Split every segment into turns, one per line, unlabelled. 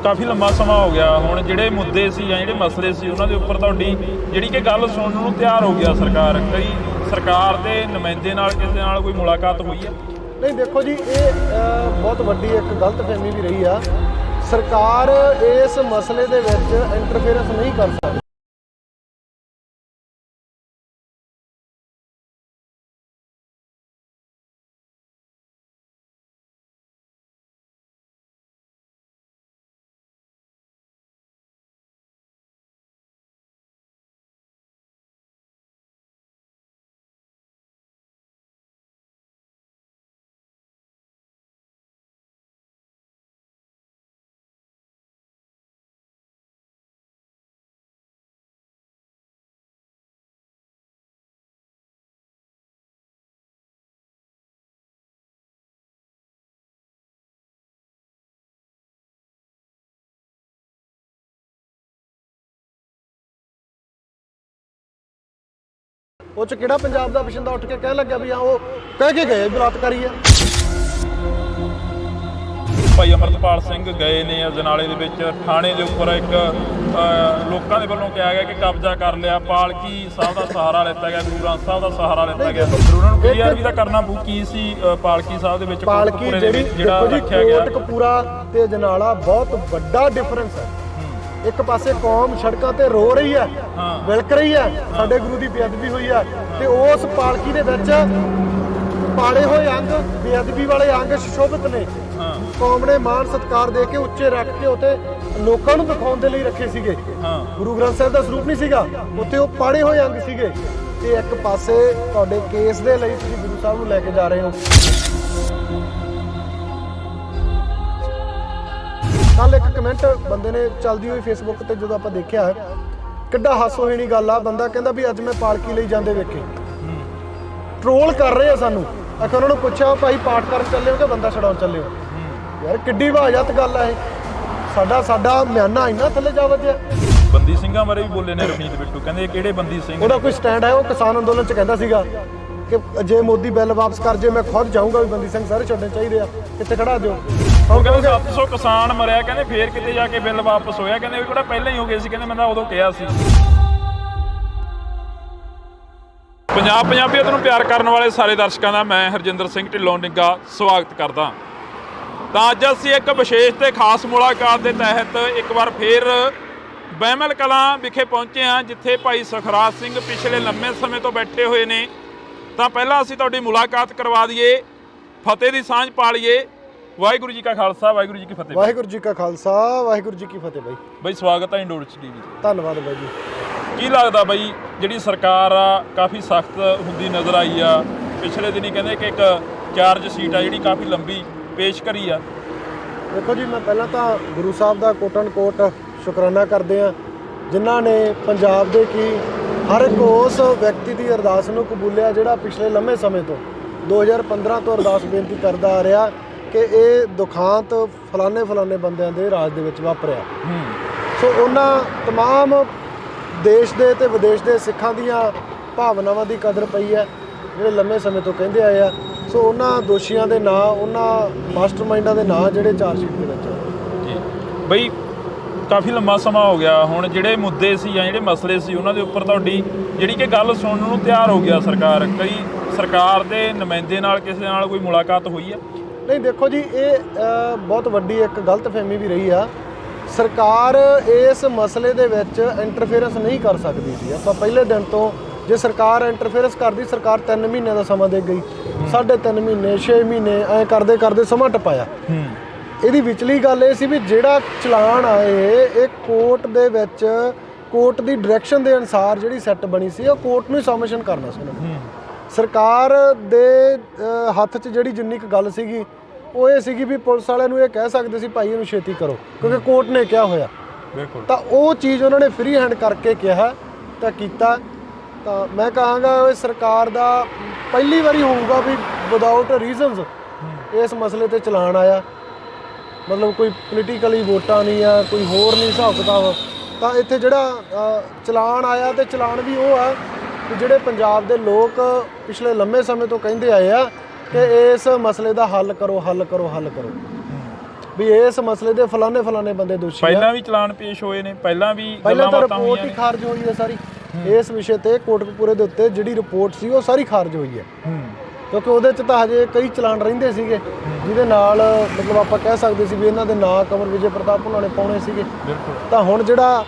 ਕਾਫੀ ਲੰਮਾ ਸਮਾਂ ਹੋ ਗਿਆ ਹੁਣ ਜਿਹੜੇ ਮੁੱਦੇ ਸੀ ਜਾਂ ਜਿਹੜੇ ਮਸਲੇ ਸੀ ਉਹਨਾਂ ਦੇ ਉੱਪਰ ਤੁਹਾਡੀ ਜਿਹੜੀ ਕਿ ਗੱਲ ਸੁਣਨ ਨੂੰ ਤਿਆਰ ਹੋ ਗਿਆ ਸਰਕਾਰ। ਕਈ ਸਰਕਾਰ ਦੇ ਨੁਮਾਇੰਦੇ ਨਾਲ ਕਿਸੇ ਨਾਲ ਕੋਈ ਮੁਲਾਕਾਤ ਹੋਈ ਹੈ?
ਨਹੀਂ ਦੇਖੋ ਜੀ, ਇਹ ਬਹੁਤ ਵੱਡੀ ਇੱਕ ਗਲਤਫਹਿਮੀ ਵੀ ਰਹੀ ਆ। ਸਰਕਾਰ ਇਸ ਮਸਲੇ ਦੇ ਵਿੱਚ ਇੰਟਰਫੇਰੈਂਸ ਨਹੀਂ ਕਰ ਸਕਦੀ। ਉਹ 'ਚ ਕਿਹੜਾ ਪੰਜਾਬ ਦਾ ਬਸ਼ਿੰਦਾ ਉੱਠ ਕੇ ਕਹਿ ਲੱਗਿਆ ਵੀ ਉਹ ਕਹਿ ਕੇ ਗਏ ਬਲਾਤਕਾਰੀ ਆ।
ਭਾਈ ਅਮਰਤਪਾਲ ਸਿੰਘ ਗਏ ਨੇ ਅਜਨਾਲੇ ਦੇ ਵਿੱਚ ਥਾਣੇ ਦੇ ਉੱਪਰ ਇੱਕ ਲੋਕਾਂ ਦੇ ਵੱਲੋਂ ਕਿਹਾ ਗਿਆ ਕਿ ਕਬਜ਼ਾ ਕਰ ਲਿਆ, ਪਾਲਕੀ ਸਾਹਿਬ ਦਾ ਸਹਾਰਾ ਲਿੱਤਾ ਗਿਆ, ਗੁਰੂ ਗ੍ਰੰਥ ਸਾਹਿਬ ਦਾ ਸਹਾਰਾ ਲਿੱਤਾ ਗਿਆ। ਉਹਨਾਂ ਨੂੰ ਕਲੀਅਰ ਵੀ ਤਾਂ ਕਰਨਾ ਪਊ ਕੀ ਸੀ ਪਾਲਕੀ ਸਾਹਿਬ ਦੇ ਵਿੱਚ,
ਪਾਲਕੀ ਜਿਹੜੀ
ਜਿਹੜਾ ਰੱਖਿਆ ਗਿਆ।
ਕੋਟਕਪੂਰਾ ਤੇ ਅਜਨਾਲਾ ਬਹੁਤ ਵੱਡਾ ਡਿਫਰੈਂਸ ਹੈ। ਇੱਕ ਪਾਸੇ ਕੌਮ ਸੜਕਾਂ ਤੇ ਰੋ ਰਹੀ ਹੈ, ਵਿਲਕ ਰਹੀ ਹੈ, ਸਾਡੇ ਗੁਰੂ ਦੀ ਬੇਅਦਬੀ ਹੋਈ ਹੈ, ਤੇ ਉਸ ਪਾਲਕੀ ਦੇ ਵਿੱਚ ਪਾੜੇ ਹੋਏ ਅੰਗ, ਬੇਅਦਬੀ ਵਾਲੇ ਅੰਗ ਸੁਸ਼ੋਭਿਤ ਨੇ। ਕੌਮ ਨੇ ਮਾਣ ਸਤਿਕਾਰ ਦੇ ਕੇ ਉੱਚੇ ਰੱਖ ਕੇ ਉੱਥੇ ਲੋਕਾਂ ਨੂੰ ਦਿਖਾਉਣ ਦੇ ਲਈ ਰੱਖੇ ਸੀਗੇ। ਗੁਰੂ ਗ੍ਰੰਥ ਸਾਹਿਬ ਦਾ ਸਰੂਪ ਨਹੀਂ ਸੀਗਾ ਉੱਥੇ, ਉਹ ਪਾੜੇ ਹੋਏ ਅੰਗ ਸੀਗੇ। ਤੇ ਇੱਕ ਪਾਸੇ ਤੁਹਾਡੇ ਕੇਸ ਦੇ ਲਈ ਤੁਸੀਂ ਗੁਰੂ ਸਾਹਿਬ ਨੂੰ ਲੈ ਕੇ ਜਾ ਰਹੇ ਹੋ। ਕੱਲ ਇੱਕ ਕਮੈਂਟ ਬੰਦੇ ਨੇ ਚੱਲਦੀ ਹੋਈ ਫੇਸਬੁੱਕ ਤੇ ਜਦੋਂ ਆਪਾਂ ਦੇਖਿਆ, ਕਿੱਡਾ ਹਾਸੋਹੀਣੀ ਗੱਲ ਆ। ਬੰਦਾ ਕਹਿੰਦਾ ਵੀ ਅੱਜ ਮੈਂ ਪਾਲਕੀ ਲਈ ਜਾਂਦੇ ਵੇਖੇ। ਟ੍ਰੋਲ ਕਰ ਰਹੇ ਆ ਸਾਨੂੰ। ਅਖੇ ਉਹਨਾਂ ਨੂੰ ਪੁੱਛਿਆ ਭਾਈ ਪਾਠ ਕਰਨ ਚੱਲੇ ਹੋ ਕਿ ਬੰਦਾ ਛਡਾਉਣ ਚੱਲੇ ਹੋ? ਯਾਰ ਕਿੱਡੀ ਵਾਜਤ ਗੱਲ ਆ ਇਹ। ਸਾਡਾ ਮਿਆਨਾ ਇੰਨਾ ਥੱਲੇ ਜਾ ਵਜਿਆ।
ਬੰਦੀ ਸਿੰਘਾਂ ਬਾਰੇ ਵੀ ਬੋਲੇ ਨੇ ਰਵਨੀਤ ਬਿੱਟੂ, ਕਹਿੰਦੇ ਕਿਹੜੇ ਬੰਦੀ ਸਿੰਘ?
ਉਹਦਾ ਕੋਈ ਸਟੈਂਡ ਹੈ? ਉਹ ਕਿਸਾਨ ਅੰਦੋਲਨ 'ਚ ਕਹਿੰਦਾ ਸੀਗਾ ਕਿ ਜੇ ਮੋਦੀ ਬਿੱਲ ਵਾਪਸ ਕਰ ਜੇ ਮੈਂ ਖੁਦ ਜਾਊਂਗਾ ਵੀ ਬੰਦੀ ਸਿੰਘ ਸਾਰੇ ਛੱਡਣੇ ਚਾਹੀਦੇ ਆ। ਕਿੱਥੇ ਖੜਾ ਦਿਓ?
ਉਹ ਕਹਿੰਦੇ 700 ਕਿਸਾਨ ਮਰਿਆ, ਕਹਿੰਦੇ ਫੇਰ ਕਿਤੇ ਜਾ ਕੇ ਬਿੱਲ ਵਾਪਸ ਹੋਇਆ। ਕਹਿੰਦੇ ਵੀ ਕਿਹੜਾ ਪਹਿਲਾਂ ਹੀ ਹੋ ਗਏ ਸੀ, ਕਹਿੰਦੇ ਮੈਂ ਤਾਂ ਉਦੋਂ ਕਿਹਾ ਸੀ। ਪੰਜਾਬੀਅਤ ਨੂੰ ਪਿਆਰ ਕਰਨ ਵਾਲੇ ਸਾਰੇ ਦਰਸ਼ਕਾਂ ਦਾ ਮੈਂ ਹਰਜਿੰਦਰ ਸਿੰਘ ਢਿੱਲੋਂ ਨਿੱਘਾ ਸਵਾਗਤ ਕਰਦਾ। ਤਾਂ ਅੱਜ ਅਸੀਂ ਇੱਕ ਵਿਸ਼ੇਸ਼ ਤੇ ਖਾਸ ਮੁਲਾਕਾਤ ਦੇ ਤਹਿਤ ਇੱਕ ਵਾਰ ਫੇਰ ਬਹਿਮਲ ਕਲਾਂ ਵਿਖੇ ਪਹੁੰਚੇ ਹਾਂ, ਜਿੱਥੇ ਭਾਈ ਸੁਖਰਾਜ ਸਿੰਘ ਪਿਛਲੇ ਲੰਮੇ ਸਮੇਂ ਤੋਂ ਬੈਠੇ ਹੋਏ ਨੇ। ਤਾਂ ਪਹਿਲਾਂ ਅਸੀਂ ਤੁਹਾਡੀ ਮੁਲਾਕਾਤ ਕਰਵਾ ਦਈਏ, ਫਤਿਹ ਦੀ ਸਾਂਝ ਪਾ ਲਈਏ। ਵਾਹਿਗੁਰੂ ਜੀ ਕਾ ਖਾਲਸਾ, ਵਾਹਿਗੁਰੂ ਜੀ ਕੀ ਫਤਿਹ।
ਵਾਹਿਗੁਰੂ ਜੀ ਕਾ ਖਾਲਸਾ, ਵਾਹਿਗੁਰੂ ਜੀ ਕੀ ਫਤਿਹ। ਬਾਈ
ਸਵਾਗਤ ਹੈ ਇੰਡੋਰਸ ਟੀਵੀ ਤੇ।
ਧੰਨਵਾਦ ਬਾਈ ਜੀ।
ਕੀ ਲੱਗਦਾ ਬਾਈ, ਜਿਹੜੀ ਸਰਕਾਰ ਆ ਕਾਫੀ ਸਖਤ ਹੁੰਦੀ ਨਜ਼ਰ ਆਈ ਆ। ਪਿਛਲੇ ਦਿਨੀ ਕਹਿੰਦੇ ਕਿ ਇੱਕ ਚਾਰਜ ਸ਼ੀਟ ਆ ਜਿਹੜੀ ਕਾਫੀ ਲੰਬੀ ਪੇਸ਼ ਕਰੀ ਆ।
ਦੇਖੋ ਜੀ, ਮੈਂ ਪਹਿਲਾਂ ਤਾਂ ਗੁਰੂ ਸਾਹਿਬ ਦਾ ਕੋਟਨ ਕੋਟ ਸ਼ੁਕਰਾਨਾ ਕਰਦੇ ਆ, ਜਿਨ੍ਹਾਂ ਨੇ ਪੰਜਾਬ ਦੇ ਕੀ ਹਰ ਇੱਕ ਉਸ ਵਿਅਕਤੀ ਦੀ ਅਰਦਾਸ ਨੂੰ ਕਬੂਲਿਆ ਜਿਹੜਾ ਪਿਛਲੇ ਲੰਮੇ ਸਮੇਂ ਤੋਂ 2015 ਤੋਂ ਅਰਦਾਸ ਬੇਨਤੀ ਕਰਦਾ ਆ ਰਿਹਾ ਕਿ ਇਹ ਦੁਖਾਂਤ ਫਲਾਣੇ ਬੰਦਿਆਂ ਦੇ ਰਾਜ ਦੇ ਵਿੱਚ ਵਾਪਰਿਆ। ਸੋ ਉਹਨਾਂ ਤਮਾਮ ਦੇਸ਼ ਦੇ ਤੇ ਵਿਦੇਸ਼ ਦੇ ਸਿੱਖਾਂ ਦੀਆਂ ਭਾਵਨਾਵਾਂ ਦੀ ਕਦਰ ਪਈ ਹੈ, ਜਿਹੜੇ ਲੰਮੇ ਸਮੇਂ ਤੋਂ ਕਹਿੰਦੇ ਆਏ ਆ। ਸੋ ਉਹਨਾਂ ਦੋਸ਼ੀਆਂ ਦੇ ਨਾਂ, ਉਹਨਾਂ ਮਾਸਟਰਮਾਈਂਡਾਂ ਦੇ ਨਾਂ ਜਿਹੜੇ ਚਾਰਜਸ਼ੀਟ ਦੇ ਵਿੱਚ ਆ।
ਜੀ ਬਈ, ਕਾਫੀ ਲੰਮਾ ਸਮਾਂ ਹੋ ਗਿਆ ਹੁਣ ਜਿਹੜੇ ਮੁੱਦੇ ਸੀ ਜਾਂ ਜਿਹੜੇ ਮਸਲੇ ਸੀ ਉਹਨਾਂ ਦੇ ਉੱਪਰ ਤੁਹਾਡੀ ਜਿਹੜੀ ਕਿ ਗੱਲ ਸੁਣਨ ਨੂੰ ਤਿਆਰ ਹੋ ਗਿਆ ਸਰਕਾਰ। ਕਈ ਸਰਕਾਰ ਦੇ ਨੁਮਾਇੰਦੇ ਨਾਲ ਕਿਸੇ ਨਾਲ ਕੋਈ ਮੁਲਾਕਾਤ ਹੋਈ ਹੈ?
ਨਹੀਂ ਦੇਖੋ ਜੀ, ਇਹ ਬਹੁਤ ਵੱਡੀ ਇੱਕ ਗਲਤਫਹਿਮੀ ਵੀ ਰਹੀ ਆ। ਸਰਕਾਰ ਇਸ ਮਸਲੇ ਦੇ ਵਿੱਚ ਇੰਟਰਫੇਰੈਂਸ ਨਹੀਂ ਕਰ ਸਕਦੀ ਸੀ। ਆਪਾਂ ਪਹਿਲੇ ਦਿਨ ਤੋਂ ਜੇ ਸਰਕਾਰ ਇੰਟਰਫੇਰੈਂਸ ਕਰਦੀ, ਸਰਕਾਰ 3 ਮਹੀਨਿਆਂ ਦਾ ਸਮਾਂ ਦੇ ਗਈ, 3.5 ਮਹੀਨੇ 6 ਮਹੀਨੇ ਐਂ ਕਰਦੇ ਸਮਾਂ ਟਪਾਇਆ। ਇਹਦੀ ਵਿਚਲੀ ਗੱਲ ਇਹ ਸੀ ਵੀ ਜਿਹੜਾ ਚਲਾਨ ਆਏ ਇਹ ਕੋਰਟ ਦੇ ਵਿੱਚ, ਕੋਰਟ ਦੀ ਡਾਇਰੈਕਸ਼ਨ ਦੇ ਅਨੁਸਾਰ ਜਿਹੜੀ ਸੈੱਟ ਬਣੀ ਸੀ ਉਹ ਕੋਰਟ ਨੂੰ ਹੀ ਸਬਮਿਸ਼ਨ ਕਰਨਾ ਸੀ ਉਹਨਾਂ ਨੇ। ਸਰਕਾਰ ਦੇ ਹੱਥ 'ਚ ਜਿਹੜੀ ਜਿੰਨੀ ਕੁ ਗੱਲ ਸੀਗੀ ਉਹ ਇਹ ਸੀਗੀ ਵੀ ਪੁਲਿਸ ਵਾਲਿਆਂ ਨੂੰ ਇਹ ਕਹਿ ਸਕਦੇ ਸੀ ਭਾਈ ਇਹਨੂੰ ਛੇਤੀ ਕਰੋ, ਕਿਉਂਕਿ ਕੋਰਟ ਨੇ ਕਿਹਾ ਹੋਇਆ।
ਬਿਲਕੁਲ।
ਤਾਂ ਉਹ ਚੀਜ਼ ਉਹਨਾਂ ਨੇ ਫ੍ਰੀ ਹੈਂਡ ਕਰਕੇ ਕਿਹਾ ਤਾਂ ਕੀਤਾ। ਤਾਂ ਮੈਂ ਕਹਾਂਗਾ ਇਹ ਸਰਕਾਰ ਦਾ ਪਹਿਲੀ ਵਾਰੀ ਹੋਊਗਾ ਵੀ ਵਿਦਆਊਟ ਰੀਜ਼ਨਸ ਇਸ ਮਸਲੇ ਤੇ ਚਲਾਨ ਆਇਆ। ਮਤਲਬ ਕੋਈ ਪੋਲੀਟੀਕਲੀ ਵੋਟਾਂ ਨਹੀਂ ਆ, ਕੋਈ ਹੋਰ ਨਹੀਂ ਹਿਸਾਬ ਕਿਤਾਬ। ਤਾਂ ਇੱਥੇ ਜਿਹੜਾ ਚਲਾਨ ਆਇਆ, ਤੇ ਚਲਾਨ ਵੀ ਉਹ ਆ ਕਿ ਜਿਹੜੇ ਪੰਜਾਬ ਦੇ ਲੋਕ ਪਿਛਲੇ ਲੰਮੇ ਸਮੇਂ ਤੋਂ ਕਹਿੰਦੇ ਆਏ ਆ ਕਿ ਇਸ ਮਸਲੇ ਦਾ ਹੱਲ ਕਰੋ। ਵੀ ਇਸ ਮਸਲੇ ਦੇ ਫਲਾਣੇ ਬੰਦੇ ਦੋਸ਼ੀ ਆ।
ਪਹਿਲਾਂ ਵੀ ਚਲਾਨ ਪੇਸ਼ ਹੋਏ ਨੇ, ਪਹਿਲਾਂ
ਤਾਂ ਰਿਪੋਰਟ ਹੀ ਖਾਰਜ ਹੋਈ ਹੈ ਸਾਰੀ ਇਸ ਵਿਸ਼ੇ ਤੇ। ਕੋਟਕਪੂਰੇ ਦੇ ਉੱਤੇ ਜਿਹੜੀ ਰਿਪੋਰਟ ਸੀ ਉਹ ਸਾਰੀ ਖਾਰਜ ਹੋਈ ਹੈ, ਕਿਉਂਕਿ ਉਹਦੇ 'ਚ ਤਾਂ ਹਜੇ ਕਈ ਚਲਾਨ ਰਹਿੰਦੇ ਸੀਗੇ ਜਿਹਦੇ ਨਾਲ ਮਤਲਬ ਆਪਾਂ ਕਹਿ ਸਕਦੇ ਸੀ ਵੀ ਇਹਨਾਂ ਦੇ ਨਾਂ ਕਮਰ ਵਿਜੇ ਪ੍ਰਤਾਪ ਉਹਨਾਂ ਨੇ ਪਾਉਣੇ ਸੀਗੇ। ਤਾਂ ਹੁਣ ਜਿਹੜਾ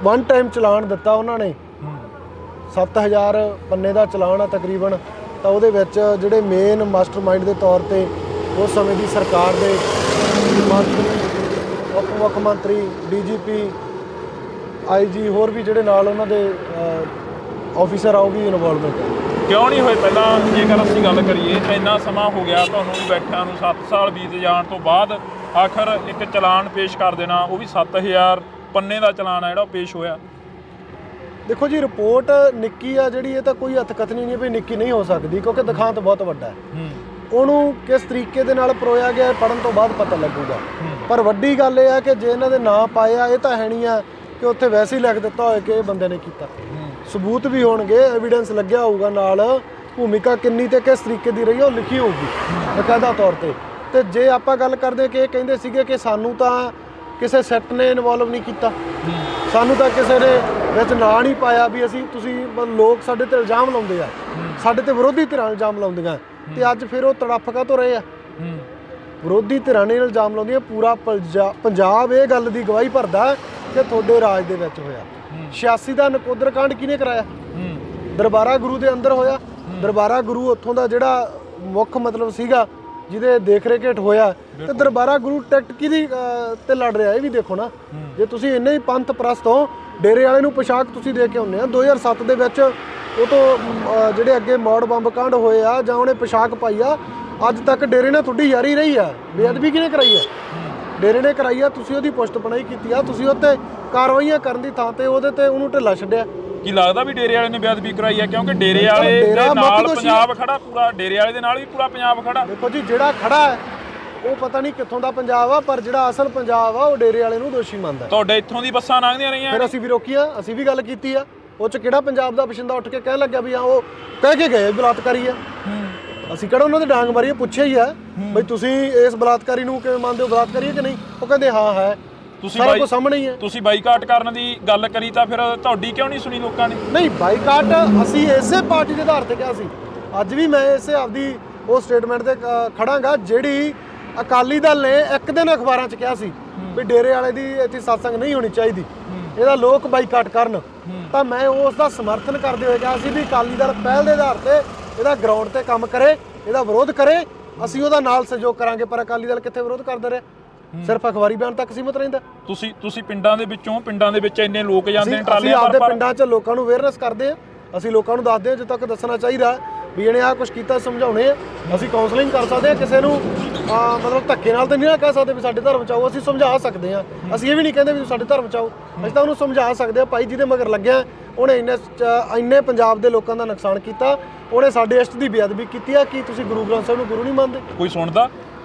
ਵਨ ਟਾਈਮ ਚਲਾਨ ਦਿੱਤਾ ਉਹਨਾਂ ਨੇ 7000 ਪੰਨੇ ਦਾ ਚਲਾਨ ਆ ਤਕਰੀਬਨ, ਤਾਂ ਉਹਦੇ ਵਿੱਚ ਜਿਹੜੇ ਮੇਨ ਮਾਸਟਰਮਾਈਂਡ ਦੇ ਤੌਰ ਤੇ ਉਸ ਸਮੇਂ ਦੀ ਸਰਕਾਰ ਦੇ ਮੰਤਰੀ, ਉਪ ਮੁੱਖ ਮੰਤਰੀ, DGP, IG ਹੋਰ ਵੀ ਜਿਹੜੇ ਨਾਲ ਉਹਨਾਂ ਦੇ ਆਫੀਸਰ ਆ ਉਹ ਵੀ ਇਨਵੋਲਵਮੈਂਟ ਹੈ।
ਕਿਉਂ ਨਹੀਂ ਹੋਏ ਪਹਿਲਾਂ? ਜੇਕਰ ਅਸੀਂ ਗੱਲ ਕਰੀਏ ਇੰਨਾ ਸਮਾਂ ਹੋ ਗਿਆ ਤੁਹਾਨੂੰ ਵੀ ਬੈਠਿਆਂ ਨੂੰ, 7 ਸਾਲ ਬੀਤ ਜਾਣ ਤੋਂ ਬਾਅਦ ਆਖਰ ਇੱਕ ਚਲਾਨ ਪੇਸ਼ ਕਰ ਦੇਣਾ, ਉਹ ਵੀ 7000 ਪੰਨੇ ਦਾ ਚਲਾਨ ਆ ਜਿਹੜਾ ਉਹ ਪੇਸ਼ ਹੋਇਆ।
ਦੇਖੋ ਜੀ ਰਿਪੋਰਟ ਨਿੱਕੀ ਆ ਜਿਹੜੀ, ਇਹ ਤਾਂ ਕੋਈ ਹੱਥਕਥਨੀ ਨਹੀਂ ਵੀ ਨਿੱਕੀ ਨਹੀਂ ਹੋ ਸਕਦੀ, ਕਿਉਂਕਿ ਦਿਖਾਂਤ ਬਹੁਤ ਵੱਡਾ ਹੈ। ਉਹਨੂੰ ਕਿਸ ਤਰੀਕੇ ਦੇ ਨਾਲ ਪਰੋਇਆ ਗਿਆ ਪੜਨ ਤੋਂ ਬਾਅਦ ਪਤਾ ਲੱਗੂਗਾ। ਪਰ ਵੱਡੀ ਗੱਲ ਇਹ ਆ ਕਿ ਜੇ ਇਹਨਾਂ ਦੇ ਨਾਂ ਪਾਏ ਆ, ਇਹ ਤਾਂ ਹੈ ਨਹੀਂ ਆ ਕਿ ਉੱਥੇ ਵੈਸੇ ਹੀ ਲਿਖ ਦਿੱਤਾ ਹੋਏ ਕਿ ਇਹ ਬੰਦੇ ਨੇ ਕੀਤਾ। ਸਬੂਤ ਵੀ ਹੋਣਗੇ, ਐਵੀਡੈਂਸ ਲੱਗਿਆ ਹੋਊਗਾ ਨਾਲ, ਭੂਮਿਕਾ ਕਿੰਨੀ ਤੇ ਕਿਸ ਤਰੀਕੇ ਦੀ ਰਹੀ ਉਹ ਲਿਖੀ ਹੋਊਗੀ ਬਕਾਇਦਾ ਤੌਰ ਤੇ। ਤੇ ਜੇ ਆਪਾਂ ਗੱਲ ਕਰਦੇ ਕਿ ਇਹ ਕਹਿੰਦੇ ਸੀਗੇ ਕਿ ਸਾਨੂੰ ਤਾਂ ਕਿਸੇ ਸੈੱਟ ਨੇ ਇਨਵੋਲਵ ਨਹੀਂ ਕੀਤਾ, ਸਾਨੂੰ ਤਾਂ ਕਿਸੇ ਨੇ ਵਿੱਚ ਨਾਂ ਨਹੀਂ ਪਾਇਆ ਵੀ ਅਸੀਂ ਤੁਸੀਂ ਲੋਕ ਸਾਡੇ ਤੇ ਇਲਜ਼ਾਮ ਲਾਉਂਦੇ ਆ, ਸਾਡੇ ਤੇ ਵਿਰੋਧੀ ਧਿਰਾਂ ਇਲਜ਼ਾਮ ਲਾਉਂਦੀਆਂ, ਤੇ ਅੱਜ ਫਿਰ ਉਹ ਤੜਫ ਕਾਹਤੋਂ ਰਹੇ ਆ? ਵਿਰੋਧੀ ਧਿਰਾਂ ਨੇ ਇਲਜ਼ਾਮ ਲਾਉਂਦੀਆਂ, ਪੂਰਾ ਪੰਜਾਬ ਇਹ ਗੱਲ ਦੀ ਗਵਾਹੀ ਭਰਦਾ ਕਿ ਤੁਹਾਡੇ ਰਾਜ ਦੇ ਵਿੱਚ ਹੋਇਆ। 86 ਦਾ ਨਕੋਦਰ ਕਾਂਡ ਕਿਹਨੇ ਕਰਾਇਆ? ਦਰਬਾਰਾ ਗੁਰੂ ਦੇ ਅੰਦਰ ਹੋਇਆ। ਦਰਬਾਰਾ ਗੁਰੂ ਉੱਥੋਂ ਦਾ ਜਿਹੜਾ ਮੁੱਖ ਮਤਲਬ ਸੀਗਾ ਜਿਹਦੇ ਦੇਖ ਰੇਖ ਹੇਠ ਹੋਇਆ, ਤੇ ਦਰਬਾਰਾ ਗੁਰੂ ਟਿਕਟ ਕਿਹਦੀ ਤੇ ਲੜ ਰਿਹਾ ਇਹ ਵੀ ਦੇਖੋ ਨਾ। ਜੇ ਤੁਸੀਂ ਇੰਨੇ ਹੀ ਪੰਥ ਪ੍ਰਸਤ ਹੋ, ਡੇਰੇ ਵਾਲੇ ਨੂੰ ਪੋਸ਼ਾਕ ਤੁਸੀਂ ਦੇ ਕੇ ਆਉਂਦੇ ਆ। 2007 ਦੇ ਵਿੱਚ ਉਹ ਤੋਂ ਜਿਹੜੇ ਅੱਗੇ ਮੌੜ ਬੰਬ ਕਾਂਡ ਹੋਏ ਆ ਜਾਂ ਉਹਨੇ ਪੋਸ਼ਾਕ ਪਾਈ ਆ, ਅੱਜ ਤੱਕ ਡੇਰੇ ਨਾਲ ਤੁਹਾਡੀ ਯਾਰੀ ਰਹੀ ਆ। ਬੇਅਦਬੀ ਕਿਹਨੇ ਕਰਾਈ ਆ? ਡੇਰੇ ਨੇ ਕਰਾਈ ਆ। ਤੁਸੀਂ ਉਹਦੀ ਪੁਸ਼ਤ ਪਣਾਈ ਕੀਤੀ ਆ, ਤੁਸੀਂ ਉੱਤੇ ਕਾਰਵਾਈਆਂ ਕਰਨ ਦੀ ਥਾਂ ਤੇ ਉਹਦੇ ਤੇ ਉਹਨੂੰ ਢਿੱਲਾ ਛੱਡਿਆ।
ਕੀ ਲੱਗਦਾ ਵੀ ਡੇਰੇ ਵਾਲੇ ਨੇ ਬੇਅਦਬੀ ਕਰਾਈ ਹੈ? ਕਿਉਂਕਿ ਡੇਰੇ ਵਾਲੇ ਦੇ ਨਾਲ ਪੰਜਾਬ ਖੜਾ, ਪੂਰਾ ਡੇਰੇ ਵਾਲੇ ਦੇ ਨਾਲ ਵੀ ਪੂਰਾ ਪੰਜਾਬ ਖੜਾ।
ਦੇਖੋ ਜੀ ਜਿਹੜਾ ਖੜਾ ਹੈ ਉਹ ਪਤਾ ਨਹੀਂ ਕਿੱਥੋਂ ਦਾ ਪੰਜਾਬ ਆ, ਪਰ ਜਿਹੜਾ ਅਸਲ ਪੰਜਾਬ ਆ ਉਹ ਡੇਰੇ ਵਾਲੇ ਨੂੰ ਦੋਸ਼ੀ ਮੰਨਦਾ।
ਤੁਹਾਡੇ ਇੱਥੋਂ ਦੀ ਬੱਸਾਂ ਲੰਘਦੀਆਂ ਰਹੀਆਂ,
ਫਿਰ ਅਸੀਂ ਵੀ ਰੋਕੀਆਂ, ਅਸੀਂ ਵੀ ਗੱਲ ਕੀਤੀ ਆ। ਉਹ ਚ ਕਿਹੜਾ ਪੰਜਾਬ ਦਾ ਬਸ਼ਿੰਦਾ ਉੱਠ ਕੇ ਕਹਿਣ ਲੱਗਿਆ ਵੀ ਹਾਂ ਉਹ ਕਹਿ ਕੇ ਗਏ ਬਲਾਤਕਾਰੀ ਆ? ਅਸੀਂ ਕਿਹੜਾ ਉਹਨਾਂ ਦੇ ਡਾਂਗ ਮਾਰੀਏ? ਪੁੱਛਿਆ ਹੀ ਆ ਬਈ ਤੁਸੀਂ ਇਸ ਬਲਾਤਕਾਰੀ ਨੂੰ ਕਿਵੇਂ ਮੰਨਦੇ ਹੋ, ਬਲਾਤਕਾਰੀ ਹੈ ਕਿ ਨਹੀਂ? ਉਹ ਕਹਿੰਦੇ ਹਾਂ ਹੈ। ਸਾਰਾ ਕੁਝ ਸਾਹਮਣੇ ਹੀ ਹੈ।
ਤੁਸੀਂ ਬਾਈਕਾਟ ਕਰਨ ਦੀ ਗੱਲ ਕਰੀ ਤਾਂ ਫਿਰ ਤੁਹਾਡੀ ਕਿਉਂ ਨਹੀਂ ਸੁਣੀ ਲੋਕਾਂ ਨੇ?
ਨਹੀਂ, ਬਾਈਕਾਟ ਅਸੀਂ ਇਸੇ ਪਾਰਟੀ ਦੇ ਆਧਾਰ ਤੇ ਕਿਹਾ ਸੀ। ਅੱਜ ਵੀ ਮੈਂ ਇਸੇ ਆਪਦੀ ਉਹ ਸਟੇਟਮੈਂਟ ਤੇ ਖੜਾਂਗਾ ਜਿਹੜੀ ਅਕਾਲੀ ਦਲ ਨੇ ਇੱਕ ਦਿਨ ਅਖਬਾਰਾਂ 'ਚ ਕਿਹਾ ਸੀ ਵੀ ਡੇਰੇ ਵਾਲੇ ਦੀ ਇੱਥੇ ਸਤਸੰਗ ਨਹੀਂ ਹੋਣੀ ਚਾਹੀਦੀ, ਇਹਦਾ ਲੋਕ ਬਾਈਕਾਟ ਕਰਨ। ਤਾਂ ਮੈਂ ਉਸ ਦਾ ਸਮਰਥਨ ਕਰਦੇ ਹੋਏ ਕਿਹਾ ਸੀ ਵੀ ਅਕਾਲੀ ਦਲ ਪਹਿਲ ਦੇ ਆਧਾਰ ਤੇ ਇਹਦਾ ਗਰਾਊਂਡ ਤੇ ਕੰਮ ਕਰੇ, ਇਹਦਾ ਵਿਰੋਧ ਕਰੇ, ਅਸੀਂ ਉਹਦਾ ਨਾਲ ਸਹਿਯੋਗ ਕਰਾਂਗੇ। ਪਰ ਅਕਾਲੀ ਦਲ ਕਿੱਥੇ ਵਿਰੋਧ ਕਰਦੇ ਰਹੇ, ਸਿਰਫ ਅਖਬਾਰੀ ਬਿਆਨ ਤੱਕ ਸੀਮਤ ਰਹਿੰਦਾ।
ਤੁਸੀਂ ਪਿੰਡਾਂ ਦੇ ਵਿੱਚ ਇੰਨੇ ਲੋਕ ਜਾਂਦੇ ਨੇ ਟਰਾਲੀਆਂ
ਆਪਦੇ ਪਿੰਡਾਂ 'ਚ ਲੋਕਾਂ ਨੂੰ ਅਵੇਅਰਨੈਸ ਕਰਦੇ ਆ, ਅਸੀਂ ਲੋਕਾਂ ਨੂੰ ਦੱਸਦੇ ਹਾਂ ਜਦੋਂ ਤੱਕ ਦੱਸਣਾ ਚਾਹੀਦਾ ਵੀ ਇਹਨੇ ਆਹ ਕੁਛ ਕੀਤਾ, ਸਮਝਾਉਣੇ ਆ। ਅਸੀਂ ਕਾਉਂਸਲਿੰਗ ਕਰ ਸਕਦੇ ਹਾਂ, ਕਿਸੇ ਨੂੰ ਮਤਲਬ ਧੱਕੇ ਨਾਲ ਤਾਂ ਨਹੀਂ ਨਾ ਕਹਿ ਸਕਦੇ ਵੀ ਸਾਡੇ ਧਰਮ 'ਚ ਆਓ। ਅਸੀਂ ਸਮਝਾ ਸਕਦੇ ਹਾਂ, ਅਸੀਂ ਇਹ ਵੀ ਨਹੀਂ ਕਹਿੰਦੇ ਵੀ ਸਾਡੇ ਧਰਮ 'ਚ ਆਓ। ਅਸੀਂ ਤਾਂ ਉਹਨੂੰ ਸਮਝਾ ਸਕਦੇ ਹਾਂ, ਭਾਈ ਜਿਹਦੇ ਮਗਰ ਲੱਗਿਆ ਉਹਨੇ ਇੰਨੇ ਪੰਜਾਬ ਦੇ ਲੋਕਾਂ ਦਾ ਨੁਕਸਾਨ ਕੀਤਾ, ਉਹਨੇ ਸਾਡੇ ਇਸ਼ਟ ਦੀ ਬੇਅਦਬੀ ਕੀਤੀ ਆ, ਕੀ ਤੁਸੀਂ ਗੁਰੂ ਗ੍ਰੰਥ ਸਾਹਿਬ ਨੂੰ ਗੁਰੂ ਨਹੀਂ ਮੰਨਦੇ?
ਕੋਈ ਸੁਣਦਾ?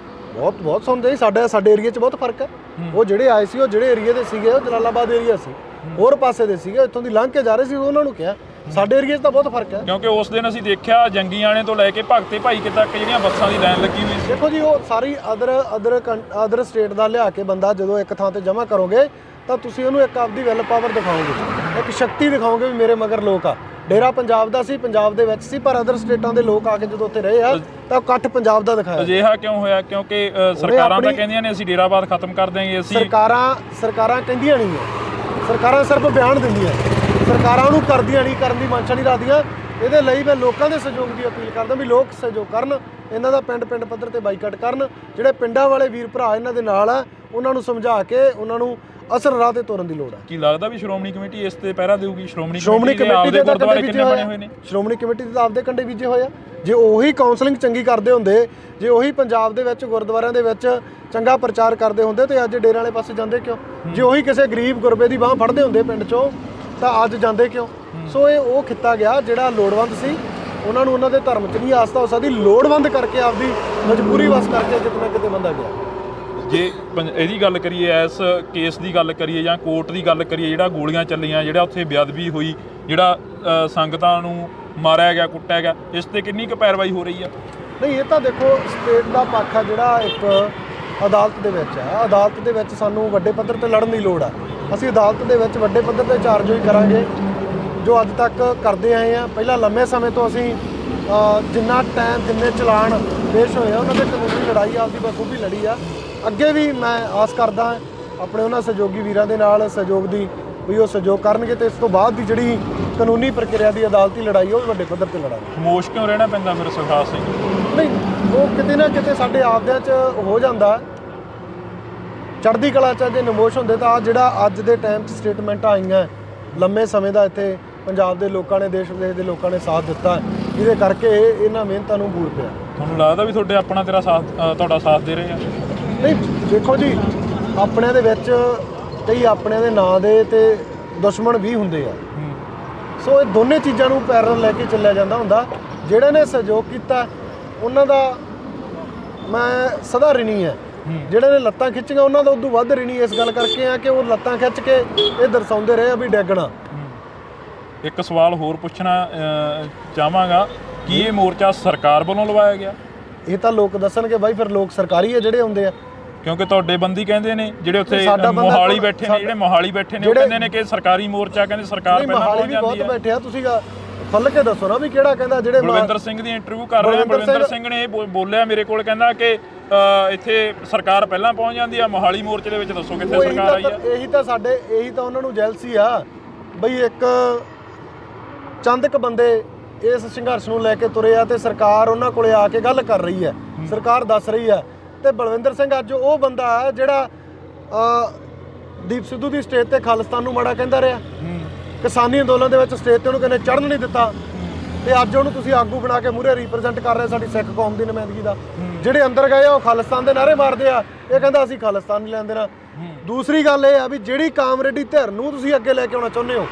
ਬਹੁਤ
ਸੁਣਦੇ। ਸਾਡੇ ਏਰੀਆ 'ਚ ਬਹੁਤ ਫਰਕ ਹੈ। ਉਹ ਜਿਹੜੇ ਆਏ ਸੀ, ਉਹ ਜਿਹੜੇ ਏਰੀਆ ਦੇ ਸੀਗੇ ਉਹ ਜਲਾਲਾਬਾਦ ਏਰੀਆ ਸੀ, ਹੋਰ ਪਾਸੇ ਦੇ ਸੀਗੇ, ਇੱਥੋਂ ਦੀ ਲੰਘ ਕੇ ਜਾ ਰਹੇ ਸੀ, ਉਹਨਾਂ ਨੂੰ ਕਿਹਾ। ਸਾਡੇ ਏਰੀਆ 'ਚ ਤਾਂ ਬਹੁਤ ਫਰਕ ਹੈ।
ਕਿਉਂਕਿ ਉਸ ਦਿਨ ਅਸੀਂ ਦੇਖਿਆ ਜੰਗੀਆਣੇ ਤੋਂ ਲੈ ਕੇ ਭਗਤੇ ਭਾਈ ਤੱਕ ਜਿਹੜੀਆਂ ਬੱਸਾਂ ਦੀ ਲਾਈਨ ਲੱਗੀ ਹੋਈ ਸੀ।
ਦੇਖੋ ਜੀ ਉਹ ਸਾਰੀ ਅਦਰ ਸਟੇਟ ਦਾ ਲਿਆ ਕੇ ਬੰਦਾ ਜਦੋਂ ਇੱਕ ਥਾਂ ਤੇ ਜਮ੍ਹਾਂ ਕਰੋਗੇ ਤਾਂ ਤੁਸੀਂ ਉਹਨੂੰ ਇੱਕ ਆਪਦੀ ਵੈਲ ਪਾਵਰ ਦਿਖਾਓਗੇ, ਇੱਕ ਸ਼ਕਤੀ ਦਿਖਾਓਗੇ ਵੀ ਮੇਰੇ ਮਗਰ ਲੋਕ ਆ। ਡੇਰਾ ਪੰਜਾਬ ਦਾ ਸੀ, ਪੰਜਾਬ ਦੇ ਵਿੱਚ ਸੀ, ਪਰ ਅਦਰ ਸਟੇਟਾਂ ਦੇ ਲੋਕ ਆ ਕੇ ਜਦੋਂ ਉੱਥੇ ਰਹੇ ਆ ਤਾਂ ਇਕੱਠ ਪੰਜਾਬ ਦਾ ਦਿਖਾਇਆ।
ਅਜਿਹਾ ਕਿਉਂ ਹੋਇਆ? ਕਿਉਂਕਿ ਸਰਕਾਰਾਂ ਤਾਂ ਕਹਿੰਦੀਆਂ ਨੇ ਅਸੀਂ ਡੇਰਾਬਾਦ ਖਤਮ ਕਰ ਦਿਆਂਗੇ। ਅਸੀਂ
ਸਰਕਾਰਾਂ ਕਹਿੰਦੀਆਂ ਨਹੀਂ ਆ, ਸਰਕਾਰਾਂ ਸਿਰਫ ਬਿਆਨ ਦਿੰਦੀਆਂ, ਸਰਕਾਰਾਂ ਨੂੰ ਕਰਦੀਆਂ ਨਹੀਂ, ਕਰਨ ਦੀ ਮਨਸ਼ਾ ਨਹੀਂ ਰੱਖਦੀਆਂ। ਇਹਦੇ ਲਈ ਮੈਂ ਲੋਕਾਂ ਦੇ ਸਹਿਯੋਗ ਦੀ ਅਪੀਲ ਕਰਦਾ ਵੀ ਲੋਕ ਸਹਿਯੋਗ ਕਰਨ, ਇਹਨਾਂ ਦਾ ਪਿੰਡ ਪੱਧਰ ਤੇ ਬਾਈਕਾਟ ਕਰਨ। ਜਿਹੜੇ ਪਿੰਡਾਂ ਵਾਲੇ ਵੀਰ ਭਰਾ ਇਹਨਾਂ ਦੇ ਨਾਲ ਆ, ਉਹਨਾਂ ਨੂੰ ਸਮਝਾ ਕੇ ਉਹਨਾਂ ਨੂੰ ਅਸਲ ਰਾਹ ਤੇ ਤੋਰਨ ਦੀ ਲੋੜ ਹੈ।
ਕੀ ਲੱਗਦਾ ਵੀ ਸ਼੍ਰੋਮਣੀ ਕਮੇਟੀ ਇਸ ਤੇ ਪਹਿਰਾ ਦੇਊਗੀ? ਸ਼੍ਰੋਮਣੀ
ਕਮੇਟੀ ਦੇ
ਗੁਰਦੁਆਰੇ ਕਿੰਨੇ ਬਣੇ ਹੋਏ ਨੇ?
ਸ਼੍ਰੋਮਣੀ ਕਮੇਟੀ ਦੇ ਆਪਦੇ ਕੰਡੇ ਬੀਜੇ ਹੋਏ ਆ। ਜੇ ਉਹੀ ਕਾਉਂਸਲਿੰਗ ਚੰਗੀ ਕਰਦੇ ਹੁੰਦੇ, ਜੇ ਉਹੀ ਪੰਜਾਬ ਦੇ ਵਿੱਚ ਗੁਰਦੁਆਰਿਆਂ ਦੇ ਵਿੱਚ ਚੰਗਾ ਪ੍ਰਚਾਰ ਕਰਦੇ ਹੁੰਦੇ ਤੇ ਅੱਜ ਡੇਰੇ ਵਾਲੇ ਪਾਸੇ ਜਾਂਦੇ ਕਿਉਂ? ਜੇ ਉਹੀ ਕਿਸੇ ਗਰੀਬ ਗੁਰਬੇ ਦੀ ਬਾਹ ਫੜਦੇ ਹੁੰਦੇ ਪਿੰਡ 'ਚੋਂ ਤਾਂ ਅੱਜ ਜਾਂਦੇ ਕਿਉਂ? ਸੋ ਇਹ ਉਹ ਕੀਤਾ ਗਿਆ ਜਿਹੜਾ ਲੋੜਵੰਦ ਸੀ, ਉਹਨਾਂ ਨੂੰ ਉਹਨਾਂ ਦੇ ਧਰਮ 'ਚ ਨਹੀਂ ਆਸਥਾ ਹੋ ਸਕਦੀ, ਲੋੜਵੰਦ ਕਰਕੇ ਆਪਦੀ ਮਜਬੂਰੀ ਵਸ ਕਰਕੇ ਕਿਤੇ ਕਿਤੇ ਬੰਦਾ ਗਿਆ।
ਜੇ ਇਹਦੀ ਗੱਲ ਕਰੀਏ, ਇਸ ਕੇਸ ਦੀ ਗੱਲ ਕਰੀਏ ਜਾਂ ਕੋਰਟ ਦੀ ਗੱਲ ਕਰੀਏ, ਜਿਹੜਾ ਗੋਲੀਆਂ ਚੱਲੀਆਂ, ਜਿਹੜਾ ਉੱਥੇ ਬੇਅਦਬੀ ਹੋਈ, ਜਿਹੜਾ ਸੰਗਤਾਂ ਨੂੰ ਮਾਰਿਆ ਗਿਆ, ਕੁੱਟਿਆ ਗਿਆ, ਇਸ ਤੇ ਕਿੰਨੀ ਕੁ ਪੈਰਵਾਈ ਹੋ ਰਹੀ ਆ?
ਨਹੀਂ, ਇਹ ਤਾਂ ਦੇਖੋ ਸਟੇਟ ਦਾ ਪੱਖ ਆ ਜਿਹੜਾ ਇੱਕ ਅਦਾਲਤ ਦੇ ਵਿੱਚ ਹੈ। ਅਦਾਲਤ ਦੇ ਵਿੱਚ ਸਾਨੂੰ ਵੱਡੇ ਪੱਧਰ ਤੇ ਲੜਨ ਦੀ ਲੋੜ ਆ। ਅਸੀਂ ਅਦਾਲਤ ਦੇ ਵਿੱਚ ਵੱਡੇ ਪੱਧਰ ਤੇ ਚਾਰਜੋਈ ਕਰਾਂਗੇ ਜੋ ਅੱਜ ਤੱਕ ਕਰਦੇ ਆਏ ਆ। ਪਹਿਲਾਂ ਲੰਮੇ ਸਮੇਂ ਤੋਂ ਅਸੀਂ ਜਿੰਨਾ ਟਾਈਮ ਜਿੰਨੇ ਚਲਾਨ ਪੇਸ਼ ਹੋਏ ਆ ਉਹਨਾਂ ਦੇ ਕਾਨੂੰਨੀ ਲੜਾਈ ਆਪਦੀ ਬਖੂਬੀ ਲੜੀ ਆ। ਅੱਗੇ ਵੀ ਮੈਂ ਆਸ ਕਰਦਾ ਆਪਣੇ ਉਹਨਾਂ ਸਹਿਯੋਗੀ ਵੀਰਾਂ ਦੇ ਨਾਲ ਸਹਿਯੋਗ ਦੀ ਵੀ ਉਹ ਸਹਿਯੋਗ ਕਰਨਗੇ ਤੇ ਇਸ ਤੋਂ ਬਾਅਦ ਦੀ ਜਿਹੜੀ ਕਾਨੂੰਨੀ ਪ੍ਰਕਿਰਿਆ ਦੀ ਅਦਾਲਤੀ ਲੜਾਈ ਉਹ ਵੀ ਵੱਡੇ ਪੱਧਰ ਤੇ ਲੜਾਂਗੇ।
ਖਾਮੋਸ਼ ਕਿਉਂ ਰਹਿਣਾ ਪੈਂਦਾ ਫਿਰ ਸੁਖਰਾਜ ਸਿੰਘ?
ਨਹੀਂ, ਉਹ ਕਿਤੇ ਨਾ ਕਿਤੇ ਸਾਡੇ ਆਪਦਿਆਂ 'ਚ ਹੋ ਜਾਂਦਾ। ਚੜ੍ਹਦੀ ਕਲਾ 'ਚ ਜੇ ਨਮੋਸ਼ ਹੁੰਦੇ ਤਾਂ ਜਿਹੜਾ ਅੱਜ ਦੇ ਟਾਈਮ 'ਚ ਸਟੇਟਮੈਂਟਾਂ ਆਈਆਂ ਲੰਮੇ ਸਮੇਂ ਦਾ ਇੱਥੇ ਪੰਜਾਬ ਦੇ ਲੋਕਾਂ ਨੇ ਦੇਸ਼ ਵਿਦੇਸ਼ ਦੇ ਲੋਕਾਂ ਨੇ ਸਾਥ ਦਿੱਤਾ ਜਿਹਦੇ ਕਰਕੇ ਇਹਨਾਂ ਮਿਹਨਤਾਂ ਨੂੰ ਬੂਰ ਪਿਆ।
ਤੁਹਾਨੂੰ ਲੱਗਦਾ ਵੀ ਤੁਹਾਡੇ ਆਪਣਾ ਤੁਹਾਡਾ ਸਾਥ ਦੇ ਰਹੇ ਆ?
ਨਹੀਂ, ਦੇਖੋ ਜੀ, ਆਪਣਿਆਂ ਦੇ ਵਿੱਚ ਕਈ ਆਪਣਿਆਂ ਦੇ ਨਾਂ ਦੇ ਤੇ ਦੁਸ਼ਮਣ ਵੀ ਹੁੰਦੇ ਆ। ਸੋ ਇਹ ਦੋਨੇ ਚੀਜ਼ਾਂ ਨੂੰ ਪੈਰਲਲ ਲੈ ਕੇ ਚੱਲਿਆ ਜਾਂਦਾ ਹੁੰਦਾ। ਜਿਹੜੇ ਨੇ ਸਹਿਯੋਗ ਕੀਤਾ ਉਹਨਾਂ ਦਾ ਮੈਂ ਸਦਾ ਰਿਣੀ ਹੈ। ਜਿਹੜੇ ਨੇ ਲੱਤਾਂ ਖਿੱਚੀਆਂ ਉਹਨਾਂ ਦਾ ਉਦੋਂ ਵੱਧ ਰਿਣੀ ਇਸ ਗੱਲ ਕਰਕੇ ਆ ਕਿ ਉਹ ਲੱਤਾਂ ਖਿੱਚ ਕੇ ਇਹ ਦਰਸਾਉਂਦੇ ਰਹੇ ਆ ਵੀ ਡੈਗਣਾ।
ਇੱਕ ਸਵਾਲ ਹੋਰ ਪੁੱਛਣਾ ਚਾਹਾਂਗਾ ਕਿ ਇਹ ਮੋਰਚਾ ਸਰਕਾਰ ਵੱਲੋਂ ਲਵਾਇਆ ਗਿਆ?
ਇਹ ਤਾਂ ਲੋਕ ਦੱਸਣਗੇ ਬਾਈ, ਫਿਰ ਲੋਕ ਸਰਕਾਰੀ ਹੈ ਜਿਹੜੇ ਹੁੰਦੇ ਆ।
ਕਿਉਂਕਿ ਤੁਹਾਡੇ ਬੰਦੀ ਕਹਿੰਦੇ ਨੇ ਜਿਹੜੇ ਉੱਥੇ ਮੋਹਾਲੀ ਬੈਠੇ ਨੇ, ਜਿਹੜੇ ਮੋਹਾਲੀ ਬੈਠੇ ਨੇ ਉਹ ਕਹਿੰਦੇ ਨੇ ਕਿ ਸਰਕਾਰੀ ਮੋਰਚਾ, ਕਹਿੰਦੇ ਸਰਕਾਰ ਪਹਿਲਾਂ ਪਹੁੰਚ ਜਾਂਦੀ ਹੈ।
ਬਹੁਤ ਬੈਠੇ ਆ, ਤੁਸੀਂ ਫੁੱਲ ਕੇ ਦੱਸੋ ਨਾ ਵੀ ਕਿਹੜਾ ਕਹਿੰਦਾ। ਜਿਹੜੇ
ਬਲਵਿੰਦਰ ਸਿੰਘ ਦੀ ਇੰਟਰਵਿਊ ਕਰ ਰਹੇ ਆ, ਬਲਵਿੰਦਰ ਸਿੰਘ ਨੇ ਇਹ ਬੋਲਿਆ ਮੇਰੇ ਕੋਲ, ਕਹਿੰਦਾ ਕਿ ਇੱਥੇ ਸਰਕਾਰ ਪਹਿਲਾਂ ਪਹੁੰਚ ਜਾਂਦੀ ਆ, ਮੋਹਾਲੀ ਮੋਰਚੇ ਦੇ ਵਿੱਚ ਦੱਸੋ ਕਿੱਥੇ ਸਰਕਾਰ ਆਈ ਆ। ਇਹੀ
ਤਾਂ ਉਹਨਾਂ ਨੂੰ ਜੈਲਸੀ ਆ ਬਈ ਇੱਕ ਚੰਦਕ ਬੰਦੇ ਇਸ ਸੰਘਰਸ਼ ਨੂੰ ਲੈ ਕੇ ਤੁਰੇ ਆ ਤੇ ਸਰਕਾਰ ਉਹਨਾਂ ਕੋਲੇ ਆ ਕੇ ਗੱਲ ਕਰ ਰਹੀ ਹੈ, ਸਰਕਾਰ ਦੱਸ ਰਹੀ ਹੈ। ਤੇ ਬਲਵਿੰਦਰ ਸਿੰਘ ਅੱਜ ਉਹ ਬੰਦਾ ਹੈ ਜਿਹੜਾ ਦੀਪ ਸਿੱਧੂ ਦੀ ਸਟੇਜ ਤੇ ਖਾਲਿਸਤਾਨ ਨੂੰ ਮਾੜਾ ਕਹਿੰਦਾ ਰਿਹਾ। ਕਿਸਾਨੀ ਅੰਦੋਲਨ ਦੇ ਵਿੱਚ ਸਟੇਜ ਤੇ ਉਹਨੂੰ ਕਹਿੰਦੇ ਚੜ੍ਹਨ ਨਹੀਂ ਦਿੱਤਾ ਤੇ ਅੱਜ ਉਹਨੂੰ ਤੁਸੀਂ ਆਗੂ ਬਣਾ ਕੇ ਮੂਹਰੇ ਰਿਪਰੈਜ਼ੈਂਟ ਕਰ ਰਹੇ ਸਾਡੀ ਸਿੱਖ ਕੌਮ ਦੀ ਨੁਮਾਇੰਦਗੀ ਦਾ। ਜਿਹੜੇ ਅੰਦਰ ਗਏ ਆ ਉਹ ਖਾਲਿਸਤਾਨ ਦੇ ਨਾਅਰੇ ਮਾਰਦੇ ਆ, ਇਹ ਕਹਿੰਦਾ ਅਸੀਂ ਖਾਲਿਸਤਾਨ ਨਹੀਂ ਲੈਣ ਦੇਣਾ। ਦੂਸਰੀ ਗੱਲ ਇਹ ਆ ਵੀ ਜਿਹੜੀ ਕਾਮਰੇਡੀ ਧਿਰ ਨੂੰ ਤੁਸੀਂ ਅੱਗੇ ਲੈ ਕੇ ਆਉਣਾ ਚਾਹੁੰਦੇ ਹੋ,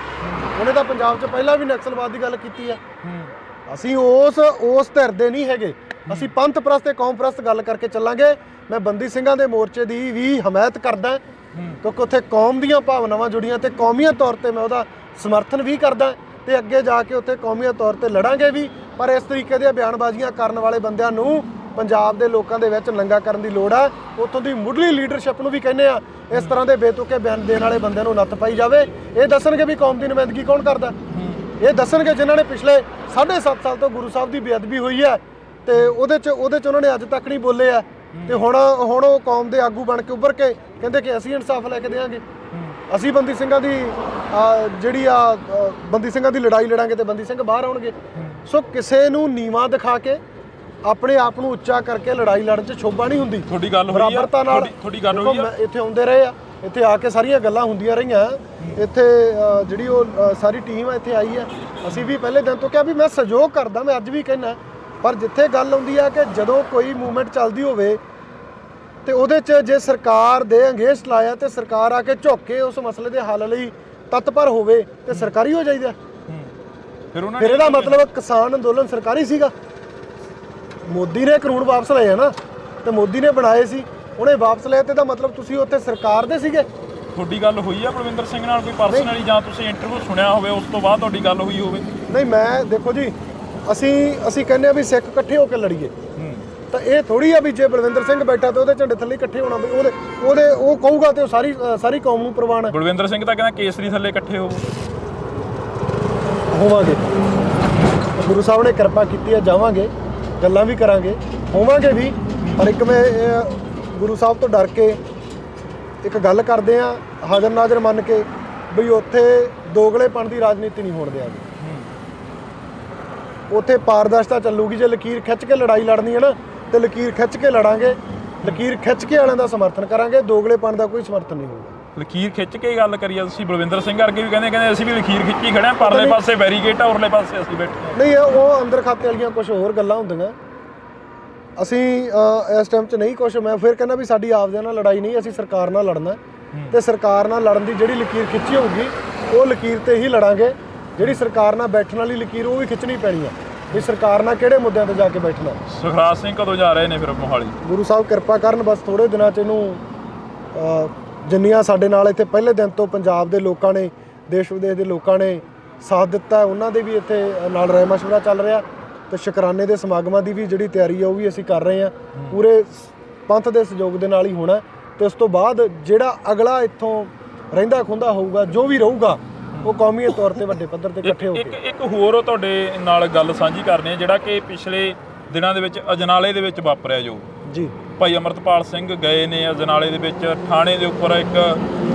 ਉਹਨੇ ਤਾਂ ਪੰਜਾਬ 'ਚ ਪਹਿਲਾਂ ਵੀ ਨਕਸਲਵਾਦ ਦੀ ਗੱਲ ਕੀਤੀ ਆ। ਅਸੀਂ ਉਸ ਧਿਰ ਦੇ ਨਹੀਂ ਹੈਗੇ। ਅਸੀਂ ਪੰਥ ਪ੍ਰਸਤ ਤੇ ਕੌਮ ਪ੍ਰਸਤ ਗੱਲ ਕਰਕੇ ਚੱਲਾਂਗੇ। ਮੈਂ ਬੰਦੀ ਸਿੰਘਾਂ ਦੇ ਮੋਰਚੇ ਦੀ ਵੀ ਹਮਾਇਤ ਕਰਦਾ ਕਿਉਂਕਿ ਉੱਥੇ ਕੌਮ ਦੀਆਂ ਭਾਵਨਾਵਾਂ ਜੁੜੀਆਂ ਤੇ ਕੌਮੀਅਤ ਤੌਰ ਤੇ ਮੈਂ ਉਹਦਾ ਸਮਰਥਨ ਵੀ ਕਰਦਾ ਤੇ ਅੱਗੇ ਜਾ ਕੇ ਉੱਥੇ ਕੌਮੀਅਤ ਤੌਰ ਤੇ ਲੜਾਂਗੇ ਵੀ। ਪਰ ਇਸ ਤਰੀਕੇ ਦੀਆਂ ਬਿਆਨਬਾਜ਼ੀਆਂ ਕਰਨ ਵਾਲੇ ਬੰਦਿਆਂ ਨੂੰ ਪੰਜਾਬ ਦੇ ਲੋਕਾਂ ਦੇ ਵਿੱਚ ਨੰਗਾ ਕਰਨ ਦੀ ਲੋੜ ਆ। ਉੱਥੋਂ ਦੀ ਮੁੱਢਲੀ ਲੀਡਰਸ਼ਿਪ ਨੂੰ ਵੀ ਕਹਿੰਦੇ ਆ ਇਸ ਤਰ੍ਹਾਂ ਦੇ ਬੇਤੁਕੇ ਬਿਆਨ ਦੇਣ ਵਾਲੇ ਬੰਦਿਆਂ ਨੂੰ ਨੱਥ ਪਾਈ ਜਾਵੇ। ਇਹ ਦੱਸਣਗੇ ਵੀ ਕੌਮ ਦੀ ਨੁਮਾਇੰਦਗੀ ਕੌਣ ਕਰਦਾ। ਇਹ ਦੱਸਣਗੇ ਜਿਨ੍ਹਾਂ ਨੇ ਪਿਛਲੇ 7.5 ਸਾਲ ਤੋਂ ਗੁਰੂ ਸਾਹਿਬ ਦੀ ਬੇਅਦਬੀ ਹੋਈ ਹੈ ਤੇ ਉਹਦੇ ਚ ਉਹਨਾਂ ਨੇ ਅੱਜ ਤੱਕ ਨਹੀਂ ਬੋਲੇ ਆ ਤੇ ਹੁਣ ਉਹ ਕੌਮ ਦੇ ਆਗੂ ਬਣ ਕੇ ਉੱਭਰ ਕੇ ਕਹਿੰਦੇ ਕਿ ਅਸੀਂ ਇਨਸਾਫ ਲੈ ਕੇ ਦੇਵਾਂਗੇ, ਅਸੀਂ ਬੰਦੀ ਸਿੰਘਾਂ ਦੀ ਜਿਹੜੀ ਬੰਦੀ ਸਿੰਘਾਂ ਦੀ ਲੜਾਈ ਲੜਾਂਗੇ ਤੇ ਬੰਦੀ ਸਿੰਘ ਬਾਹਰ ਆਉਣਗੇ। ਸੋ ਕਿਸੇ ਨੂੰ ਨੀਵਾਂ ਦਿਖਾ ਕੇ ਆਪਣੇ ਆਪ ਨੂੰ ਉੱਚਾ ਕਰਕੇ ਲੜਾਈ ਲੜਨ 'ਚ ਸ਼ੋਭਾ ਨਹੀਂ ਹੁੰਦੀ।
ਤੁਹਾਡੀ ਗੱਲ ਹੋਈ ਆ?
ਬਰਾਬਰਤਾ ਨਾਲ
ਤੁਹਾਡੀ ਗੱਲ ਹੋਈ ਆ?
ਇੱਥੇ ਆਉਂਦੇ ਰਹੇ ਆ, ਇੱਥੇ ਆ ਕੇ ਸਾਰੀਆਂ ਗੱਲਾਂ ਹੁੰਦੀਆਂ ਰਹੀਆਂ। ਇੱਥੇ ਜਿਹੜੀ ਉਹ ਸਾਰੀ ਟੀਮ ਆ ਇੱਥੇ ਆਈ ਆ। ਅਸੀਂ ਵੀ ਪਹਿਲੇ ਦਿਨ ਤੋਂ ਕਿਹਾ ਵੀ ਮੈਂ ਸਹਿਯੋਗ ਕਰਦਾ, ਮੈਂ ਅੱਜ ਵੀ ਕਹਿਣਾ। ਪਰ ਜਿੱਥੇ ਗੱਲ ਆਉਂਦੀ ਆ ਕਿ ਜਦੋਂ ਕੋਈ ਮੂਵਮੈਂਟ ਚੱਲਦੀ ਹੋਵੇ ਤੇ ਉਹਦੇ 'ਚ ਜੇ ਸਰਕਾਰ ਦੇ ਅੰਗੇਸਟ ਲਾਇਆ ਤੇ ਸਰਕਾਰ ਆ ਕੇ ਝੁੱਕ ਕੇ ਉਸ ਮਸਲੇ ਦੇ ਹੱਲ ਲਈ ਤਤਪਰ ਹੋਵੇ ਤੇ ਸਰਕਾਰੀ ਹੋ ਜਾਈਦਾ। ਫਿਰ ਇਹਦਾ ਮਤਲਬ ਕਿਸਾਨ ਅੰਦੋਲਨ ਸਰਕਾਰੀ ਸੀਗਾ। ਮੋਦੀ ਨੇ ਕਾਨੂੰਨ ਵਾਪਸ ਲਏ ਆ ਨਾ, ਤੇ ਮੋਦੀ ਨੇ ਬਣਾਏ ਸੀ, ਉਹਨੇ ਵਾਪਸ ਲਏ ਤੇ ਇਹਦਾ ਮਤਲਬ ਤੁਸੀਂ ਉੱਥੇ ਸਰਕਾਰ ਦੇ ਸੀਗੇ।
ਤੁਹਾਡੀ ਗੱਲ ਹੋਈ ਆ ਬਲਵਿੰਦਰ ਸਿੰਘ ਨਾਲ ਕੋਈ ਪਰਸਨਲੀ, ਜਾਂ ਤੁਸੀਂ ਇੰਟਰਵਿਊ ਸੁਣਿਆ ਹੋਵੇ ਉਸ ਤੋਂ ਬਾਅਦ ਤੁਹਾਡੀ ਗੱਲ ਹੋਈ ਹੋਵੇ?
ਨਹੀਂ, ਮੈਂ ਦੇਖੋ ਜੀ, ਅਸੀਂ ਕਹਿੰਦੇ ਆ ਵੀ ਸਿੱਖ ਇਕੱਠੇ ਹੋ ਕੇ ਲੜੀਏ। ਤਾਂ ਇਹ ਥੋੜੀ ਆ ਵੀ ਜੇ ਬਲਵਿੰਦਰ ਸਿੰਘ ਬੈਠਾ ਤੇ ਉਹਦੇ ਝੰਡੇ ਥੱਲੇ ਇਕੱਠੇ ਹੋਣਾ, ਵੀ ਉਹ ਕਹੂਗਾ ਤੇ ਉਹ ਸਾਰੀ ਕੌਮ ਨੂੰ ਪ੍ਰਵਾਨ ਹੈ।
ਬਲਵਿੰਦਰ ਸਿੰਘ ਤਾਂ ਕਹਿੰਦਾ ਕੇਸਰੀ ਥੱਲੇ ਇਕੱਠੇ
ਹੋਵਾਂਗੇ। ਗੁਰੂ ਸਾਹਿਬ ਨੇ ਕਿਰਪਾ ਕੀਤੀ ਹੈ, ਜਾਵਾਂਗੇ, ਗੱਲਾਂ ਵੀ ਕਰਾਂਗੇ, ਹੋਵਾਂਗੇ ਵੀ। ਪਰ ਇੱਕ ਮੈਂ ਗੁਰੂ ਸਾਹਿਬ ਤੋਂ ਡਰ ਕੇ ਇੱਕ ਗੱਲ ਕਰਦੇ ਆ, ਹਾਜ਼ਰ ਨਾਜ਼ਰ ਮੰਨ ਕੇ ਵੀ ਉੱਥੇ ਦੋਗਲੇਪਣ ਦੀ ਰਾਜਨੀਤੀ ਨਹੀਂ ਹੋਣ ਦਿਆਂਗੇ। ਉੱਥੇ ਪਾਰਦਰਸ਼ਤਾ ਚੱਲੂਗੀ। ਜੇ ਲਕੀਰ ਖਿੱਚ ਕੇ ਲੜਾਈ ਲੜਨੀ ਹੈ ਨਾ ਤੇ ਲਕੀਰ ਖਿੱਚ ਕੇ ਲੜਾਂਗੇ, ਲਕੀਰ ਖਿੱਚ ਕੇ ਵਾਲਿਆਂ ਦਾ ਸਮਰਥਨ ਕਰਾਂਗੇ, ਦੋਗਲੇਪਣ ਦਾ ਕੋਈ ਸਮਰਥਨ ਨਹੀਂ ਹੋਊਗਾ।
ਲਕੀਰ ਖਿੱਚ ਕੇ ਗੱਲ ਕਰੀਏ ਤੁਸੀਂ, ਬਲਵਿੰਦਰ ਸਿੰਘ ਵਰਗੇ ਵੀ ਕਹਿੰਦੇ ਅਸੀਂ ਵੀ ਲਕੀਰ ਖਿੱਚੀ ਖੜੇ ਆ, ਪਰਲੇ ਪਾਸੇ ਬੈਰੀਕੇਡ ਆ, ਉਰਲੇ ਪਾਸੇ ਅਸੀਂ ਬੈਠੇ।
ਨਹੀਂ, ਉਹ ਅੰਦਰ ਖਾਤੇ ਵਾਲੀਆਂ ਕੁਝ ਹੋਰ ਗੱਲਾਂ ਹੁੰਦੀਆਂ। ਅਸੀਂ ਇਸ ਟਾਈਮ 'ਚ ਨਹੀਂ ਕੁਛ। ਮੈਂ ਫਿਰ ਕਹਿੰਦਾ ਵੀ ਸਾਡੀ ਆਪਦਿਆਂ ਨਾਲ ਲੜਾਈ ਨਹੀਂ, ਅਸੀਂ ਸਰਕਾਰ ਨਾਲ ਲੜਨਾ ਤੇ ਸਰਕਾਰ ਨਾਲ ਲੜਨ ਦੀ ਜਿਹੜੀ ਲਕੀਰ ਖਿੱਚੀ ਹੋਊਗੀ ਉਹ ਲਕੀਰ ਤੇ ਹੀ ਲੜਾਂਗੇ। ਜਿਹੜੀ ਸਰਕਾਰ ਨਾਲ ਬੈਠਣ ਵਾਲੀ ਲਕੀਰ ਉਹ ਵੀ ਖਿੱਚਣੀ ਪੈਣੀ ਆ ਵੀ ਸਰਕਾਰ ਨਾਲ ਕਿਹੜੇ ਮੁੱਦਿਆਂ ਤੇ ਜਾ ਕੇ ਬੈਠਣਾ।
ਸੁਖਰਾਜ ਸਿੰਘ ਕਦੋਂ ਜਾ ਰਹੇ ਨੇ ਫਿਰ ਮੋਹਾਲੀ?
ਗੁਰੂ ਸਾਹਿਬ ਕਿਰਪਾ ਕਰਨ, ਬਸ ਥੋੜੇ ਦਿਨਾਂ 'ਚ ਇਹਨੂੰ ਜਿੰਨੀਆਂ ਸਾਡੇ ਨਾਲ ਇੱਥੇ ਪਹਿਲੇ ਦਿਨ ਤੋਂ ਪੰਜਾਬ ਦੇ ਲੋਕਾਂ ਨੇ, ਦੇਸ਼ ਵਿਦੇਸ਼ ਦੇ ਲੋਕਾਂ ਨੇ ਸਾਥ ਦਿੱਤਾ, ਉਹਨਾਂ ਦੇ ਵੀ ਇੱਥੇ ਨਾਲ ਰਾਏ ਮਸ਼ਵਰਾ ਚੱਲ ਰਿਹਾ ਤੇ ਸ਼ੁਕਰਾਨੇ ਦੇ ਸਮਾਗਮਾਂ ਦੀ ਵੀ ਜਿਹੜੀ ਤਿਆਰੀ ਆ ਉਹ ਵੀ ਅਸੀਂ ਕਰ ਰਹੇ ਹਾਂ। ਪੂਰੇ ਪੰਥ ਦੇ ਸਹਿਯੋਗ ਦੇ ਨਾਲ ਹੀ ਹੋਣਾ ਤੇ ਉਸ ਤੋਂ ਬਾਅਦ ਜਿਹੜਾ ਅਗਲਾ ਇੱਥੋਂ ਰਹਿੰਦਾ ਖੁੰਦਾ ਹੋਊਗਾ ਜੋ ਵੀ ਰਹੂਗਾ ਉਹ ਕੌਮੀ ਤੌਰ ਤੇ ਵੱਡੇ ਪੱਧਰ ਤੇ ਇਕੱਠੇ ਹੋ ਕੇ
ਇੱਕ ਹੋਰ ਤੁਹਾਡੇ ਨਾਲ ਗੱਲ ਸਾਂਝੀ ਕਰਨੀ ਹੈ ਜਿਹੜਾ ਕਿ ਪਿਛਲੇ ਦਿਨਾਂ ਦੇ ਵਿੱਚ ਅਜਨਾਲੇ ਦੇ ਵਿੱਚ ਵਾਪਰਿਆ ਜੋ
ਜੀ
ਭਾਈ ਅਮਰਤਪਾਲ ਸਿੰਘ ਗਏ ਨੇ ਅਜਨਾਲੇ ਦੇ ਵਿੱਚ ਥਾਣੇ ਦੇ ਉੱਪਰ ਇੱਕ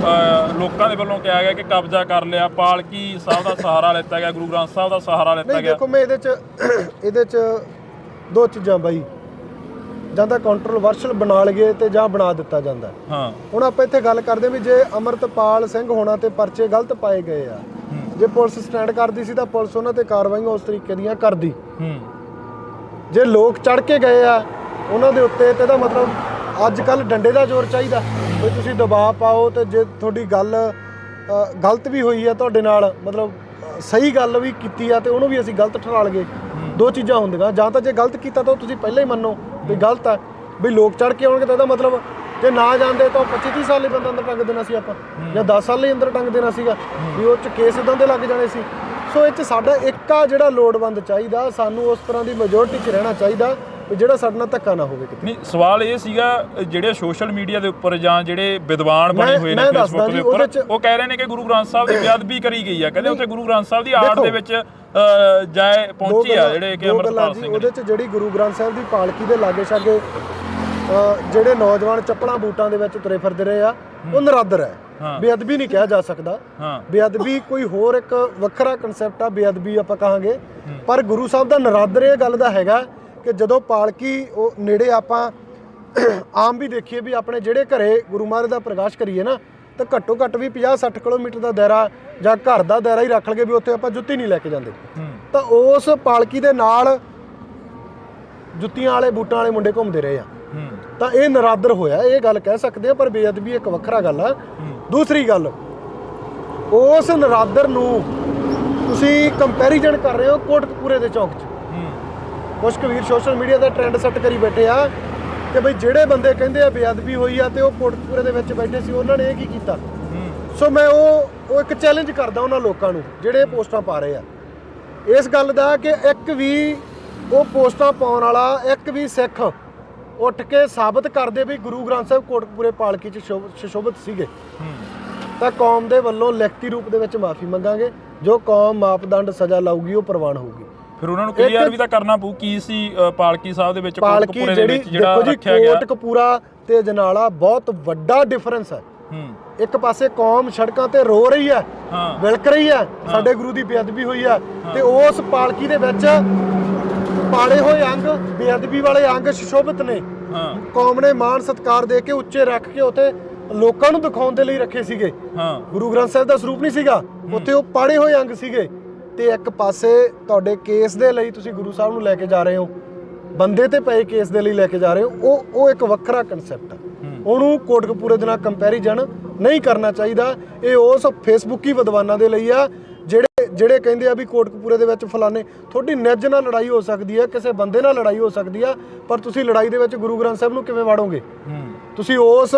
ਲੋਕਾਂ ਦੇ ਵੱਲੋਂ ਕਿਹਾ ਗਿਆ ਕਿ ਕਬਜ਼ਾ ਕਰ ਲਿਆ, ਪਾਲਕੀ ਸਾਹਿਬ ਦਾ ਸਹਾਰਾ ਲਿੱਤਾ ਗਿਆ, ਗੁਰੂ ਗ੍ਰੰਥ ਸਾਹਿਬ ਦਾ ਸਹਾਰਾ ਲਿੱਤਾ
ਨਹੀਂ
ਗਿਆ।
ਦੇਖੋ ਮੈਂ ਇਹਦੇ 'ਚ ਦੋ ਚੀਜ਼ਾਂ ਬਾਈ, ਜਾਂ ਤਾਂ ਕੰਟਰੋਵਰਸ਼ਲ ਬਣਾ ਲਈਏ ਤੇ ਜਾਂ ਬਣਾ ਦਿੱਤਾ ਜਾਂਦਾ।
ਹਾਂ
ਹੁਣ ਆਪਾਂ ਇੱਥੇ ਗੱਲ ਕਰਦੇ ਵੀ ਜੇ ਅਮਰਤਪਾਲ ਸਿੰਘ ਹੋਣਾ ਤੇ ਪਰਚੇ ਗਲਤ ਪਾਏ ਗਏ ਆ, ਜੇ ਪੁਲਿਸ ਸਟੈਂਡ ਕਰਦੀ ਸੀ ਤਾਂ ਪੁਲਿਸ ਉਹਨਾਂ ਤੇ ਕਾਰਵਾਈਆਂ ਉਸ ਤਰੀਕੇ ਦੀਆਂ ਕਰਦੀ। ਜੇ ਲੋਕ ਚੜ ਕੇ ਗਏ ਆ ਉਹਨਾਂ ਦੇ ਉੱਤੇ ਤੇ ਇਹਦਾ ਮਤਲਬ ਅੱਜ ਕੱਲ੍ਹ ਡੰਡੇ ਦਾ ਜ਼ੋਰ ਚਾਹੀਦਾ ਵੀ ਤੁਸੀਂ ਦਬਾਅ ਪਾਓ। ਤੇ ਜੇ ਤੁਹਾਡੀ ਗੱਲ ਗਲਤ ਵੀ ਹੋਈ ਆ ਤੁਹਾਡੇ ਨਾਲ, ਮਤਲਬ ਸਹੀ ਗੱਲ ਵੀ ਕੀਤੀ ਆ ਤੇ ਉਹਨੂੰ ਵੀ ਅਸੀਂ ਗਲਤ ਠਹਿਰਾ ਲਈਏ। ਦੋ ਚੀਜ਼ਾਂ ਹੁੰਦੀਆਂ, ਜਾਂ ਤਾਂ ਜੇ ਗਲਤ ਕੀਤਾ ਤਾਂ ਤੁਸੀਂ ਪਹਿਲਾਂ ਹੀ ਮੰਨੋ ਵੀ ਗਲਤ ਆ, ਵੀ ਲੋਕ ਚੜ ਕੇ ਆਉਣਗੇ ਤਾਂ ਇਹਦਾ ਮਤਲਬ ਜੇ ਨਾ ਜਾਂਦੇ ਤਾਂ 25-30 ਸਾਲ ਲਈ ਬੰਦਾ ਅੰਦਰ ਟੰਗ ਦੇਣਾ ਸੀ ਆਪਾਂ, ਜਾਂ 10 ਸਾਲ ਲਈ ਅੰਦਰ ਟੰਗ ਦੇਣਾ ਸੀਗਾ, ਵੀ ਉਹ 'ਚ ਕੇਸ ਇੱਦਾਂ ਦੇ ਲੱਗ ਜਾਣੇ ਸੀ। ਸੋ ਇਹ 'ਚ ਸਾਡਾ ਇੱਕ ਆ ਜਿਹੜਾ ਲੋੜਵੰਦ ਚਾਹੀਦਾ, ਸਾਨੂੰ ਉਸ ਤਰ੍ਹਾਂ ਦੀ ਮੈਜੋਰਟੀ 'ਚ ਰਹਿਣਾ ਚਾਹੀਦਾ ਵੀ ਜਿਹੜਾ ਸਾਡੇ ਨਾਲ ਧੱਕਾ ਨਾ ਹੋਵੇ ਕਿਤੇ।
ਨਹੀਂ ਸਵਾਲ ਇਹ ਸੀਗਾ ਜਿਹੜੇ ਸੋਸ਼ਲ ਮੀਡੀਆ ਦੇ ਉੱਪਰ ਜਾਂ ਜਿਹੜੇ ਵਿਦਵਾਨ ਬਣੇ ਹੋਏ ਨੇ ਫੇਸਬੁੱਕ ਦੇ ਉੱਪਰ, ਉਹ ਕਹਿ ਰਹੇ ਨੇ ਕਿ ਗੁਰੂ ਗ੍ਰੰਥ ਸਾਹਿਬ ਦੀ ਬੇਅਦਬੀ ਕਰੀ ਗਈ ਆ, ਕਹਿੰਦੇ ਉੱਥੇ ਗੁਰੂ ਗ੍ਰੰਥ ਸਾਹਿਬ ਦੀ ਆੜ ਦੇ ਵਿੱਚ ਜਾਏ ਪਹੁੰਚੀ ਆ ਜਿਹੜੇ ਕਿ ਅਮਰਪਾਲ ਸਿੰਘ
ਉਹਦੇ 'ਚ ਜਿਹੜੀ ਗੁਰੂ ਗ੍ਰੰਥ ਸਾਹਿਬ ਦੀ ਪਾਲਕੀ ਦੇ ਲਾਗੇ ਛਾਗੇ ਜਿਹੜੇ ਨੌਜਵਾਨ ਚੱਪਲਾਂ ਬੂਟਾਂ ਦੇ ਵਿੱਚ ਤੁਰੇ ਫਿਰਦੇ ਰਹੇ ਆ, ਉਹ ਨਰਾਦਰ ਹੈ। ਬੇਅਦਬੀ ਨਹੀਂ ਕਿਹਾ ਜਾ ਸਕਦਾ। ਬੇਅਦਬੀ ਕੋਈ ਹੋਰ ਇੱਕ ਵੱਖਰਾ ਕਨਸੈਪਟ ਆ, ਬੇਅਦਬੀ ਆਪਾਂ ਕਹਾਂਗੇ, ਪਰ ਗੁਰੂ ਸਾਹਿਬ ਦਾ ਨਰਾਦਰ ਇਹ ਗੱਲ ਦਾ ਹੈਗਾ ਕਿ ਜਦੋਂ ਪਾਲਕੀ ਉਹ ਨੇੜੇ ਆਪਾਂ ਆਮ ਵੀ ਦੇਖੀਏ ਵੀ ਆਪਣੇ ਜਿਹੜੇ ਘਰੇ ਗੁਰੂ ਮਹਾਰਾਜ ਦਾ ਪ੍ਰਕਾਸ਼ ਕਰੀਏ ਨਾ ਤਾਂ ਘੱਟੋ ਘੱਟ ਵੀ 50-60 ਕਿਲੋਮੀਟਰ ਦਾ ਦਾਇਰਾ ਜਾਂ ਘਰ ਦਾ ਦਾਇਰਾ ਹੀ ਰੱਖ ਲਗੇ ਵੀ ਉੱਥੇ ਆਪਾਂ ਜੁੱਤੀ ਨਹੀਂ ਲੈ ਕੇ ਜਾਂਦੇ। ਤਾਂ ਉਸ ਪਾਲਕੀ ਦੇ ਨਾਲ ਜੁੱਤੀਆਂ ਵਾਲੇ ਬੂਟਾਂ ਵਾਲੇ ਮੁੰਡੇ ਘੁੰਮਦੇ ਰਹੇ ਆ, ਤਾਂ ਇਹ ਨਰਾਦਰ ਹੋਇਆ, ਇਹ ਗੱਲ ਕਹਿ ਸਕਦੇ ਆ। ਪਰ ਬੇਅਦਬੀ ਇੱਕ ਵੱਖਰਾ ਗੱਲ ਆ। ਦੂਸਰੀ ਗੱਲ, ਉਸ ਨਰਾਦਰ ਨੂੰ ਤੁਸੀਂ ਕੰਪੈਰੀਜ਼ਨ ਕਰ ਰਹੇ ਹੋ ਕੋਟਕਪੂਰੇ ਦੇ ਚੌਕ 'ਚ। ਕੁਛ ਕੁ ਵੀਰ ਸੋਸ਼ਲ ਮੀਡੀਆ ਦਾ ਟ੍ਰੈਂਡ ਸੈੱਟ ਕਰੀ ਬੈਠੇ ਆ ਕਿ ਬਈ ਜਿਹੜੇ ਬੰਦੇ ਕਹਿੰਦੇ ਆ ਬੇਅਦਬੀ ਹੋਈ ਆ ਤੇ ਉਹ ਕੋਟਕਪੂਰੇ ਦੇ ਵਿੱਚ ਬੈਠੇ ਸੀ, ਉਹਨਾਂ ਨੇ ਇਹ ਕੀ ਕੀਤਾ। ਸੋ ਮੈਂ ਉਹ ਇੱਕ ਚੈਲੰਜ ਕਰਦਾ ਉਹਨਾਂ ਲੋਕਾਂ ਨੂੰ ਜਿਹੜੇ ਇਹ ਪੋਸਟਾਂ ਪਾ ਰਹੇ ਆ ਇਸ ਗੱਲ ਦਾ ਕਿ ਇੱਕ ਵੀ ਉਹ ਪੋਸਟਾਂ ਪਾਉਣ ਵਾਲਾ ਇੱਕ ਵੀ ਸਿੱਖ ਉੱਠ ਕੇ ਸਾਬਤ ਕਰਦੇ ਵੀ ਗੁਰੂ ਗ੍ਰੰਥ ਸਾਹਿਬ ਕੋਟਕਪੂਰੇ ਪਾਲਕੀ 'ਚ ਸੁਸ਼ੋਭਿਤ ਸੀਗੇ, ਤਾਂ ਕੌਮ ਦੇ ਵੱਲੋਂ ਲਿਖਤੀ ਰੂਪ ਦੇ ਵਿੱਚ ਮਾਫੀ ਮੰਗਾਂਗੇ। ਜੋ ਕੌਮ ਮਾਪਦੰਡ ਸਜ਼ਾ ਲਾਊਗੀ ਉਹ ਪ੍ਰਵਾਨ ਹੋਊਗੀ।
ਫਿਰ ਉਹਨਾਂ ਨੂੰ ਕਲੀਅਰ ਵੀ ਤਾਂ ਕਰਨਾ ਪਊ ਕੀ ਸੀ ਪਾਲਕੀ ਸਾਹਿਬ ਦੇ ਵਿੱਚ
ਕੋਟਕਪੂਰੇ ਦੇ ਵਿੱਚ ਜਿਹੜਾ ਰੱਖਿਆ ਗਿਆ। ਕੋਟਕਪੂਰਾ ਤੇ ਅਜਨਾਲਾ ਬਹੁਤ ਵੱਡਾ ਡਿਫਰੈਂਸ ਹੈ। ਇੱਕ ਪਾਸੇ ਕੌਮ ਸੜਕਾਂ ਤੇ ਰੋ ਰਹੀ ਹੈ, ਵਿਲਕ ਰਹੀ ਹੈ, ਸਾਡੇ ਗੁਰੂ ਦੀ ਬੇਅਦਬੀ ਹੋਈ ਹੈ, ਤੇ ਉਸ ਪਾਲਕੀ ਦੇ ਵਿੱਚ ਪਾੜੇ ਹੋਏ ਅੰਗ, ਬੇਅਦਬੀ ਵਾਲੇ ਅੰਗ ਸੁਸ਼ੋਭਿਤ ਨੇ। ਕੌਮ ਨੇ ਮਾਣ ਸਤਿਕਾਰ ਦੇ ਕੇ ਉੱਚੇ ਰੱਖ ਕੇ ਉੱਥੇ ਲੋਕਾਂ ਨੂੰ ਦਿਖਾਉਣ ਦੇ ਲਈ ਰੱਖੇ ਸੀਗੇ। ਗੁਰੂ ਗ੍ਰੰਥ ਸਾਹਿਬ ਦਾ ਸਰੂਪ ਨਹੀਂ ਸੀਗਾ ਉੱਥੇ, ਉਹ ਪਾੜੇ ਹੋਏ ਅੰਗ ਸੀਗੇ। ਤੇ ਇੱਕ ਪਾਸੇ ਤੁਹਾਡੇ ਕੇਸ ਦੇ ਲਈ ਤੁਸੀਂ ਗੁਰੂ ਸਾਹਿਬ ਨੂੰ ਲੈ ਕੇ ਜਾ ਰਹੇ ਹੋ, ਬੰਦੇ ਤੇ ਪਏ ਕੇਸ ਦੇ ਲਈ ਲੈ ਕੇ ਜਾ ਰਹੇ ਹੋ, ਉਹ ਇੱਕ ਵੱਖਰਾ ਕਨਸੈਪਟ ਹੈ। ਉਹਨੂੰ ਕੋਟਕਪੂਰੇ ਦੇ ਨਾਲ ਕੰਪੈਰੀਜ਼ਨ ਨਹੀਂ ਕਰਨਾ ਚਾਹੀਦਾ। ਇਹ ਉਸ ਫੇਸਬੁੱਕੀ ਵਿਦਵਾਨਾਂ ਦੇ ਲਈ ਆ ਜਿਹੜੇ ਕਹਿੰਦੇ ਆ ਵੀ ਕੋਟਕਪੂਰੇ ਦੇ ਵਿੱਚ ਫਲਾਣੇ। ਤੁਹਾਡੀ ਨਿੱਜ ਨਾਲ ਲੜਾਈ ਹੋ ਸਕਦੀ ਹੈ, ਕਿਸੇ ਬੰਦੇ ਨਾਲ ਲੜਾਈ ਹੋ ਸਕਦੀ ਆ, ਪਰ ਤੁਸੀਂ ਲੜਾਈ ਦੇ ਵਿੱਚ ਗੁਰੂ ਗ੍ਰੰਥ ਸਾਹਿਬ ਨੂੰ ਕਿਵੇਂ ਵਾੜੋਗੇ। ਤੁਸੀਂ ਉਸ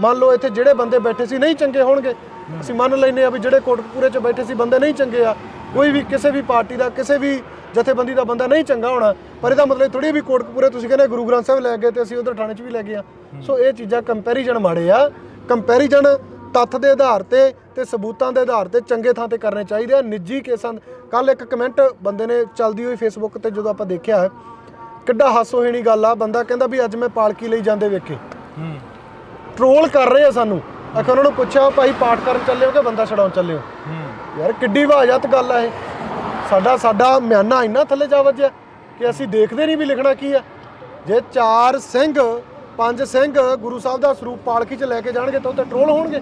ਮੰਨ ਲਓ ਇੱਥੇ ਜਿਹੜੇ ਬੰਦੇ ਬੈਠੇ ਸੀ ਨਹੀਂ ਚੰਗੇ ਹੋਣਗੇ, ਅਸੀਂ ਮੰਨ ਲੈਂਦੇ ਆ ਵੀ ਜਿਹੜੇ ਕੋਟਕਪੂਰੇ 'ਚ ਬੈਠੇ ਸੀ ਬੰਦੇ ਨਹੀਂ ਚੰਗੇ ਆ, ਕੋਈ ਵੀ ਕਿਸੇ ਵੀ ਪਾਰਟੀ ਦਾ ਕਿਸੇ ਵੀ ਜਥੇਬੰਦੀ ਦਾ ਬੰਦਾ ਨਹੀਂ ਚੰਗਾ ਹੋਣਾ, ਪਰ ਇਹਦਾ ਮਤਲਬ ਥੋੜੀ ਵੀ ਕੋਟਕਪੂਰੇ ਤੁਸੀਂ ਕਹਿੰਦੇ ਗੁਰੂ ਗ੍ਰੰਥ ਸਾਹਿਬ ਲੈ ਗਏ ਤੇ ਅਸੀਂ ਉਧਰ ਥਾਣੇ 'ਚ ਵੀ ਲੈ ਗਏ ਆ। ਸੋ ਇਹ ਚੀਜ਼ਾਂ ਕੰਪੈਰੀਜ਼ਨ ਮਾੜੇ ਆ। ਕੰਪੈਰੀਜ਼ਨ ਤੱਥ ਦੇ ਆਧਾਰ ਤੇ ਸਬੂਤਾਂ ਦੇ ਆਧਾਰ ਤੇ ਚੰਗੇ ਥਾਂ ਤੇ ਕਰਨੇ ਚਾਹੀਦੇ ਆ। ਨਿੱਜੀ ਕੇਸਾਂ ਕੱਲ ਇੱਕ ਕਮੈਂਟ ਬੰਦੇ ਨੇ ਚੱਲਦੀ ਹੋਈ ਫੇਸਬੁੱਕ ਤੇ ਜਦੋਂ ਆਪਾਂ ਦੇਖਿਆ, ਕਿੱਡਾ ਹਾਸੋਹੀਣੀ ਗੱਲ ਆ। ਬੰਦਾ ਕਹਿੰਦਾ ਵੀ ਅੱਜ ਮੈਂ ਪਾਲਕੀ ਲਈ ਜਾਂਦੇ ਵੇਖੇ, ਟ੍ਰੋਲ ਕਰ ਰਹੇ ਆ ਸਾਨੂੰ। ਆਖਰ ਉਹਨਾਂ ਨੂੰ ਪੁੱਛਿਆ ਭਾਈ ਪਾਠ ਕਰਨ ਚੱਲੇ ਹੋ ਕਿ ਬੰਦਾ ਛਡਾਉਣ ਚੱਲੇ ਹੋ? ਯਾਰ ਕਿੱਡੀ ਵਾਜਤ ਗੱਲ ਆ ਇਹ। ਸਾਡਾ ਮਿਆਨਾ ਇੰਨਾ ਥੱਲੇ ਜਾ ਵੱਜਿਆ ਕਿ ਅਸੀਂ ਦੇਖਦੇ ਨਹੀਂ ਵੀ ਲਿਖਣਾ ਕੀ ਆ। ਜੇ 4 ਸਿੰਘ 5 ਸਿੰਘ ਗੁਰੂ ਸਾਹਿਬ ਦਾ ਸਰੂਪ ਪਾਲਕੀ 'ਚ ਲੈ ਕੇ ਜਾਣਗੇ ਤਾਂ ਉਹ ਤਾਂ ਟ੍ਰੋਲ ਹੋਣਗੇ।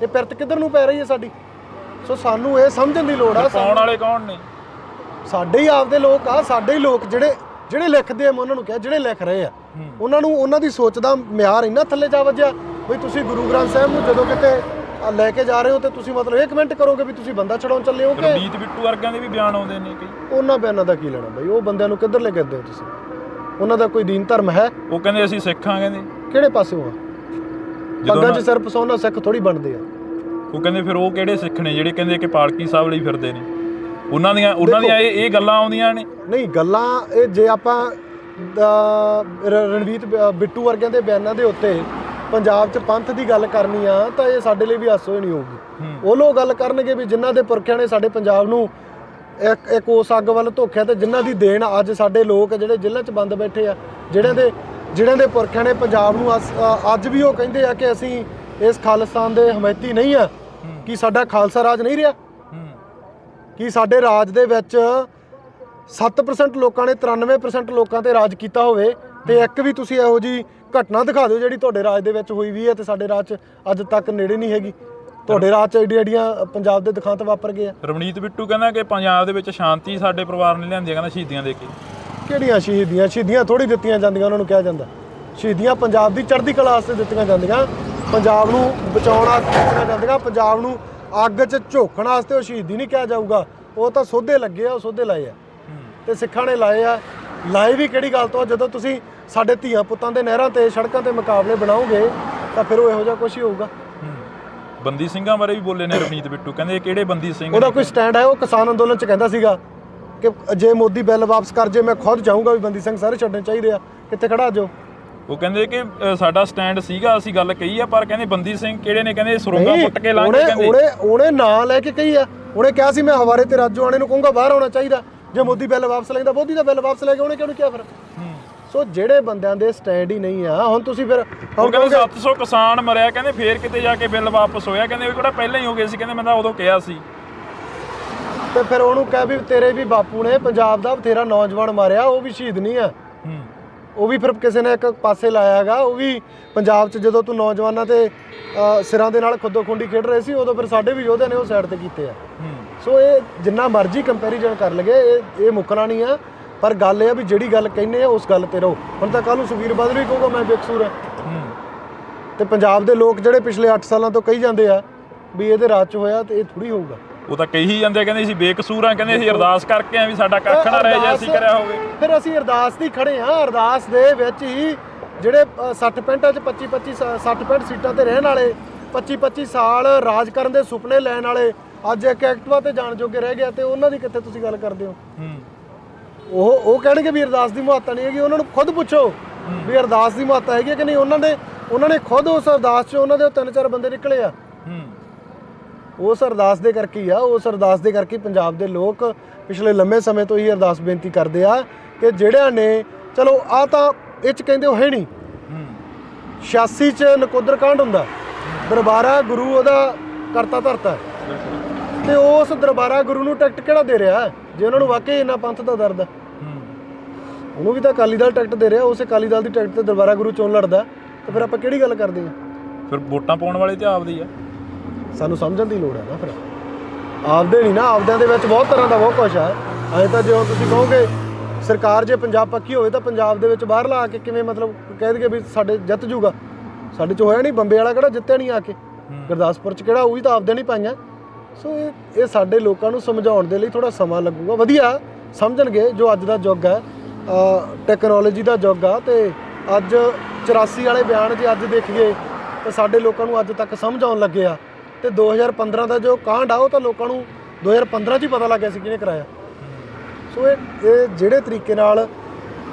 ਇਹ ਪਿਰਤ ਕਿੱਧਰ ਨੂੰ ਪੈ ਰਹੀ ਹੈ ਸਾਡੀ। ਸੋ ਸਾਨੂੰ ਇਹ ਸਮਝਣ ਦੀ ਲੋੜ ਆ।
ਪਾਉਣ ਵਾਲੇ ਕੌਣ ਨੇ?
ਸਾਡੇ ਹੀ ਆਪਦੇ ਲੋਕ ਆ, ਸਾਡੇ ਹੀ ਲੋਕ ਜਿਹੜੇ ਲਿਖਦੇ ਆ। ਮੈਂ ਉਹਨਾਂ ਨੂੰ ਕਿਹਾ ਜਿਹੜੇ ਲਿਖ ਰਹੇ ਆ ਉਹਨਾਂ ਦੀ ਸੋਚ ਦਾ ਮਿਆਰ ਇੰਨਾ ਥੱਲੇ ਜਾ ਵੱਜਿਆ ਵੀ ਤੁਸੀਂ ਗੁਰੂ ਗ੍ਰੰਥ ਸਾਹਿਬ ਨੂੰ ਜਦੋਂ ਕਿਤੇ ਲੈ ਕੇ ਜਾ ਰਹੇ ਹੋ ਤੇ ਤੁਸੀਂ ਮਤਲਬ ਇਹ ਕਮੈਂਟ ਕਰੋਗੇ ਵੀ ਤੁਸੀਂ ਬੰਦਾ ਛਡਾਉਣ ਚੱਲੇ ਹੋ। ਕਿ
ਰੀਤ ਬਿੱਟੂ ਵਰਗਿਆਂ ਦੇ ਵੀ ਬਿਆਨ ਆਉਂਦੇ ਨੇ ਕਈ।
ਉਹਨਾਂ ਬਿਆਨਾਂ ਦਾ ਕੀ ਲੈਣਾ ਬਈ? ਉਹ ਬੰਦਿਆਂ ਨੂੰ ਕਿੱਧਰ ਲੈ ਕੇ ਆਉਂਦੇ ਹੋ ਤੁਸੀਂ? ਉਹਨਾਂ ਦਾ ਕੋਈ ਦੀਨ ਧਰਮ ਹੈ?
ਉਹ ਕਹਿੰਦੇ ਅਸੀਂ ਸਿੱਖ ਆ। ਕਹਿੰਦੇ ਕਿਹੜੇ
ਪਾਸਿਓਂ ਆ? ਪੱਗਾਂ 'ਚ ਸਿਰ ਫਸਾਉਣਾ ਸਿੱਖ ਥੋੜੀ ਬਣਦੇ ਆ।
ਉਹ ਕਹਿੰਦੇ ਫਿਰ ਉਹ ਕਿਹੜੇ ਸਿੱਖ ਨੇ ਜਿਹੜੇ ਕਹਿੰਦੇ ਕਿ ਪਾਲਕੀ ਸਾਹਿਬ ਲਈ ਫਿਰਦੇ ਨੇ? ਉਹਨਾਂ ਦੀਆਂ ਇਹ ਗੱਲਾਂ ਆਉਂਦੀਆਂ ਨੇ।
ਨਹੀਂ ਗੱਲਾਂ ਇਹ ਜੇ ਆਪਾਂ ਰਣਜੀਤ ਬਿੱਟੂ ਵਰਗਿਆਂ ਦੇ ਬਿਆਨਾਂ ਦੇ ਉੱਤੇ ਪੰਜਾਬ 'ਚ ਪੰਥ ਦੀ ਗੱਲ ਕਰਨੀ ਆ ਤਾਂ ਇਹ ਸਾਡੇ ਲਈ ਵੀ ਹਾਸੋ ਹੀ ਨਹੀਂ ਹੋਊਗੀ। ਉਹ ਲੋਕ ਗੱਲ ਕਰਨਗੇ ਵੀ ਜਿਨ੍ਹਾਂ ਦੇ ਪੁਰਖਿਆਂ ਨੇ ਸਾਡੇ ਪੰਜਾਬ ਨੂੰ ਇੱਕ ਉਸ ਅੱਗ ਵੱਲ ਧੋਖਿਆ ਤੇ ਜਿਨ੍ਹਾਂ ਦੀ ਦੇਣ ਅੱਜ ਸਾਡੇ ਲੋਕ ਜਿਹੜੇ ਜੇਲ੍ਹਾਂ 'ਚ ਬੰਦ ਬੈਠੇ ਆ, ਜਿਹੜਿਆਂ ਦੇ ਪੁਰਖਿਆਂ ਨੇ ਪੰਜਾਬ ਨੂੰ ਅੱਜ ਵੀ ਉਹ ਕਹਿੰਦੇ ਆ ਕਿ ਅਸੀਂ ਇਸ ਖਾਲਿਸਤਾਨ ਦੇ ਹਮਾਇਤੀ ਨਹੀਂ ਆ। ਕੀ ਸਾਡਾ ਖਾਲਸਾ ਰਾਜ ਨਹੀਂ ਰਿਹਾ? ਕੀ ਸਾਡੇ ਰਾਜ ਦੇ ਵਿੱਚ 7% ਲੋਕਾਂ ਨੇ 93% ਲੋਕਾਂ ਤੇ ਰਾਜ ਕੀਤਾ ਹੋਵੇ ਤੇ ਇੱਕ ਵੀ ਤੁਸੀਂ ਇਹੋ ਜੀ ਘਟਨਾ ਦਿਖਾ ਦਿਓ ਜਿਹੜੀ ਤੁਹਾਡੇ ਰਾਜ ਦੇ ਵਿੱਚ ਹੋਈ ਵੀ ਹੈ ਤੇ ਸਾਡੇ ਰਾਜ 'ਚ ਅੱਜ ਤੱਕ ਨੇੜੇ ਨਹੀਂ ਹੈਗੀ। ਤੁਹਾਡੇ ਰਾਜ 'ਚ ਏਡੀਆਂ ਪੰਜਾਬ ਦੇ ਦਿਖਾਂਤ ਵਾਪਰ ਗਏ ਆ।
ਰਵਨੀਤ ਬਿੱਟੂ ਕਹਿੰਦਾ ਕਿ ਪੰਜਾਬ ਦੇ ਵਿੱਚ ਸ਼ਾਂਤੀ ਸਾਡੇ ਪਰਿਵਾਰ ਨੇ ਲਿਆਂਦੀ, ਕਹਿੰਦਾ ਸ਼ਹੀਦੀਆਂ ਦੇ ਕੇ।
ਕਿਹੜੀਆਂ ਸ਼ਹੀਦੀਆਂ ਥੋੜੀ ਦਿੱਤੀਆਂ ਜਾਂਦੀਆਂ, ਉਹਨਾਂ ਨੂੰ ਕਿਹਾ ਜਾਂਦਾ ਸ਼ਹੀਦੀਆਂ ਪੰਜਾਬ ਦੀ ਚੜ੍ਹਦੀ ਕਲਾ ਵਾਸਤੇ ਦਿੱਤੀਆਂ ਜਾਂਦੀਆਂ, ਪੰਜਾਬ ਨੂੰ ਬਚਾਉਣ ਵਾਸਤੇ ਦਿੱਤੀਆਂ ਜਾਂਦੀਆਂ, ਪੰਜਾਬ ਨੂੰ ਅੱਗ 'ਚ ਝੋਕਣ ਵਾਸਤੇ ਉਹ ਸ਼ਹੀਦੀ ਨਹੀਂ ਕਿਹਾ ਜਾਊਗਾ। ਉਹ ਤਾਂ ਸੋਧੇ ਲੱਗੇ ਆ, ਉਹ ਸੋਧੇ ਲਾਏ ਆ ਤੇ ਸਿੱਖਾਂ ਨੇ ਲਾਏ ਆ। ਲਾਏ ਵੀ ਕਿਹੜੀ ਗੱਲ ਤੋਂ? ਜਦੋਂ ਤੁਸੀਂ ਸਾਡੇ ਧੀਆਂ ਪੁੱਤਾਂ ਦੇ ਨਹਿਰਾਂ ਤੇ ਸੜਕਾਂ ਤੇ ਮੁਕਾਬਲੇ ਬਣਾਓਗੇ ਤਾਂ ਫਿਰ ਉਹ ਇਹੋ ਜਿਹਾ ਕੁਛ ਹੀ ਹੋਊਗਾ।
ਬੰਦੀ ਸਿੰਘਾਂ ਬਾਰੇ ਵੀ ਬੋਲੇ ਨੇ ਰਵਨੀਤ ਬਿੱਟੂ, ਕਹਿੰਦੇ ਕਿਹੜੇ ਬੰਦੀ ਸਿੰਘ?
ਉਹਦਾ ਕੋਈ ਸਟੈਂਡ ਹੈ? ਉਹ ਕਿਸਾਨ ਅੰਦੋਲਨ 'ਚ ਕਹਿੰਦਾ ਸੀਗਾ ਕਿ ਜੇ ਮੋਦੀ ਬਿੱਲ ਵਾਪਸ ਕਰ ਜੇ ਮੈਂ ਖੁਦ ਚਾਹੂੰਗਾ ਵੀ ਬੰਦੀ ਸਿੰਘ ਸਾਰੇ ਛੱਡਣੇ ਚਾਹੀਦੇ ਆ। ਕਿੱਥੇ ਖੜਾ ਜੋ?
ਉਹ ਕਹਿੰਦੇ ਕਿ ਸਾਡਾ ਸਟੈਂਡ ਸੀਗਾ, ਅਸੀਂ ਗੱਲ ਕਹੀ ਆ, ਪਰ ਕਹਿੰਦੇ ਬੰਦੀ ਸਿੰਘ ਕਿਹੜੇ ਨੇ? ਕਹਿੰਦੇ ਸੁਰੰਗਾਂ ਪੁੱਟ ਕੇ ਲਾਂਗੇ। ਕਹਿੰਦੇ
ਉਹਨੇ ਨਾਂ ਲੈ ਕੇ ਕਹੀ ਆ। ਉਹਨੇ ਕਿਹਾ ਸੀ ਮੈਂ ਹਵਾਰੇ ਤੇ ਰਾਜੋ ਆਣੇ ਨੂੰ ਕਹੂੰਗਾ ਬਾਹਰ ਆਉਣਾ ਚਾਹੀਦਾ ਜੇ ਮੋਦੀ ਬਿੱਲ ਵਾਪਸ ਲੈਂਦਾ। ਮੋਦੀ ਦਾ ਬਿੱਲ ਵਾਪਸ ਲੈ ਕੇ ਉਹਨੇ ਕਿਉਂ ਨਹੀਂ ਕਿਹਾ ਫਿਰ? ਸੋ ਜਿਹੜੇ ਬੰਦਿਆਂ ਦੇ ਸਟੈਂਡ ਹੀ ਨਹੀਂ ਆ, ਹੁਣ ਤੁਸੀਂ ਫਿਰ
ਉਹ ਕਹਿੰਦੇ 700 ਕਿਸਾਨ ਮਰਿਆ, ਕਹਿੰਦੇ ਫੇਰ ਕਿਤੇ ਜਾ ਕੇ ਬਿੱਲ ਵਾਪਸ ਹੋਇਆ, ਕਹਿੰਦੇ ਉਹ ਕਿਹੜਾ ਪਹਿਲਾਂ ਹੀ ਹੋ ਗਏ ਸੀ, ਕਹਿੰਦੇ ਮੈਂ ਤਾਂ ਉਦੋਂ ਕਿਹਾ ਸੀ।
ਤੇ ਫਿਰ ਉਹਨੂੰ ਕਹਿ ਵੀ ਤੇਰੇ ਵੀ ਬਾਪੂ ਨੇ ਪੰਜਾਬ ਦਾ ਬਥੇਰਾ ਨੌਜਵਾਨ ਮਾਰਿਆ, ਉਹ ਵੀ ਸ਼ਹੀਦ ਨਹੀਂ ਆ। ਉਹ ਵੀ ਫਿਰ ਕਿਸੇ ਨੇ ਇੱਕ ਪਾਸੇ ਲਾਇਆ ਹੈਗਾ। ਉਹ ਵੀ ਪੰਜਾਬ 'ਚ ਜਦੋਂ ਤੂੰ ਨੌਜਵਾਨਾਂ ਤੇ ਸਿਰਾਂ ਦੇ ਨਾਲ ਖੁੱਦੋ ਖੁੰਡੀ ਖੇਡ ਰਹੇ ਸੀ ਉਦੋਂ ਫਿਰ ਸਾਡੇ ਵੀ ਯੋਧਿਆਂ ਨੇ ਉਹ ਸਾਈਡ ਤੇ ਕੀਤੇ ਆ। ਸੋ ਇਹ ਜਿੰਨਾ ਮਰਜ਼ੀ ਕੰਪੈਰੀਜ਼ਨ ਕਰ ਲਗੇ ਇਹ ਮੁੱਕਣਾ ਨਹੀਂ ਆ। ਪਰ ਗੱਲ ਇਹ ਆ ਵੀ ਜਿਹੜੀ ਗੱਲ ਕਹਿੰਦੇ ਆ ਉਸ ਗੱਲ ਤੇ ਰਹੋ। ਹੁਣ ਤਾਂ ਕੱਲ੍ਹ ਨੂੰ ਸੁਖਬੀਰ ਬਾਦਲ ਵੀ ਕਹੂਗਾ ਮੈਂ ਬੇਕਸੂਰ ਹਾਂ ਤੇ ਪੰਜਾਬ ਦੇ ਲੋਕ ਜਿਹੜੇ ਪਿਛਲੇ 8 ਸਾਲਾਂ ਤੋਂ ਕਹੀ ਜਾਂਦੇ ਆ ਵੀ ਇਹਦੇ ਰਾਜ 'ਚ ਹੋਇਆ ਤੇ ਇਹ ਥੋੜ੍ਹੀ ਹੋਊਗਾ।
ਉਹ ਤਾਂ ਕਹੀ ਜਾਂਦੇ, ਕਹਿੰਦੇ ਅਸੀਂ ਬੇਕਸੂਰ ਆ, ਕਹਿੰਦੇ ਅਸੀਂ ਅਰਦਾਸ ਕਰਕੇ ਆ ਵੀ ਸਾਡਾ ਕੱਖ ਨਾ ਰਹਿ ਜੇ ਅਸੀਂ ਕਰਿਆ ਹੋਵੇ।
ਫਿਰ ਅਸੀਂ ਅਰਦਾਸ ਦੀ ਖੜੇ ਹਾਂ। ਅਰਦਾਸ ਦੇ ਵਿੱਚ ਹੀ ਜਿਹੜੇ 60 65 'ਚ 25 60 ਸੀਟਾਂ ਤੇ ਰਹਿਣ ਵਾਲੇ 25 ਸਾਲ ਰਾਜ ਕਰਨ ਦੇ ਸੁਪਨੇ ਲੈਣ ਵਾਲੇ ਅੱਜ ਇੱਕ ਐਕਟਿਵਾ ਤੇ ਜਾਣ ਜੋਗੇ ਰਹਿ ਗਿਆ ਤੇ ਉਹਨਾਂ ਦੀ ਕਿੱਥੇ ਤੁਸੀਂ ਗੱਲ ਕਰਦੇ ਹੋ? ਉਹ ਕਹਿਣਗੇ ਵੀ ਅਰਦਾਸ ਦੀ ਮਹੱਤਤਾ ਨਹੀਂ ਹੈਗੀ। ਉਹਨਾਂ ਨੂੰ ਖੁਦ ਪੁੱਛੋ ਵੀ ਅਰਦਾਸ ਦੀ ਮਹੱਤਤਾ ਹੈਗੀ ਕਿ ਨਹੀਂ। ਉਹਨਾਂ ਨੇ ਖੁਦ ਉਸ ਅਰਦਾਸ 'ਚ ਉਹਨਾਂ ਦੇ 3-4 ਬੰਦੇ ਨਿਕਲੇ ਆ। ਉਸ ਅਰਦਾਸ ਦੇ ਕਰਕੇ ਹੀ ਆ। ਉਸ ਅਰਦਾਸ ਦੇ ਕਰਕੇ ਪੰਜਾਬ ਦੇ ਲੋਕ ਪਿਛਲੇ ਲੰਮੇ ਸਮੇਂ ਤੋਂ ਹੀ ਅਰਦਾਸ ਬੇਨਤੀ ਕਰਦੇ ਆ ਕਿ ਜਿਹੜਿਆਂ ਨੇ ਚਲੋ ਆ ਤਾਂ ਇਹ 'ਚ ਕਹਿੰਦੇ ਉਹ ਹੈ ਨਹੀਂ। 86 'ਚ ਨਕੋਦਰ ਕਾਂਡ ਹੁੰਦਾ, ਦਰਬਾਰਾ ਗੁਰੂ ਉਹਦਾ ਕਰਤਾ ਧਰਤਾ ਤੇ ਉਸ ਦਰਬਾਰਾ ਗੁਰੂ ਨੂੰ ਟਿਕਟ ਕਿਹੜਾ ਦੇ ਰਿਹਾ? ਜੇ ਉਹਨਾਂ ਨੂੰ ਵਾਕਈ ਇੰਨਾ ਪੰਥ ਦਾ ਦਰਦ ਹੈ ਉਹਨੂੰ ਵੀ ਤਾਂ ਅਕਾਲੀ ਦਲ ਟਿਕਟ ਦੇ ਰਿਹਾ। ਉਸ ਅਕਾਲੀ ਦਲ ਦੀ ਟਿਕਟ ਤੇ ਦਰਬਾਰਾ ਗੁਰੂ ਚੋਣ ਲੜਦਾ ਤੇ ਫਿਰ ਆਪਾਂ ਕਿਹੜੀ ਗੱਲ ਕਰਦੇ ਹਾਂ?
ਫਿਰ ਵੋਟਾਂ ਪਾਉਣ ਵਾਲੇ ਤੇ ਆਪਦੀ ਆ।
ਸਾਨੂੰ ਸਮਝਣ ਦੀ ਲੋੜ ਹੈ ਨਾ। ਫਿਰ ਆਪਦੇ ਨਹੀਂ ਨਾ, ਆਪਦਿਆਂ ਦੇ ਵਿੱਚ ਬਹੁਤ ਤਰ੍ਹਾਂ ਦਾ ਬਹੁਤ ਕੁਛ ਹੈ। ਐਂ ਤਾਂ ਜੇ ਤੁਸੀਂ ਕਹੋਗੇ ਸਰਕਾਰ ਜੇ ਪੰਜਾਬ ਪੱਕੀ ਹੋਵੇ ਤਾਂ ਪੰਜਾਬ ਦੇ ਵਿੱਚ ਬਾਹਰ ਲਾ ਕੇ ਕਿਵੇਂ ਮਤਲਬ ਕਹਿ ਦਈਏ ਵੀ ਸਾਡੇ ਜਿੱਤ ਜੂਗਾ? ਸਾਡੇ 'ਚ ਹੋਇਆ ਨਹੀਂ। ਬੰਬੇ ਵਾਲਾ ਕਿਹੜਾ ਜਿੱਤਿਆ ਨਹੀਂ ਆ ਕੇ? ਗੁਰਦਾਸਪੁਰ 'ਚ ਕਿਹੜਾ? ਉਹ ਵੀ ਤਾਂ ਆਪਦੇ ਨਹੀਂ ਪਾਈਆਂ। ਸੋ ਇਹ ਸਾਡੇ ਲੋਕਾਂ ਨੂੰ ਸਮਝਾਉਣ ਦੇ ਲਈ ਥੋੜ੍ਹਾ ਸਮਾਂ ਲੱਗੂਗਾ। ਵਧੀਆ ਸਮਝਣਗੇ ਜੋ ਅੱਜ ਦਾ ਯੁੱਗ ਹੈ, ਟੈਕਨੋਲੋਜੀ ਦਾ ਯੁੱਗ ਆ। ਤੇ ਅੱਜ 84 ਵਾਲੇ ਬਿਆਨ ਜੇ ਅੱਜ ਦੇਖੀਏ ਤਾਂ ਸਾਡੇ ਲੋਕਾਂ ਨੂੰ ਅੱਜ ਤੱਕ ਸਮਝ ਆਉਣ ਲੱਗੇ ਆ। ਤੇ 2015 ਦਾ ਜੋ ਕਾਂਡ ਆ ਉਹ ਤਾਂ ਲੋਕਾਂ ਨੂੰ 2015 'ਚ ਹੀ ਪਤਾ ਲੱਗ ਗਿਆ ਸੀ ਕਿਹਨੇ ਕਰਾਇਆ। ਸੋ ਇਹ ਜਿਹੜੇ ਤਰੀਕੇ ਨਾਲ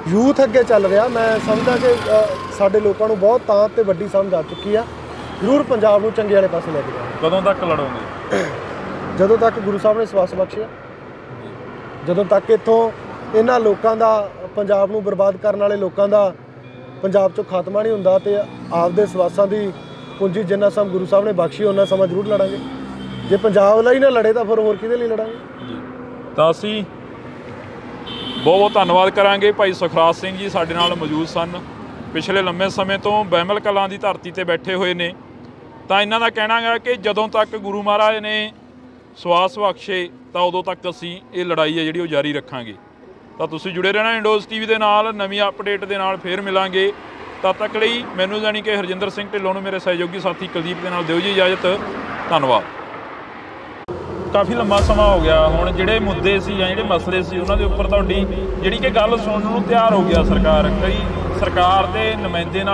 ਯੂਥ ਅੱਗੇ ਚੱਲ ਰਿਹਾ, ਮੈਂ ਸਮਝਦਾ ਕਿ ਸਾਡੇ ਲੋਕਾਂ ਨੂੰ ਬਹੁਤ ਤਾਂ ਤੇ ਵੱਡੀ ਸਮਝ ਆ ਚੁੱਕੀ ਆ। ਜ਼ਰੂਰ ਪੰਜਾਬ ਨੂੰ ਚੰਗੇ ਵਾਲੇ ਪਾਸੇ ਲੈ ਕੇ ਜਾਣਾ।
ਕਦੋਂ ਤੱਕ ਲੜੋਗੇ?
ਜਦੋਂ ਤੱਕ ਗੁਰੂ ਸਾਹਿਬ ਨੇ ਸਵਾਸ ਬਖਸ਼ਿਆ, ਜਦੋਂ ਤੱਕ ਇੱਥੋਂ ਇਹਨਾਂ ਲੋਕਾਂ ਦਾ, ਪੰਜਾਬ ਨੂੰ ਬਰਬਾਦ ਕਰਨ ਵਾਲੇ ਲੋਕਾਂ ਦਾ ਪੰਜਾਬ 'ਚੋਂ ਖਾਤਮਾ ਨਹੀਂ ਹੁੰਦਾ ਤੇ ਆਪਦੇ ਸਵਾਸਾਂ ਦੀ ਪੂੰਜੀ ਜਿੰਨਾ ਸਮਾਂ ਗੁਰੂ ਸਾਹਿਬ ਨੇ ਬਖਸ਼ੀ ਉਹਨਾਂ ਸਮਾਂ ਜ਼ਰੂਰ ਲੜਾਂਗੇ। ਜੇ ਪੰਜਾਬ ਲਈ ਨਾ ਲੜੇ ਤਾਂ ਫਿਰ ਹੋਰ ਕਿਹਦੇ ਲਈ ਲੜਾਂਗੇ?
ਤਾਂ ਅਸੀਂ ਬਹੁਤ ਬਹੁਤ ਧੰਨਵਾਦ ਕਰਾਂਗੇ। ਭਾਈ ਸੁਖਰਾਜ ਸਿੰਘ ਜੀ ਸਾਡੇ ਨਾਲ ਮੌਜੂਦ ਸਨ, ਪਿਛਲੇ ਲੰਮੇ ਸਮੇਂ ਤੋਂ ਬਹਿਮਲ ਕਲਾਂ ਦੀ ਧਰਤੀ ਤੇ ਬੈਠੇ ਹੋਏ ਨੇ। ਤਾਂ ਇਹਨਾਂ ਦਾ ਕਹਿਣਾ ਹੈ ਕਿ ਜਦੋਂ ਤੱਕ ਗੁਰੂ ਮਹਾਰਾਜ ਨੇ ਸਵਾਸ ਬਖਸ਼ੇ ਤਾਂ ਉਦੋਂ ਤੱਕ ਅਸੀਂ ਇਹ ਲੜਾਈ ਹੈ ਜਿਹੜੀ ਉਹ ਜਾਰੀ ਰੱਖਾਂਗੇ। ਤਾਂ ਤੁਸੀਂ ਜੁੜੇ ਰਹਿਣਾ ਇੰਡੋਜ਼ ਟੀਵੀ ਦੇ ਨਾਲ। ਨਵੀਂ ਅਪਡੇਟ ਦੇ ਨਾਲ ਫੇਰ ਮਿਲਾਂਗੇ। ਤਦ ਤੱਕ ਲਈ ਮੈਨੂੰ ਜਾਣੀ ਕਿ ਹਰਜਿੰਦਰ ਸਿੰਘ ਢਿੱਲੋਂ ਨੂੰ, ਮੇਰੇ ਸਹਿਯੋਗੀ ਸਾਥੀ ਕੁਲਦੀਪ ਦੇ ਨਾਲ ਦਿਓ ਜੀ ਇਜਾਜ਼ਤ। ਧੰਨਵਾਦ। ਕਾਫੀ ਲੰਮਾ ਸਮਾਂ ਹੋ ਗਿਆ। ਹੁਣ ਜਿਹੜੇ ਮੁੱਦੇ ਸੀ ਜਾਂ ਜਿਹੜੇ ਮਸਲੇ ਸੀ ਉਹਨਾਂ ਦੇ ਉੱਪਰ ਤੁਹਾਡੀ ਜਿਹੜੀ ਕਿ ਗੱਲ ਸੁਣਨ ਨੂੰ ਤਿਆਰ ਹੋ ਗਿਆ ਸਰਕਾਰ। ਕਈ ਸਰਕਾਰ ਦੇ ਨੁਮਾਇੰਦੇ ਨਾਲ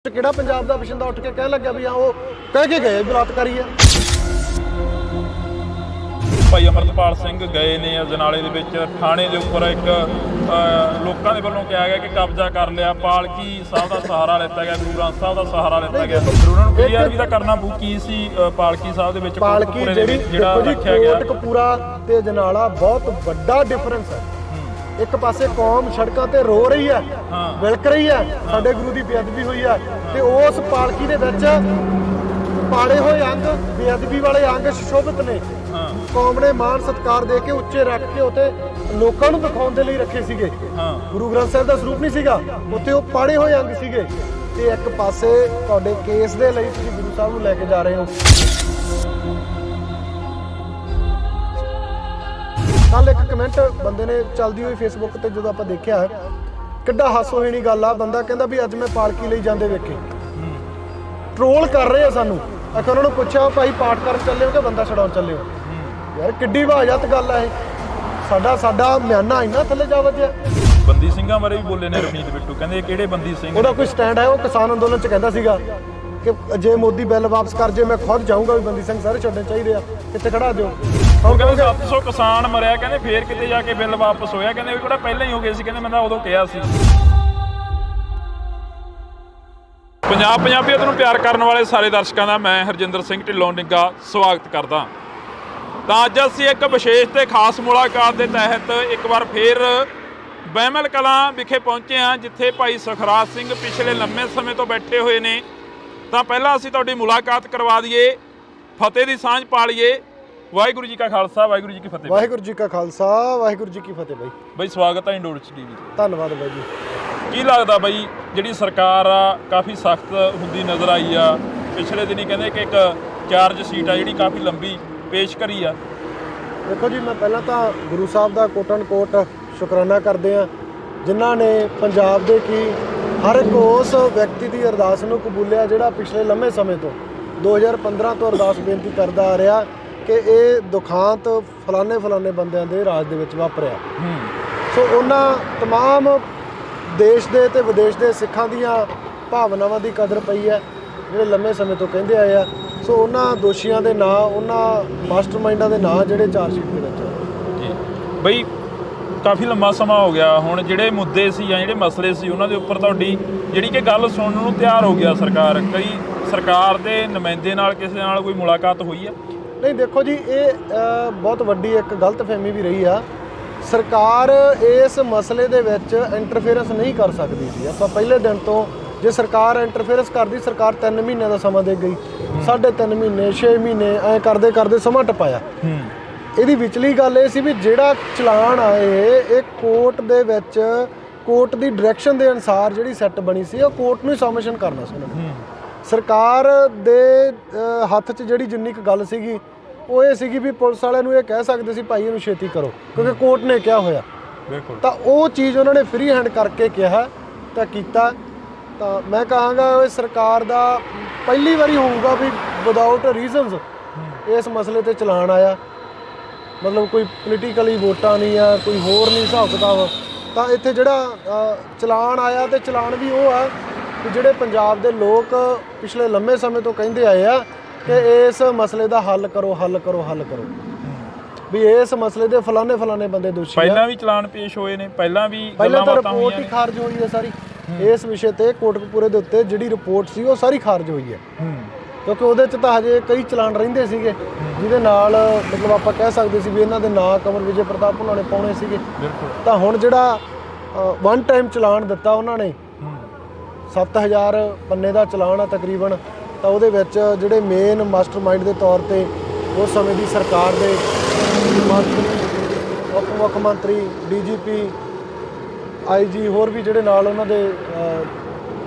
ਕਿਹੜਾ ਪੰਜਾਬ ਦਾ ਬਸ਼ਿੰਦਾ ਉੱਠ ਕੇ ਕਹਿਣ ਲੱਗਿਆ ਵੀ ਹਾਂ ਉਹ ਕਹਿ ਕੇ ਗਏ ਬਲਾਤਕਾਰੀ ਆ।
ਭਾਈ ਅਮਰਤਪਾਲ ਸਿੰਘ ਗਏ ਨੇ ਅਜਨਾਲੇ ਦੇ ਵਿੱਚ ਥਾਣੇ ਦੇ ਉੱਪਰ ਇੱਕ ਲੋਕਾਂ ਦੇ ਵੱਲੋਂ ਕਿਹਾ ਗਿਆ ਕਿ ਕਬਜ਼ਾ ਕਰ ਲਿਆ, ਪਾਲਕੀ ਸਾਹਿਬ ਦਾ ਸਹਾਰਾ ਲਿੱਤਾ ਗਿਆ, ਗੁਰੂ ਗ੍ਰੰਥ ਸਾਹਿਬ ਦਾ ਸਹਾਰਾ ਲਿੱਤਾ ਗਿਆ। ਫਿਰ ਉਹਨਾਂ ਨੂੰ ਕਲੀਅਰ ਵੀ ਤਾਂ ਕਰਨਾ ਪਊ ਕੀ ਸੀ ਪਾਲਕੀ ਸਾਹਿਬ ਦੇ ਵਿੱਚ,
ਪਾਲਕੀ ਜਿਹੜੀ
ਜਿਹੜਾ ਰੱਖਿਆ ਗਿਆ।
ਕੋਟਕਪੂਰਾ ਤੇ ਅਜਨਾਲਾ ਬਹੁਤ ਵੱਡਾ ਡਿਫਰੈਂਸ ਹੈ। ਇੱਕ ਪਾਸੇ ਕੌਮ ਸੜਕਾਂ ਤੇ ਰੋ ਰਹੀ ਹੈ, ਵਿਲਕ ਰਹੀ ਹੈ, ਸਾਡੇ ਗੁਰੂ ਦੀ ਬੇਅਦਬੀ ਹੋਈ ਹੈ, ਤੇ ਉਸ ਪਾਲਕੀ ਦੇ ਵਿੱਚ ਪਾੜੇ ਹੋਏ ਅੰਗ, ਬੇਅਦਬੀ ਵਾਲੇ ਅੰਗ ਸੁਸ਼ੋਭਿਤ ਨੇ। ਕੌਮ ਨੇ ਮਾਣ ਸਤਿਕਾਰ ਦੇ ਕੇ ਉੱਚੇ ਰੱਖ ਕੇ ਉੱਥੇ ਲੋਕਾਂ ਨੂੰ ਦਿਖਾਉਣ ਦੇ ਲਈ ਰੱਖੇ ਸੀਗੇ। ਗੁਰੂ ਗ੍ਰੰਥ ਸਾਹਿਬ ਦਾ ਸਰੂਪ ਨਹੀਂ ਸੀਗਾ ਉੱਥੇ, ਉਹ ਪਾੜੇ ਹੋਏ ਅੰਗ ਸੀਗੇ। ਤੇ ਇੱਕ ਪਾਸੇ ਤੁਹਾਡੇ ਕੇਸ ਦੇ ਲਈ ਤੁਸੀਂ ਗੁਰੂ ਸਾਹਿਬ ਨੂੰ ਲੈ ਕੇ ਜਾ ਰਹੇ ਹੋ। ਕੱਲ ਇੱਕ ਕਮੈਂਟ ਬੰਦੇ ਨੇ ਚੱਲਦੀ ਹੋਈ ਫੇਸਬੁੱਕ ਤੇ ਜਦੋਂ ਆਪਾਂ ਦੇਖਿਆ, ਕਿੱਡਾ ਹਾਸੋਹੀਣੀ ਗੱਲ ਆ। ਬੰਦਾ ਕਹਿੰਦਾ ਵੀ ਅੱਜ ਮੈਂ ਪਾਲਕੀ ਲਈ ਜਾਂਦੇ ਵੇਖੇ, ਟ੍ਰੋਲ ਕਰ ਰਹੇ ਆ ਸਾਨੂੰ। ਅਖੇ ਉਹਨਾਂ ਨੂੰ ਪੁੱਛਿਆ ਭਾਈ ਪਾਠ ਕਰਨ ਚੱਲੇ ਹੋ ਕਿ ਬੰਦਾ ਛਡਾਉਣ ਚੱਲੇ ਹੋ? ਯਾਰ ਕਿੱਡੀ ਵਾਜਤ ਗੱਲ ਆ ਇਹ। ਸਾਡਾ ਮਿਆਨਾ ਇੰਨਾ ਥੱਲੇ ਜਾ ਵੱਜਿਆ।
ਬੰਦੀ ਸਿੰਘਾਂ ਬਾਰੇ ਵੀ ਬੋਲੇ ਨੇ ਰਵਨੀਤ ਬਿੱਟੂ, ਕਹਿੰਦੇ ਕਿਹੜੇ ਬੰਦੀ ਸਿੰਘ?
ਉਹਦਾ ਕੋਈ ਸਟੈਂਡ ਹੈ? ਉਹ ਕਿਸਾਨ ਅੰਦੋਲਨ 'ਚ ਕਹਿੰਦਾ ਸੀਗਾ ਕਿ ਜੇ ਮੋਦੀ ਬਿੱਲ ਵਾਪਸ ਕਰ ਜੇ ਮੈਂ ਖੁਦ ਜਾਊਂਗਾ, ਵੀ ਬੰਦੀ ਸਿੰਘ ਸਾਰੇ ਛੱਡਣੇ ਚਾਹੀਦੇ ਆ। ਕਿੱਥੇ ਖੜਾ ਦਿਓ?
ਉਹ ਕਹਿੰਦੇ 700 ਕਿਸਾਨ ਮਰਿਆ, ਕਹਿੰਦੇ ਫੇਰ ਕਿਤੇ ਜਾ ਕੇ ਬਿੱਲ ਵਾਪਸ ਹੋਇਆ। ਕਹਿੰਦੇ ਵੀ ਕਿਹੜਾ ਪਹਿਲਾਂ ਹੀ ਹੋ ਗਏ ਸੀ, ਕਹਿੰਦੇ ਮੈਂ ਤਾਂ ਉਦੋਂ ਕਿਹਾ ਸੀ। ਪੰਜਾਬੀਅਤ ਨੂੰ ਪਿਆਰ ਕਰਨ ਵਾਲੇ ਸਾਰੇ ਦਰਸ਼ਕਾਂ ਦਾ ਮੈਂ ਹਰਜਿੰਦਰ ਸਿੰਘ ਢਿੱਲੋਂ ਨਿੱਘਾ ਸਵਾਗਤ ਕਰਦਾ। ਤਾਂ ਅੱਜ ਅਸੀਂ ਇੱਕ ਵਿਸ਼ੇਸ਼ ਤੇ ਖਾਸ ਮੁਲਾਕਾਤ ਦੇ ਤਹਿਤ ਇੱਕ ਵਾਰ ਫੇਰ ਬਹਿਮਲ ਕਲਾਂ ਵਿਖੇ ਪਹੁੰਚੇ ਹਾਂ, ਜਿੱਥੇ ਭਾਈ ਸੁਖਰਾਜ ਸਿੰਘ ਪਿਛਲੇ ਲੰਮੇ ਸਮੇਂ ਤੋਂ ਬੈਠੇ ਹੋਏ ਨੇ। ਤਾਂ ਪਹਿਲਾਂ ਅਸੀਂ ਤੁਹਾਡੀ ਮੁਲਾਕਾਤ ਕਰਵਾ ਦਈਏ, ਫਤਿਹ ਦੀ ਸਾਂਝ ਪਾ ਲਈਏ। ਵਾਹਿਗੁਰੂ ਜੀ ਕਾ ਖਾਲਸਾ, ਵਾਹਿਗੁਰੂ ਜੀ ਕੀ ਫਤਿਹ।
ਵਾਹਿਗੁਰੂ ਜੀ ਕਾ ਖਾਲਸਾ, ਵਾਹਿਗੁਰੂ ਜੀ ਕੀ ਫਤਿਹ। ਬਾਈ
ਸਵਾਗਤ ਹੈ ਇੰਡੋਰਸ ਟੀਵੀ ਤੇ।
ਧੰਨਵਾਦ ਬਾਈ ਜੀ।
ਕੀ ਲੱਗਦਾ ਬਾਈ, ਜਿਹੜੀ ਸਰਕਾਰ ਆ ਕਾਫੀ ਸਖਤ ਹੁੰਦੀ ਨਜ਼ਰ ਆਈ ਆ। ਪਿਛਲੇ ਦਿਨੀ ਕਹਿੰਦੇ ਕਿ ਇੱਕ ਚਾਰਜ ਸ਼ੀਟ ਆ ਜਿਹੜੀ ਕਾਫੀ ਲੰਬੀ ਪੇਸ਼ ਕਰੀ ਆ।
ਦੇਖੋ ਜੀ, ਮੈਂ ਪਹਿਲਾਂ ਤਾਂ ਗੁਰੂ ਸਾਹਿਬ ਦਾ ਕੋਟਨ ਕੋਟ ਸ਼ੁਕਰਾਨਾ ਕਰਦੇ ਆ, ਜਿਨ੍ਹਾਂ ਨੇ ਪੰਜਾਬ ਦੇ ਕੀ ਹਰ ਇੱਕ ਉਸ ਵਿਅਕਤੀ ਦੀ ਅਰਦਾਸ ਨੂੰ ਕਬੂਲਿਆ ਜਿਹੜਾ ਪਿਛਲੇ ਲੰਮੇ ਸਮੇਂ ਤੋਂ 2015 ਤੋਂ ਅਰਦਾਸ ਬੇਨਤੀ ਕਰਦਾ ਆ ਰਿਹਾ ਕਿ ਇਹ ਦੁਖਾਂਤ ਫਲਾਣੇ ਬੰਦਿਆਂ ਦੇ ਰਾਜ ਦੇ ਵਿੱਚ ਵਾਪਰਿਆ। ਸੋ ਉਹਨਾਂ ਤਮਾਮ ਦੇਸ਼ ਦੇ ਤੇ ਵਿਦੇਸ਼ ਦੇ ਸਿੱਖਾਂ ਦੀਆਂ ਭਾਵਨਾਵਾਂ ਦੀ ਕਦਰ ਪਈ ਹੈ, ਜਿਹੜੇ ਲੰਮੇ ਸਮੇਂ ਤੋਂ ਕਹਿੰਦੇ ਆਏ ਆ। ਸੋ ਉਹਨਾਂ ਦੋਸ਼ੀਆਂ ਦੇ ਨਾਂ, ਉਹਨਾਂ ਮਾਸਟਰਮਾਈਂਡਾਂ ਦੇ ਨਾਂ ਜਿਹੜੇ ਚਾਰਜਸ਼ੀਟ ਦੇ ਵਿੱਚ
ਜੀ ਬਈ ਕਾਫੀ ਲੰਮਾ ਸਮਾਂ ਹੋ ਗਿਆ। ਹੁਣ ਜਿਹੜੇ ਮੁੱਦੇ ਸੀ ਜਾਂ ਜਿਹੜੇ ਮਸਲੇ ਸੀ ਉਹਨਾਂ ਦੇ ਉੱਪਰ ਤੁਹਾਡੀ ਜਿਹੜੀ ਕਿ ਗੱਲ ਸੁਣਨ ਨੂੰ ਤਿਆਰ ਹੋ ਗਿਆ ਸਰਕਾਰ। ਕਈ ਸਰਕਾਰ ਦੇ ਨੁਮਾਇੰਦੇ ਨਾਲ ਕਿਸੇ ਨਾਲ ਕੋਈ ਮੁਲਾਕਾਤ ਹੋਈ ਆ?
ਨਹੀਂ, ਦੇਖੋ ਜੀ, ਇਹ ਬਹੁਤ ਵੱਡੀ ਇੱਕ ਗਲਤਫਹਿਮੀ ਵੀ ਰਹੀ ਆ। ਸਰਕਾਰ ਇਸ ਮਸਲੇ ਦੇ ਵਿੱਚ ਇੰਟਰਫੇਰੈਂਸ ਨਹੀਂ ਕਰ ਸਕਦੀ ਸੀ। ਆਪਾਂ ਪਹਿਲੇ ਦਿਨ ਤੋਂ ਜੇ ਸਰਕਾਰ ਇੰਟਰਫੇਰੈਂਸ ਕਰਦੀ, ਸਰਕਾਰ 3 ਮਹੀਨਿਆਂ ਦਾ ਸਮਾਂ ਦੇ ਗਈ, 3.5 ਮਹੀਨੇ 6 ਮਹੀਨੇ ਐਂ ਕਰਦੇ ਸਮਾਂ ਟਪਾਇਆ। ਇਹਦੀ ਵਿਚਲੀ ਗੱਲ ਇਹ ਸੀ ਵੀ ਜਿਹੜਾ ਚਲਾਨ ਆਏ ਇਹ ਕੋਰਟ ਦੇ ਵਿੱਚ, ਕੋਰਟ ਦੀ ਡਾਇਰੈਕਸ਼ਨ ਦੇ ਅਨੁਸਾਰ ਜਿਹੜੀ ਸੈੱਟ ਬਣੀ ਸੀ ਉਹ ਕੋਰਟ ਨੂੰ ਹੀ ਸਬਮਿਸ਼ਨ ਕਰਨਾ ਸੀ ਉਹਨਾਂ ਨੇ। ਸਰਕਾਰ ਦੇ ਹੱਥ 'ਚ ਜਿਹੜੀ ਜਿੰਨੀ ਕੁ ਗੱਲ ਸੀਗੀ ਉਹ ਇਹ ਸੀਗੀ ਵੀ ਪੁਲਿਸ ਵਾਲਿਆਂ ਨੂੰ ਇਹ ਕਹਿ ਸਕਦੇ ਸੀ ਭਾਈ ਇਹਨੂੰ ਛੇਤੀ ਕਰੋ, ਕਿਉਂਕਿ ਕੋਰਟ ਨੇ ਕਿਹਾ ਹੋਇਆ।
ਬਿਲਕੁਲ।
ਤਾਂ ਉਹ ਚੀਜ਼ ਉਹਨਾਂ ਨੇ ਫ੍ਰੀ ਹੈਂਡ ਕਰਕੇ ਕਿਹਾ ਤਾਂ ਕੀਤਾ। ਤਾਂ ਮੈਂ ਕਹਾਂਗਾ ਇਹ ਸਰਕਾਰ ਦਾ ਪਹਿਲੀ ਵਾਰੀ ਹੋਊਗਾ ਵੀ ਵਿਦਆਊਟ ਰੀਜ਼ਨਸ ਇਸ ਮਸਲੇ ਤੇ ਚਲਾਨ ਆਇਆ। ਮਤਲਬ ਕੋਈ ਪੋਲੀਟੀਕਲੀ ਵੋਟਾਂ ਨਹੀਂ ਆ, ਕੋਈ ਹੋਰ ਨਹੀਂ ਹਿਸਾਬ ਕਿਤਾਬ। ਤਾਂ ਇੱਥੇ ਜਿਹੜਾ ਚਲਾਨ ਆਇਆ, ਤੇ ਚਲਾਨ ਵੀ ਉਹ ਆ ਕਿ ਜਿਹੜੇ ਪੰਜਾਬ ਦੇ ਲੋਕ ਪਿਛਲੇ ਲੰਮੇ ਸਮੇਂ ਤੋਂ ਕਹਿੰਦੇ ਆਏ ਆ ਕਿ ਇਸ ਮਸਲੇ ਦਾ ਹੱਲ ਕਰੋ ਵੀ ਇਸ ਮਸਲੇ ਦੇ ਫਲਾਣੇ ਬੰਦੇ ਦੋਸ਼ੀ ਆ।
ਪਹਿਲਾਂ ਵੀ ਚਲਾਨ ਪੇਸ਼ ਹੋਏ ਨੇ, ਪਹਿਲਾਂ ਤਾਂ
ਰਿਪੋਰਟ ਹੀ ਖਾਰਜ ਹੋਈ ਹੈ ਸਾਰੀ ਇਸ ਵਿਸ਼ੇ ਤੇ। ਕੋਟਕਪੂਰੇ ਦੇ ਉੱਤੇ ਜਿਹੜੀ ਰਿਪੋਰਟ ਸੀ ਉਹ ਸਾਰੀ ਖਾਰਜ ਹੋਈ ਹੈ, ਕਿਉਂਕਿ ਉਹਦੇ 'ਚ ਤਾਂ ਹਜੇ ਕਈ ਚਲਾਨ ਰਹਿੰਦੇ ਸੀਗੇ ਜਿਹਦੇ ਨਾਲ ਮਤਲਬ ਆਪਾਂ ਕਹਿ ਸਕਦੇ ਸੀ ਵੀ ਇਹਨਾਂ ਦੇ ਨਾਂ ਕਮਰ ਵਿਜੇ ਪ੍ਰਤਾਪ ਉਹਨਾਂ ਨੇ ਪਾਉਣੇ ਸੀਗੇ। ਤਾਂ ਹੁਣ ਜਿਹੜਾ ਵਨ ਟਾਈਮ ਚਲਾਨ ਦਿੱਤਾ ਉਹਨਾਂ ਨੇ, 7000 ਪੰਨੇ ਦਾ ਚਲਾਨ ਆ ਤਕਰੀਬਨ। ਤਾਂ ਉਹਦੇ ਵਿੱਚ ਜਿਹੜੇ ਮੇਨ ਮਾਸਟਰਮਾਈਂਡ ਦੇ ਤੌਰ ਤੇ ਉਸ ਸਮੇਂ ਦੀ ਸਰਕਾਰ ਦੇ ਮੰਤਰੀ, ਉਪ ਮੁੱਖ ਮੰਤਰੀ, DGP, IG ਹੋਰ ਵੀ ਜਿਹੜੇ ਨਾਲ ਉਹਨਾਂ ਦੇ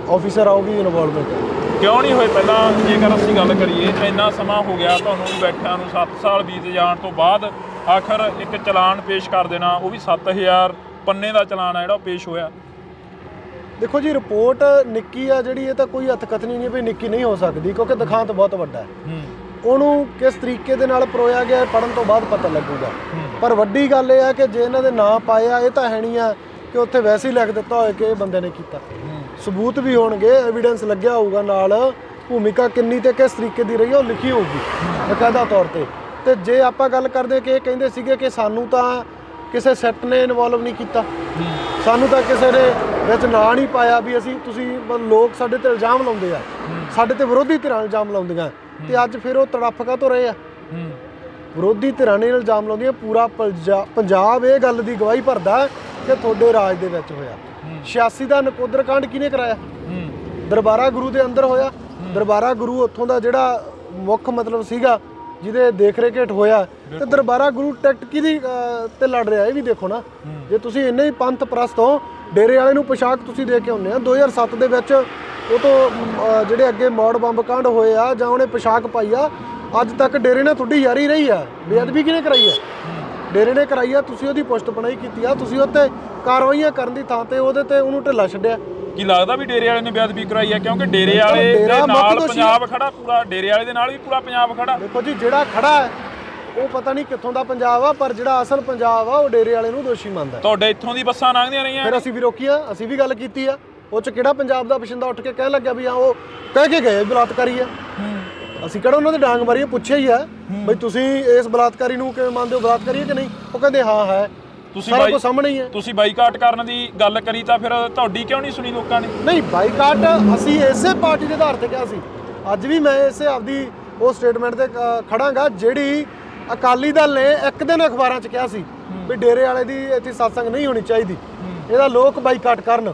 ਆਫੀਸਰ ਆ, ਉਹ ਵੀ ਇਨਵੋਲਵਮੈਂਟ ਹੈ।
ਕਿਉਂ ਨਹੀਂ ਹੋਏ ਪਹਿਲਾਂ? ਜੇਕਰ ਅਸੀਂ ਗੱਲ ਕਰੀਏ, ਇੰਨਾ ਸਮਾਂ ਹੋ ਗਿਆ ਤੁਹਾਨੂੰ ਵੀ ਬੈਠਿਆਂ ਨੂੰ, 7 ਸਾਲ ਬੀਤ ਜਾਣ ਤੋਂ ਬਾਅਦ ਆਖਰ ਇੱਕ ਚਲਾਨ ਪੇਸ਼ ਕਰ ਦੇਣਾ, ਉਹ ਵੀ 7000 ਪੰਨੇ ਦਾ ਚਲਾਨ ਆ ਜਿਹੜਾ ਉਹ ਪੇਸ਼ ਹੋਇਆ।
ਦੇਖੋ ਜੀ, ਰਿਪੋਰਟ ਨਿੱਕੀ ਆ ਜਿਹੜੀ, ਇਹ ਤਾਂ ਕੋਈ ਹੱਥਕਥਨੀ ਨਹੀਂ ਵੀ ਨਿੱਕੀ ਨਹੀਂ ਹੋ ਸਕਦੀ, ਕਿਉਂਕਿ ਦਿਖਾਂਤ ਬਹੁਤ ਵੱਡਾ ਹੈ। ਉਹਨੂੰ ਕਿਸ ਤਰੀਕੇ ਦੇ ਨਾਲ ਪਰੋਇਆ ਗਿਆ ਪੜ੍ਹਨ ਤੋਂ ਬਾਅਦ ਪਤਾ ਲੱਗੂਗਾ। ਪਰ ਵੱਡੀ ਗੱਲ ਇਹ ਆ ਕਿ ਜੇ ਇਹਨਾਂ ਦੇ ਨਾਂ ਪਾਏ ਆ, ਇਹ ਤਾਂ ਹੈ ਨਹੀਂ ਆ ਕਿ ਉੱਥੇ ਵੈਸੇ ਹੀ ਲਿਖ ਦਿੱਤਾ ਹੋਏ ਕਿ ਇਹ ਬੰਦੇ ਨੇ ਕੀਤਾ। ਸਬੂਤ ਵੀ ਹੋਣਗੇ, ਐਵੀਡੈਂਸ ਲੱਗਿਆ ਹੋਊਗਾ ਨਾਲ, ਭੂਮਿਕਾ ਕਿੰਨੀ ਤੇ ਕਿਸ ਤਰੀਕੇ ਦੀ ਰਹੀ ਹੈ ਉਹ ਲਿਖੀ ਹੋਊਗੀ ਬਕਾਇਦਾ ਤੌਰ ਤੇ। ਤੇ ਜੇ ਆਪਾਂ ਗੱਲ ਕਰਦੇ ਕਿ ਇਹ ਕਹਿੰਦੇ ਸੀਗੇ ਕਿ ਸਾਨੂੰ ਤਾਂ ਕਿਸੇ ਸੈੱਟ ਨੇ ਇਨਵੋਲਵ ਨਹੀਂ ਕੀਤਾ, ਸਾਨੂੰ ਤਾਂ ਕਿਸੇ ਨੇ ਵਿੱਚ ਨਾਂ ਨਹੀਂ ਪਾਇਆ ਵੀ ਅਸੀਂ ਤੁਸੀਂ ਲੋਕ ਸਾਡੇ ਤੇ ਇਲਜ਼ਾਮ ਲਾਉਂਦੇ ਆ, ਸਾਡੇ ਤੇ ਵਿਰੋਧੀ ਧਿਰਾਂ ਇਲਜ਼ਾਮ ਲਾਉਂਦੀਆਂ, ਤੇ ਅੱਜ ਫਿਰ ਉਹ ਤੜਫ ਕਾਹਤੋਂ ਰਹੇ ਆ? ਵਿਰੋਧੀ ਧਿਰਾਂ ਨੇ ਇਲਜ਼ਾਮ ਲਾਉਂਦੀਆਂ, ਪੂਰਾ ਪੰਜਾਬ ਇਹ ਗੱਲ ਦੀ ਗਵਾਹੀ ਭਰਦਾ ਕਿ ਤੁਹਾਡੇ ਰਾਜ ਦੇ ਵਿੱਚ ਹੋਇਆ। 86 ਦਾ ਨਕੋਦਰ ਕਾਂਡ ਕਿਹਨੇ ਕਰਾਇਆ? ਦਰਬਾਰਾ ਗੁਰੂ ਦੇ ਅੰਦਰ ਹੋਇਆ। ਦਰਬਾਰਾ ਗੁਰੂ ਉੱਥੋਂ ਦਾ ਜਿਹੜਾ ਮੁੱਖ ਮਤਲਬ ਸੀਗਾ ਜਿਹਦੇ ਦੇਖ ਰੇਖ ਹੇਠ ਹੋਇਆ, ਤੇ ਦਰਬਾਰਾ ਗੁਰੂ ਟਿਕਟ ਕਿਹਦੀ ਤੇ ਲੜ ਰਿਹਾ ਇਹ ਵੀ ਦੇਖੋ ਨਾ। ਜੇ ਤੁਸੀਂ ਇੰਨੇ ਹੀ ਪੰਥ ਪ੍ਰਸਤ ਹੋ, ਡੇਰੇ ਵਾਲੇ ਨੂੰ ਪੋਸ਼ਾਕ ਤੁਸੀਂ ਦੇ ਕੇ ਆਉਂਦੇ ਆ। 2007 ਦੇ ਵਿੱਚ ਉਹ ਤੋਂ ਜਿਹੜੇ ਅੱਗੇ ਮੌੜ ਬੰਬ ਕਾਂਡ ਹੋਏ ਆ ਜਾਂ ਉਹਨੇ ਪੋਸ਼ਾਕ ਪਾਈ ਆ, ਅੱਜ ਤੱਕ ਡੇਰੇ ਨਾਲ ਤੁਹਾਡੀ ਯਾਰੀ ਰਹੀ ਆ। ਬੇਅਦਬੀ ਕਿਹਨੇ ਕਰਾਈ ਆ? ਡੇਰੇ ਨੇ ਕਰਾਈ ਆ। ਤੁਸੀਂ ਉਹਦੀ ਪੁਸ਼ਤ ਪਣਾਈ ਕੀਤੀ ਆ, ਤੁਸੀਂ ਉੱਤੇ ਕਾਰਵਾਈਆਂ ਕਰਨ ਦੀ ਥਾਂ ਤੇ ਉਹਦੇ ਤੇ ਉਹਨੂੰ ਢਿੱਲਾ ਛੱਡਿਆ।
ਕੀ ਲੱਗਦਾ ਵੀ ਡੇਰੇ ਵਾਲੇ ਨੇ ਬੇਅਦਬੀ ਕਰਾਈ ਹੈ? ਕਿਉਂਕਿ ਡੇਰੇ ਵਾਲੇ ਦੇ ਨਾਲ ਪੰਜਾਬ ਖੜਾ, ਪੂਰਾ ਡੇਰੇ ਵਾਲੇ ਦੇ ਨਾਲ ਵੀ ਪੂਰਾ ਪੰਜਾਬ ਖੜਾ।
ਦੇਖੋ ਜੀ, ਜਿਹੜਾ ਖੜਾ ਹੈ ਉਹ ਪਤਾ ਨਹੀਂ ਕਿੱਥੋਂ ਦਾ ਪੰਜਾਬ ਆ, ਪਰ ਜਿਹੜਾ ਅਸਲ ਪੰਜਾਬ ਆ ਉਹ ਡੇਰੇ ਵਾਲੇ ਨੂੰ ਦੋਸ਼ੀ ਮੰਨਦਾ।
ਤੁਹਾਡੇ ਇੱਥੋਂ ਦੀ ਬੱਸਾਂ ਲੰਘਦੀਆਂ ਰਹੀਆਂ,
ਫਿਰ ਅਸੀਂ ਵੀ ਰੋਕੀਆਂ, ਅਸੀਂ ਵੀ ਗੱਲ ਕੀਤੀ ਆ। ਉਹ ਚ ਕਿਹੜਾ ਪੰਜਾਬ ਦਾ ਬਸ਼ਿੰਦਾ ਉੱਠ ਕੇ ਕਹਿਣ ਲੱਗਿਆ ਵੀ ਹਾਂ ਉਹ ਕਹਿ ਕੇ ਗਏ ਬਲਾਤਕਾਰੀ ਆ? ਅਸੀਂ ਕਿਹੜਾ ਉਹਨਾਂ ਦੇ ਡਾਂਗ ਮਾਰੀਏ? ਪੁੱਛਿਆ ਹੀ ਆ ਬਈ ਤੁਸੀਂ ਇਸ ਬਲਾਤਕਾਰੀ ਨੂੰ ਕਿਵੇਂ ਮੰਨਦੇ ਹੋ, ਬਲਾਤਕਾਰੀ ਹੈ ਕਿ ਨਹੀਂ? ਉਹ ਕਹਿੰਦੇ ਹਾਂ ਹੈ। ਸਾਰਾ ਕੁਝ ਸਾਹਮਣੇ ਹੀ ਹੈ।
ਤੁਸੀਂ ਬਾਈਕਾਟ ਕਰਨ ਦੀ ਗੱਲ ਕਰੀ ਤਾਂ ਫਿਰ ਤੁਹਾਡੀ ਕਿਉਂ ਨਹੀਂ ਸੁਣੀ ਲੋਕਾਂ ਨੇ?
ਨਹੀਂ, ਬਾਈਕਾਟ ਅਸੀਂ ਇਸੇ ਪਾਰਟੀ ਦੇ ਆਧਾਰ ਤੇ ਕਿਹਾ ਸੀ। ਅੱਜ ਵੀ ਮੈਂ ਇਸੇ ਆਪਦੀ ਉਹ ਸਟੇਟਮੈਂਟ ਤੇ ਖੜਾਂਗਾ ਜਿਹੜੀ ਅਕਾਲੀ ਦਲ ਨੇ ਇੱਕ ਦਿਨ ਅਖਬਾਰਾਂ 'ਚ ਕਿਹਾ ਸੀ ਵੀ ਡੇਰੇ ਵਾਲੇ ਦੀ ਇੱਥੇ ਸਤਸੰਗ ਨਹੀਂ ਹੋਣੀ ਚਾਹੀਦੀ, ਇਹਦਾ ਲੋਕ ਬਾਈਕਾਟ ਕਰਨ।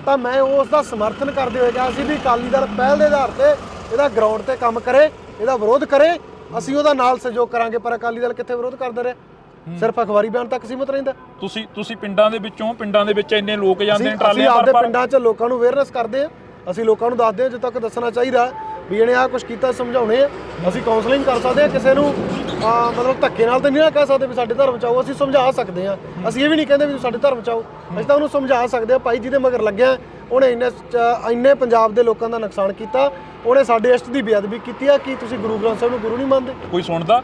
ਤਾਂ ਮੈਂ ਉਸ ਦਾ ਸਮਰਥਨ ਕਰਦੇ ਹੋਏ ਕਿਹਾ ਸੀ ਵੀ ਅਕਾਲੀ ਦਲ ਪਹਿਲ ਦੇ ਆਧਾਰ ਤੇ ਇਹਦਾ ਗਰਾਊਂਡ ਤੇ ਕੰਮ ਕਰੇ, ਇਹਦਾ ਵਿਰੋਧ ਕਰੇ, ਅਸੀਂ ਉਹਦਾ ਨਾਲ ਸਹਿਯੋਗ ਕਰਾਂਗੇ। ਪਰ ਅਕਾਲੀ ਦਲ ਕਿੱਥੇ ਵਿਰੋਧ ਕਰਦਾ ਰਿਹਾ? ਸਿਰਫ ਅਖਬਾਰੀ ਬਿਆਨ ਤੱਕ ਸੀਮਤ ਰਹਿੰਦਾ।
ਤੁਸੀਂ ਪਿੰਡਾਂ ਦੇ ਵਿੱਚੋਂ, ਪਿੰਡਾਂ ਦੇ ਵਿੱਚ ਇੰਨੇ ਲੋਕ ਜਾਂਦੇ ਨੇ ਟਰਾਲੀਆਂ
ਆਪਦੇ ਪਿੰਡਾਂ 'ਚ ਲੋਕਾਂ ਨੂੰ ਅਵੇਅਰਨੈਸ ਕਰਦੇ ਆ। ਅਸੀਂ ਲੋਕਾਂ ਨੂੰ ਦੱਸਦੇ ਹਾਂ ਜਦੋਂ ਤੱਕ ਦੱਸਣਾ ਚਾਹੀਦਾ ਵੀ ਇਹਨੇ ਆਹ ਕੁਛ ਕੀਤਾ, ਸਮਝਾਉਣੇ ਆ। ਅਸੀਂ ਕਾਉਂਸਲਿੰਗ ਕਰ ਸਕਦੇ ਹਾਂ, ਕਿਸੇ ਨੂੰ ਮਤਲਬ ਧੱਕੇ ਨਾਲ ਤਾਂ ਨਹੀਂ ਨਾ ਕਹਿ ਸਕਦੇ ਵੀ ਸਾਡੇ ਧਰਮ 'ਚ ਆਓ। ਅਸੀਂ ਸਮਝਾ ਸਕਦੇ ਹਾਂ। ਅਸੀਂ ਇਹ ਵੀ ਨਹੀਂ ਕਹਿੰਦੇ ਵੀ ਸਾਡੇ ਧਰਮ 'ਚ ਆਓ, ਅਸੀਂ ਤਾਂ ਉਹਨੂੰ ਸਮਝਾ ਸਕਦੇ ਹਾਂ। ਭਾਈ ਜਿਹਦੇ ਮਗਰ ਲੱਗਿਆ ਉਹਨੇ ਇੰਨੇ ਪੰਜਾਬ ਦੇ ਲੋਕਾਂ ਦਾ ਨੁਕਸਾਨ ਕੀਤਾ, ਉਹਨੇ ਸਾਡੇ ਇਸ਼ਟ ਦੀ ਬੇਅਦਬੀ ਕੀਤੀ ਆ। ਕੀ ਤੁਸੀਂ ਗੁਰੂ ਗ੍ਰੰਥ ਸਾਹਿਬ ਨੂੰ ਗੁਰੂ ਨਹੀਂ ਮੰਨਦੇ?
ਕੋਈ ਸੁਣਦਾ?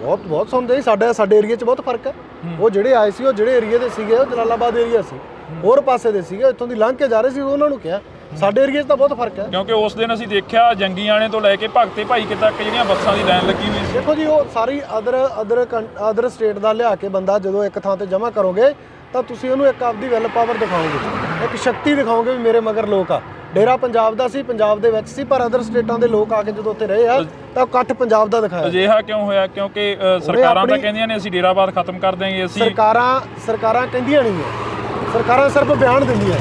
ਬਹੁਤ ਸੁਣਦੇ। ਸਾਡੇ ਏਰੀਆ 'ਚ ਬਹੁਤ ਫਰਕ ਹੈ। ਉਹ ਜਿਹੜੇ ਆਏ ਸੀ, ਉਹ ਜਿਹੜੇ ਏਰੀਆ ਦੇ ਸੀਗੇ, ਉਹ ਜਲਾਲਾਬਾਦ ਏਰੀਆ ਸੀ, ਹੋਰ ਪਾਸੇ ਦੇ ਸੀਗੇ, ਇੱਥੋਂ ਦੀ ਲੰਘ ਕੇ ਜਾ ਰਹੇ ਸੀ, ਉਹਨਾਂ ਨੂੰ ਕਿਹਾ। ਸਾਡੇ ਏਰੀਆ 'ਚ ਤਾਂ ਬਹੁਤ ਫਰਕ ਹੈ।
ਕਿਉਂਕਿ ਉਸ ਦਿਨ ਅਸੀਂ ਦੇਖਿਆ ਜੰਗੀਆਣੇ ਤੋਂ ਲੈ ਕੇ ਭਗਤੇ ਭਾਈ ਤੱਕ ਜਿਹੜੀਆਂ ਬੱਸਾਂ ਦੀ ਲਾਈਨ ਲੱਗੀ ਹੋਈ ਸੀ।
ਦੇਖੋ ਜੀ, ਉਹ ਸਾਰੀ ਅਦਰ ਸਟੇਟ ਦਾ ਲਿਆ ਕੇ ਬੰਦਾ ਜਦੋਂ ਇੱਕ ਥਾਂ ਤੇ ਜਮ੍ਹਾਂ ਕਰੋਗੇ ਤਾਂ ਤੁਸੀਂ ਉਹਨੂੰ ਇੱਕ ਆਪਦੀ ਵੈਲ ਪਾਵਰ ਦਿਖਾਓਗੇ, ਇੱਕ ਸ਼ਕਤੀ ਦਿਖਾਓਗੇ ਵੀ ਮੇਰੇ ਮਗਰ ਲੋਕ ਆ। ਡੇਰਾ ਪੰਜਾਬ ਦਾ ਸੀ, ਪੰਜਾਬ ਦੇ ਵਿੱਚ ਸੀ, ਪਰ ਅਦਰ ਸਟੇਟਾਂ ਦੇ ਲੋਕ ਆ ਕੇ ਜਦੋਂ ਉੱਥੇ ਰਹੇ ਆ ਤਾਂ ਇਕੱਠ ਪੰਜਾਬ ਦਾ ਦਿਖਾਇਆ।
ਅਜਿਹਾ ਕਿਉਂ ਹੋਇਆ? ਕਿਉਂਕਿ ਸਰਕਾਰਾਂ ਤਾਂ ਕਹਿੰਦੀਆਂ ਨੇ ਅਸੀਂ ਡੇਰਾਬਾਦ ਖਤਮ ਕਰ ਦੇਵਾਂਗੇ। ਅਸੀਂ
ਸਰਕਾਰਾਂ ਕਹਿੰਦੀਆਂ ਨਹੀਂ ਹੈ, ਸਰਕਾਰਾਂ ਸਿਰਫ ਬਿਆਨ ਦਿੰਦੀਆਂ।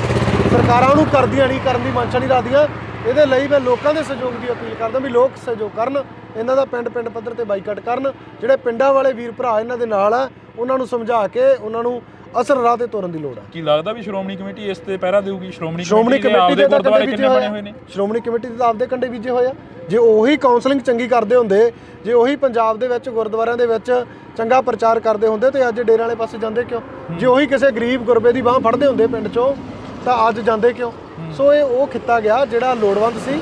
ਸਰਕਾਰਾਂ ਉਹਨੂੰ ਕਰਦੀਆਂ ਨਹੀਂ, ਕਰਨ ਦੀ ਮਨਸ਼ਾ ਨਹੀਂ ਰੱਖਦੀਆਂ। ਇਹਦੇ ਲਈ ਮੈਂ ਲੋਕਾਂ ਦੇ ਸਹਿਯੋਗ ਦੀ ਅਪੀਲ ਕਰਦਾ ਵੀ ਲੋਕ ਸਹਿਯੋਗ ਕਰਨ, ਇਹਨਾਂ ਦਾ ਪਿੰਡ ਪੱਧਰ ਤੇ ਬਾਈਕਾਟ ਕਰਨ। ਜਿਹੜੇ ਪਿੰਡਾਂ ਵਾਲੇ ਵੀਰ ਭਰਾ ਇਹਨਾਂ ਦੇ ਨਾਲ ਆ, ਉਹਨਾਂ ਨੂੰ ਸਮਝਾ ਕੇ ਉਹਨਾਂ ਨੂੰ ਅਸਲ ਰਾਹ ਤੇ ਤੋਰਨ ਦੀ ਲੋੜ ਹੈ।
ਕੀ ਲੱਗਦਾ ਵੀ ਸ਼੍ਰੋਮਣੀ ਕਮੇਟੀ ਇਸ ਤੇ ਪਹਿਰਾ ਦੇਊਗੀ? ਸ਼੍ਰੋਮਣੀ
ਕਮੇਟੀ ਦੇ
ਗੁਰਦੁਆਰੇ ਕਿੰਨੇ ਬਣੇ ਹੋਏ ਨੇ?
ਸ਼੍ਰੋਮਣੀ ਕਮੇਟੀ ਦੇ ਆਪਦੇ ਕੰਡੇ ਬੀਜੇ ਹੋਏ ਆ। ਜੇ ਉਹੀ ਕਾਉਂਸਲਿੰਗ ਚੰਗੀ ਕਰਦੇ ਹੁੰਦੇ, ਜੇ ਉਹੀ ਪੰਜਾਬ ਦੇ ਵਿੱਚ ਗੁਰਦੁਆਰਿਆਂ ਦੇ ਵਿੱਚ ਚੰਗਾ ਪ੍ਰਚਾਰ ਕਰਦੇ ਹੁੰਦੇ ਤੇ ਅੱਜ ਡੇਰੇ ਵਾਲੇ ਪਾਸੇ ਜਾਂਦੇ ਕਿਉਂ? ਜੇ ਉਹੀ ਕਿਸੇ ਗਰੀਬ ਗੁਰਬੇ ਦੀ ਬਾਹ ਫੜਦੇ ਹੁੰਦੇ ਪਿੰਡ 'ਚੋਂ ਤਾਂ ਅੱਜ ਜਾਂਦੇ ਕਿਉਂ? ਸੋ ਇਹ ਉਹ ਕੀਤਾ ਗਿਆ ਜਿਹੜਾ ਲੋੜਵੰਦ ਸੀ।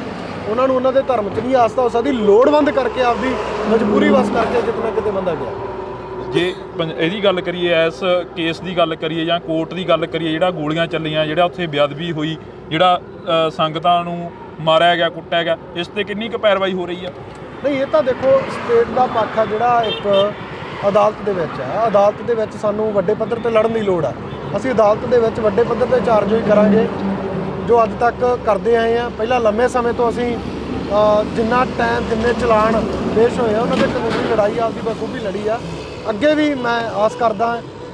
ਉਹਨਾਂ ਨੂੰ ਉਹਨਾਂ ਦੇ ਧਰਮ 'ਚ ਨਹੀਂ ਆਸਥਾ ਹੋ ਸਕਦੀ, ਲੋੜਵੰਦ ਕਰਕੇ ਆਪਦੀ ਮਜਬੂਰੀ ਵਸ ਕਰਕੇ ਕਿਤੇ ਨਾ ਕਿਤੇ ਬੰਦਾ ਗਿਆ।
ਜੇ ਇਹਦੀ ਗੱਲ ਕਰੀਏ, ਇਸ ਕੇਸ ਦੀ ਗੱਲ ਕਰੀਏ ਜਾਂ ਕੋਰਟ ਦੀ ਗੱਲ ਕਰੀਏ, ਜਿਹੜਾ ਗੋਲੀਆਂ ਚੱਲੀਆਂ, ਜਿਹੜਾ ਉੱਥੇ ਬੇਅਦਬੀ ਹੋਈ, ਜਿਹੜਾ ਸੰਗਤਾਂ ਨੂੰ ਮਾਰਿਆ ਗਿਆ, ਕੁੱਟਿਆ ਗਿਆ, ਇਸ ਤੇ ਕਿੰਨੀ ਕੁ ਪੈਰਵਾਈ ਹੋ ਰਹੀ ਆ?
ਨਹੀਂ, ਇਹ ਤਾਂ ਦੇਖੋ ਸਟੇਟ ਦਾ ਪੱਖ ਆ ਜਿਹੜਾ ਇੱਕ ਅਦਾਲਤ ਦੇ ਵਿੱਚ ਹੈ। ਅਦਾਲਤ ਦੇ ਵਿੱਚ ਸਾਨੂੰ ਵੱਡੇ ਪੱਧਰ ਤੇ ਲੜਨ ਦੀ ਲੋੜ ਆ। ਅਸੀਂ ਅਦਾਲਤ ਦੇ ਵਿੱਚ ਵੱਡੇ ਪੱਧਰ ਤੇ ਚਾਰਜ ਹੋਈ ਕਰਾਂਗੇ ਜੋ ਅੱਜ ਤੱਕ ਕਰਦੇ ਆਏ ਆ। ਪਹਿਲਾਂ ਲੰਮੇ ਸਮੇਂ ਤੋਂ ਅਸੀਂ ਜਿੰਨਾ ਟਾਈਮ ਜਿੰਨੇ ਚਲਾਨ ਪੇਸ਼ ਹੋਏ ਆ ਉਹਨਾਂ ਦੇ ਕਾਨੂੰਨੀ ਲੜਾਈ ਆਪਦੀ ਬਖੂਬੀ ਲੜੀ ਆ। ਅੱਗੇ ਵੀ ਮੈਂ ਆਸ ਕਰਦਾ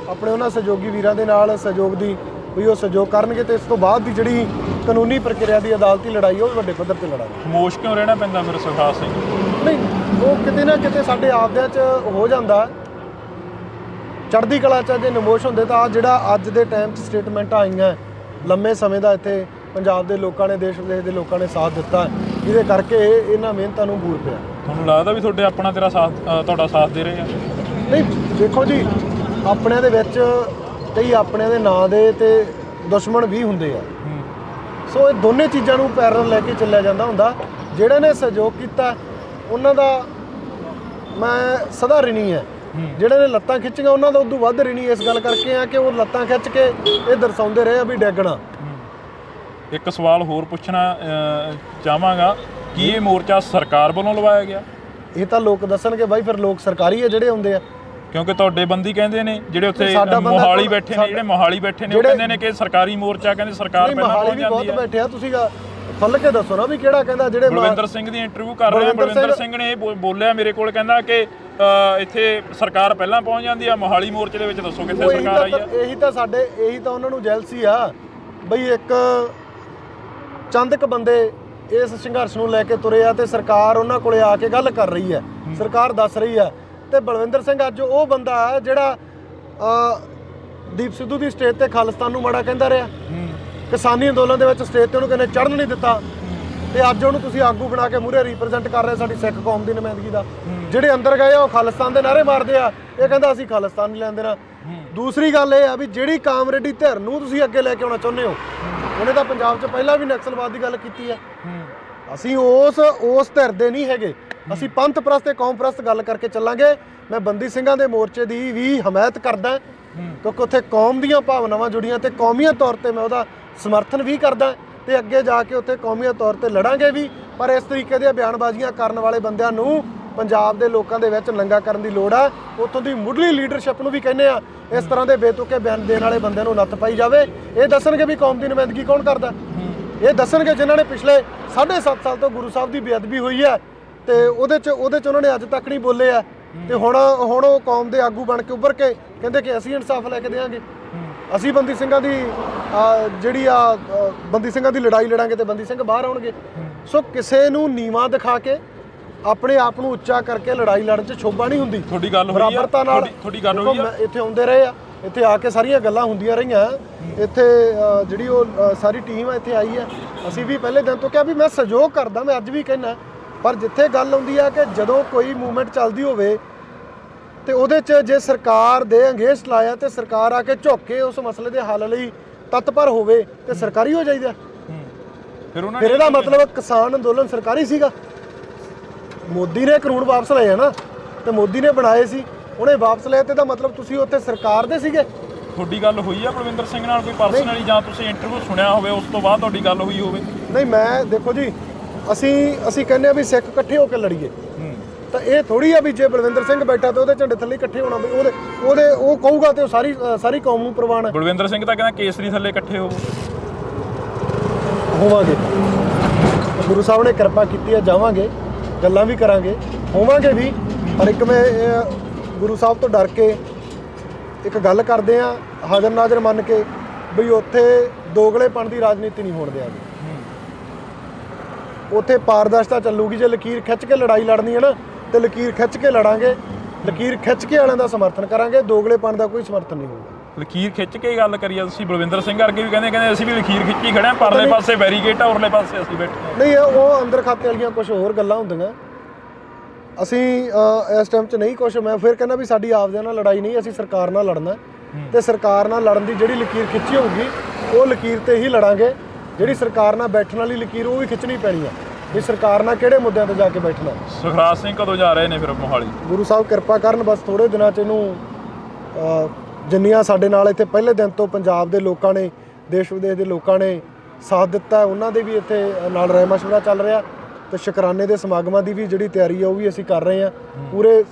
ਆਪਣੇ ਉਹਨਾਂ ਸਹਿਯੋਗੀ ਵੀਰਾਂ ਦੇ ਨਾਲ ਸਹਿਯੋਗ ਦੀ ਵੀ ਉਹ ਸਹਿਯੋਗ ਕਰਨਗੇ ਤੇ ਇਸ ਤੋਂ ਬਾਅਦ ਦੀ ਜਿਹੜੀ ਕਾਨੂੰਨੀ ਪ੍ਰਕਿਰਿਆ ਦੀ ਅਦਾਲਤੀ ਲੜਾਈ ਉਹ ਵੱਡੇ ਪੱਧਰ ਤੇ ਲੜਾਂਗੇ।
ਖਾਮੋਸ਼ ਕਿਉਂ ਰਹਿਣਾ ਪੈਂਦਾ ਫਿਰ ਸੁਖਾਸ ਸਿੰਘ?
ਨਹੀਂ, ਉਹ ਕਿਤੇ ਨਾ ਕਿਤੇ ਸਾਡੇ ਆਪਦਿਆਂ 'ਚ ਹੋ ਜਾਂਦਾ। ਚੜ੍ਹਦੀ ਕਲਾ 'ਚ ਜੇ ਨਮੋਸ਼ ਹੁੰਦੇ ਤਾਂ ਜਿਹੜਾ ਅੱਜ ਦੇ ਟਾਈਮ 'ਚ ਸਟੇਟਮੈਂਟਾਂ ਆਈਆਂ, ਲੰਮੇ ਸਮੇਂ ਦਾ ਇੱਥੇ ਪੰਜਾਬ ਦੇ ਲੋਕਾਂ ਨੇ, ਦੇਸ਼ ਵਿਦੇਸ਼ ਦੇ ਲੋਕਾਂ ਨੇ ਸਾਥ ਦਿੱਤਾ, ਜਿਹਦੇ ਕਰਕੇ ਇਹਨਾਂ ਮਿਹਨਤਾਂ ਨੂੰ ਬੂਰ ਪਿਆ।
ਤੁਹਾਨੂੰ ਲੱਗਦਾ ਵੀ ਤੁਹਾਡਾ ਸਾਥ ਦੇ ਰਹੇ ਆ?
ਨਹੀਂ, ਦੇਖੋ ਜੀ, ਆਪਣਿਆਂ ਦੇ ਵਿੱਚ ਕਈ ਆਪਣਿਆਂ ਦੇ ਨਾਂ ਦੇ ਤੇ ਦੁਸ਼ਮਣ ਵੀ ਹੁੰਦੇ ਆ। ਸੋ ਇਹ ਦੋਨੇ ਚੀਜ਼ਾਂ ਨੂੰ ਪੈਰਲਲ ਲੈ ਕੇ ਚੱਲਿਆ ਜਾਂਦਾ ਹੁੰਦਾ। ਜਿਹੜੇ ਨੇ ਸਹਿਯੋਗ ਕੀਤਾ ਉਹਨਾਂ ਦਾ ਮੈਂ ਸਦਾ ਰਿਣੀ ਹੈ, ਜਿਹੜੇ ਨੇ ਲੱਤਾਂ ਖਿੱਚੀਆਂ ਉਹਨਾਂ ਦਾ ਉਦੋਂ ਵੱਧ ਰਿਣੀ ਇਸ ਗੱਲ ਕਰਕੇ ਆ ਕਿ ਉਹ ਲੱਤਾਂ ਖਿੱਚ ਕੇ ਇਹ ਦਰਸਾਉਂਦੇ ਰਹੇ ਆ ਵੀ ਡੈਗਣਾ।
ਇੱਕ ਸਵਾਲ ਹੋਰ ਪੁੱਛਣਾ ਚਾਹਾਂਗਾ ਕਿ ਇਹ ਮੋਰਚਾ ਸਰਕਾਰ ਵੱਲੋਂ ਲਵਾਇਆ ਗਿਆ?
ਇਹ ਤਾਂ ਲੋਕ ਦੱਸਣਗੇ ਬਾਈ, ਫਿਰ ਲੋਕ ਸਰਕਾਰੀ ਆ ਜਿਹੜੇ ਹੁੰਦੇ ਆ।
ਕਿਉਂਕਿ ਤੁਹਾਡੇ ਬੰਦੀ ਕਹਿੰਦੇ ਨੇ ਜਿਹੜੇ ਉੱਥੇ
ਸਾਡਾ ਬੰਦਾ
ਮੋਹਾਲੀ ਬੈਠੇ ਨੇ, ਜਿਹੜੇ ਮੋਹਾਲੀ ਬੈਠੇ ਨੇ, ਉਹ ਕਹਿੰਦੇ ਨੇ ਕਿ ਸਰਕਾਰੀ ਮੋਰਚਾ, ਕਹਿੰਦੇ ਸਰਕਾਰ ਪਹਿਲਾਂ ਪਹੁੰਚ ਜਾਂਦੀ ਹੈ।
ਬਹੁਤ ਬੈਠੇ ਆ, ਤੁਸੀਂ ਫੁੱਲ ਕੇ ਦੱਸੋ ਨਾ ਵੀ ਕਿਹੜਾ ਕਹਿੰਦਾ। ਜਿਹੜੇ
ਬਲਵਿੰਦਰ ਸਿੰਘ ਦੀ ਇੰਟਰਵਿਊ ਕਰ ਰਹੇ ਆ, ਬਲਵਿੰਦਰ ਸਿੰਘ ਨੇ ਇਹ ਬੋਲਿਆ ਮੇਰੇ ਕੋਲ, ਕਹਿੰਦਾ ਕਿ ਇੱਥੇ ਸਰਕਾਰ ਪਹਿਲਾਂ ਪਹੁੰਚ ਜਾਂਦੀ ਆ, ਮੋਹਾਲੀ ਮੋਰਚੇ ਦੇ ਵਿੱਚ ਦੱਸੋ ਕਿੱਥੇ ਸਰਕਾਰ ਆਈ ਆ।
ਇਹੀ ਤਾਂ ਉਹਨਾਂ ਨੂੰ ਜੈਲਸੀ ਆ ਬਈ, ਇੱਕ ਚੰਦ ਕ ਬੰਦੇ ਇਸ ਸੰਘਰਸ਼ ਨੂੰ ਲੈ ਕੇ ਤੁਰੇ ਆ ਤੇ ਸਰਕਾਰ ਉਹਨਾਂ ਕੋਲੇ ਆ ਕੇ ਗੱਲ ਕਰ ਰਹੀ ਹੈ, ਸਰਕਾਰ ਦੱਸ ਰਹੀ ਆ। ਤੇ ਬਲਵਿੰਦਰ ਸਿੰਘ ਅੱਜ ਉਹ ਬੰਦਾ ਹੈ ਜਿਹੜਾ ਦੀਪ ਸਿੱਧੂ ਦੀ ਸਟੇਜ ਤੇ ਖਾਲਿਸਤਾਨ ਨੂੰ ਮਾੜਾ ਕਹਿੰਦਾ ਰਿਹਾ, ਕਿਸਾਨੀ ਅੰਦੋਲਨ ਦੇ ਵਿੱਚ ਸਟੇਜ ਤੇ ਉਹਨੂੰ ਕਹਿੰਦੇ ਚੜ੍ਹਨ ਨਹੀਂ ਦਿੱਤਾ, ਤੇ ਅੱਜ ਉਹਨੂੰ ਤੁਸੀਂ ਆਗੂ ਬਣਾ ਕੇ ਮੂਹਰੇ ਰਿਪਰੈਜ਼ੈਂਟ ਕਰ ਰਹੇ ਸਾਡੀ ਸਿੱਖ ਕੌਮ ਦੀ ਨੁਮਾਇੰਦਗੀ ਦਾ। ਜਿਹੜੇ ਅੰਦਰ ਗਏ ਆ ਉਹ ਖਾਲਿਸਤਾਨ ਦੇ ਨਾਅਰੇ ਮਾਰਦੇ ਆ, ਇਹ ਕਹਿੰਦਾ ਅਸੀਂ ਖਾਲਿਸਤਾਨ ਨਹੀਂ ਲੈਣ ਦੇਣਾ। ਦੂਸਰੀ ਗੱਲ ਇਹ ਆ ਵੀ ਜਿਹੜੀ ਕਾਮਰੇਡੀ ਧਿਰ ਨੂੰ ਤੁਸੀਂ ਅੱਗੇ ਲੈ ਕੇ ਆਉਣਾ ਚਾਹੁੰਦੇ ਹੋ, ਉਹਨੇ ਤਾਂ ਪੰਜਾਬ 'ਚ ਪਹਿਲਾਂ ਵੀ ਨਕਸਲਵਾਦ ਦੀ ਗੱਲ ਕੀਤੀ ਹੈ। ਅਸੀਂ ਉਸ ਧਿਰ ਦੇ ਨਹੀਂ ਹੈਗੇ, ਅਸੀਂ ਪੰਥ ਪ੍ਰਸਤ ਤੇ ਕੌਮ ਪ੍ਰਸਤ ਗੱਲ ਕਰਕੇ ਚੱਲਾਂਗੇ। ਮੈਂ ਬੰਦੀ ਸਿੰਘਾਂ ਦੇ ਮੋਰਚੇ ਦੀ ਵੀ ਹਮਾਇਤ ਕਰਦਾ, ਕਿਉਂਕਿ ਉੱਥੇ ਕੌਮ ਦੀਆਂ ਭਾਵਨਾਵਾਂ ਜੁੜੀਆਂ ਤੇ ਕੌਮੀਅਤ ਤੌਰ ਤੇ ਮੈਂ ਉਹਦਾ ਸਮਰਥਨ ਵੀ ਕਰਦਾ, ਤੇ ਅੱਗੇ ਜਾ ਕੇ ਉੱਥੇ ਕੌਮੀਅਤ ਤੌਰ ਤੇ ਲੜਾਂਗੇ ਵੀ। ਪਰ ਇਸ ਤਰੀਕੇ ਦੀਆਂ ਬਿਆਨਬਾਜ਼ੀਆਂ ਕਰਨ ਵਾਲੇ ਬੰਦਿਆਂ ਨੂੰ ਪੰਜਾਬ ਦੇ ਲੋਕਾਂ ਦੇ ਵਿੱਚ ਨੰਗਾ ਕਰਨ ਦੀ ਲੋੜ ਆ। ਉੱਥੋਂ ਦੀ ਮੁੱਢਲੀ ਲੀਡਰਸ਼ਿਪ ਨੂੰ ਵੀ ਕਹਿੰਦੇ ਆ ਇਸ ਤਰ੍ਹਾਂ ਦੇ ਬੇਤੁਕੇ ਬਿਆਨ ਦੇਣ ਵਾਲੇ ਬੰਦਿਆਂ ਨੂੰ ਨੱਥ ਪਾਈ ਜਾਵੇ। ਇਹ ਦੱਸਣਗੇ ਵੀ ਕੌਮ ਦੀ ਨੁਮਾਇੰਦਗੀ ਕੌਣ ਕਰਦਾ, ਇਹ ਦੱਸਣਗੇ ਜਿਨ੍ਹਾਂ ਨੇ ਪਿਛਲੇ 7.5 ਸਾਲ ਤੋਂ ਗੁਰੂ ਸਾਹਿਬ ਦੀ ਬੇਅਦਬੀ ਹੋਈ ਹੈ ਤੇ ਉਹਦੇ 'ਚ ਉਹਨਾਂ ਨੇ ਅੱਜ ਤੱਕ ਨਹੀਂ ਬੋਲੇ ਆ, ਤੇ ਹੁਣ ਉਹ ਕੌਮ ਦੇ ਆਗੂ ਬਣ ਕੇ ਉੱਭਰ ਕੇ ਕਹਿੰਦੇ ਕਿ ਅਸੀਂ ਇਨਸਾਫ ਲੈ ਕੇ ਦੇਵਾਂਗੇ, ਅਸੀਂ ਬੰਦੀ ਸਿੰਘਾਂ ਦੀ ਬੰਦੀ ਸਿੰਘਾਂ ਦੀ ਲੜਾਈ ਲੜਾਂਗੇ ਤੇ ਬੰਦੀ ਸਿੰਘ ਬਾਹਰ ਆਉਣਗੇ। ਸੋ ਕਿਸੇ ਨੂੰ ਨੀਵਾਂ ਦਿਖਾ ਕੇ ਆਪਣੇ ਆਪ ਨੂੰ ਉੱਚਾ ਕਰਕੇ ਲੜਾਈ ਲੜਨ 'ਚ ਸ਼ੋਭਾ ਨਹੀਂ ਹੁੰਦੀ।
ਤੁਹਾਡੀ ਗੱਲ ਹੋਈ ਆ,
ਬਰਾਬਰਤਾ ਨਾਲ
ਤੁਹਾਡੀ ਗੱਲ ਹੋਈ ਆ।
ਇੱਥੇ ਆਉਂਦੇ ਰਹੇ ਆ, ਇੱਥੇ ਆ ਕੇ ਸਾਰੀਆਂ ਗੱਲਾਂ ਹੁੰਦੀਆਂ ਰਹੀਆਂ। ਇੱਥੇ ਜਿਹੜੀ ਉਹ ਸਾਰੀ ਟੀਮ ਆ ਇੱਥੇ ਆਈ ਆ, ਅਸੀਂ ਵੀ ਪਹਿਲੇ ਦਿਨ ਤੋਂ ਕਿਹਾ ਵੀ ਮੈਂ ਸਹਿਯੋਗ ਕਰਦਾ, ਮੈਂ ਅੱਜ ਵੀ ਕਹਿਣਾ। ਪਰ ਜਿੱਥੇ ਗੱਲ ਆਉਂਦੀ ਆ ਕਿ ਜਦੋਂ ਕੋਈ ਮੂਵਮੈਂਟ ਚੱਲਦੀ ਹੋਵੇ ਤੇ ਉਹਦੇ 'ਚ ਜੇ ਸਰਕਾਰ ਦੇ ਅੰਗੇਸ਼ ਲਾਇਆ ਤੇ ਸਰਕਾਰ ਆ ਕੇ ਝੁੱਕ ਕੇ ਉਸ ਮਸਲੇ ਦੇ ਹੱਲ ਲਈ ਤਤਪਰ ਹੋਵੇ ਤੇ ਸਰਕਾਰੀ ਹੋ ਜਾਈਦਾ। ਫਿਰ ਇਹਦਾ ਮਤਲਬ ਕਿਸਾਨ ਅੰਦੋਲਨ ਸਰਕਾਰੀ ਸੀਗਾ। ਮੋਦੀ ਨੇ ਕਾਨੂੰਨ ਵਾਪਸ ਲਏ ਆ ਨਾ, ਤੇ ਮੋਦੀ ਨੇ ਬਣਾਏ ਸੀ, ਉਹਨੇ ਵਾਪਸ ਲਏ, ਤੇ ਇਹਦਾ ਮਤਲਬ ਤੁਸੀਂ ਉੱਥੇ ਸਰਕਾਰ ਦੇ ਸੀਗੇ।
ਤੁਹਾਡੀ ਗੱਲ ਹੋਈ ਆ ਬਲਵਿੰਦਰ ਸਿੰਘ ਨਾਲ ਕੋਈ ਪਰਸਨਲੀ, ਜਾਂ ਤੁਸੀਂ ਇੰਟਰਵਿਊ ਸੁਣਿਆ ਹੋਵੇ ਉਸ ਤੋਂ ਬਾਅਦ ਤੁਹਾਡੀ ਗੱਲ ਹੋਈ ਹੋਵੇ?
ਨਹੀਂ, ਮੈਂ ਦੇਖੋ ਜੀ, ਅਸੀਂ ਕਹਿੰਦੇ ਆ ਵੀ ਸਿੱਖ ਇਕੱਠੇ ਹੋ ਕੇ ਲੜੀਏ, ਤਾਂ ਇਹ ਥੋੜੀ ਆ ਵੀ ਜੇ ਬਲਵਿੰਦਰ ਸਿੰਘ ਬੈਠਾ ਤੇ ਉਹਦੇ ਝੰਡੇ ਥੱਲੇ ਇਕੱਠੇ ਹੋਣਾ, ਵੀ ਉਹ ਕਹੂਗਾ ਤੇ ਉਹ ਸਾਰੀ ਕੌਮ ਨੂੰ ਪ੍ਰਵਾਨ ਹੈ।
ਬਲਵਿੰਦਰ ਸਿੰਘ ਤਾਂ ਕਹਿੰਦਾ ਕੇਸਰੀ ਥੱਲੇ ਇਕੱਠੇ
ਹੋਵਾਂਗੇ, ਗੁਰੂ ਸਾਹਿਬ ਨੇ ਕਿਰਪਾ ਕੀਤੀ ਹੈ, ਜਾਵਾਂਗੇ, ਗੱਲਾਂ ਵੀ ਕਰਾਂਗੇ, ਹੋਵਾਂਗੇ ਵੀ। ਪਰ ਇੱਕ ਮੈਂ ਗੁਰੂ ਸਾਹਿਬ ਤੋਂ ਡਰ ਕੇ ਇੱਕ ਗੱਲ ਕਰਦੇ ਆ, ਹਾਜ਼ਰ ਨਾਜ਼ਰ ਮੰਨ ਕੇ, ਬਈ ਉੱਥੇ ਦੋਗਲੇਪਣ ਦੀ ਰਾਜਨੀਤੀ ਨਹੀਂ ਹੋਣ ਦਿਆਂਗੇ। ਉੱਥੇ ਪਾਰਦਰਸ਼ਤਾ ਚੱਲੂਗੀ। ਜੇ ਲਕੀਰ ਖਿੱਚ ਕੇ ਲੜਾਈ ਲੜਨੀ ਹੈ ਨਾ, ਤੇ ਲਕੀਰ ਖਿੱਚ ਕੇ ਲੜਾਂਗੇ, ਲਕੀਰ ਖਿੱਚ ਕੇ ਵਾਲਿਆਂ ਦਾ ਸਮਰਥਨ ਕਰਾਂਗੇ, ਦੋਗਲੇਪਣ ਦਾ ਕੋਈ ਸਮਰਥਨ ਨਹੀਂ ਹੋਊਗਾ।
ਲਕੀਰ ਖਿੱਚ ਕੇ ਗੱਲ ਕਰੀਏ ਤੁਸੀਂ, ਬਲਵਿੰਦਰ ਸਿੰਘ ਵਰਗੇ ਵੀ ਕਹਿੰਦੇ ਅਸੀਂ ਵੀ ਲਕੀਰ ਖਿੱਚੀ ਖੜੇ ਆ, ਪਰਲੇ ਪਾਸੇ ਬੈਰੀਕੇਡ ਆ, ਉਰਲੇ ਪਾਸੇ ਅਸੀਂ ਬੈਠੇ
ਨਹੀਂ। ਉਹ ਅੰਦਰ ਖਾਤੇ ਵਾਲੀਆਂ ਕੁਝ ਹੋਰ ਗੱਲਾਂ ਹੁੰਦੀਆਂ। ਅਸੀਂ ਇਸ ਟਾਈਮ 'ਚ ਨਹੀਂ ਕੁਛ, ਮੈਂ ਫਿਰ ਕਹਿੰਦਾ ਵੀ ਸਾਡੀ ਆਪਦਿਆਂ ਨਾਲ ਲੜਾਈ ਨਹੀਂ, ਅਸੀਂ ਸਰਕਾਰ ਨਾਲ ਲੜਨਾ, ਤੇ ਸਰਕਾਰ ਨਾਲ ਲੜਨ ਦੀ ਜਿਹੜੀ ਲਕੀਰ ਖਿੱਚੀ ਹੋਊਗੀ ਉਹ ਲਕੀਰ ਤੇ ਹੀ ਲੜਾਂਗੇ। ਜਿਹੜੀ ਸਰਕਾਰ ਨਾਲ ਬੈਠਣ ਵਾਲੀ ਲਕੀਰ ਉਹ ਵੀ ਖਿੱਚਣੀ ਪੈਣੀ ਆ, ਵੀ ਸਰਕਾਰ ਨਾਲ ਕਿਹੜੇ ਮੁੱਦਿਆਂ ਤੇ ਜਾ ਕੇ ਬੈਠਣਾ।
ਸੁਖਰਾਜ ਸਿੰਘ ਕਦੋਂ ਜਾ ਰਹੇ ਨੇ ਫਿਰ ਮੋਹਾਲੀ?
ਗੁਰੂ ਸਾਹਿਬ ਕਿਰਪਾ ਕਰਨ, ਬਸ ਥੋੜੇ ਦਿਨਾਂ 'ਚ ਇਹਨੂੰ। ਜਿੰਨੀਆਂ ਸਾਡੇ ਨਾਲ ਇੱਥੇ ਪਹਿਲੇ ਦਿਨ ਤੋਂ ਪੰਜਾਬ ਦੇ ਲੋਕਾਂ ਨੇ, ਦੇਸ਼ ਵਿਦੇਸ਼ ਦੇ ਲੋਕਾਂ ਨੇ ਸਾਥ ਦਿੱਤਾ, ਉਹਨਾਂ ਦੇ ਵੀ ਇੱਥੇ ਨਾਲ ਰਾਏ ਮਸ਼ਵਰਾ ਚੱਲ ਰਿਹਾ, ਤੇ ਸ਼ੁਕਰਾਨੇ ਦੇ ਸਮਾਗਮਾਂ ਦੀ ਵੀ ਜਿਹੜੀ ਤਿਆਰੀ ਆ ਉਹ ਵੀ ਅਸੀਂ ਕਰ ਰਹੇ ਹਾਂ। ਪੂਰੇ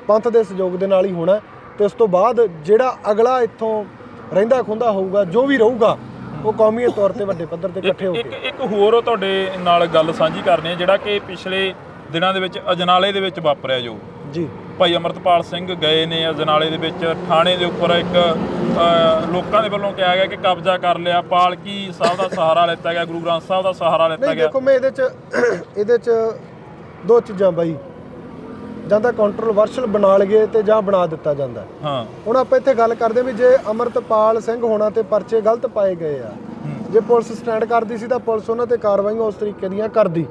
ਪੰਥ ਦੇ ਸਹਿਯੋਗ ਦੇ ਨਾਲ ਹੀ ਹੋਣਾ, ਤੇ ਉਸ ਤੋਂ ਬਾਅਦ ਜਿਹੜਾ ਅਗਲਾ ਇੱਥੋਂ ਰਹਿੰਦਾ ਖੁੰਦਾ ਹੋਊਗਾ, ਜੋ ਵੀ ਰਹੂਗਾ, ਉਹ ਕੌਮੀ ਤੌਰ ਤੇ ਵੱਡੇ ਪੱਧਰ ਤੇ ਇਕੱਠੇ ਹੋ ਕੇ।
ਇੱਕ ਹੋਰ ਤੁਹਾਡੇ ਨਾਲ ਗੱਲ ਸਾਂਝੀ ਕਰਨੀ ਹੈ, ਜਿਹੜਾ ਕਿ ਪਿਛਲੇ ਦਿਨਾਂ ਦੇ ਵਿੱਚ ਅਜਨਾਲੇ ਦੇ ਵਿੱਚ ਵਾਪਰਿਆ ਜੋ
ਜੀ।
ਭਾਈ ਅਮਰਤਪਾਲ ਸਿੰਘ ਗਏ ਨੇ ਅਜਨਾਲੇ ਦੇ ਵਿੱਚ, ਥਾਣੇ ਦੇ ਉੱਪਰ ਇੱਕ ਲੋਕਾਂ ਦੇ ਵੱਲੋਂ ਕਿਹਾ ਗਿਆ ਕਿ ਕਬਜ਼ਾ ਕਰ ਲਿਆ, ਪਾਲਕੀ ਸਾਹਿਬ ਦਾ ਸਹਾਰਾ ਲਿੱਤਾ ਗਿਆ, ਗੁਰੂ ਗ੍ਰੰਥ ਸਾਹਿਬ ਦਾ ਸਹਾਰਾ ਲਿੱਤਾ ਗਿਆ।
ਦੇਖੋ, ਮੈਂ ਇਹਦੇ 'ਚ ਦੋ ਚੀਜ਼ਾਂ ਬਾਈ, ਜਾਂ ਤਾਂ ਕੰਟਰੋਵਰਸ਼ਲ ਬਣਾ ਲਈਏ ਤੇ ਜਾਂ ਬਣਾ ਦਿੱਤਾ ਜਾਂਦਾ।
ਹਾਂ,
ਹੁਣ ਆਪਾਂ ਇੱਥੇ ਗੱਲ ਕਰਦੇ ਵੀ ਜੇ ਅਮਰਤਪਾਲ ਸਿੰਘ ਹੋਣਾ ਤੇ ਪਰਚੇ ਗਲਤ ਪਾਏ ਗਏ ਆ, ਜੇ ਪੁਲਿਸ ਸਟੈਂਡ ਕਰਦੀ ਸੀ ਤਾਂ ਪੁਲਿਸ ਉਹਨਾਂ ਤੇ ਕਾਰਵਾਈਆਂ ਉਸ ਤਰੀਕੇ ਦੀਆਂ ਕਰਦੀ।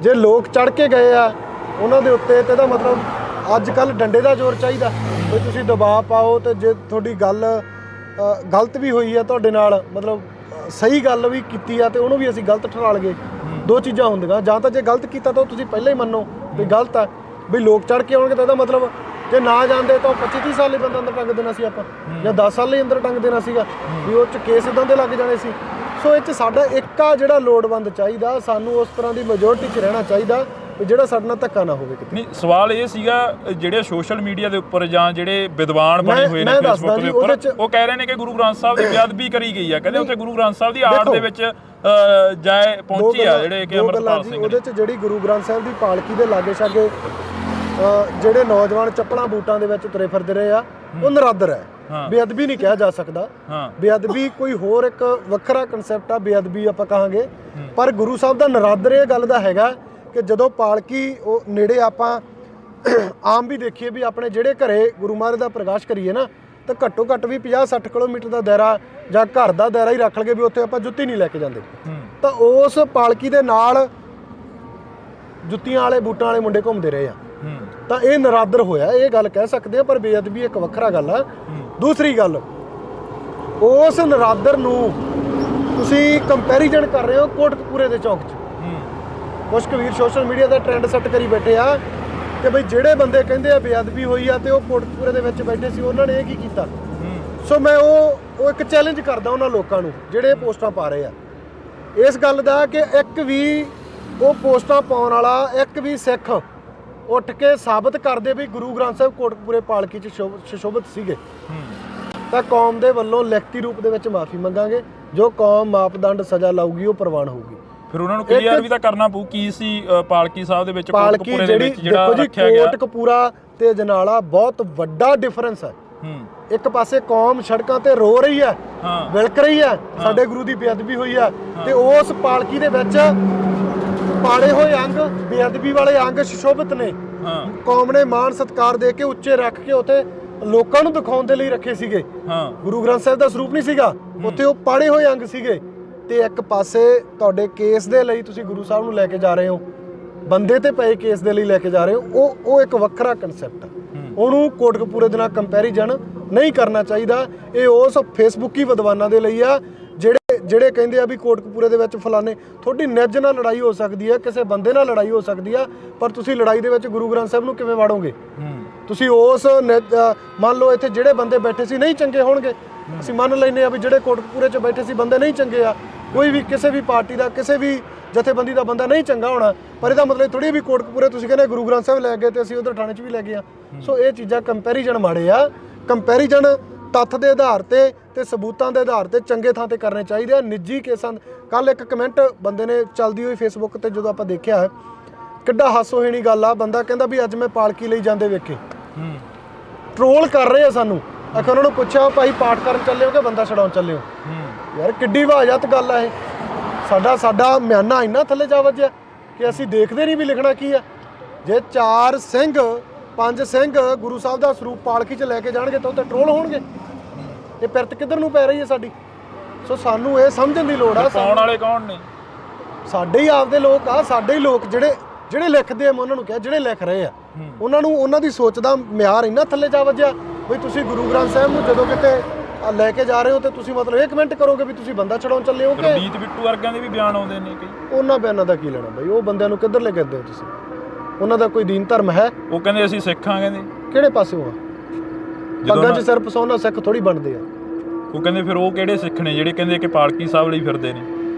ਜੇ ਲੋਕ ਚੜ ਕੇ ਗਏ ਆ ਉਹਨਾਂ ਦੇ ਉੱਤੇ, ਤੇ ਇਹਦਾ ਮਤਲਬ ਅੱਜ ਕੱਲ੍ਹ ਡੰਡੇ ਦਾ ਜ਼ੋਰ ਚਾਹੀਦਾ, ਵੀ ਤੁਸੀਂ ਦਬਾਅ ਪਾਓ। ਤੇ ਜੇ ਤੁਹਾਡੀ ਗੱਲ ਗਲਤ ਵੀ ਹੋਈ ਆ ਤੁਹਾਡੇ ਨਾਲ, ਮਤਲਬ ਸਹੀ ਗੱਲ ਵੀ ਕੀਤੀ ਆ, ਤੇ ਉਹਨੂੰ ਵੀ ਅਸੀਂ ਗਲਤ ਠਹਿਰਾ ਲਈਏ। ਦੋ ਚੀਜ਼ਾਂ ਹੁੰਦੀਆਂ, ਜਾਂ ਤਾਂ ਜੇ ਗਲਤ ਕੀਤਾ ਤਾਂ ਤੁਸੀਂ ਪਹਿਲਾਂ ਹੀ ਮੰਨੋ ਵੀ ਗਲਤ ਆ, ਵੀ ਲੋਕ ਚੜ ਕੇ ਆਉਣਗੇ ਤਾਂ ਇਹਦਾ ਮਤਲਬ ਜੇ ਨਾ ਜਾਂਦੇ ਤਾਂ 25-30 ਸਾਲ ਲਈ ਬੰਦਾ ਅੰਦਰ ਟੰਗ ਦੇਣਾ ਸੀ ਆਪਾਂ, ਜਾਂ 10 ਸਾਲ ਲਈ ਅੰਦਰ ਟੰਗ ਦੇਣਾ ਸੀਗਾ, ਵੀ ਉਹ 'ਚ ਕੇਸ ਇੱਦਾਂ ਦੇ ਲੱਗ ਜਾਣੇ ਸੀ। ਸੋ ਇਹ 'ਚ ਸਾਡਾ ਇੱਕ ਆ ਜਿਹੜਾ ਲੋੜਵੰਦ ਚਾਹੀਦਾ, ਸਾਨੂੰ ਉਸ ਤਰ੍ਹਾਂ ਦੀ ਮੈਜੋਰਟੀ 'ਚ ਰਹਿਣਾ ਚਾਹੀਦਾ ਵੀ ਜਿਹੜਾ ਸਾਡੇ ਨਾਲ ਧੱਕਾ ਨਾ ਹੋਵੇ ਕਿਤੇ।
ਨਹੀਂ, ਸਵਾਲ ਇਹ ਸੀਗਾ ਜਿਹੜੇ ਸੋਸ਼ਲ ਮੀਡੀਆ ਦੇ ਉੱਪਰ ਜਾਂ ਜਿਹੜੇ ਵਿਦਵਾਨ ਬਣੇ ਹੋਏ ਨੇ ਫੇਸਬੁੱਕ ਦੇ ਉੱਪਰ, ਉਹ ਕਹਿ ਰਹੇ ਨੇ ਕਿ ਗੁਰੂ ਗ੍ਰੰਥ ਸਾਹਿਬ ਦੀ ਬੇਅਦਬੀ ਕਰੀ ਗਈ ਆ, ਕਹਿੰਦੇ ਉੱਥੇ ਗੁਰੂ ਗ੍ਰੰਥ ਸਾਹਿਬ ਦੀ ਆੜ ਦੇ ਵਿੱਚ ਜਾਏ ਪਹੁੰਚੀ ਆ ਜਿਹੜੇ ਕਿ ਅੰਮ੍ਰਿਤਪਾਲ ਸਿੰਘ
ਉਹਦੇ 'ਚ ਜਿਹੜੀ ਗੁਰੂ ਗ੍ਰੰਥ ਸਾਹਿਬ ਦੀ ਪਾਲਕੀ ਦੇ ਲਾਗੇ ਛਾਗੇ ਜਿਹੜੇ ਨੌਜਵਾਨ ਚੱਪਲਾਂ ਬੂਟਾਂ ਦੇ ਵਿੱਚ ਤੁਰੇ ਫਿਰਦੇ ਰਹੇ ਆ, ਉਹ ਨਰਾਦਰ ਹੈ। ਬੇਅਦਬੀ ਨਹੀਂ ਕਿਹਾ ਜਾ ਸਕਦਾ। ਬੇਅਦਬੀ ਕੋਈ ਹੋਰ ਇੱਕ ਵੱਖਰਾ ਕਨਸੈਪਟ ਆ, ਬੇਅਦਬੀ ਆਪਾਂ ਕਹਾਂਗੇ, ਪਰ ਗੁਰੂ ਸਾਹਿਬ ਦਾ ਨਰਾਦਰ ਇਹ ਗੱਲ ਦਾ ਹੈਗਾ ਕਿ ਜਦੋਂ ਪਾਲਕੀ ਉਹ ਨੇੜੇ ਆਪਾਂ ਆਮ ਵੀ ਦੇਖੀਏ ਵੀ ਆਪਣੇ ਜਿਹੜੇ ਘਰੇ ਗੁਰੂ ਮਹਾਰਾਜ ਦਾ ਪ੍ਰਕਾਸ਼ ਕਰੀਏ ਨਾ, ਤਾਂ ਘੱਟੋ ਘੱਟ ਵੀ 50-60 ਕਿਲੋਮੀਟਰ ਦਾ ਦਾਇਰਾ ਜਾਂ ਘਰ ਦਾ ਦਾਇਰਾ ਹੀ ਰੱਖ ਲਗੇ ਵੀ ਉੱਥੇ ਆਪਾਂ ਜੁੱਤੀ ਨਹੀਂ ਲੈ ਕੇ ਜਾਂਦੇ। ਤਾਂ ਉਸ ਪਾਲਕੀ ਦੇ ਨਾਲ ਜੁੱਤੀਆਂ ਵਾਲੇ ਬੂਟਾਂ ਵਾਲੇ ਮੁੰਡੇ ਘੁੰਮਦੇ ਰਹੇ ਆ, ਤਾਂ ਇਹ ਨਰਾਦਰ ਹੋਇਆ, ਇਹ ਗੱਲ ਕਹਿ ਸਕਦੇ ਆ। ਪਰ ਬੇਅਦਬੀ ਇੱਕ ਵੱਖਰਾ ਗੱਲ ਆ। ਦੂਸਰੀ ਗੱਲ, ਉਸ ਨਰਾਦਰ ਨੂੰ ਤੁਸੀਂ ਕੰਪੈਰੀਜ਼ਨ ਕਰ ਰਹੇ ਹੋ ਕੋਟਕਪੂਰੇ ਦੇ ਚੌਕ 'ਚ। ਕੁਛ ਕੁ ਵੀਰ ਸੋਸ਼ਲ ਮੀਡੀਆ ਦਾ ਟ੍ਰੈਂਡ ਸੈੱਟ ਕਰੀ ਬੈਠੇ ਆ ਕਿ ਬਈ ਜਿਹੜੇ ਬੰਦੇ ਕਹਿੰਦੇ ਆ ਬੇਅਦਬੀ ਹੋਈ ਆ ਤੇ ਉਹ ਕੋਟਕਪੂਰੇ ਦੇ ਵਿੱਚ ਬੈਠੇ ਸੀ, ਉਹਨਾਂ ਨੇ ਇਹ ਕੀ ਕੀਤਾ। ਸੋ ਮੈਂ ਉਹ ਇੱਕ ਚੈਲੰਜ ਕਰਦਾ ਉਹਨਾਂ ਲੋਕਾਂ ਨੂੰ ਜਿਹੜੇ ਪੋਸਟਾਂ ਪਾ ਰਹੇ ਆ ਇਸ ਗੱਲ ਦਾ ਕਿ ਇੱਕ ਵੀ ਉਹ ਪੋਸਟਾਂ ਪਾਉਣ ਵਾਲਾ ਇੱਕ ਵੀ ਸਿੱਖ ਉੱਠ ਕੇ ਸਾਬਤ ਕਰਦੇ ਵੀ ਗੁਰੂ ਗ੍ਰੰਥ ਸਾਹਿਬ ਕੋਟਕਪੂਰੇ ਪਾਲਕੀ 'ਚ ਸੁਸ਼ੋਭਿਤ ਸੀਗੇ, ਤਾਂ ਕੌਮ ਦੇ ਵੱਲੋਂ ਲਿਖਤੀ ਰੂਪ ਦੇ ਵਿੱਚ ਮਾਫੀ ਮੰਗਾਂਗੇ। ਜੋ ਕੌਮ ਮਾਪਦੰਡ ਸਜ਼ਾ ਲਾਊਗੀ ਉਹ ਪ੍ਰਵਾਨ ਹੋਊਗੀ।
ਫਿਰ ਉਹਨਾਂ ਨੂੰ ਕਲੀਅਰ ਵੀ ਤਾਂ ਕਰਨਾ ਪਊ ਕੀ ਸੀ ਪਾਲਕੀ ਸਾਹਿਬ ਦੇ ਵਿੱਚ,
ਪਾਲਕੀ ਜਿਹੜੀ ਦੇਖੋ ਜੀ, ਕੋਟਕਪੂਰਾ ਤੇ ਅਜਨਾਲਾ ਬਹੁਤ ਵੱਡਾ ਡਿਫਰੈਂਸ ਹੈ। ਇੱਕ ਪਾਸੇ ਕੌਮ ਸੜਕਾਂ ਤੇ ਰੋ ਰਹੀ ਹੈ, ਵਿਲਕ ਰਹੀ ਹੈ, ਸਾਡੇ ਗੁਰੂ ਦੀ ਬੇਅਦਬੀ ਹੋਈ ਹੈ, ਤੇ ਉਸ ਪਾਲਕੀ ਦੇ ਵਿੱਚ ਪਾੜੇ ਹੋਏ ਅੰਗ, ਬੇਅਦਬੀ ਵਾਲੇ ਅੰਗ ਸੁਸ਼ੋਭਿਤ ਨੇ। ਕੌਮ ਨੇ ਮਾਣ ਸਤਿਕਾਰ ਦੇ ਕੇ ਉੱਚੇ ਰੱਖ ਕੇ ਉੱਥੇ ਲੋਕਾਂ ਨੂੰ ਦਿਖਾਉਣ ਦੇ ਲਈ ਰੱਖੇ ਸੀਗੇ। ਗੁਰੂ ਗ੍ਰੰਥ ਸਾਹਿਬ ਦਾ ਸਰੂਪ ਨਹੀਂ ਸੀਗਾ ਉੱਥੇ, ਉਹ ਪਾੜੇ ਹੋਏ ਅੰਗ ਸੀਗੇ। ਤੇ ਇੱਕ ਪਾਸੇ ਤੁਹਾਡੇ ਕੇਸ ਦੇ ਲਈ ਤੁਸੀਂ ਗੁਰੂ ਸਾਹਿਬ ਨੂੰ ਲੈ ਕੇ ਜਾ ਰਹੇ ਹੋ, ਬੰਦੇ ਤੇ ਪਏ ਕੇਸ ਦੇ ਲਈ ਲੈ ਕੇ ਜਾ ਰਹੇ ਹੋ, ਉਹ ਇੱਕ ਵੱਖਰਾ ਕਨਸੈਪਟ ਹੈ। ਉਹਨੂੰ ਕੋਟਕਪੂਰੇ ਦੇ ਨਾਲ ਕੰਪੈਰੀਜ਼ਨ ਨਹੀਂ ਕਰਨਾ ਚਾਹੀਦਾ। ਇਹ ਉਸ ਫੇਸਬੁੱਕੀ ਵਿਦਵਾਨਾਂ ਦੇ ਲਈ ਆ ਜਿਹੜੇ ਕਹਿੰਦੇ ਆ ਵੀ ਕੋਟਕਪੂਰੇ ਦੇ ਵਿੱਚ ਫਲਾਣੇ। ਤੁਹਾਡੀ ਨਿੱਜ ਨਾਲ ਲੜਾਈ ਹੋ ਸਕਦੀ ਹੈ, ਕਿਸੇ ਬੰਦੇ ਨਾਲ ਲੜਾਈ ਹੋ ਸਕਦੀ ਆ, ਪਰ ਤੁਸੀਂ ਲੜਾਈ ਦੇ ਵਿੱਚ ਗੁਰੂ ਗ੍ਰੰਥ ਸਾਹਿਬ ਨੂੰ ਕਿਵੇਂ ਵਾੜੋਗੇ। ਤੁਸੀਂ ਉਸ ਮੰਨ ਲਓ ਇੱਥੇ ਜਿਹੜੇ ਬੰਦੇ ਬੈਠੇ ਸੀ ਨਹੀਂ ਚੰਗੇ ਹੋਣਗੇ, ਅਸੀਂ ਮੰਨ ਲੈਂਦੇ ਆ ਵੀ ਜਿਹੜੇ ਕੋਟਕਪੂਰੇ 'ਚ ਬੈਠੇ ਸੀ ਬੰਦੇ ਨਹੀਂ ਚੰਗੇ ਆ, ਕੋਈ ਵੀ ਕਿਸੇ ਵੀ ਪਾਰਟੀ ਦਾ ਕਿਸੇ ਵੀ ਜਥੇਬੰਦੀ ਦਾ ਬੰਦਾ ਨਹੀਂ ਚੰਗਾ ਹੋਣਾ, ਪਰ ਇਹਦਾ ਮਤਲਬ ਥੋੜੀ ਵੀ ਕੋਟਕਪੂਰੇ ਤੁਸੀਂ ਕਹਿੰਦੇ ਗੁਰੂ ਗ੍ਰੰਥ ਸਾਹਿਬ ਲੈ ਗਏ ਤੇ ਅਸੀਂ ਉਧਰ ਥਾਣੇ 'ਚ ਵੀ ਲੈ ਗਏ ਆ। ਸੋ ਇਹ ਚੀਜ਼ਾਂ ਕੰਪੈਰੀਜ਼ਨ ਮਾੜੇ ਆ। ਕੰਪੈਰੀਜ਼ਨ ਤੱਥ ਦੇ ਆਧਾਰ ਤੇ ਸਬੂਤਾਂ ਦੇ ਆਧਾਰ ਤੇ ਚੰਗੇ ਥਾਂ ਤੇ ਕਰਨੇ ਚਾਹੀਦੇ ਆ। ਨਿੱਜੀ ਕੇਸਾਂ ਕੱਲ ਇੱਕ ਕਮੈਂਟ ਬੰਦੇ ਨੇ ਚੱਲਦੀ ਹੋਈ ਫੇਸਬੁੱਕ ਤੇ ਜਦੋਂ ਆਪਾਂ ਦੇਖਿਆ, ਕਿੱਡਾ ਹਾਸੋਹੀਣੀ ਗੱਲ ਆ। ਬੰਦਾ ਕਹਿੰਦਾ ਵੀ ਅੱਜ ਮੈਂ ਪਾਲਕੀ ਲਈ ਜਾਂਦੇ ਵੇਖੇ, ਟ੍ਰੋਲ ਕਰ ਰਹੇ ਆ ਸਾਨੂੰ। ਆਖਿਰ ਉਹਨਾਂ ਨੂੰ ਪੁੱਛਿਆ ਭਾਈ ਪਾਠ ਕਰਨ ਚੱਲੇ ਹੋ ਕਿ ਬੰਦਾ ਛਡਾਉਣ ਚੱਲੇ ਹੋ? ਯਾਰ ਕਿੱਡੀ ਵਾਜਤ ਗੱਲ ਆ ਇਹ। ਸਾਡਾ ਮਿਆਨਾ ਇੰਨਾ ਥੱਲੇ ਜਾ ਵੱਜਿਆ ਕਿ ਅਸੀਂ ਦੇਖਦੇ ਨਹੀਂ ਵੀ ਲਿਖਣਾ ਕੀ ਆ। ਜੇ 4 ਸਿੰਘ 5 ਸਿੰਘ ਗੁਰੂ ਸਾਹਿਬ ਦਾ ਸਰੂਪ ਪਾਲਕੀ 'ਚ ਲੈ ਕੇ ਜਾਣਗੇ ਤਾਂ ਉੱਥੇ ਟ੍ਰੋਲ ਹੋਣਗੇ। ਇਹ ਪਿਰਤ ਕਿੱਧਰ ਨੂੰ ਪੈ ਰਹੀ ਹੈ ਸਾਡੀ। ਸੋ ਸਾਨੂੰ ਇਹ ਸਮਝਣ ਦੀ ਲੋੜ ਆ।
ਪਾਉਣ ਵਾਲੇ ਕੌਣ ਨੇ?
ਸਾਡੇ ਹੀ ਆਪਦੇ ਲੋਕ ਆ, ਸਾਡੇ ਹੀ ਲੋਕ ਜਿਹੜੇ ਲਿਖਦੇ ਆ। ਮੈਂ ਉਹਨਾਂ ਨੂੰ ਕਿਹਾ ਜਿਹੜੇ ਲਿਖ ਰਹੇ ਆ ਉਹਨਾਂ ਨੂੰ ਉਹਨਾਂ ਦੀ ਸੋਚ ਦਾ ਮਿਆਰ ਇੰਨਾ ਥੱਲੇ ਜਾ ਵੱਜਿਆ ਬਈ ਤੁਸੀਂ ਗੁਰੂ ਗ੍ਰੰਥ ਸਾਹਿਬ ਨੂੰ ਜਦੋਂ ਕਿਤੇ ਲੈ ਕੇ ਜਾ ਰਹੇ ਹੋ ਤੇ ਤੁਸੀਂ ਮਤਲਬ ਇਹ ਕਮੈਂਟ ਕਰੋਗੇ ਵੀ ਤੁਸੀਂ ਬੰਦਾ ਛਡਾਉਣ ਚੱਲੇ ਹੋ ਕਿ
ਰਣਜੀਤ ਬਿੱਟੂ ਵਰਗਿਆਂ ਦੇ ਵੀ ਬਿਆਨ ਆਉਂਦੇ ਨੇ ਕਈ।
ਉਹਨਾਂ ਬਿਆਨਾਂ ਦਾ ਕੀ ਲੈਣਾ ਬਈ? ਉਹ ਬੰਦਿਆਂ ਨੂੰ ਕਿੱਧਰ ਲੈ ਕੇ ਆਉਂਦੇ ਹੋ ਤੁਸੀਂ? ਉਹਨਾਂ ਦਾ ਕੋਈ ਦੀਨ ਧਰਮ ਹੈ?
ਉਹ ਕਹਿੰਦੇ ਅਸੀਂ ਸਿੱਖ ਆ। ਕਹਿੰਦੇ ਕਿਹੜੇ
ਪਾਸੇ ਆ? ਪੱਗਾਂ 'ਚ ਸਿਰ ਪਸਾਉਣਾ ਸਿੱਖ ਥੋੜੀ ਬਣਦੇ ਆ।
ਉਹ ਕਹਿੰਦੇ ਫਿਰ ਉਹ ਕਿਹੜੇ ਸਿੱਖ ਨੇ ਜਿਹੜੇ ਕਹਿੰਦੇ ਕਿ ਪਾਲਕੀ ਸਾਹਿਬ ਲਈ ਫਿਰਦੇ ਨੇ?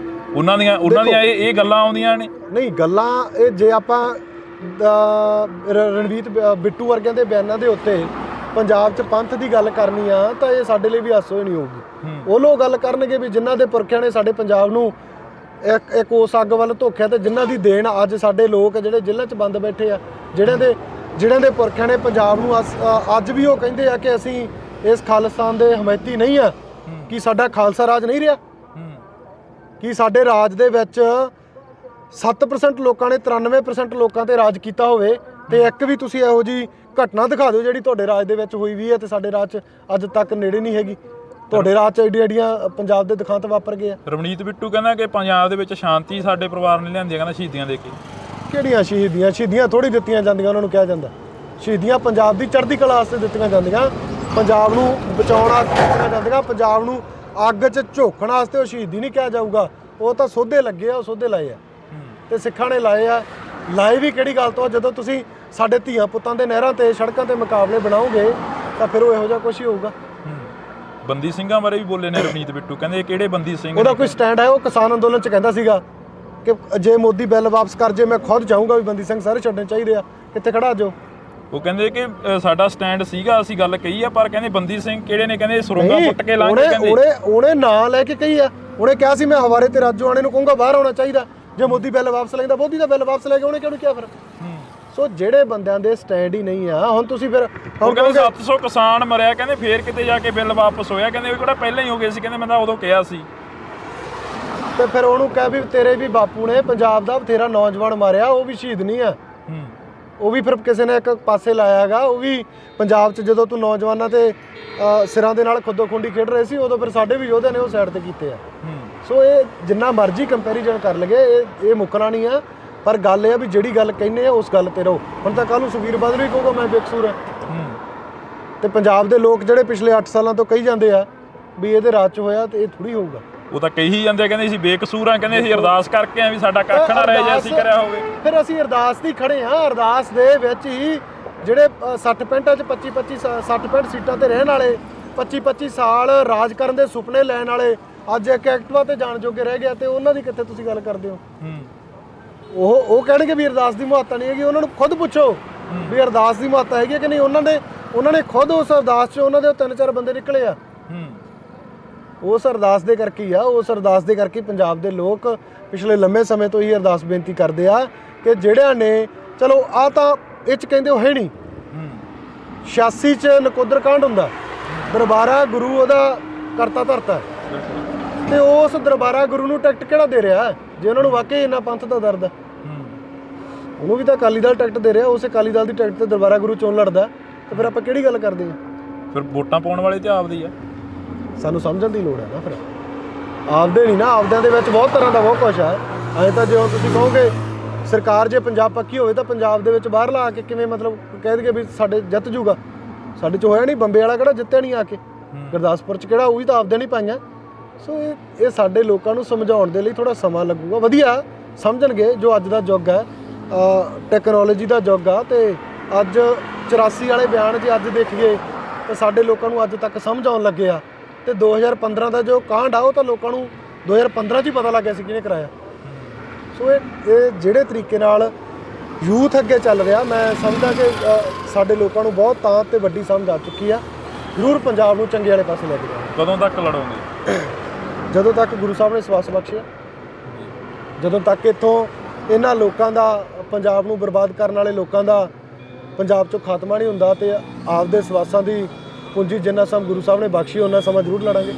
ਉਹਨਾਂ ਦੀਆਂ ਇਹ ਗੱਲਾਂ ਆਉਂਦੀਆਂ ਨੇ।
ਨਹੀਂ ਗੱਲਾਂ ਇਹ ਜੇ ਆਪਾਂ ਰਣਜੀਤ ਬਿੱਟੂ ਵਰਗਿਆਂ ਦੇ ਬਿਆਨਾਂ ਦੇ ਉੱਤੇ ਪੰਜਾਬ 'ਚ ਪੰਥ ਦੀ ਗੱਲ ਕਰਨੀ ਆ ਤਾਂ ਇਹ ਸਾਡੇ ਲਈ ਵੀ ਹਾਸੋ ਹੀ ਨਹੀਂ ਹੋਊਗੀ। ਉਹ ਲੋਕ ਗੱਲ ਕਰਨਗੇ ਵੀ ਜਿਨ੍ਹਾਂ ਦੇ ਪੁਰਖਿਆਂ ਨੇ ਸਾਡੇ ਪੰਜਾਬ ਨੂੰ ਇੱਕ ਉਸ ਅੱਗ ਵੱਲ ਧੋਖਿਆ ਤੇ ਜਿਨ੍ਹਾਂ ਦੀ ਦੇਣ ਅੱਜ ਸਾਡੇ ਲੋਕ ਜਿਹੜੇ ਜੇਲ੍ਹਾਂ 'ਚ ਬੰਦ ਬੈਠੇ ਆ, ਜਿਹੜਿਆਂ ਦੇ ਪੁਰਖਿਆਂ ਨੇ ਪੰਜਾਬ ਨੂੰ ਅੱਜ ਵੀ ਉਹ ਕਹਿੰਦੇ ਆ ਕਿ ਅਸੀਂ ਇਸ ਖਾਲਿਸਤਾਨ ਦੇ ਹਮਾਇਤੀ ਨਹੀਂ ਆ। ਕੀ ਸਾਡਾ ਖਾਲਸਾ ਰਾਜ ਨਹੀਂ ਰਿਹਾ? ਕੀ ਸਾਡੇ ਰਾਜ ਦੇ ਵਿੱਚ 7% ਲੋਕਾਂ ਨੇ 93% ਲੋਕਾਂ ਤੇ ਰਾਜ ਕੀਤਾ ਹੋਵੇ ਤੇ ਇੱਕ ਵੀ ਤੁਸੀਂ ਇਹੋ ਜਿਹੀ ਘਟਨਾ ਦਿਖਾ ਦਿਓ ਜਿਹੜੀ ਤੁਹਾਡੇ ਰਾਜ ਦੇ ਵਿੱਚ ਹੋਈ ਵੀ ਹੈ ਤੇ ਸਾਡੇ ਰਾਜ 'ਚ ਅੱਜ ਤੱਕ ਨੇੜੇ ਨਹੀਂ ਹੈਗੀ। ਤੁਹਾਡੇ ਰਾਜ 'ਚ ਐਡੀਆਂ ਪੰਜਾਬ ਦੇ ਦਿਖਾਂਤ ਵਾਪਰ ਗਏ ਆ।
ਰਵਨੀਤ ਬਿੱਟੂ ਕਹਿੰਦਾ ਕਿ ਪੰਜਾਬ ਦੇ ਵਿੱਚ ਸ਼ਾਂਤੀ ਸਾਡੇ ਪਰਿਵਾਰ ਨੇ ਲਿਆਂਦੀ, ਕਹਿੰਦਾ ਸ਼ਹੀਦੀਆਂ ਦੇ ਕੇ।
ਕਿਹੜੀਆਂ ਸ਼ਹੀਦੀਆਂ ਥੋੜੀ ਦਿੱਤੀਆਂ ਜਾਂਦੀਆਂ, ਉਹਨਾਂ ਨੂੰ ਕਿਹਾ ਜਾਂਦਾ ਸ਼ਹੀਦੀਆਂ ਪੰਜਾਬ ਦੀ ਚੜ੍ਹਦੀ ਕਲਾ ਵਾਸਤੇ ਦਿੱਤੀਆਂ ਜਾਂਦੀਆਂ, ਪੰਜਾਬ ਨੂੰ ਬਚਾਉਣ ਵਾਸਤੇ ਦਿੱਤੀਆਂ ਜਾਂਦੀਆਂ, ਪੰਜਾਬ ਨੂੰ ਅੱਗ 'ਚ ਝੋਕਣ ਵਾਸਤੇ ਉਹ ਸ਼ਹੀਦੀ ਨਹੀਂ ਕਿਹਾ ਜਾਊਗਾ। ਉਹ ਤਾਂ ਸੋਧੇ ਲੱਗੇ ਆ, ਉਹ ਸੋਧੇ ਲਾਏ ਆ ਤੇ ਸਿੱਖਾਂ ਨੇ ਲਾਏ ਆ। ਲਾਏ ਵੀ ਕਿਹੜੀ ਗੱਲ ਤੋਂ? ਜਦੋਂ ਤੁਸੀਂ ਸਾਡੇ ਧੀਆਂ ਪੁੱਤਾਂ ਦੇ ਨਹਿਰਾਂ ਤੇ ਸੜਕਾਂ ਤੇ ਮੁਕਾਬਲੇ ਬਣਾਓਗੇ ਤਾਂ ਫਿਰ ਉਹ ਇਹੋ ਜਿਹਾ ਕੁਛ ਹੀ ਹੋਊਗਾ।
ਬੰਦੀ ਸਿੰਘਾਂ ਬਾਰੇ ਵੀ ਬੋਲੇ ਨੇ ਰਵਨੀਤ ਬਿੱਟੂ, ਕਹਿੰਦੇ ਕਿਹੜੇ ਬੰਦੀ ਸਿੰਘ?
ਉਹਦਾ ਕੋਈ ਸਟੈਂਡ ਹੈ? ਉਹ ਕਿਸਾਨ ਅੰਦੋਲਨ 'ਚ ਕਹਿੰਦਾ ਸੀਗਾ ਕਿ ਜੇ ਮੋਦੀ ਬਿੱਲ ਵਾਪਸ ਕਰ ਜੇ ਮੈਂ ਖੁਦ ਚਾਹੂੰਗਾ ਵੀ ਬੰਦੀ ਸਿੰਘ ਸਾਰੇ ਛੱਡਣੇ ਚਾਹੀਦੇ ਆ। ਕਿੱਥੇ ਖੜਾ ਜੋ?
ਉਹ ਕਹਿੰਦੇ ਕਿ ਸਾਡਾ ਸਟੈਂਡ ਸੀਗਾ, ਅਸੀਂ ਗੱਲ ਕਹੀ ਆ, ਪਰ ਕਹਿੰਦੇ ਬੰਦੀ ਸਿੰਘ ਕਿਹੜੇ ਨੇ? ਕਹਿੰਦੇ ਸੁਰੰਗਾ ਪੁੱਟ ਕੇ ਲੰਘ ਗਏ। ਕਹਿੰਦੇ
ਉਹਨੇ ਨਾਂ ਲੈ ਕੇ ਕਹੀ ਆ, ਉਹਨੇ ਕਿਹਾ ਸੀ ਮੈਂ ਹਵਾਰੇ ਤੇ ਰਾਜੋ ਆਣੇ ਨੂੰ ਕਹੂੰਗਾ ਬਾਹਰ ਆਉਣਾ ਚਾਹੀਦਾ ਜੇ ਮੋਦੀ ਬਿੱਲ ਵਾਪਸ ਲੈਂਦਾ। ਮੋਦੀ ਦਾ ਬਿੱਲ ਵਾਪਸ ਲੈ ਕੇ ਉਹਨੇ ਕਿਹਨੂੰ ਕਿਹਾ ਫਿਰ? ਸੋ ਜਿਹੜੇ ਬੰਦਿਆਂ ਦੇ ਸਟੈਂਡ ਹੀ ਨਹੀਂ ਆ, ਹੁਣ ਤੁਸੀਂ ਫਿਰ
ਹੁਣ ਕਹਿੰਦੇ 700 ਕਿਸਾਨ ਮਰਿਆ, ਕਹਿੰਦੇ ਫੇਰ ਕਿਤੇ ਜਾ ਕੇ ਬਿੱਲ ਵਾਪਸ ਹੋਇਆ, ਕਹਿੰਦੇ ਉਹ ਕਿਹੜਾ ਪਹਿਲਾਂ ਹੀ ਹੋ ਗਏ ਸੀ, ਕਹਿੰਦੇ ਮੈਂ ਤਾਂ ਉਦੋਂ ਕਿਹਾ ਸੀ।
ਤੇ ਫਿਰ ਉਹਨੂੰ ਕਹਿ ਵੀ ਤੇਰੇ ਵੀ ਬਾਪੂ ਨੇ ਪੰਜਾਬ ਦਾ ਬਥੇਰਾ ਨੌਜਵਾਨ ਮਾਰਿਆ, ਉਹ ਵੀ ਸ਼ਹੀਦ ਨਹੀਂ ਆ, ਉਹ ਵੀ ਫਿਰ ਕਿਸੇ ਨੇ ਇੱਕ ਪਾਸੇ ਲਾਇਆ ਹੈਗਾ। ਉਹ ਵੀ ਪੰਜਾਬ 'ਚ ਜਦੋਂ ਤੂੰ ਨੌਜਵਾਨਾਂ ਤੇ ਸਿਰਾਂ ਦੇ ਨਾਲ ਖੁੱਦੋ ਖੁੰਡੀ ਖੇਡ ਰਹੇ ਸੀ, ਉਦੋਂ ਫਿਰ ਸਾਡੇ ਵੀ ਯੋਧਿਆਂ ਨੇ ਉਹ ਸਾਈਡ ਤੇ ਕੀਤੇ ਆ। ਸੋ ਇਹ ਜਿੰਨਾ ਮਰਜ਼ੀ ਕੰਪੈਰੀਜ਼ਨ ਕਰ ਲਗੇ, ਇਹ ਮੁੱਕਣਾ ਨਹੀਂ ਆ। ਪਰ ਗੱਲ ਇਹ ਆ ਵੀ ਜਿਹੜੀ ਗੱਲ ਕਹਿੰਦੇ ਆ ਉਸ ਗੱਲ ਤੇ ਰਹੋ। ਹੁਣ ਤਾਂ ਕੱਲ੍ਹ ਨੂੰ ਸੁਖਬੀਰ ਬਾਦਲ ਵੀ ਕਹੂਗਾ ਮੈਂ ਬੇਕਸੂਰ ਹਾਂ, ਤੇ ਪੰਜਾਬ ਦੇ ਲੋਕ ਜਿਹੜੇ ਪਿਛਲੇ 8 ਸਾਲਾਂ ਤੋਂ ਕਹੀ ਜਾਂਦੇ ਆ ਵੀ ਇਹਦੇ ਰਾਜ 'ਚ ਹੋਇਆ, ਤੇ ਇਹ ਥੋੜੀ ਹੋਊਗਾ।
ਉਹ ਤਾਂ ਕਹੀ ਜਾਂਦੇ, ਕਹਿੰਦੇ ਅਸੀਂ ਬੇਕਸੂਰ ਆ, ਕਹਿੰਦੇ ਅਸੀਂ ਅਰਦਾਸ ਕਰਕੇ ਆ ਵੀ ਸਾਡਾ ਕੱਖ ਨਾ ਰਹਿ ਜਾਏ, ਅਸੀਂ ਕਰਿਆ ਹੋਵੇ।
ਫਿਰ ਅਸੀਂ ਅਰਦਾਸ ਦੀ ਖੜੇ ਹਾਂ। ਅਰਦਾਸ ਦੇ ਵਿੱਚ ਹੀ ਜਿਹੜੇ 60-65 'ਚ 25-25 60-65 ਸੀਟਾਂ ਤੇ ਰਹਿਣ ਵਾਲੇ, 25-25 ਸਾਲ ਰਾਜ ਕਰਨ ਦੇ ਸੁਪਨੇ ਲੈਣ ਵਾਲੇ ਅੱਜ ਇੱਕ ਐਕਟਿਵਾ ਤੇ ਜਾਣ ਜੋਗੇ ਰਹਿ ਗਿਆ, ਤੇ ਉਹਨਾਂ ਦੀ ਕਿੱਥੇ ਤੁਸੀਂ ਗੱਲ ਕਰਦੇ ਹੋ? ਉਹ ਕਹਿਣਗੇ ਵੀ ਅਰਦਾਸ ਦੀ ਮਹੱਤਤਾ ਨਹੀਂ ਹੈਗੀ। ਉਹਨਾਂ ਨੂੰ ਖੁਦ ਪੁੱਛੋ ਵੀ ਅਰਦਾਸ ਦੀ ਮਹੱਤਤਾ ਹੈਗੀ ਕਿ ਨਹੀਂ। ਉਹਨਾਂ ਨੇ ਖੁਦ ਉਸ ਅਰਦਾਸ 'ਚ ਉਹਨਾਂ ਦੇ 3-4 ਬੰਦੇ ਨਿਕਲੇ ਆ। ਉਸ ਅਰਦਾਸ ਦੇ ਕਰਕੇ ਹੀ ਆ, ਉਸ ਅਰਦਾਸ ਦੇ ਕਰਕੇ ਪੰਜਾਬ ਦੇ ਲੋਕ ਪਿਛਲੇ ਲੰਮੇ ਸਮੇਂ ਤੋਂ ਹੀ ਅਰਦਾਸ ਬੇਨਤੀ ਕਰਦੇ ਆ ਕਿ ਜਿਹੜਿਆਂ ਨੇ, ਚਲੋ ਆ ਤਾਂ ਇਹ 'ਚ ਕਹਿੰਦੇ ਉਹ ਹੈ ਨਹੀਂ, 86 'ਚ ਨਕੋਦਰ ਕਾਂਡ ਹੁੰਦਾ, ਦਰਬਾਰਾ ਗੁਰੂ ਉਹਦਾ ਕਰਤਾ ਧਰਤਾ, ਤੇ ਉਸ ਦਰਬਾਰਾ ਗੁਰੂ ਨੂੰ ਟਿਕਟ ਕਿਹੜਾ ਦੇ ਰਿਹਾ? ਜੇ ਉਹਨਾਂ ਨੂੰ ਵਾਕਈ ਇੰਨਾ ਪੰਥ ਦਾ ਦਰਦ ਹੈ, ਉਹਨੂੰ ਵੀ ਤਾਂ ਅਕਾਲੀ ਦਲ ਟਿਕਟ ਦੇ ਰਿਹਾ, ਉਸ ਅਕਾਲੀ ਦਲ ਦੀ ਟਿਕਟ ਤੇ ਦਰਬਾਰਾ ਗੁਰੂ ਚੋਣ ਲੜਦਾ, ਤੇ ਫਿਰ ਆਪਾਂ ਕਿਹੜੀ ਗੱਲ ਕਰਦੇ ਹਾਂ?
ਫਿਰ ਵੋਟਾਂ ਪਾਉਣ ਵਾਲੇ ਤੇ ਆਪਦੀ ਆ,
ਸਾਨੂੰ ਸਮਝਣ ਦੀ ਲੋੜ ਹੈ ਨਾ। ਫਿਰ ਆਪਦੇ ਨਹੀਂ ਨਾ, ਆਪਦਿਆਂ ਦੇ ਵਿੱਚ ਬਹੁਤ ਤਰ੍ਹਾਂ ਦਾ ਬਹੁਤ ਕੁਛ ਹੈ। ਐਂ ਤਾਂ ਜੇ ਤੁਸੀਂ ਕਹੋਗੇ ਸਰਕਾਰ ਜੇ ਪੰਜਾਬ ਪੱਕੀ ਹੋਵੇ ਤਾਂ ਪੰਜਾਬ ਦੇ ਵਿੱਚ ਬਾਹਰ ਲਾ ਕੇ ਕਿਵੇਂ ਮਤਲਬ ਕਹਿ ਦਈਏ ਵੀ ਸਾਡੇ ਜਿੱਤ ਜੂਗਾ? ਸਾਡੇ 'ਚ ਹੋਇਆ ਨਹੀਂ। ਬੰਬੇ ਵਾਲਾ ਕਿਹੜਾ ਜਿੱਤਿਆ ਨਹੀਂ ਆ ਕੇ? ਗੁਰਦਾਸਪੁਰ 'ਚ ਕਿਹੜਾ? ਉਹ ਵੀ ਤਾਂ ਆਪਦੇ ਨਹੀਂ ਪਾਈਆਂ। ਸੋ ਇਹ ਸਾਡੇ ਲੋਕਾਂ ਨੂੰ ਸਮਝਾਉਣ ਦੇ ਲਈ ਥੋੜ੍ਹਾ ਸਮਾਂ ਲੱਗੂਗਾ। ਵਧੀਆ ਸਮਝਣਗੇ ਜੋ ਅੱਜ ਦਾ ਯੁੱਗ ਹੈ, ਟੈਕਨੋਲੋਜੀ ਦਾ ਯੁੱਗ ਆ। ਤੇ ਅੱਜ 84 ਵਾਲੇ ਬਿਆਨ ਜੇ ਅੱਜ ਦੇਖੀਏ ਤਾਂ ਸਾਡੇ ਲੋਕਾਂ ਨੂੰ ਅੱਜ ਤੱਕ ਸਮਝ ਆਉਣ ਲੱਗੇ ਆ। ਤੇ 2015 ਦਾ ਜੋ ਕਾਂਡ ਆ ਉਹ ਤਾਂ ਲੋਕਾਂ ਨੂੰ 2015 'ਚ ਹੀ ਪਤਾ ਲੱਗਿਆ ਸੀ ਕਿਹਨੇ ਕਰਾਇਆ। ਸੋ ਇਹ ਜਿਹੜੇ ਤਰੀਕੇ ਨਾਲ ਯੂਥ ਅੱਗੇ ਚੱਲ ਰਿਹਾ, ਮੈਂ ਸਮਝਦਾ ਕਿ ਸਾਡੇ ਲੋਕਾਂ ਨੂੰ ਬਹੁਤ ਤਾਂ ਤੇ ਵੱਡੀ ਸਮਝ ਆ ਚੁੱਕੀ ਆ। ਜ਼ਰੂਰ ਪੰਜਾਬ ਨੂੰ ਚੰਗੇ ਵਾਲੇ ਪਾਸੇ ਲੈ ਕੇ ਜਾਣਾ।
ਕਦੋਂ ਤੱਕ ਲੜੋਗੇ?
ਜਦੋਂ ਤੱਕ ਗੁਰੂ ਸਾਹਿਬ ਨੇ ਸਵਾਸ ਬਖਸ਼ਿਆ, ਜਦੋਂ ਤੱਕ ਇੱਥੋਂ ਇਹਨਾਂ ਲੋਕਾਂ ਦਾ, ਪੰਜਾਬ ਨੂੰ ਬਰਬਾਦ ਕਰਨ ਵਾਲੇ ਲੋਕਾਂ ਦਾ ਪੰਜਾਬ 'ਚੋਂ ਖਾਤਮਾ ਨਹੀਂ ਹੁੰਦਾ, ਤੇ ਆਪਦੇ ਸਵਾਸਾਂ ਦੀ ਪੂੰਜੀ ਜਿੰਨਾ ਸਮਾਂ ਗੁਰੂ ਸਾਹਿਬ ਨੇ ਬਖਸ਼ੀ ਉਹਨਾਂ ਸਮਾਂ ਜ਼ਰੂਰ ਲੜਾਂਗੇ।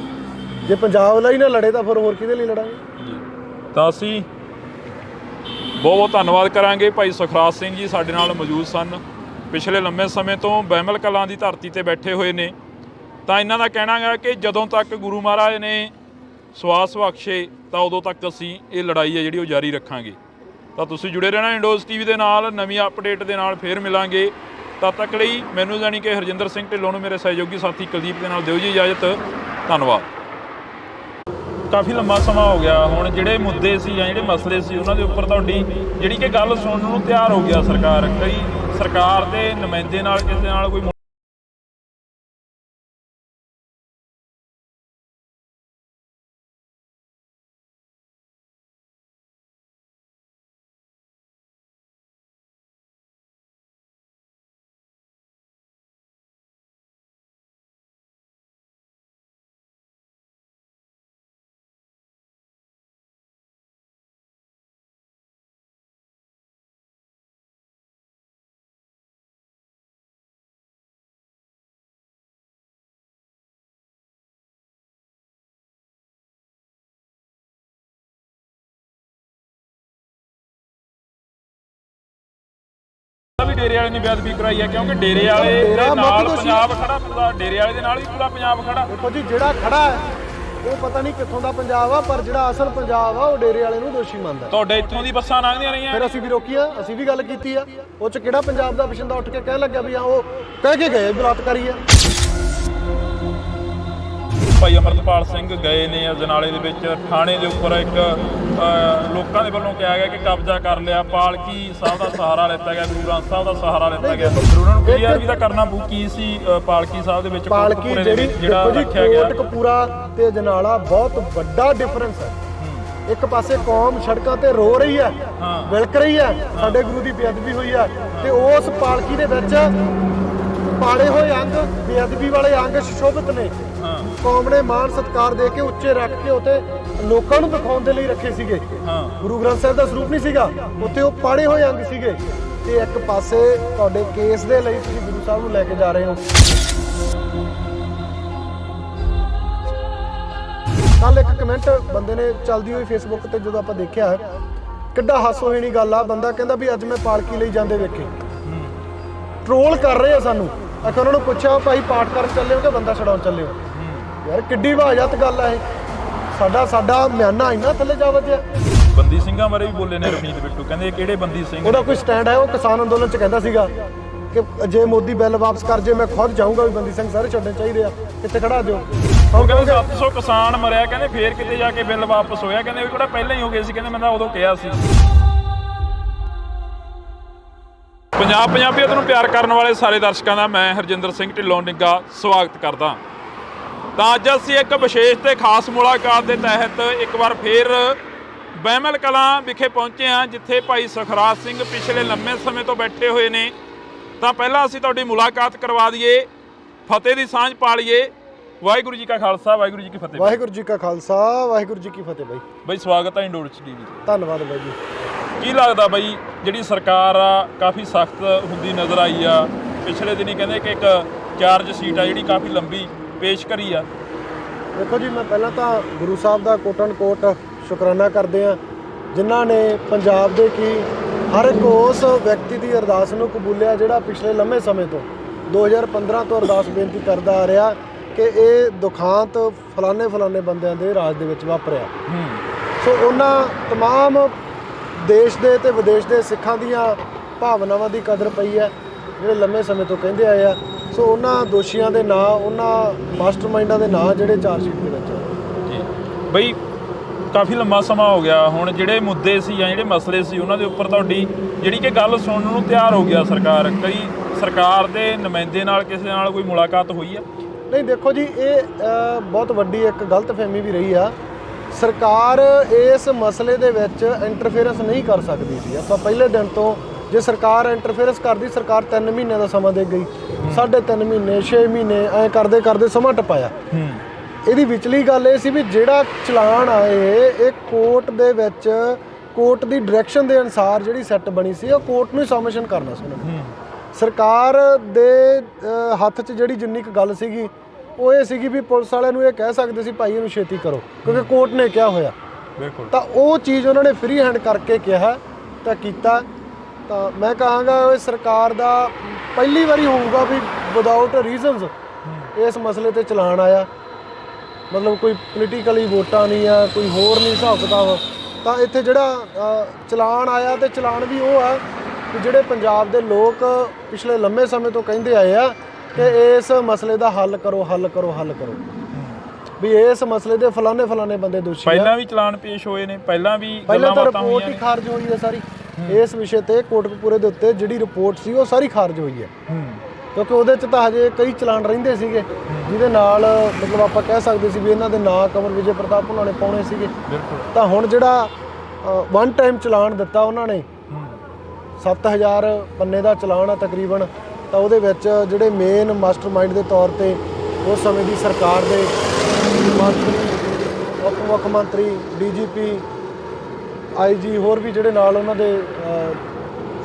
ਜੇ ਪੰਜਾਬ ਲਈ ਨਾ ਲੜੇ ਤਾਂ ਫਿਰ ਹੋਰ ਕਿਹਦੇ ਲਈ ਲੜਾਂਗੇ?
ਤਾਂ ਅਸੀਂ ਬਹੁਤ ਬਹੁਤ ਧੰਨਵਾਦ ਕਰਾਂਗੇ। ਭਾਈ ਸੁਖਰਾਜ ਸਿੰਘ ਜੀ ਸਾਡੇ ਨਾਲ ਮੌਜੂਦ ਸਨ, ਪਿਛਲੇ ਲੰਮੇ ਸਮੇਂ ਤੋਂ ਬਹਿਮਲ ਕਲਾਂ ਦੀ ਧਰਤੀ ਤੇ ਬੈਠੇ ਹੋਏ ਨੇ। ਤਾਂ ਇਹਨਾਂ ਦਾ ਕਹਿਣਾ ਹੈ ਕਿ ਜਦੋਂ ਤੱਕ ਗੁਰੂ ਮਹਾਰਾਜ ਨੇ ਸਵਾਸ ਬਖਸ਼ੇ ਤਾਂ ਉਦੋਂ ਤੱਕ ਅਸੀਂ ਇਹ ਲੜਾਈ ਹੈ ਜਿਹੜੀ ਉਹ ਜਾਰੀ ਰੱਖਾਂਗੇ। ਤਾਂ ਤੁਸੀਂ ਜੁੜੇ ਰਹਿਣਾ ਇੰਡੋਜ਼ TV ਦੇ ਨਾਲ, ਨਵੀਂ ਅਪਡੇਟ ਦੇ ਨਾਲ ਫੇਰ ਮਿਲਾਂਗੇ। ਤਦ ਤੱਕ ਲਈ ਮੈਨੂੰ ਜਾਣੀ ਕਿ ਹਰਜਿੰਦਰ ਸਿੰਘ ਢਿੱਲੋਂ ਨੂੰ ਮੇਰੇ ਸਹਿਯੋਗੀ ਸਾਥੀ ਕੁਲਦੀਪ ਦੇ ਨਾਲ ਦਿਓ ਜੀ ਇਜਾਜ਼ਤ। ਧੰਨਵਾਦ। ਕਾਫੀ ਲੰਮਾ ਸਮਾਂ ਹੋ ਗਿਆ, ਹੁਣ ਜਿਹੜੇ ਮੁੱਦੇ ਸੀ ਜਾਂ ਜਿਹੜੇ ਮਸਲੇ ਸੀ ਉਹਨਾਂ ਦੇ ਉੱਪਰ ਤੁਹਾਡੀ ਜਿਹੜੀ ਕਿ ਗੱਲ ਸੁਣਨ ਨੂੰ ਤਿਆਰ ਹੋ ਗਿਆ ਸਰਕਾਰ। ਕਈ ਸਰਕਾਰ ਦੇ ਨੁਮਾਇੰਦੇ ਨਾਲ ਕਿਸੇ ਨਾਲ ਕੋਈ ਵੀ ਡੇਰੇ ਵਾਲੇ ਨੇ ਬੇਅਦਬੀ ਕਰਾਈ ਹੈ, ਕਿਉਂਕਿ ਡੇਰੇ ਵਾਲੇ ਦੇ ਨਾਲ ਪੰਜਾਬ ਖੜਾ, ਪੂਰਾ ਡੇਰੇ ਵਾਲੇ ਦੇ ਨਾਲ ਹੀ ਪੂਰਾ ਪੰਜਾਬ ਖੜਾ।
ਦੇਖੋ ਜੀ, ਜਿਹੜਾ ਖੜਾ ਹੈ ਉਹ ਪਤਾ ਨਹੀਂ ਕਿੱਥੋਂ ਦਾ ਪੰਜਾਬ ਆ, ਪਰ ਜਿਹੜਾ ਅਸਲ ਪੰਜਾਬ ਆ ਉਹ ਡੇਰੇ ਵਾਲੇ ਨੂੰ ਦੋਸ਼ੀ ਮੰਨਦਾ।
ਤੁਹਾਡੇ ਇੱਥੋਂ ਦੀ ਬੱਸਾਂ ਲੰਘਦੀਆਂ ਰਹੀਆਂ,
ਫਿਰ ਅਸੀਂ ਵੀ ਰੋਕੀਆਂ, ਅਸੀਂ ਵੀ ਗੱਲ ਕੀਤੀ ਆ। ਉਹ 'ਚ ਕਿਹੜਾ ਪੰਜਾਬ ਦਾ ਬਸ਼ਿੰਦਾ ਉੱਠ ਕੇ ਕਹਿਣ ਲੱਗਿਆ ਵੀ ਹਾਂ ਉਹ ਕਹਿ ਕੇ ਗਏ ਬਲਾਤਕਾਰੀ ਆ।
ਭਾਈ ਅਮਰਤਪਾਲ ਸਿੰਘ ਗਏ ਨੇ ਅਜਨਾਲੇ ਦੇ ਵਿੱਚ ਥਾਣੇ ਦੇ ਉੱਪਰ ਇੱਕ ਲੋਕਾਂ ਦੇ ਵੱਲੋਂ ਕਿਹਾ ਗਿਆ ਕਿ ਕਬਜ਼ਾ ਕਰ ਲਿਆ, ਪਾਲਕੀ ਸਾਹਿਬ ਦਾ ਸਹਾਰਾ ਲਿੱਤਾ ਗਿਆ, ਗੁਰੂ ਗ੍ਰੰਥ ਸਾਹਿਬ ਦਾ ਸਹਾਰਾ ਲਿੱਤਾ ਗਿਆ। ਫਿਰ ਉਹਨਾਂ ਨੂੰ ਕਲੀਅਰ ਵੀ ਤਾਂ ਕਰਨਾ ਪਊ ਕੀ ਸੀ ਪਾਲਕੀ ਸਾਹਿਬ ਦੇ ਵਿੱਚ
ਪਾਲਕੀ ਜਿਹੜਾ ਰੱਖਿਆ ਗਿਆ। ਕੋਟਕਪੂਰਾ ਤੇ ਅਜਨਾਲਾ ਬਹੁਤ ਵੱਡਾ ਡਿਫਰੈਂਸ ਹੈ। ਇੱਕ ਪਾਸੇ ਕੌਮ ਸੜਕਾਂ ਤੇ ਰੋ ਰਹੀ ਹੈ, ਵਿਲਕ ਰਹੀ ਹੈ, ਸਾਡੇ ਗੁਰੂ ਦੀ ਬੇਅਦਬੀ ਹੋਈ ਹੈ, ਤੇ ਉਸ ਪਾਲਕੀ ਦੇ ਵਿੱਚ ਪਾੜੇ ਹੋਏ ਅੰਗ, ਬੇਅਦਬੀ ਵਾਲੇ ਅੰਗ ਸ਼ੋਭਿਤ ਨੇ। ਕੌਮ ਨੇ ਮਾਣ ਸਤਿਕਾਰ ਦੇ ਕੇ ਉੱਚੇ ਰੱਖ ਕੇ ਉੱਥੇ ਲੋਕਾਂ ਨੂੰ ਦਿਖਾਉਣ ਦੇ ਲਈ ਰੱਖੇ ਸੀਗੇ। ਗੁਰੂ ਗ੍ਰੰਥ ਸਾਹਿਬ ਦਾ ਸਰੂਪ ਨਹੀਂ ਸੀਗਾ, ਉੱਥੇ ਉਹ ਪਾੜੇ ਹੋਏ ਅੰਗ ਸੀਗੇ। ਤੇ ਇੱਕ ਪਾਸੇ ਤੁਹਾਡੇ ਕੇਸ ਦੇ ਲਈ ਤੁਸੀਂ ਗੁਰੂ ਸਾਹਿਬ ਨੂੰ ਲੈ ਕੇ ਜਾ ਰਹੇ ਹੋ। ਕੱਲ ਇੱਕ ਕਮੈਂਟ ਬੰਦੇ ਨੇ ਚੱਲਦੀ ਹੋਈ ਫੇਸਬੁੱਕ ਤੇ ਜਦੋਂ ਆਪਾਂ ਦੇਖਿਆ, ਕਿੱਡਾ ਹਾਸੋਹੀਣੀ ਗੱਲ ਆ। ਬੰਦਾ ਕਹਿੰਦਾ ਵੀ ਅੱਜ ਮੈਂ ਪਾਲਕੀ ਲਈ ਜਾਂਦੇ ਵੇਖੇ। ਟ੍ਰੋਲ ਕਰ ਰਹੇ ਆ ਸਾਨੂੰ। ਅਖੇ ਉਹਨਾਂ ਨੂੰ ਪੁੱਛਿਆ ਭਾਈ ਪਾਠ ਕਰਨ ਚੱਲੇ ਹੋ ਕਿ ਬੰਦਾ ਛਡਾਉਣ ਚੱਲੇ ਹੋ? ਯਾਰ ਕਿੱਡੀ ਵਾਜਤ ਗੱਲ ਆ ਇਹ। ਸਾਡਾ ਮਿਆਨਾ ਇੰਨਾ ਥੱਲੇ ਜਾ ਵਜਿਆ।
ਬੰਦੀ ਸਿੰਘਾਂ ਬਾਰੇ ਵੀ ਬੋਲੇ ਨੇ ਰਵਨੀਤ ਬਿੱਟੂ, ਕਹਿੰਦੇ ਕਿਹੜੇ ਬੰਦੀ ਸਿੰਘ?
ਉਹਦਾ ਕੋਈ ਸਟੈਂਡ ਹੈ? ਉਹ ਕਿਸਾਨ ਅੰਦੋਲਨ 'ਚ ਕਹਿੰਦਾ ਸੀਗਾ ਕਿ ਜੇ ਮੋਦੀ ਬਿੱਲ ਵਾਪਸ ਕਰ ਜੇ ਮੈਂ ਖੁਦ ਜਾਊਂਗਾ, ਵੀ ਬੰਦੀ ਸਿੰਘ ਸਾਰੇ ਛੱਡਣੇ ਚਾਹੀਦੇ ਆ। ਕਿੱਥੇ ਖੜਾ ਜੋ?
ਉਹ ਕਹਿੰਦੇ 700 ਕਿਸਾਨ ਮਰਿਆ, ਕਹਿੰਦੇ ਫੇਰ ਕਿਤੇ ਜਾ ਕੇ ਬਿੱਲ ਵਾਪਸ ਹੋਇਆ। ਕਹਿੰਦੇ ਵੀ ਕਿਹੜਾ ਪਹਿਲਾਂ ਹੀ ਹੋ ਗਏ ਸੀ, ਕਹਿੰਦੇ ਮੈਂ ਤਾਂ ਉਦੋਂ ਕਿਹਾ ਸੀ। ਪੰਜਾਬੀਅਤ ਨੂੰ ਪਿਆਰ ਕਰਨ ਵਾਲੇ ਸਾਰੇ ਦਰਸ਼ਕਾਂ ਦਾ ਮੈਂ ਹਰਜਿੰਦਰ ਸਿੰਘ ਢਿੱਲੋਂ ਨਿੱਗਾ ਸਵਾਗਤ ਕਰਦਾ। ਤਾਂ ਅੱਜ ਅਸੀਂ ਇੱਕ ਵਿਸ਼ੇਸ਼ ਤੇ ਖਾਸ ਮੁਲਾਕਾਤ ਦੇ ਤਹਿਤ ਇੱਕ ਵਾਰ ਫੇਰ ਬਹਿਮਲ ਕਲਾਂ ਵਿਖੇ ਪਹੁੰਚੇ ਹਾਂ, ਜਿੱਥੇ ਭਾਈ ਸੁਖਰਾਜ ਸਿੰਘ ਪਿਛਲੇ ਲੰਮੇ ਸਮੇਂ ਤੋਂ ਬੈਠੇ ਹੋਏ ਨੇ। ਤਾਂ ਪਹਿਲਾਂ ਅਸੀਂ ਤੁਹਾਡੀ ਮੁਲਾਕਾਤ ਕਰਵਾ ਦਈਏ, ਫਤਿਹ ਦੀ ਸਾਂਝ ਪਾ ਲਈਏ। ਵਾਹਿਗੁਰੂ ਜੀ ਕਾ ਖਾਲਸਾ, ਵਾਹਿਗੁਰੂ ਜੀ ਕੀ ਫਤਿਹ।
ਵਾਹਿਗੁਰੂ ਜੀ ਕਾ ਖਾਲਸਾ, ਵਾਹਿਗੁਰੂ ਜੀ ਕੀ ਫਤਿਹ। ਬਾਈ
ਸਵਾਗਤ ਹੈ ਇੰਡੋਰ ਟੀਵੀ।
ਧੰਨਵਾਦ ਬਾਈ ਜੀ।
ਕੀ ਲੱਗਦਾ ਬਾਈ, ਜਿਹੜੀ ਸਰਕਾਰ ਆ ਕਾਫੀ ਸਖਤ ਹੁੰਦੀ ਨਜ਼ਰ ਆਈ ਆ। ਪਿਛਲੇ ਦਿਨੀ ਕਹਿੰਦੇ ਕਿ ਇੱਕ ਚਾਰਜ ਸ਼ੀਟ ਆ ਜਿਹੜੀ ਕਾਫੀ ਲੰਬੀ ਪੇਸ਼ ਕਰੀ ਆ।
ਦੇਖੋ ਜੀ, ਮੈਂ ਪਹਿਲਾਂ ਤਾਂ ਗੁਰੂ ਸਾਹਿਬ ਦਾ ਕੋਟਨ ਕੋਟ ਸ਼ੁਕਰਾਨਾ ਕਰਦੇ ਆ, ਜਿਨ੍ਹਾਂ ਨੇ ਪੰਜਾਬ ਦੇ ਕੀ ਹਰ ਇੱਕ ਉਸ ਵਿਅਕਤੀ ਦੀ ਅਰਦਾਸ ਨੂੰ ਕਬੂਲਿਆ ਜਿਹੜਾ ਪਿਛਲੇ ਲੰਮੇ ਸਮੇਂ ਤੋਂ 2015 ਤੋਂ ਅਰਦਾਸ ਬੇਨਤੀ ਕਰਦਾ ਆ ਰਿਹਾ ਕਿ ਇਹ ਦੁਖਾਂਤ ਫਲਾਣੇ ਬੰਦਿਆਂ ਦੇ ਰਾਜ ਦੇ ਵਿੱਚ ਵਾਪਰਿਆ। ਸੋ ਉਹਨਾਂ ਤਮਾਮ ਦੇਸ਼ ਦੇ ਤੇ ਵਿਦੇਸ਼ ਦੇ ਸਿੱਖਾਂ ਦੀਆਂ ਭਾਵਨਾਵਾਂ ਦੀ ਕਦਰ ਪਈ ਹੈ, ਜਿਹੜੇ ਲੰਮੇ ਸਮੇਂ ਤੋਂ ਕਹਿੰਦੇ ਆਏ ਆ। ਸੋ ਉਹਨਾਂ ਦੋਸ਼ੀਆਂ ਦੇ ਨਾਂ, ਉਹਨਾਂ ਮਾਸਟਰਮਾਈਂਡਾਂ ਦੇ ਨਾਂ ਜਿਹੜੇ ਚਾਰਜ ਸ਼ੀਟ ਦੇ ਵਿੱਚ ਜੀ
ਬਈ ਕਾਫੀ ਲੰਮਾ ਸਮਾਂ ਹੋ ਗਿਆ। ਹੁਣ ਜਿਹੜੇ ਮੁੱਦੇ ਸੀ ਜਾਂ ਜਿਹੜੇ ਮਸਲੇ ਸੀ ਉਹਨਾਂ ਦੇ ਉੱਪਰ ਤੁਹਾਡੀ ਜਿਹੜੀ ਕਿ ਗੱਲ ਸੁਣਨ ਨੂੰ ਤਿਆਰ ਹੋ ਗਿਆ ਸਰਕਾਰ। ਕਈ ਸਰਕਾਰ ਦੇ ਨੁਮਾਇੰਦੇ ਨਾਲ ਕਿਸੇ ਨਾਲ ਕੋਈ ਮੁਲਾਕਾਤ ਹੋਈ ਹੈ?
ਨਹੀਂ, ਦੇਖੋ ਜੀ, ਇਹ ਬਹੁਤ ਵੱਡੀ ਇੱਕ ਗਲਤਫਹਿਮੀ ਵੀ ਰਹੀ ਆ। ਸਰਕਾਰ ਇਸ ਮਸਲੇ ਦੇ ਵਿੱਚ ਇੰਟਰਫੇਰੈਂਸ ਨਹੀਂ ਕਰ ਸਕਦੀ ਸੀ। ਆਪਾਂ ਪਹਿਲੇ ਦਿਨ ਤੋਂ ਜੇ ਸਰਕਾਰ ਇੰਟਰਫੇਰੈਂਸ ਕਰਦੀ, ਸਰਕਾਰ 3 ਮਹੀਨਿਆਂ ਦਾ ਸਮਾਂ ਦੇ ਗਈ, 3.5 ਮਹੀਨੇ 6 ਮਹੀਨੇ ਐਂ ਕਰਦੇ ਸਮਾਂ ਟਪਾਇਆ। ਇਹਦੀ ਵਿਚਲੀ ਗੱਲ ਇਹ ਸੀ ਵੀ ਜਿਹੜਾ ਚਲਾਨ ਆਏ ਇਹ ਕੋਰਟ ਦੇ ਵਿੱਚ ਕੋਰਟ ਦੀ ਡਾਇਰੈਕਸ਼ਨ ਦੇ ਅਨੁਸਾਰ ਜਿਹੜੀ ਸੈੱਟ ਬਣੀ ਸੀ ਉਹ ਕੋਰਟ ਨੂੰ ਸਬਮਿਸ਼ਨ ਕਰਨਾ ਸੀ ਉਹਨਾਂ ਨੇ। ਸਰਕਾਰ ਦੇ ਹੱਥ 'ਚ ਜਿਹੜੀ ਜਿੰਨੀ ਕੁ ਗੱਲ ਸੀਗੀ ਉਹ ਇਹ ਸੀਗੀ ਵੀ ਪੁਲਿਸ ਵਾਲਿਆਂ ਨੂੰ ਇਹ ਕਹਿ ਸਕਦੇ ਸੀ ਭਾਈ ਇਹਨੂੰ ਛੇਤੀ ਕਰੋ, ਕਿਉਂਕਿ ਕੋਰਟ ਨੇ ਕਿਹਾ ਹੋਇਆ।
ਬਿਲਕੁਲ।
ਤਾਂ ਉਹ ਚੀਜ਼ ਉਹਨਾਂ ਨੇ ਫ੍ਰੀ ਹੈਂਡ ਕਰਕੇ ਕਿਹਾ ਤਾਂ ਕੀਤਾ। ਤਾਂ ਮੈਂ ਕਹਾਂਗਾ ਇਹ ਸਰਕਾਰ ਦਾ ਪਹਿਲੀ ਵਾਰੀ ਹੋਊਗਾ ਵੀ ਵਿਦਆਊਟ ਰੀਜ਼ਨਸ ਇਸ ਮਸਲੇ ਤੇ ਚਲਾਨ ਆਇਆ। ਮਤਲਬ ਕੋਈ ਪੋਲੀਟੀਕਲੀ ਵੋਟਾਂ ਨਹੀਂ ਆ, ਕੋਈ ਹੋਰ ਨਹੀਂ ਹਿਸਾਬ ਕਿਤਾਬ। ਤਾਂ ਇੱਥੇ ਜਿਹੜਾ ਚਲਾਨ ਆਇਆ, ਤੇ ਚਲਾਨ ਵੀ ਉਹ ਆ ਕਿ ਜਿਹੜੇ ਪੰਜਾਬ ਦੇ ਲੋਕ ਪਿਛਲੇ ਲੰਮੇ ਸਮੇਂ ਤੋਂ ਕਹਿੰਦੇ ਆਏ ਆ ਕਿ ਇਸ ਮਸਲੇ ਦਾ ਹੱਲ ਕਰੋ ਵੀ ਇਸ ਮਸਲੇ ਦੇ ਫਲਾਣੇ ਬੰਦੇ ਦੋਸ਼ੀ ਆ।
ਪਹਿਲਾਂ ਵੀ ਚਲਾਨ ਪੇਸ਼ ਹੋਏ ਨੇ, ਪਹਿਲਾਂ
ਤਾਂ ਰਿਪੋਰਟ ਹੀ ਖਾਰਜ ਹੋਈ ਹੈ ਸਾਰੀ ਇਸ ਵਿਸ਼ੇ ਤੇ। ਕੋਟਕਪੂਰੇ ਦੇ ਉੱਤੇ ਜਿਹੜੀ ਰਿਪੋਰਟ ਸੀ ਉਹ ਸਾਰੀ ਖਾਰਜ ਹੋਈ ਹੈ, ਕਿਉਂਕਿ ਉਹਦੇ 'ਚ ਤਾਂ ਹਜੇ ਕਈ ਚਲਾਨ ਰਹਿੰਦੇ ਸੀਗੇ ਜਿਹਦੇ ਨਾਲ ਮਤਲਬ ਆਪਾਂ ਕਹਿ ਸਕਦੇ ਸੀ ਵੀ ਇਹਨਾਂ ਦੇ ਨਾਂ ਕਮਰ ਵਿਜੇ ਪ੍ਰਤਾਪ ਉਹਨਾਂ ਨੇ ਪਾਉਣੇ ਸੀਗੇ। ਤਾਂ ਹੁਣ ਜਿਹੜਾ ਵਨ ਟਾਈਮ ਚਲਾਨ ਦਿੱਤਾ ਉਹਨਾਂ ਨੇ 7000 ਪੰਨੇ ਦਾ ਚਲਾਨ ਆ ਤਕਰੀਬਨ। ਤਾਂ ਉਹਦੇ ਵਿੱਚ ਜਿਹੜੇ ਮੇਨ ਮਾਸਟਰਮਾਈਂਡ ਦੇ ਤੌਰ ਤੇ ਉਸ ਸਮੇਂ ਦੀ ਸਰਕਾਰ ਦੇ ਮੰਤਰੀ, ਉਪ ਮੁੱਖ ਮੰਤਰੀ, DGP, IG ਹੋਰ ਵੀ ਜਿਹੜੇ ਨਾਲ ਉਹਨਾਂ ਦੇ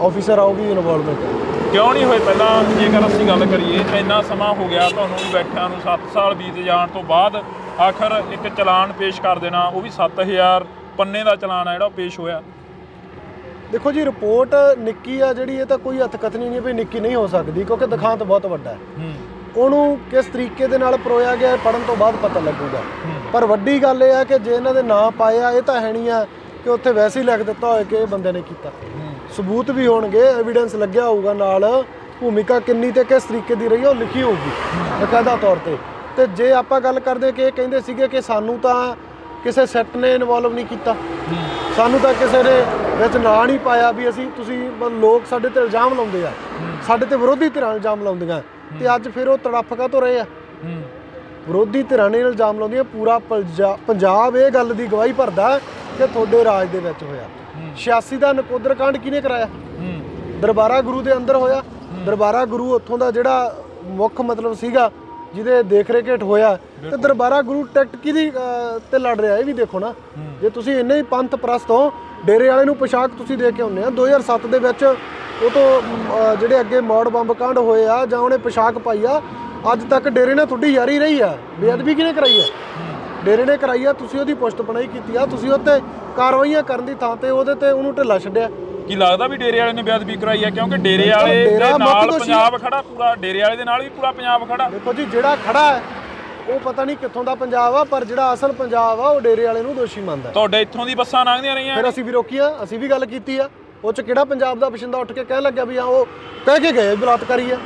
ਆਫੀਸਰ ਆ ਉਹ ਵੀ ਇਨਵੋਲਵਮੈਂਟ ਹੈ।
ਕਿਉਂ ਨਹੀਂ ਹੋਏ ਪਹਿਲਾਂ? ਜੇਕਰ ਅਸੀਂ ਗੱਲ ਕਰੀਏ, ਇੰਨਾ ਸਮਾਂ ਹੋ ਗਿਆ ਤੁਹਾਨੂੰ ਵੀ ਬੈਠਿਆਂ ਨੂੰ, 7 ਸਾਲ ਬੀਤ ਜਾਣ ਤੋਂ ਬਾਅਦ ਆਖਰ ਇੱਕ ਚਲਾਨ ਪੇਸ਼ ਕਰ ਦੇਣਾ, ਉਹ ਵੀ 7000 ਪੰਨੇ ਦਾ ਚਲਾਨ ਆ ਜਿਹੜਾ ਉਹ ਪੇਸ਼ ਹੋਇਆ।
ਦੇਖੋ ਜੀ, ਰਿਪੋਰਟ ਨਿੱਕੀ ਆ ਜਿਹੜੀ, ਇਹ ਤਾਂ ਕੋਈ ਹੱਥਕਥਨੀ ਨਹੀਂ ਵੀ ਨਿੱਕੀ ਨਹੀਂ ਹੋ ਸਕਦੀ, ਕਿਉਂਕਿ ਦਿਖਾਂਤ ਬਹੁਤ ਵੱਡਾ ਹੈ। ਉਹਨੂੰ ਕਿਸ ਤਰੀਕੇ ਦੇ ਨਾਲ ਪਰੋਇਆ ਗਿਆ ਪੜ੍ਹਨ ਤੋਂ ਬਾਅਦ ਪਤਾ ਲੱਗੂਗਾ। ਪਰ ਵੱਡੀ ਗੱਲ ਇਹ ਹੈ ਕਿ ਜੇ ਇਹਨਾਂ ਦੇ ਨਾਂ ਪਾਏ ਆ, ਇਹ ਤਾਂ ਹੈ ਨਹੀਂ ਆ ਕਿ ਉੱਥੇ ਵੈਸੇ ਹੀ ਲਿਖ ਦਿੱਤਾ ਹੋਏ ਕਿ ਇਹ ਬੰਦੇ ਨੇ ਕੀਤਾ। ਸਬੂਤ ਵੀ ਹੋਣਗੇ, ਐਵੀਡੈਂਸ ਲੱਗਿਆ ਹੋਊਗਾ ਨਾਲ, ਭੂਮਿਕਾ ਕਿੰਨੀ ਤੇ ਕਿਸ ਤਰੀਕੇ ਦੀ ਰਹੀ ਉਹ ਲਿਖੀ ਹੋਊਗੀ ਬਕਾਇਦਾ ਤੌਰ ਤੇ। ਤੇ ਜੇ ਆਪਾਂ ਗੱਲ ਕਰਦੇ ਕਿ ਇਹ ਕਹਿੰਦੇ ਸੀਗੇ ਕਿ ਸਾਨੂੰ ਤਾਂ ਕਿਸੇ ਸੈੱਟ ਨੇ ਇਨਵੋਲਵ ਨਹੀਂ ਕੀਤਾ, ਸਾਨੂੰ ਤਾਂ ਕਿਸੇ ਨੇ ਵਿੱਚ ਨਾਂ ਨਹੀਂ ਪਾਇਆ ਵੀ ਅਸੀਂ ਤੁਸੀਂ ਲੋਕ ਸਾਡੇ ਤੇ ਇਲਜ਼ਾਮ ਲਾਉਂਦੇ ਆ, ਸਾਡੇ ਤੇ ਵਿਰੋਧੀ ਧਿਰਾਂ ਇਲਜ਼ਾਮ ਲਾਉਂਦੀਆਂ, ਤੇ ਅੱਜ ਫਿਰ ਉਹ ਤੜਫ ਕਾਹਤੋਂ ਰਹੇ ਆ? ਵਿਰੋਧੀ ਧਿਰਾਂ ਨੇ ਇਲਜ਼ਾਮ ਲਾਉਂਦੀਆਂ, ਪੂਰਾ ਪੰਜਾਬ ਇਹ ਗੱਲ ਦੀ ਗਵਾਹੀ ਭਰਦਾ ਕਿ ਤੁਹਾਡੇ ਰਾਜ ਦੇ ਵਿੱਚ ਹੋਇਆ। 86 ਦਾ ਨਕੋਦਰ ਕਾਂਡ ਕਿਹਨੇ ਕਰਾਇਆ? ਦਰਬਾਰਾ ਗੁਰੂ ਦੇ ਅੰਦਰ ਹੋਇਆ। ਦਰਬਾਰਾ ਗੁਰੂ ਉੱਥੋਂ ਦਾ ਜਿਹੜਾ ਮੁੱਖ ਮਤਲਬ ਸੀਗਾ ਜਿਹਦੇ ਦੇਖ ਰੇਖ ਹੇਠ ਹੋਇਆ, ਤੇ ਦਰਬਾਰਾ ਗੁਰੂ ਟਿਕਟ ਕਿਹਦੀ ਤੇ ਲੜ ਰਿਹਾ, ਇਹ ਵੀ ਦੇਖੋ ਨਾ। ਜੇ ਤੁਸੀਂ ਇੰਨੇ ਹੀ ਪੰਥ ਪ੍ਰਸਤ ਹੋ, ਡੇਰੇ ਵਾਲੇ ਨੂੰ ਪੋਸ਼ਾਕ ਤੁਸੀਂ ਦੇ ਕੇ ਆਉਂਦੇ ਆ। 2007 ਦੇ ਵਿੱਚ ਉਹ ਤੋਂ ਜਿਹੜੇ ਅੱਗੇ ਮੌੜ ਬੰਬ ਕਾਂਡ ਹੋਏ ਆ ਜਾਂ ਉਹਨੇ ਪੋਸ਼ਾਕ ਪਾਈ ਆ, ਅੱਜ ਤੱਕ ਡੇਰੇ ਨਾਲ ਤੁਹਾਡੀ ਯਾਰੀ ਰਹੀ ਆ। ਬੇਅਦਬੀ ਕਿਹਨੇ ਕਰਾਈ ਆ? ਡੇਰੇ ਨੇ ਕਰਾਈ ਆ। ਤੁਸੀਂ ਉਹਦੀ ਪੁਸ਼ਤ ਪਣਾਈ ਕੀਤੀ ਆ, ਤੁਸੀਂ ਉੱਤੇ ਕਾਰਵਾਈਆਂ ਕਰਨ ਦੀ ਥਾਂ ਤੇ ਉਹਦੇ ਤੇ ਉਹਨੂੰ ਢਿੱਲਾ ਛੱਡਿਆ।
ਕੀ ਲੱਗਦਾ ਵੀ ਡੇਰੇ ਵਾਲੇ ਨੇ ਬੇਅਦਬੀ ਕਰਾਈ ਹੈ? ਕਿਉਂਕਿ ਡੇਰੇ ਵਾਲੇ ਦੇ ਨਾਲ ਪੰਜਾਬ ਖੜਾ, ਪੂਰਾ ਡੇਰੇ ਵਾਲੇ ਦੇ ਨਾਲ ਵੀ ਪੂਰਾ ਪੰਜਾਬ ਖੜਾ।
ਦੇਖੋ ਜੀ, ਜਿਹੜਾ ਖੜਾ ਹੈ ਉਹ ਪਤਾ ਨਹੀਂ ਕਿੱਥੋਂ ਦਾ ਪੰਜਾਬ ਆ, ਪਰ ਜਿਹੜਾ ਅਸਲ ਪੰਜਾਬ ਆ ਉਹ ਡੇਰੇ ਵਾਲੇ ਨੂੰ ਦੋਸ਼ੀ ਮੰਨਦਾ।
ਤੁਹਾਡੇ ਇੱਥੋਂ ਦੀ ਬੱਸਾਂ ਲੰਘਦੀਆਂ ਰਹੀਆਂ,
ਫਿਰ ਅਸੀਂ ਵੀ ਰੋਕੀਆਂ, ਅਸੀਂ ਵੀ ਗੱਲ ਕੀਤੀ ਆ। ਉਹ ਚ ਕਿਹੜਾ ਪੰਜਾਬ ਦਾ ਬਸ਼ਿੰਦਾ ਉੱਠ ਕੇ ਕਹਿਣ ਲੱਗਿਆ ਵੀ ਹਾਂ ਉਹ ਕਹਿ ਕੇ ਗਏ ਬਲਾਤਕਾਰੀ ਆ?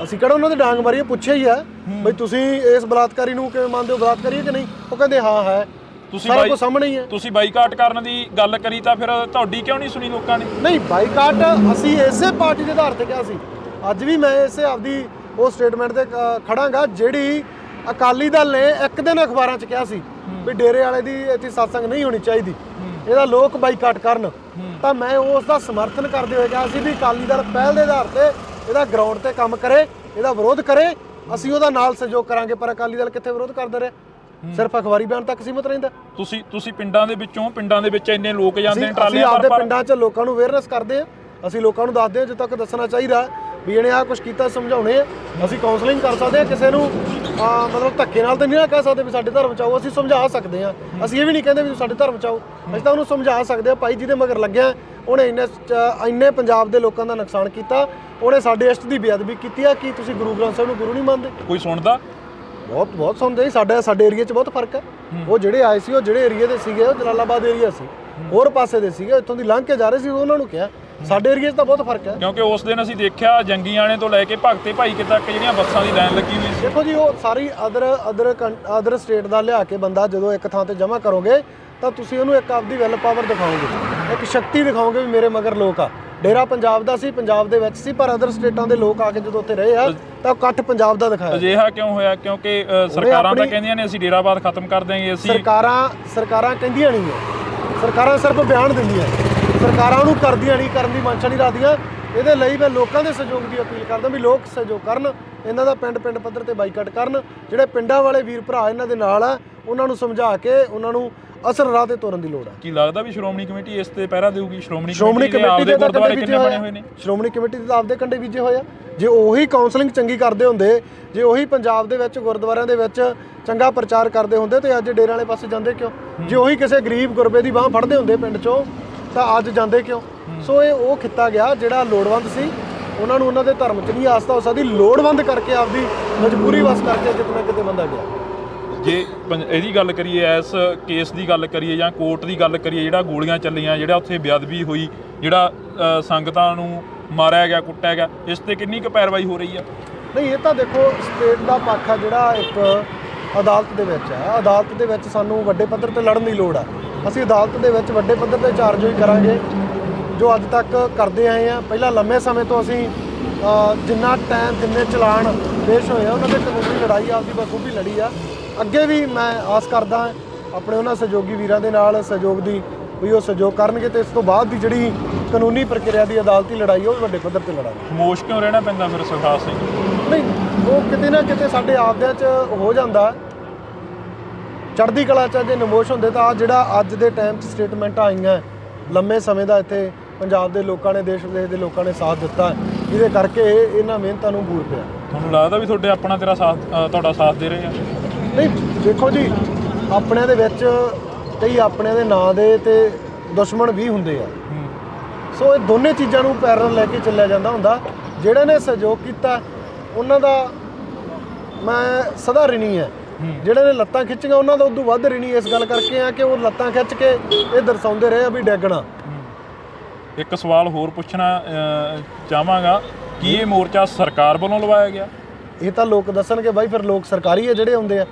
ਅਸੀਂ ਕਿਹੜਾ ਉਹਨਾਂ ਦੇ ਡਾਂਗ ਮਾਰੀ? ਪੁੱਛਿਆ ਹੀ ਆ ਬਈ ਤੁਸੀਂ ਇਸ ਬਲਾਤਕਾਰੀ ਨੂੰ ਕਿਵੇਂ ਮੰਨਦੇ ਹੋ, ਬਲਾਤਕਾਰੀ ਹੈ ਕਿ ਨਹੀਂ? ਉਹ ਕਹਿੰਦੇ ਹਾਂ ਹੈ। ਸਾਰਾ ਕੁਝ ਸਾਹਮਣੇ ਹੀ ਹੈ। ਤੁਸੀਂ
ਬਾਈਕਾਟ ਕਰਨ ਦੀ ਗੱਲ ਕਰੀ ਤਾਂ ਫਿਰ ਤੁਹਾਡੀ ਕਿਉਂ ਨਹੀਂ ਸੁਣੀ ਲੋਕਾਂ ਨੇ?
ਨਹੀਂ, ਬਾਈਕਾਟ ਅਸੀਂ ਇਸੇ ਪਾਰਟੀ ਦੇ ਆਧਾਰ ਤੇ ਕਿਹਾ ਸੀ। ਅੱਜ ਵੀ ਮੈਂ ਇਸੇ ਆਪਦੀ ਉਹ ਸਟੇਟਮੈਂਟ ਤੇ ਖੜਾਂਗਾ ਜਿਹੜੀ ਅਕਾਲੀ ਦਲ ਨੇ ਇੱਕ ਦਿਨ ਅਖਬਾਰਾਂ 'ਚ ਕਿਹਾ ਸੀ ਵੀ ਡੇਰੇ ਵਾਲੇ ਦੀ ਇੱਥੇ ਸਤਸੰਗ ਨਹੀਂ ਹੋਣੀ ਚਾਹੀਦੀ, ਇਹਦਾ ਲੋਕ ਬਾਈਕਾਟ ਕਰਨ। ਤਾਂ ਮੈਂ ਉਸ ਦਾ ਸਮਰਥਨ ਕਰਦੇ ਹੋਏ ਕਿਹਾ ਸੀ ਵੀ ਅਕਾਲੀ ਦਲ ਪਹਿਲ ਦੇ ਆਧਾਰ ਤੇ ਇਹਦਾ ਗਰਾਊਂਡ ਤੇ ਕੰਮ ਕਰੇ, ਇਹਦਾ ਵਿਰੋਧ ਕਰੇ, ਅਸੀਂ ਉਹਦਾ ਨਾਲ ਸਹਿਯੋਗ ਕਰਾਂਗੇ। ਪਰ ਅਕਾਲੀ ਦਲ ਕਿੱਥੇ ਵਿਰੋਧ ਕਰਦਾ ਰਿਹਾ, ਸਿਰਫ ਅਖਬਾਰੀ ਬਿਆਨ ਤੱਕ ਸੀਮਤ ਰਹਿੰਦਾ।
ਤੁਸੀਂ ਪਿੰਡਾਂ ਦੇ ਵਿੱਚ ਇੰਨੇ ਲੋਕ ਜਾਂਦੇ ਨੇ ਟਰਾਲੇ
ਅਸੀਂ ਆਪਦੇ ਪਿੰਡਾਂ 'ਚ ਲੋਕਾਂ ਨੂੰ ਅਵੇਅਰਨੈਸ ਕਰਦੇ ਆ, ਅਸੀਂ ਲੋਕਾਂ ਨੂੰ ਦੱਸਦੇ ਆ ਜਦੋਂ ਤੱਕ ਦੱਸਣਾ ਚਾਹੀਦਾ ਵੀ ਇਹਨੇ ਆਹ ਕੁਝ ਕੀਤਾ, ਸਮਝਾਉਣੇ ਆ। ਅਸੀਂ ਕਾਉਂਸਲਿੰਗ ਕਰ ਸਕਦੇ ਆ, ਕਿਸੇ ਨੂੰ ਮਤਲਬ ਧੱਕੇ ਨਾਲ ਤਾਂ ਨਹੀਂ ਕਹਿ ਸਕਦੇ ਵੀ ਸਾਡੇ ਧਰਮ 'ਚ ਆਓ। ਅਸੀਂ ਸਮਝਾ ਸਕਦੇ ਆ, ਅਸੀਂ ਇਹ ਵੀ ਨਹੀਂ ਕਹਿੰਦੇ ਵੀ ਸਾਡੇ ਧਰਮ 'ਚ ਆਓ, ਅਸੀਂ ਤਾਂ ਉਹਨੂੰ ਸਮਝਾ ਸਕਦੇ ਆ। ਭਾਈ ਜਿਹਦੇ ਮਗਰ ਲੱਗਿਆ ਉਹਨੇ ਇੰਨੇ ਪੰਜਾਬ ਦੇ ਲੋਕਾਂ ਦਾ ਨੁਕਸਾਨ ਕੀਤਾ, ਉਹਨੇ ਸਾਡੇ ਇਸ਼ਟ ਦੀ ਬੇਅਦਬੀ ਕੀਤੀ ਆ। ਕੀ ਤੁਸੀਂ ਗੁਰੂ ਗ੍ਰੰਥ ਸਾਹਿਬ ਨੂੰ ਗੁਰੂ ਨਹੀਂ ਮੰਨਦੇ?
ਕੋਈ ਸੁਣਦਾ?
ਬਹੁਤ ਸੁਣਦੇ। ਸਾਡੇ ਏਰੀਆ 'ਚ ਬਹੁਤ ਫਰਕ ਹੈ। ਉਹ ਜਿਹੜੇ ਆਏ ਸੀ, ਉਹ ਜਿਹੜੇ ਏਰੀਆ ਦੇ ਸੀਗੇ, ਉਹ ਜਲਾਲਾਬਾਦ ਏਰੀਆ ਸੀ, ਹੋਰ ਪਾਸੇ ਦੇ ਸੀਗੇ, ਇੱਥੋਂ ਦੀ ਲੰਘ ਕੇ ਜਾ ਰਹੇ ਸੀ, ਉਹਨਾਂ ਨੂੰ ਕਿਹਾ। ਸਾਡੇ ਏਰੀਆ 'ਚ ਤਾਂ ਬਹੁਤ ਫਰਕ ਹੈ।
ਕਿਉਂਕਿ ਉਸ ਦਿਨ ਅਸੀਂ ਦੇਖਿਆ ਜੰਗੀਆਣੇ ਤੋਂ ਲੈ ਕੇ ਭਗਤੇ ਭਾਈ ਤੱਕ ਜਿਹੜੀਆਂ ਬੱਸਾਂ ਦੀ ਲਾਈਨ ਲੱਗੀ ਹੋਈ ਸੀ।
ਦੇਖੋ ਜੀ, ਉਹ ਸਾਰੀ ਅਦਰ ਸਟੇਟ ਦਾ ਲਿਆ ਕੇ ਬੰਦਾ ਜਦੋਂ ਇੱਕ ਥਾਂ ਤੇ ਜਮ੍ਹਾਂ ਕਰੋਗੇ ਤਾਂ ਤੁਸੀਂ ਉਹਨੂੰ ਇੱਕ ਆਪਦੀ ਵੈਲ ਪਾਵਰ ਦਿਖਾਓਗੇ, ਇੱਕ ਸ਼ਕਤੀ ਦਿਖਾਓਗੇ ਵੀ ਮੇਰੇ ਮਗਰ ਲੋਕ ਆ। ਡੇਰਾ ਪੰਜਾਬ ਦਾ ਸੀ, ਪੰਜਾਬ ਦੇ ਵਿੱਚ ਸੀ, ਪਰ ਅਦਰ ਸਟੇਟਾਂ ਦੇ ਲੋਕ ਆ ਕੇ ਜਦੋਂ ਉੱਥੇ ਰਹੇ ਆ ਤਾਂ ਇਕੱਠ ਪੰਜਾਬ ਦਾ ਦਿਖਾਇਆ।
ਅਜਿਹਾ ਕਿਉਂ ਹੋਇਆ? ਕਿਉਂਕਿ ਸਰਕਾਰਾਂ ਤਾਂ ਕਹਿੰਦੀਆਂ ਨੇ ਅਸੀਂ ਡੇਰਾਬਾਦ ਖਤਮ ਕਰ ਦਿਆਂਗੇ। ਅਸੀਂ
ਸਰਕਾਰਾਂ ਕਹਿੰਦੀਆਂ ਨਹੀਂ ਆ, ਸਰਕਾਰਾਂ ਸਿਰਫ ਬਿਆਨ ਦਿੰਦੀਆਂ, ਸਰਕਾਰਾਂ ਉਹਨੂੰ ਕਰਦੀਆਂ ਨਹੀਂ, ਕਰਨ ਦੀ ਮਨਸ਼ਾ ਨਹੀਂ ਰੱਖਦੀਆਂ। ਇਹਦੇ ਲਈ ਮੈਂ ਲੋਕਾਂ ਦੇ ਸਹਿਯੋਗ ਦੀ ਅਪੀਲ ਕਰਦਾ ਵੀ ਲੋਕ ਸਹਿਯੋਗ ਕਰਨ, ਇਹਨਾਂ ਦਾ ਪਿੰਡ ਪੱਧਰ ਤੇ ਬਾਈਕਾਟ ਕਰਨ। ਜਿਹੜੇ ਪਿੰਡਾਂ ਵਾਲੇ ਵੀਰ ਭਰਾ ਇਹਨਾਂ ਦੇ ਨਾਲ ਆ, ਉਹਨਾਂ ਨੂੰ ਸਮਝਾ ਕੇ ਉਹਨਾਂ ਨੂੰ ਅਸਲ ਰਾਹ ਤੇ ਤੁਰਨ ਦੀ ਲੋੜ ਹੈ।
ਕੀ ਲੱਗਦਾ ਵੀ ਸ਼੍ਰੋਮਣੀ ਕਮੇਟੀ ਇਸ ਤੇ ਪਹਿਰਾ ਦੇਊਗੀ? ਸ਼੍ਰੋਮਣੀ
ਕਮੇਟੀ ਦੇ
ਗੁਰਦੁਆਰੇ ਕਿੰਨੇ ਬਣੇ ਹੋਏ ਨੇ?
ਸ਼੍ਰੋਮਣੀ ਕਮੇਟੀ ਦੇ ਤਾਂ ਆਪਦੇ ਕੰਡੇ ਬੀਜੇ ਹੋਏ ਆ। ਜੇ ਉਹੀ ਕਾਉਂਸਲਿੰਗ ਚੰਗੀ ਕਰਦੇ ਹੁੰਦੇ, ਜੇ ਉਹੀ ਪੰਜਾਬ ਦੇ ਵਿੱਚ ਗੁਰਦੁਆਰਿਆਂ ਦੇ ਵਿੱਚ ਚੰਗਾ ਪ੍ਰਚਾਰ ਕਰਦੇ ਹੁੰਦੇ ਤੇ ਅੱਜ ਡੇਰੇ ਵਾਲੇ ਪਾਸੇ ਜਾਂਦੇ ਕਿਉਂ? ਜੇ ਉਹੀ ਕਿਸੇ ਗਰੀਬ ਗੁਰਬੇ ਦੀ ਬਾਹ ਫੜਦੇ ਹੁੰਦੇ ਪਿੰਡ 'ਚੋਂ ਤਾਂ ਅੱਜ ਜਾਂਦੇ ਕਿਉਂ? ਸੋ ਇਹ ਉਹ ਕੀਤਾ ਗਿਆ ਜਿਹੜਾ ਲੋੜਵੰਦ ਸੀ, ਉਹਨਾਂ ਨੂੰ ਉਹਨਾਂ ਦੇ ਧਰਮ 'ਚ ਨਹੀਂ ਆਸਥਾ ਹੋ ਸਕਦੀ, ਲੋੜਵੰਦ ਕਰਕੇ ਆਪਦੀ ਮਜਬੂਰੀ ਵਸ ਕਰਕੇ ਕਿਤੇ ਕਿਤੇ ਬੰਦਾ ਗਿਆ।
ਜੇ ਇਹਦੀ ਗੱਲ ਕਰੀਏ, ਇਸ ਕੇਸ ਦੀ ਗੱਲ ਕਰੀਏ ਜਾਂ ਕੋਰਟ ਦੀ ਗੱਲ ਕਰੀਏ, ਜਿਹੜਾ ਗੋਲੀਆਂ ਚੱਲੀਆਂ, ਜਿਹੜਾ ਉੱਥੇ ਬੇਅਦਬੀ ਹੋਈ, ਜਿਹੜਾ ਸੰਗਤਾਂ ਨੂੰ ਮਾਰਿਆ ਗਿਆ, ਕੁੱਟਿਆ ਗਿਆ, ਇਸ ਤੇ ਕਿੰਨੀ ਕੁ ਪੈਰਵਾਈ ਹੋ ਰਹੀ ਆ?
ਨਹੀਂ, ਇਹ ਤਾਂ ਦੇਖੋ ਸਟੇਟ ਦਾ ਪੱਖ ਆ ਜਿਹੜਾ ਇੱਕ ਅਦਾਲਤ ਦੇ ਵਿੱਚ ਹੈ। ਅਦਾਲਤ ਦੇ ਵਿੱਚ ਸਾਨੂੰ ਵੱਡੇ ਪੱਧਰ ਤੇ ਲੜਨ ਦੀ ਲੋੜ ਆ। ਅਸੀਂ ਅਦਾਲਤ ਦੇ ਵਿੱਚ ਵੱਡੇ ਪੱਧਰ ਤੇ ਚਾਰਜ ਕਰਾਂਗੇ ਜੋ ਅੱਜ ਤੱਕ ਕਰਦੇ ਆਏ ਆ। ਪਹਿਲਾਂ ਲੰਮੇ ਸਮੇਂ ਤੋਂ ਅਸੀਂ ਜਿੰਨਾ ਟਾਈਮ ਜਿੰਨੇ ਚਲਾਨ ਪੇਸ਼ ਹੋਏ ਆ ਉਹਨਾਂ ਦੇ ਕਾਨੂੰਨੀ ਲੜਾਈ ਆਪਦੀ ਬਖੂਬੀ ਲੜੀ ਆ। ਅੱਗੇ ਵੀ ਮੈਂ ਆਸ ਕਰਦਾ ਆਪਣੇ ਉਹਨਾਂ ਸਹਿਯੋਗੀ ਵੀਰਾਂ ਦੇ ਨਾਲ ਸਹਿਯੋਗ ਦੀ ਵੀ ਉਹ ਸਹਿਯੋਗ ਕਰਨਗੇ ਤੇ ਇਸ ਤੋਂ ਬਾਅਦ ਦੀ ਜਿਹੜੀ ਕਾਨੂੰਨੀ ਪ੍ਰਕਿਰਿਆ ਦੀ ਅਦਾਲਤੀ ਲੜਾਈ ਉਹ ਵੱਡੇ ਪੱਧਰ ਤੇ ਲੜਾਂਗੇ।
ਖਾਮੋਸ਼ ਕਿਉਂ ਰਹਿਣਾ ਪੈਂਦਾ ਫਿਰ ਸੁਖਰਾਜ ਸਿੰਘ?
ਨਹੀਂ, ਉਹ ਕਿਤੇ ਨਾ ਕਿਤੇ ਸਾਡੇ ਆਪਦਿਆਂ 'ਚ ਹੋ ਜਾਂਦਾ। ਚੜ੍ਹਦੀ ਕਲਾ 'ਚ ਜੇ ਨਮੋਸ਼ ਹੁੰਦੇ ਤਾਂ ਜਿਹੜਾ ਅੱਜ ਦੇ ਟਾਈਮ 'ਚ ਸਟੇਟਮੈਂਟਾਂ ਆਈਆਂ, ਲੰਮੇ ਸਮੇਂ ਦਾ ਇੱਥੇ ਪੰਜਾਬ ਦੇ ਲੋਕਾਂ ਨੇ, ਦੇਸ਼ ਵਿਦੇਸ਼ ਦੇ ਲੋਕਾਂ ਨੇ ਸਾਥ ਦਿੱਤਾ, ਜਿਹਦੇ ਕਰਕੇ ਇਹਨਾਂ ਮਿਹਨਤਾਂ ਨੂੰ ਬੂਰ ਪਿਆ।
ਤੁਹਾਨੂੰ ਲੱਗਦਾ ਵੀ ਤੁਹਾਡਾ ਸਾਥ ਦੇ ਰਹੇ ਆ?
ਨਹੀਂ, ਦੇਖੋ ਜੀ, ਆਪਣਿਆਂ ਦੇ ਵਿੱਚ ਕਈ ਆਪਣਿਆਂ ਦੇ ਨਾਂ ਦੇ ਤੇ ਦੁਸ਼ਮਣ ਵੀ ਹੁੰਦੇ ਆ। ਸੋ ਇਹ ਦੋਨੇ ਚੀਜ਼ਾਂ ਨੂੰ ਪੈਰਲਲ ਲੈ ਕੇ ਚੱਲਿਆ ਜਾਂਦਾ ਹੁੰਦਾ। ਜਿਹੜੇ ਨੇ ਸਹਿਯੋਗ ਕੀਤਾ ਉਹਨਾਂ ਦਾ ਮੈਂ ਸਦਾ ਰਿਣੀ ਹੈ, ਜਿਹੜੇ ਨੇ ਲੱਤਾਂ ਖਿੱਚੀਆਂ ਉਹਨਾਂ ਦਾ ਉਦੋਂ ਵੱਧ ਰਿਣੀ ਇਸ ਗੱਲ ਕਰਕੇ ਆ ਕਿ ਉਹ ਲੱਤਾਂ ਖਿੱਚ ਕੇ ਇਹ ਦਰਸਾਉਂਦੇ ਰਹੇ ਆ ਵੀ ਡੈਗਣਾ।
ਇੱਕ ਸਵਾਲ ਹੋਰ ਪੁੱਛਣਾ ਚਾਹਾਂਗਾ ਕਿ ਇਹ ਮੋਰਚਾ ਸਰਕਾਰ ਵੱਲੋਂ ਲਵਾਇਆ ਗਿਆ?
ਇਹ ਤਾਂ ਲੋਕ ਦੱਸਣਗੇ ਬਾਈ, ਫਿਰ ਲੋਕ ਸਰਕਾਰੀ ਹੈ ਜਿਹੜੇ ਆਉਂਦੇ ਆ।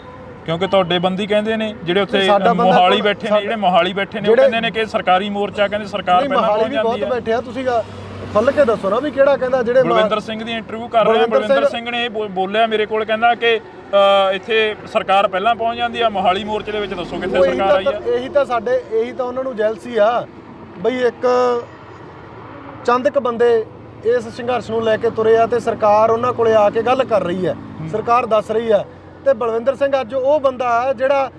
ਕਿਉਂਕਿ ਤੁਹਾਡੇ ਬੰਦੀ ਕਹਿੰਦੇ ਨੇ ਜਿਹੜੇ ਉੱਥੇ
ਸਾਡਾ ਬੰਦਾ
ਮੋਹਾਲੀ ਬੈਠੇ ਨੇ, ਜਿਹੜੇ ਮੋਹਾਲੀ ਬੈਠੇ ਨੇ, ਉਹ ਕਹਿੰਦੇ ਨੇ ਕਿ ਸਰਕਾਰੀ ਮੋਰਚਾ, ਕਹਿੰਦੇ ਸਰਕਾਰ ਪਹਿਲਾਂ ਪਹੁੰਚ ਜਾਂਦੀ ਹੈ।
ਬਹੁਤ ਬੈਠੇ ਆ, ਤੁਸੀਂ ਖੁੱਲ੍ਹ ਕੇ ਦੱਸੋ ਨਾ ਵੀ ਕਿਹੜਾ ਕਹਿੰਦਾ। ਜਿਹੜੇ
ਬਲਵਿੰਦਰ ਸਿੰਘ ਦੀ ਇੰਟਰਵਿਊ ਕਰ ਰਹੇ ਆ, ਬਲਵਿੰਦਰ ਸਿੰਘ ਨੇ ਇਹ ਬੋਲਿਆ ਮੇਰੇ ਕੋਲ, ਕਹਿੰਦਾ ਕਿ ਇੱਥੇ ਸਰਕਾਰ ਪਹਿਲਾਂ ਪਹੁੰਚ ਜਾਂਦੀ ਆ, ਮੋਹਾਲੀ ਮੋਰਚੇ ਦੇ ਵਿੱਚ ਦੱਸੋ ਕਿੱਥੇ ਸਰਕਾਰ ਆਈ ਆ।
ਇਹੀ ਤਾਂ ਉਹਨਾਂ ਨੂੰ ਜੈਲਸੀ ਆ ਬਈ, ਇੱਕ ਚੰਦ ਕੁ ਬੰਦੇ ਇਸ ਸੰਘਰਸ਼ ਨੂੰ ਲੈ ਕੇ ਤੁਰੇ ਆ ਤੇ ਸਰਕਾਰ ਉਹਨਾਂ ਕੋਲੇ ਆ ਕੇ ਗੱਲ ਕਰ ਰਹੀ ਹੈ, ਸਰਕਾਰ ਦੱਸ ਰਹੀ ਹੈ। ਤੇ ਬਲਵਿੰਦਰ ਸਿੰਘ ਅੱਜ ਉਹ ਬੰਦਾ ਹੈ ਜਿਹੜਾ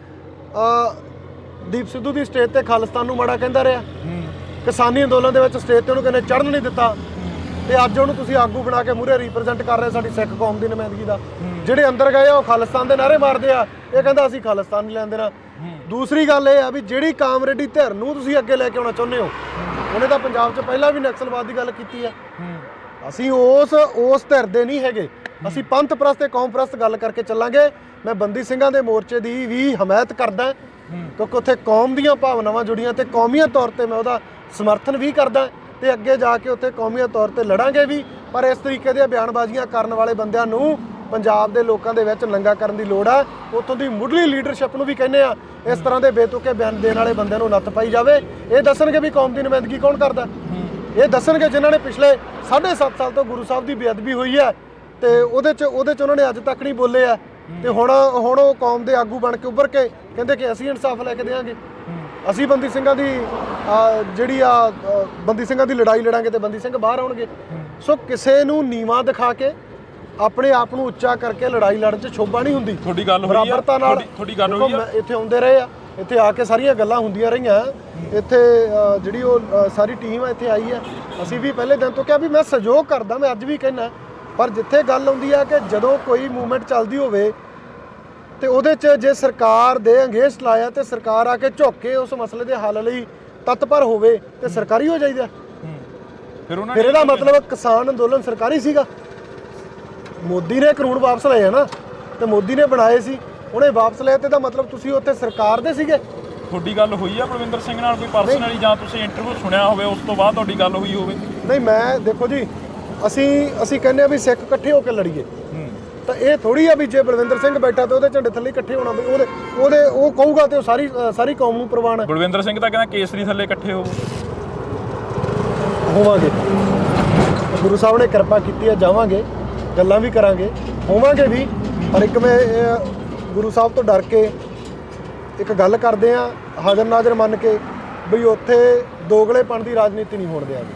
ਦੀਪ ਸਿੱਧੂ ਦੀ ਸਟੇਜ ਤੇ ਖਾਲਿਸਤਾਨ ਨੂੰ ਮਾੜਾ ਕਹਿੰਦਾ ਰਿਹਾ, ਕਿਸਾਨੀ ਅੰਦੋਲਨ ਦੇ ਵਿੱਚ ਸਟੇਜ ਤੇ ਉਹਨੂੰ ਕਹਿੰਦੇ ਚੜ੍ਹਨ ਨਹੀਂ ਦਿੱਤਾ, ਤੇ ਅੱਜ ਉਹਨੂੰ ਤੁਸੀਂ ਆਗੂ ਬਣਾ ਕੇ ਮੂਹਰੇ ਰਿਪਰੈਜ਼ੈਂਟ ਕਰ ਰਹੇ ਸਾਡੀ ਸਿੱਖ ਕੌਮ ਦੀ ਨੁਮਾਇੰਦਗੀ ਦਾ। ਜਿਹੜੇ ਅੰਦਰ ਗਏ ਉਹ ਖਾਲਿਸਤਾਨ ਦੇ ਨਾਅਰੇ ਮਾਰਦੇ ਆ, ਇਹ ਕਹਿੰਦਾ ਅਸੀਂ ਖਾਲਿਸਤਾਨ ਨਹੀਂ ਲੈਣ ਦੇਣਾ। ਦੂਸਰੀ ਗੱਲ ਇਹ ਆ ਵੀ ਜਿਹੜੀ ਕਾਮਰੇਡੀ ਧਿਰ ਨੂੰ ਤੁਸੀਂ ਅੱਗੇ ਲੈ ਕੇ ਆਉਣਾ ਚਾਹੁੰਦੇ ਹੋ, ਉਹਨੇ ਤਾਂ ਪੰਜਾਬ 'ਚ ਪਹਿਲਾਂ ਵੀ ਨਕਸਲਵਾਦ ਦੀ ਗੱਲ ਕੀਤੀ ਆ। ਅਸੀਂ ਉਸ ਧਿਰ ਦੇ ਨਹੀਂ ਹੈਗੇ, ਅਸੀਂ ਪੰਥ ਪ੍ਰਸਤ ਤੇ ਕੌਮ ਪ੍ਰਸਤ ਗੱਲ ਕਰਕੇ ਚੱਲਾਂਗੇ। ਮੈਂ ਬੰਦੀ ਸਿੰਘਾਂ ਦੇ ਮੋਰਚੇ ਦੀ ਵੀ ਹਮਾਇਤ ਕਰਦਾ, ਕਿਉਂਕਿ ਉੱਥੇ ਕੌਮ ਦੀਆਂ ਭਾਵਨਾਵਾਂ ਜੁੜੀਆਂ ਤੇ ਕੌਮੀਅਤ ਤੌਰ ਤੇ ਮੈਂ ਉਹਦਾ ਸਮਰਥਨ ਵੀ ਕਰਦਾ, ਤੇ ਅੱਗੇ ਜਾ ਕੇ ਉੱਥੇ ਕੌਮੀਅਤ ਤੌਰ ਤੇ ਲੜਾਂਗੇ ਵੀ। ਪਰ ਇਸ ਤਰੀਕੇ ਦੀਆਂ ਬਿਆਨਬਾਜ਼ੀਆਂ ਕਰਨ ਵਾਲੇ ਬੰਦਿਆਂ ਨੂੰ ਪੰਜਾਬ ਦੇ ਲੋਕਾਂ ਦੇ ਵਿੱਚ ਨੰਗਾ ਕਰਨ ਦੀ ਲੋੜ ਆ। ਉੱਥੋਂ ਦੀ ਮੁੱਢਲੀ ਲੀਡਰਸ਼ਿਪ ਨੂੰ ਵੀ ਕਹਿੰਦੇ ਆ ਇਸ ਤਰ੍ਹਾਂ ਦੇ ਬੇਤੁਕੇ ਬਿਆਨ ਦੇਣ ਵਾਲੇ ਬੰਦਿਆਂ ਨੂੰ ਨੱਥ ਪਾਈ ਜਾਵੇ। ਇਹ ਦੱਸਣਗੇ ਵੀ ਕੌਮ ਦੀ ਨੁਮਾਇੰਦਗੀ ਕੌਣ ਕਰਦਾ, ਇਹ ਦੱਸਣਗੇ ਜਿਨ੍ਹਾਂ ਨੇ ਪਿਛਲੇ 7.5 ਸਾਲ ਤੋਂ ਗੁਰੂ ਸਾਹਿਬ ਦੀ ਬੇਅਦਬੀ ਹੋਈ ਹੈ ਤੇ ਉਹਦੇ 'ਚ ਉਹਨਾਂ ਨੇ ਅੱਜ ਤੱਕ ਨਹੀਂ ਬੋਲੇ ਆ, ਤੇ ਹੁਣ ਉਹ ਕੌਮ ਦੇ ਆਗੂ ਬਣ ਕੇ ਉੱਭਰ ਕੇ ਕਹਿੰਦੇ ਕਿ ਅਸੀਂ ਇਨਸਾਫ ਲੈ ਕੇ ਦੇਵਾਂਗੇ, ਅਸੀਂ ਬੰਦੀ ਸਿੰਘਾਂ ਦੀ ਬੰਦੀ ਸਿੰਘਾਂ ਦੀ ਲੜਾਈ ਲੜਾਂਗੇ ਤੇ ਬੰਦੀ ਸਿੰਘ ਬਾਹਰ ਆਉਣਗੇ। ਸੋ ਕਿਸੇ ਨੂੰ ਨੀਵਾਂ ਦਿਖਾ ਕੇ ਆਪਣੇ ਆਪ ਨੂੰ ਉੱਚਾ ਕਰਕੇ ਲੜਾਈ ਲੜਨ 'ਚ ਸ਼ੋਭਾ ਨਹੀਂ ਹੁੰਦੀ।
ਤੁਹਾਡੀ ਗੱਲ ਹੋਈ
ਬਰਾਬਰਤਾ ਨਾਲ
ਤੁਹਾਡੀ ਗੱਲ ਹੋਈ ਆ,
ਇੱਥੇ ਆਉਂਦੇ ਰਹੇ ਆ, ਇੱਥੇ ਆ ਕੇ ਸਾਰੀਆਂ ਗੱਲਾਂ ਹੁੰਦੀਆਂ ਰਹੀਆਂ। ਇੱਥੇ ਜਿਹੜੀ ਉਹ ਸਾਰੀ ਟੀਮ ਇੱਥੇ ਆਈ ਹੈ, ਅਸੀਂ ਵੀ ਪਹਿਲੇ ਦਿਨ ਤੋਂ ਕਿਹਾ ਵੀ ਮੈਂ ਸਹਿਯੋਗ ਕਰਦਾ, ਮੈਂ ਅੱਜ ਵੀ ਕਹਿਣਾ। ਪਰ ਜਿੱਥੇ ਗੱਲ ਆਉਂਦੀ ਆ ਕਿ ਜਦੋਂ ਕੋਈ ਮੂਵਮੈਂਟ ਚੱਲਦੀ ਹੋਵੇ ਤੇ ਉਹਦੇ 'ਚ ਜੇ ਸਰਕਾਰ ਦੇ ਅੰਗੇਸਟ ਲਾਇਆ ਤੇ ਸਰਕਾਰ ਆ ਕੇ ਝੁੱਕ ਕੇ ਉਸ ਮਸਲੇ ਦੇ ਹੱਲ ਲਈ ਤਤਪਰ ਹੋਵੇ ਤੇ ਸਰਕਾਰੀ ਹੋ ਜਾਈਦਾ। ਫਿਰ ਇਹਦਾ ਮਤਲਬ ਕਿਸਾਨ ਅੰਦੋਲਨ ਸਰਕਾਰੀ ਸੀਗਾ। ਮੋਦੀ ਨੇ ਕਾਨੂੰਨ ਵਾਪਸ ਲਏ ਆ ਨਾ, ਤੇ ਮੋਦੀ ਨੇ ਬਣਾਏ ਸੀ, ਉਹਨੇ ਵਾਪਸ ਲਏ, ਤੇ ਇਹਦਾ ਮਤਲਬ ਤੁਸੀਂ ਉੱਥੇ ਸਰਕਾਰ ਦੇ ਸੀਗੇ।
ਤੁਹਾਡੀ ਗੱਲ ਹੋਈ ਆ ਬਲਵਿੰਦਰ ਸਿੰਘ ਨਾਲ ਕੋਈ ਪਰਸਨਲੀ, ਜਾਂ ਤੁਸੀਂ ਇੰਟਰਵਿਊ ਸੁਣਿਆ ਹੋਵੇ ਉਸ ਤੋਂ ਬਾਅਦ ਤੁਹਾਡੀ ਗੱਲ ਹੋਈ ਹੋਵੇ?
ਨਹੀਂ, ਮੈਂ ਦੇਖੋ ਜੀ, ਅਸੀਂ ਕਹਿੰਦੇ ਆ ਵੀ ਸਿੱਖ ਇਕੱਠੇ ਹੋ ਕੇ ਲੜੀਏ, ਤਾਂ ਇਹ ਥੋੜੀ ਆ ਵੀ ਜੇ ਬਲਵਿੰਦਰ ਸਿੰਘ ਬੈਠਾ ਤੇ ਉਹਦੇ ਝੰਡੇ ਥੱਲੇ ਇਕੱਠੇ ਹੋਣਾ, ਵੀ ਉਹ ਕਹੂਗਾ ਤੇ ਉਹ ਸਾਰੀ ਕੌਮ ਨੂੰ ਪ੍ਰਵਾਨ ਹੈ।
ਬਲਵਿੰਦਰ ਸਿੰਘ ਤਾਂ ਕਹਿੰਦਾ ਕੇਸਰੀ ਥੱਲੇ ਇਕੱਠੇ
ਹੋਵਾਂਗੇ। ਗੁਰੂ ਸਾਹਿਬ ਨੇ ਕਿਰਪਾ ਕੀਤੀ ਹੈ, ਜਾਵਾਂਗੇ, ਗੱਲਾਂ ਵੀ ਕਰਾਂਗੇ, ਹੋਵਾਂਗੇ ਵੀ। ਪਰ ਇੱਕ ਮੈਂ ਗੁਰੂ ਸਾਹਿਬ ਤੋਂ ਡਰ ਕੇ ਇੱਕ ਗੱਲ ਕਰਦੇ ਆ, ਹਾਜ਼ਰ ਨਾਜ਼ਰ ਮੰਨ ਕੇ, ਬਈ ਉੱਥੇ ਦੋਗਲੇਪਣ ਦੀ ਰਾਜਨੀਤੀ ਨਹੀਂ ਹੋਣ ਦਿਆਂਗੇ।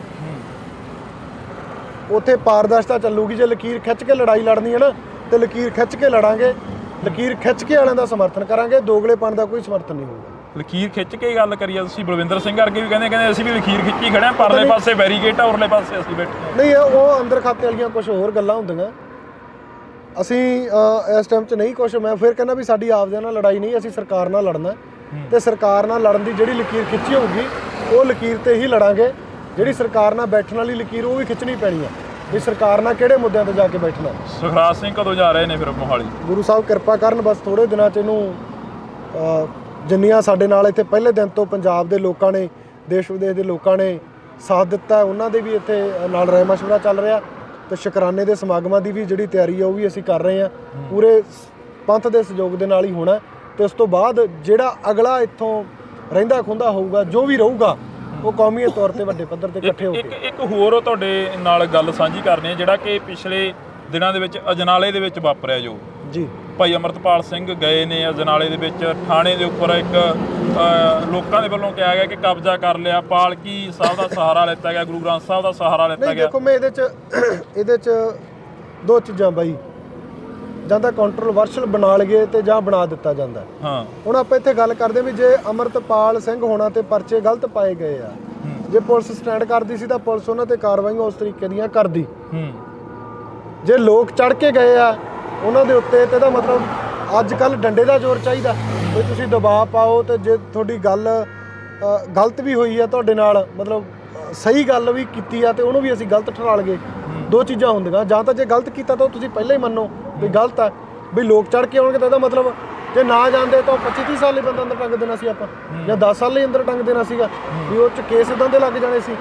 ਉੱਥੇ ਪਾਰਦਰਸ਼ਤਾ ਚੱਲੂਗੀ। ਜੇ ਲਕੀਰ ਖਿੱਚ ਕੇ ਲੜਾਈ ਲੜਨੀ ਹੈ ਨਾ, ਤੇ ਲਕੀਰ ਖਿੱਚ ਕੇ ਲੜਾਂਗੇ, ਲਕੀਰ ਖਿੱਚ ਕੇ ਵਾਲਿਆਂ ਦਾ ਸਮਰਥਨ ਕਰਾਂਗੇ, ਦੋਗਲੇਪਣ ਦਾ ਕੋਈ ਸਮਰਥਨ ਨਹੀਂ ਹੋਊਗਾ।
ਲਕੀਰ ਖਿੱਚ ਕੇ ਗੱਲ ਕਰੀਏ ਤੁਸੀਂ, ਬਲਵਿੰਦਰ ਸਿੰਘ ਵਰਗੇ ਵੀ ਕਹਿੰਦੇ ਅਸੀਂ ਵੀ ਲਕੀਰ ਖਿੱਚੀ ਖੜੇ ਆ, ਪਰਲੇ ਪਾਸੇ ਬੈਰੀਕੇਡ ਆ, ਉਰਲੇ ਪਾਸੇ ਅਸੀਂ ਬੈਠੇ।
ਨਹੀਂ, ਉਹ ਅੰਦਰ ਖਾਤੇ ਵਾਲੀਆਂ ਕੁਝ ਹੋਰ ਗੱਲਾਂ ਹੁੰਦੀਆਂ। ਅਸੀਂ ਇਸ ਟਾਈਮ 'ਚ ਨਹੀਂ ਕੁਛ, ਮੈਂ ਫਿਰ ਕਹਿੰਦਾ ਵੀ ਸਾਡੀ ਆਪਦਿਆਂ ਨਾਲ ਲੜਾਈ ਨਹੀਂ, ਅਸੀਂ ਸਰਕਾਰ ਨਾਲ ਲੜਨਾ, ਤੇ ਸਰਕਾਰ ਨਾਲ ਲੜਨ ਦੀ ਜਿਹੜੀ ਲਕੀਰ ਖਿੱਚੀ ਹੋਊਗੀ ਉਹ ਲਕੀਰ ਤੇ ਹੀ ਲੜਾਂਗੇ। ਜਿਹੜੀ ਸਰਕਾਰ ਨਾਲ ਬੈਠਣ ਵਾਲੀ ਲਕੀਰ ਉਹ ਵੀ ਖਿੱਚਣੀ ਪੈਣੀ ਆ, ਵੀ ਸਰਕਾਰ ਨਾਲ ਕਿਹੜੇ ਮੁੱਦਿਆਂ ਤੇ ਜਾ ਕੇ ਬੈਠਣਾ।
ਸੁਖਰਾਜ ਸਿੰਘ ਕਦੋਂ ਜਾ ਰਹੇ ਨੇ ਫਿਰ ਮੋਹਾਲੀ?
ਗੁਰੂ ਸਾਹਿਬ ਕਿਰਪਾ ਕਰਨ, ਬਸ ਥੋੜੇ ਦਿਨਾਂ 'ਚ ਇਹਨੂੰ ਜਿੰਨੀਆਂ ਸਾਡੇ ਨਾਲ ਇੱਥੇ ਪਹਿਲੇ ਦਿਨ ਤੋਂ ਪੰਜਾਬ ਦੇ ਲੋਕਾਂ ਨੇ, ਦੇਸ਼ ਵਿਦੇਸ਼ ਦੇ ਲੋਕਾਂ ਨੇ ਸਾਥ ਦਿੱਤਾ, ਉਹਨਾਂ ਦੇ ਵੀ ਇੱਥੇ ਨਾਲ ਰਾਏ ਮਸ਼ਵਰਾ ਚੱਲ ਰਿਹਾ, ਤੇ ਸ਼ੁਕਰਾਨੇ ਦੇ ਸਮਾਗਮਾਂ ਦੀ ਵੀ ਜਿਹੜੀ ਤਿਆਰੀ ਆ ਉਹ ਵੀ ਅਸੀਂ ਕਰ ਰਹੇ ਹਾਂ। ਪੂਰੇ ਪੰਥ ਦੇ ਸਹਿਯੋਗ ਦੇ ਨਾਲ ਹੀ ਹੋਣਾ, ਤੇ ਉਸ ਤੋਂ ਬਾਅਦ ਜਿਹੜਾ ਅਗਲਾ ਇੱਥੋਂ ਰਹਿੰਦਾ ਖੁੰਦਾ ਹੋਊਗਾ, ਜੋ ਵੀ ਰਹੂਗਾ, ਉਹ ਕੌਮੀ ਤੌਰ ਤੇ ਵੱਡੇ ਪੱਧਰ ਤੇ ਇਕੱਠੇ ਹੋ ਕੇ।
ਇੱਕ ਹੋਰ ਤੁਹਾਡੇ ਨਾਲ ਗੱਲ ਸਾਂਝੀ ਕਰਨੀ ਹੈ, ਜਿਹੜਾ ਕਿ ਪਿਛਲੇ ਦਿਨਾਂ ਦੇ ਵਿੱਚ ਅਜਨਾਲੇ ਦੇ ਵਿੱਚ ਵਾਪਰਿਆ ਜੋ
ਜੀ।
ਭਾਈ ਅਮਰਤਪਾਲ ਸਿੰਘ ਗਏ ਨੇ ਅਜਨਾਲੇ ਦੇ ਵਿੱਚ, ਥਾਣੇ ਦੇ ਉੱਪਰ ਇੱਕ ਲੋਕਾਂ ਦੇ ਵੱਲੋਂ ਕਿਹਾ ਗਿਆ ਕਿ ਕਬਜ਼ਾ ਕਰ ਲਿਆ, ਪਾਲਕੀ ਸਾਹਿਬ ਦਾ ਸਹਾਰਾ ਲਿੱਤਾ ਗਿਆ, ਗੁਰੂ ਗ੍ਰੰਥ ਸਾਹਿਬ ਦਾ ਸਹਾਰਾ ਲਿੱਤਾ ਗਿਆ।
ਦੇਖੋ, ਮੈਂ ਇਹਦੇ 'ਚ ਦੋ ਚੀਜ਼ਾਂ ਬਾਈ, ਜਾਂ ਤਾਂ ਕੰਟਰੋਵਰਸ਼ਲ ਬਣਾ ਲਈਏ ਤੇ ਜਾਂ ਬਣਾ ਦਿੱਤਾ ਜਾਂਦਾ।
ਹਾਂ,
ਹੁਣ ਆਪਾਂ ਇੱਥੇ ਗੱਲ ਕਰਦੇ ਵੀ ਜੇ ਅਮਰਤਪਾਲ ਸਿੰਘ ਹੋਣਾ ਤੇ ਪਰਚੇ ਗਲਤ ਪਾਏ ਗਏ ਆ, ਜੇ ਪੁਲਿਸ ਸਟੈਂਡ ਕਰਦੀ ਸੀ ਤਾਂ ਪੁਲਿਸ ਉਹਨਾਂ ਤੇ ਕਾਰਵਾਈਆਂ ਉਸ ਤਰੀਕੇ ਦੀਆਂ ਕਰਦੀ। ਜੇ ਲੋਕ ਚੜ ਕੇ ਗਏ ਆ ਉਹਨਾਂ ਦੇ ਉੱਤੇ, ਤੇ ਇਹਦਾ ਮਤਲਬ ਅੱਜ ਕੱਲ੍ਹ ਡੰਡੇ ਦਾ ਜ਼ੋਰ ਚਾਹੀਦਾ, ਵੀ ਤੁਸੀਂ ਦਬਾਅ ਪਾਓ। ਤੇ ਜੇ ਤੁਹਾਡੀ ਗੱਲ ਗਲਤ ਵੀ ਹੋਈ ਆ ਤੁਹਾਡੇ ਨਾਲ, ਮਤਲਬ ਸਹੀ ਗੱਲ ਵੀ ਕੀਤੀ ਆ, ਤੇ ਉਹਨੂੰ ਵੀ ਅਸੀਂ ਗਲਤ ਠਹਿਰਾ ਲਈਏ। ਦੋ ਚੀਜ਼ਾਂ ਹੁੰਦੀਆਂ, ਜਾਂ ਤਾਂ ਜੇ ਗਲਤ ਕੀਤਾ ਤਾਂ ਤੁਸੀਂ ਪਹਿਲਾਂ ਹੀ ਮੰਨੋ ਵੀ ਗਲਤ ਆ, ਵੀ ਲੋਕ ਚੜ ਕੇ ਆਉਣਗੇ ਤਾਂ ਇਹਦਾ ਮਤਲਬ ਜੇ ਨਾ ਜਾਂਦੇ ਤਾਂ 25-30 ਸਾਲ ਲਈ ਬੰਦਾ ਅੰਦਰ ਟੰਗ ਦੇਣਾ ਸੀ ਆਪਾਂ, ਜਾਂ 10 ਸਾਲ ਲਈ ਅੰਦਰ ਟੰਗ ਦੇਣਾ ਸੀਗਾ, ਵੀ ਉਹ 'ਚ ਕੇਸ ਇੱਦਾਂ ਦੇ ਲੱਗ ਜਾਣੇ ਸੀ।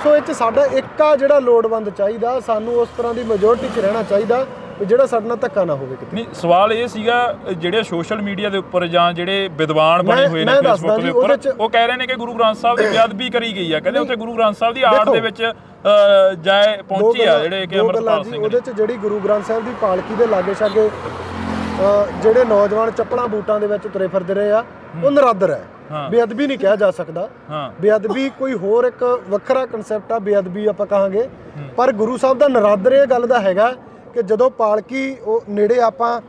ਸੋ ਇਹ 'ਚ ਸਾਡਾ ਇੱਕ ਆ ਜਿਹੜਾ ਲੋੜਵੰਦ ਚਾਹੀਦਾ, ਸਾਨੂੰ ਉਸ ਤਰ੍ਹਾਂ ਦੀ ਮੈਜੋਰਟੀ 'ਚ ਰਹਿਣਾ ਚਾਹੀਦਾ, ਵੀ ਜਿਹੜਾ ਸਾਡੇ ਨਾਲ ਧੱਕਾ ਨਾ ਹੋਵੇ ਕਿਤੇ।
ਨਹੀਂ, ਸਵਾਲ ਇਹ ਸੀਗਾ ਜਿਹੜੇ ਸੋਸ਼ਲ ਮੀਡੀਆ ਦੇ ਉੱਪਰ ਜਾਂ ਜਿਹੜੇ ਵਿਦਵਾਨ ਬਣੇ ਹੋਏ ਨੇ ਫੇਸਬੁੱਕ ਦੇ ਉੱਪਰ, ਉਹ ਕਹਿ ਰਹੇ ਨੇ ਕਿ ਗੁਰੂ ਗ੍ਰੰਥ ਸਾਹਿਬ ਦੀ ਬੇਅਦਬੀ ਕਰੀ ਗਈ ਆ। ਕਹਿੰਦੇ ਉੱਥੇ ਗੁਰੂ ਗ੍ਰੰਥ ਸਾਹਿਬ ਦੀ ਆੜ ਦੇ ਵਿੱਚ ਜਾਏ ਪਹੁੰਚੀ ਆ ਜਿਹੜੇ ਕਿ ਅਮਰਪਾਲ ਸਿੰਘ।
ਉਹਦੇ 'ਚ ਜਿਹੜੀ ਗੁਰੂ ਗ੍ਰੰਥ ਸਾਹਿਬ ਦੀ ਪਾਲਕੀ ਦੇ ਲਾਗੇ ਛਾਗੇ ਜਿਹੜੇ ਨੌਜਵਾਨ ਚੱਪਲਾਂ ਬੂਟਾਂ ਦੇ ਵਿੱਚ ਤੁਰੇ ਫਿਰਦੇ ਰਹੇ ਆ, ਉਹ ਨਰਾਦਰ ਹੈ। ਬੇਅਦਬੀ ਨਹੀਂ ਕਿਹਾ ਜਾ ਸਕਦਾ। ਬੇਅਦਬੀ ਕੋਈ ਹੋਰ ਇੱਕ ਵੱਖਰਾ ਕਨਸੈਪਟ ਆ, ਬੇਅਦਬੀ ਆਪਾਂ ਕਹਾਂਗੇ। ਪਰ ਗੁਰੂ ਸਾਹਿਬ ਦਾ ਨਰਾਦਰ ਇਹ ਗੱਲ ਦਾ ਹੈਗਾ ਕਿ ਜਦੋਂ ਪਾਲਕੀ ਉਹ ਨੇੜੇ ਆਪਾਂ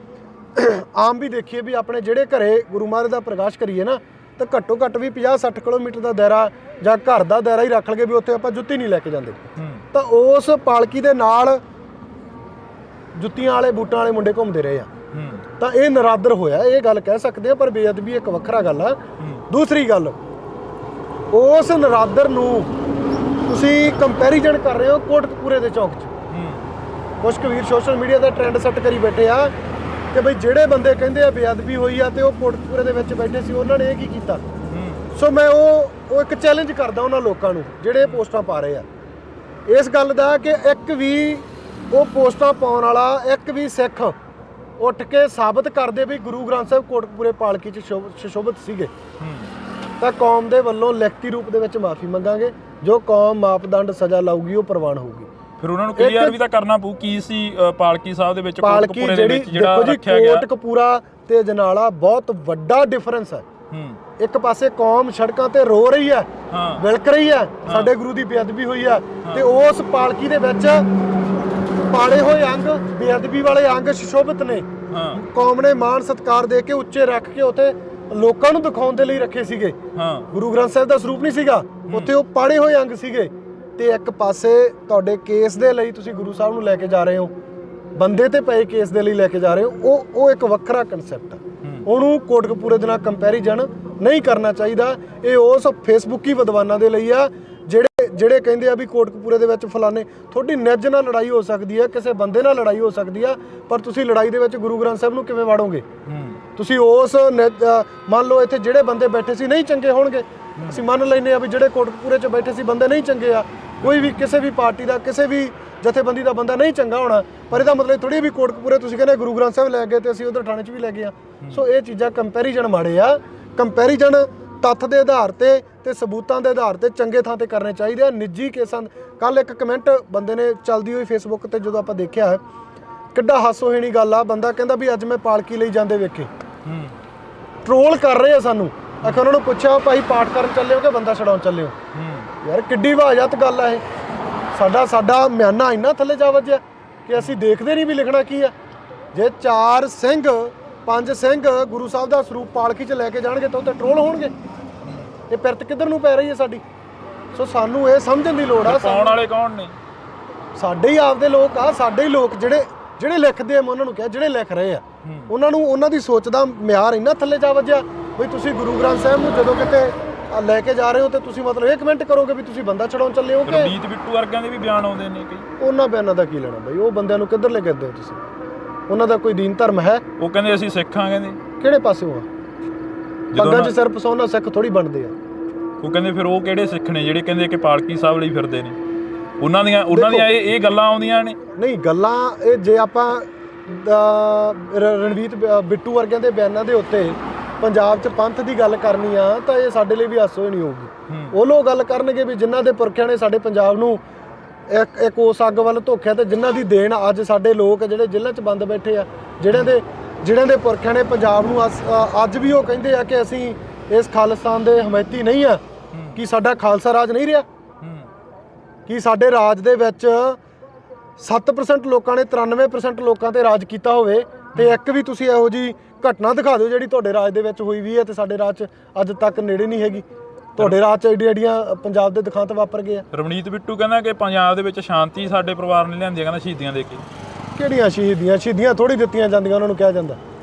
ਆਮ ਵੀ ਦੇਖੀਏ ਵੀ ਆਪਣੇ ਜਿਹੜੇ ਘਰੇ ਗੁਰੂ ਮਹਾਰਾਜ ਦਾ ਪ੍ਰਕਾਸ਼ ਕਰੀਏ ਨਾ, ਤਾਂ ਘੱਟੋ ਘੱਟ ਵੀ 50-60 ਕਿਲੋਮੀਟਰ ਦਾ ਦਾਇਰਾ ਜਾਂ ਘਰ ਦਾ ਦਾਇਰਾ ਹੀ ਰੱਖ ਲਗੇ ਵੀ ਉੱਥੇ ਆਪਾਂ ਜੁੱਤੀ ਨਹੀਂ ਲੈ ਕੇ ਜਾਂਦੇ। ਤਾਂ ਉਸ ਪਾਲਕੀ ਦੇ ਨਾਲ ਜੁੱਤੀਆਂ ਵਾਲੇ ਬੂਟਾਂ ਵਾਲੇ ਮੁੰਡੇ ਘੁੰਮਦੇ ਰਹੇ ਆ, ਤਾਂ ਇਹ ਨਰਾਦਰ ਹੋਇਆ, ਇਹ ਗੱਲ ਕਹਿ ਸਕਦੇ ਆ। ਪਰ ਬੇਅਦਬੀ ਇੱਕ ਵੱਖਰਾ ਗੱਲ ਆ। ਦੂਸਰੀ ਗੱਲ, ਉਸ ਨਰਾਦਰ ਨੂੰ ਤੁਸੀਂ ਕੰਪੈਰੀਜ਼ਨ ਕਰ ਰਹੇ ਹੋ ਕੋਟਕਪੂਰੇ ਦੇ ਚੌਕ 'ਚ। ਕੁਛ ਕੁ ਵੀਰ ਸੋਸ਼ਲ ਮੀਡੀਆ ਦਾ ਟ੍ਰੈਂਡ ਸੈੱਟ ਕਰੀ ਬੈਠੇ ਆ ਕਿ ਬਈ ਜਿਹੜੇ ਬੰਦੇ ਕਹਿੰਦੇ ਆ ਬੇਅਦਬੀ ਹੋਈ ਆ ਤੇ ਉਹ ਕੋਟਕਪੂਰੇ ਦੇ ਵਿੱਚ ਬੈਠੇ ਸੀ, ਉਹਨਾਂ ਨੇ ਇਹ ਕੀ ਕੀਤਾ। ਸੋ ਮੈਂ ਉਹ ਇੱਕ ਚੈਲੰਜ ਕਰਦਾ ਉਹਨਾਂ ਲੋਕਾਂ ਨੂੰ ਜਿਹੜੇ ਪੋਸਟਾਂ ਪਾ ਰਹੇ ਆ ਇਸ ਗੱਲ ਦਾ ਕਿ ਇੱਕ ਵੀ ਉਹ ਪੋਸਟਾਂ ਪਾਉਣ ਵਾਲਾ ਇੱਕ ਵੀ ਸਿੱਖ ਉੱਠ ਕੇ ਸਾਬਤ ਕਰਦੇ ਵੀ ਗੁਰੂ ਗ੍ਰੰਥ ਸਾਹਿਬ ਕੋਟਕਪੂਰੇ ਪਾਲਕੀ 'ਚ ਸੁਸ਼ੋਭਿਤ ਸੀਗੇ, ਤਾਂ ਕੌਮ ਦੇ ਵੱਲੋਂ ਲਿਖਤੀ ਰੂਪ ਦੇ ਵਿੱਚ ਮਾਫੀ ਮੰਗਾਂਗੇ। ਜੋ ਕੌਮ ਮਾਪਦੰਡ ਸਜ਼ਾ ਲਾਊਗੀ ਉਹ ਪ੍ਰਵਾਨ ਹੋਊਗੀ।
ਫਿਰ ਉਹਨਾਂ ਨੂੰ ਕਲੀਅਰ ਵੀ ਤਾਂ ਕਰਨਾ ਪਊ ਕੀ ਸੀ ਪਾਲਕੀ ਸਾਹਿਬ ਦੇ ਵਿੱਚ,
ਪਾਲਕੀ ਜਿਹੜੀ ਦੇਖੋ ਜੀ, ਕੋਟਕਪੂਰਾ ਤੇ ਅਜਨਾਲਾ ਬਹੁਤ ਵੱਡਾ ਡਿਫਰੈਂਸ ਹੈ। ਇੱਕ ਪਾਸੇ ਕੌਮ ਸੜਕਾਂ ਤੇ ਰੋ ਰਹੀ ਹੈ, ਵਿਲਕ ਰਹੀ ਹੈ, ਸਾਡੇ ਗੁਰੂ ਦੀ ਬੇਅਦਬੀ ਹੋਈ ਹੈ, ਤੇ ਉਸ ਪਾਲਕੀ ਦੇ ਵਿੱਚ ਪਾੜੇ ਹੋਏ ਅੰਗ, ਬੇਅਦਬੀ ਵਾਲੇ ਅੰਗ ਸੁਸ਼ੋਭਿਤ ਨੇ। ਕੌਮ ਨੇ ਮਾਣ ਸਤਿਕਾਰ ਦੇ ਕੇ ਉੱਚੇ ਰੱਖ ਕੇ ਉੱਥੇ ਲੋਕਾਂ ਨੂੰ ਦਿਖਾਉਣ ਦੇ ਲਈ ਰੱਖੇ ਸੀਗੇ। ਗੁਰੂ ਗ੍ਰੰਥ ਸਾਹਿਬ ਦਾ ਸਰੂਪ ਨਹੀਂ ਸੀਗਾ ਉੱਥੇ, ਉਹ ਪਾੜੇ ਹੋਏ ਅੰਗ ਸੀਗੇ। ਤੇ ਇੱਕ ਪਾਸੇ ਤੁਹਾਡੇ ਕੇਸ ਦੇ ਲਈ ਤੁਸੀਂ ਗੁਰੂ ਸਾਹਿਬ ਨੂੰ ਲੈ ਕੇ ਜਾ ਰਹੇ ਹੋ, ਬੰਦੇ ਤੇ ਪਏ ਕੇਸ ਦੇ ਲਈ ਲੈ ਕੇ ਜਾ ਰਹੇ ਹੋ, ਉਹ ਇੱਕ ਵੱਖਰਾ ਕਨਸੈਪਟ ਹੈ। ਉਹਨੂੰ ਕੋਟਕਪੂਰੇ ਦੇ ਨਾਲ ਕੰਪੈਰੀਜ਼ਨ ਨਹੀਂ ਕਰਨਾ ਚਾਹੀਦਾ। ਇਹ ਉਸ ਫੇਸਬੁੱਕੀ ਵਿਦਵਾਨਾਂ ਦੇ ਲਈ ਆ ਜਿਹੜੇ ਕਹਿੰਦੇ ਆ ਵੀ ਕੋਟਕਪੂਰੇ ਦੇ ਵਿੱਚ ਫਲਾਣੇ। ਤੁਹਾਡੀ ਨਿੱਜ ਨਾਲ ਲੜਾਈ ਹੋ ਸਕਦੀ ਹੈ, ਕਿਸੇ ਬੰਦੇ ਨਾਲ ਲੜਾਈ ਹੋ ਸਕਦੀ ਆ, ਪਰ ਤੁਸੀਂ ਲੜਾਈ ਦੇ ਵਿੱਚ ਗੁਰੂ ਗ੍ਰੰਥ ਸਾਹਿਬ ਨੂੰ ਕਿਵੇਂ ਵਾੜੋਗੇ। ਤੁਸੀਂ ਉਸ ਮੰਨ ਲਓ ਇੱਥੇ ਜਿਹੜੇ ਬੰਦੇ ਬੈਠੇ ਸੀ ਨਹੀਂ ਚੰਗੇ ਹੋਣਗੇ, ਅਸੀਂ ਮੰਨ ਲੈਂਦੇ ਆ ਵੀ ਜਿਹੜੇ ਕੋਟਕਪੂਰੇ 'ਚ ਬੈਠੇ ਸੀ ਬੰਦੇ ਨਹੀਂ ਚੰਗੇ ਆ, ਕੋਈ ਵੀ ਕਿਸੇ ਵੀ ਪਾਰਟੀ ਦਾ ਕਿਸੇ ਵੀ ਜਥੇਬੰਦੀ ਦਾ ਬੰਦਾ ਨਹੀਂ ਚੰਗਾ ਹੋਣਾ, ਪਰ ਇਹਦਾ ਮਤਲਬ ਥੋੜੀ ਵੀ ਕੋਟਕਪੂਰੇ ਤੁਸੀਂ ਕਹਿੰਦੇ ਗੁਰੂ ਗ੍ਰੰਥ ਸਾਹਿਬ ਲੈ ਗਏ ਤੇ ਅਸੀਂ ਉਧਰ ਥਾਣੇ 'ਚ ਵੀ ਲੈ ਗਏ ਆ। ਸੋ ਇਹ ਚੀਜ਼ਾਂ ਕੰਪੈਰੀਜ਼ਨ ਮਾੜੇ ਆ। ਕੰਪੈਰੀਜ਼ਨ ਤੱਥ ਦੇ ਆਧਾਰ ਤੇ ਸਬੂਤਾਂ ਦੇ ਆਧਾਰ ਤੇ ਚੰਗੇ ਥਾਂ ਤੇ ਕਰਨੇ ਚਾਹੀਦੇ ਆ। ਨਿੱਜੀ ਕੇਸਾਂ ਕੱਲ ਇੱਕ ਕਮੈਂਟ ਬੰਦੇ ਨੇ ਚੱਲਦੀ ਹੋਈ ਫੇਸਬੁੱਕ ਤੇ ਜਦੋਂ ਆਪਾਂ ਦੇਖਿਆ, ਕਿੱਡਾ ਹਾਸੋਹੀਣੀ ਗੱਲ ਆ। ਬੰਦਾ ਕਹਿੰਦਾ ਵੀ ਅੱਜ ਮੈਂ ਪਾਲਕੀ ਲਈ ਜਾਂਦੇ ਵੇਖੇ, ਟ੍ਰੋਲ ਕਰ ਰਹੇ ਆ ਸਾਨੂੰ। ਆਖਿਰ ਉਹਨਾਂ ਨੂੰ ਪੁੱਛਿਆ ਭਾਈ ਪਾਠ ਕਰਨ ਚੱਲੇ ਹੋ ਕਿ ਬੰਦਾ ਛਡਾਉਣ ਚੱਲੇ ਹੋ? ਯਾਰ ਕਿੱਡੀ ਵਾਜਤ ਗੱਲ ਆ ਇਹ। ਸਾਡਾ ਮਿਆਨਾ ਇੰਨਾ ਥੱਲੇ ਜਾ ਵੱਜਿਆ ਕਿ ਅਸੀਂ ਦੇਖਦੇ ਨਹੀਂ ਵੀ ਲਿਖਣਾ ਕੀ ਆ। ਜੇ 4 ਸਿੰਘ 5 ਸਿੰਘ ਗੁਰੂ ਸਾਹਿਬ ਦਾ ਸਰੂਪ ਪਾਲਕੀ 'ਚ ਲੈ ਕੇ ਜਾਣਗੇ ਤਾਂ ਉੱਥੇ ਟ੍ਰੋਲ ਹੋਣਗੇ। ਇਹ ਪਿਰਤ ਕਿੱਧਰ ਨੂੰ ਪੈ ਰਹੀ ਹੈ ਸਾਡੀ। ਸੋ ਸਾਨੂੰ ਇਹ ਸਮਝਣ ਦੀ ਲੋੜ ਆ।
ਪਾਉਣ ਵਾਲੇ ਕੌਣ ਨੇ?
ਸਾਡੇ ਹੀ ਆਪਦੇ ਲੋਕ ਆ, ਸਾਡੇ ਹੀ ਲੋਕ ਜਿਹੜੇ ਲਿਖਦੇ ਆ। ਮੈਂ ਉਹਨਾਂ ਨੂੰ ਕਿਹਾ ਜਿਹੜੇ ਲਿਖ ਰਹੇ ਆ ਉਹਨਾਂ ਨੂੰ, ਉਹਨਾਂ ਦੀ ਸੋਚ ਦਾ ਮਿਆਰ ਇੰਨਾ ਥੱਲੇ ਜਾ ਵੱਜਿਆ ਬਈ ਤੁਸੀਂ ਗੁਰੂ ਗ੍ਰੰਥ ਸਾਹਿਬ ਨੂੰ ਜਦੋਂ ਕਿਤੇ ਲੈ ਕੇ ਜਾ ਰਹੇ ਹੋ ਤੇ ਤੁਸੀਂ ਮਤਲਬ ਇਹ ਕਮੈਂਟ ਕਰੋਗੇ ਵੀ ਤੁਸੀਂ ਬੰਦਾ ਛਡਾਉਣ ਚੱਲੇ ਹੋ।
ਰਣਜੀਤ ਬਿੱਟੂ ਵਰਗਿਆਂ ਦੇ ਵੀ ਬਿਆਨ ਆਉਂਦੇ ਨੇ ਕਈ।
ਉਹਨਾਂ ਬਿਆਨਾਂ ਦਾ ਕੀ ਲੈਣਾ ਬਈ? ਉਹ ਬੰਦਿਆਂ ਨੂੰ ਕਿੱਧਰ ਲੈ ਕੇ ਆਉਂਦੇ ਹੋ ਤੁਸੀਂ? ਉਹਨਾਂ ਦਾ ਕੋਈ ਦੀਨ ਧਰਮ ਹੈ?
ਉਹ ਕਹਿੰਦੇ ਅਸੀਂ ਸਿੱਖ ਹਾਂ। ਕਹਿੰਦੇ
ਕਿਹੜੇ ਪਾਸਿਓਂ ਆ? ਪੱਗਾਂ 'ਚ ਸਿਰ ਪਸਾਉਣਾ ਸਿੱਖ ਥੋੜੀ ਬਣਦੇ ਆ।
ਉਹ ਕਹਿੰਦੇ ਫਿਰ ਉਹ ਕਿਹੜੇ ਸਿੱਖ ਨੇ ਜਿਹੜੇ ਕਹਿੰਦੇ ਕਿ ਪਾਲਕੀ ਸਾਹਿਬ ਲਈ ਫਿਰਦੇ ਨੇ? ਉਹਨਾਂ ਦੀਆਂ ਇਹ ਗੱਲਾਂ ਆਉਂਦੀਆਂ ਨੇ। ਨਹੀਂ ਗੱਲਾਂ ਇਹ ਜੇ ਆਪਾਂ ਰਣਜੀਤ ਬਿੱਟੂ ਵਰਗਿਆਂ ਦੇ ਬਿਆਨਾਂ ਦੇ ਉੱਤੇ ਪੰਜਾਬ 'ਚ ਪੰਥ ਦੀ ਗੱਲ ਕਰਨੀ ਆ ਤਾਂ ਇਹ ਸਾਡੇ ਲਈ ਵੀ ਹਾਸੋ ਹੀ ਨਹੀਂ ਹੋਊਗੀ। ਉਹ ਲੋਕ ਗੱਲ ਕਰਨਗੇ ਵੀ ਜਿਨ੍ਹਾਂ ਦੇ ਪੁਰਖਿਆਂ ਨੇ ਸਾਡੇ ਪੰਜਾਬ ਨੂੰ ਇੱਕ ਉਸ ਅੱਗ ਵੱਲ ਧੋਖਿਆ ਤੇ ਜਿਨ੍ਹਾਂ ਦੀ ਦੇਣ ਅੱਜ ਸਾਡੇ ਲੋਕ ਜਿਹੜੇ ਜੇਲ੍ਹਾਂ 'ਚ ਬੰਦ ਬੈਠੇ ਆ, ਜਿਹੜਿਆਂ ਦੇ ਪੁਰਖਿਆਂ ਨੇ ਪੰਜਾਬ ਨੂੰ ਅੱਜ ਵੀ ਉਹ ਕਹਿੰਦੇ ਆ ਕਿ ਅਸੀਂ ਇਸ ਖਾਲਿਸਤਾਨ ਦੇ ਹਮਾਇਤੀ ਨਹੀਂ ਆ। ਕੀ ਸਾਡਾ ਖਾਲਸਾ ਰਾਜ ਨਹੀਂ ਰਿਹਾ? ਕੀ ਸਾਡੇ ਰਾਜ ਦੇ ਵਿੱਚ 7% ਲੋਕਾਂ ਨੇ 93% ਲੋਕਾਂ ਤੇ ਰਾਜ ਕੀਤਾ ਹੋਵੇ ਤੇ ਇੱਕ ਵੀ ਤੁਸੀਂ ਇਹੋ ਜਿਹੀ ਘਟਨਾ ਦਿਖਾ ਦਿਓ ਜਿਹੜੀ ਤੁਹਾਡੇ ਰਾਜ ਦੇ ਵਿੱਚ ਹੋਈ ਵੀ ਹੈ ਤੇ ਸਾਡੇ ਰਾਜ 'ਚ ਅੱਜ ਤੱਕ ਨੇੜੇ ਨਹੀਂ ਹੈਗੀ। ਤੁਹਾਡੇ ਰਾਜ 'ਚ ਐਡੀਆਂ ਪੰਜਾਬ ਦੇ ਦਿਖਾਂਤ ਵਾਪਰ ਗਏ ਆ। ਰਵਨੀਤ ਬਿੱਟੂ ਕਹਿੰਦਾ ਕਿ ਪੰਜਾਬ ਦੇ ਵਿੱਚ ਸ਼ਾਂਤੀ ਸਾਡੇ ਪਰਿਵਾਰ ਨੇ ਲਿਆਂਦੀ, ਕਹਿੰਦਾ ਸ਼ਹੀਦੀਆਂ ਦੇ ਕੇ। ਕਿਹੜੀਆਂ ਸ਼ਹੀਦੀਆਂ ਥੋੜੀ ਦਿੱਤੀਆਂ ਜਾਂਦੀਆਂ, ਉਹਨਾਂ ਨੂੰ ਕਿਹਾ ਜਾਂਦਾ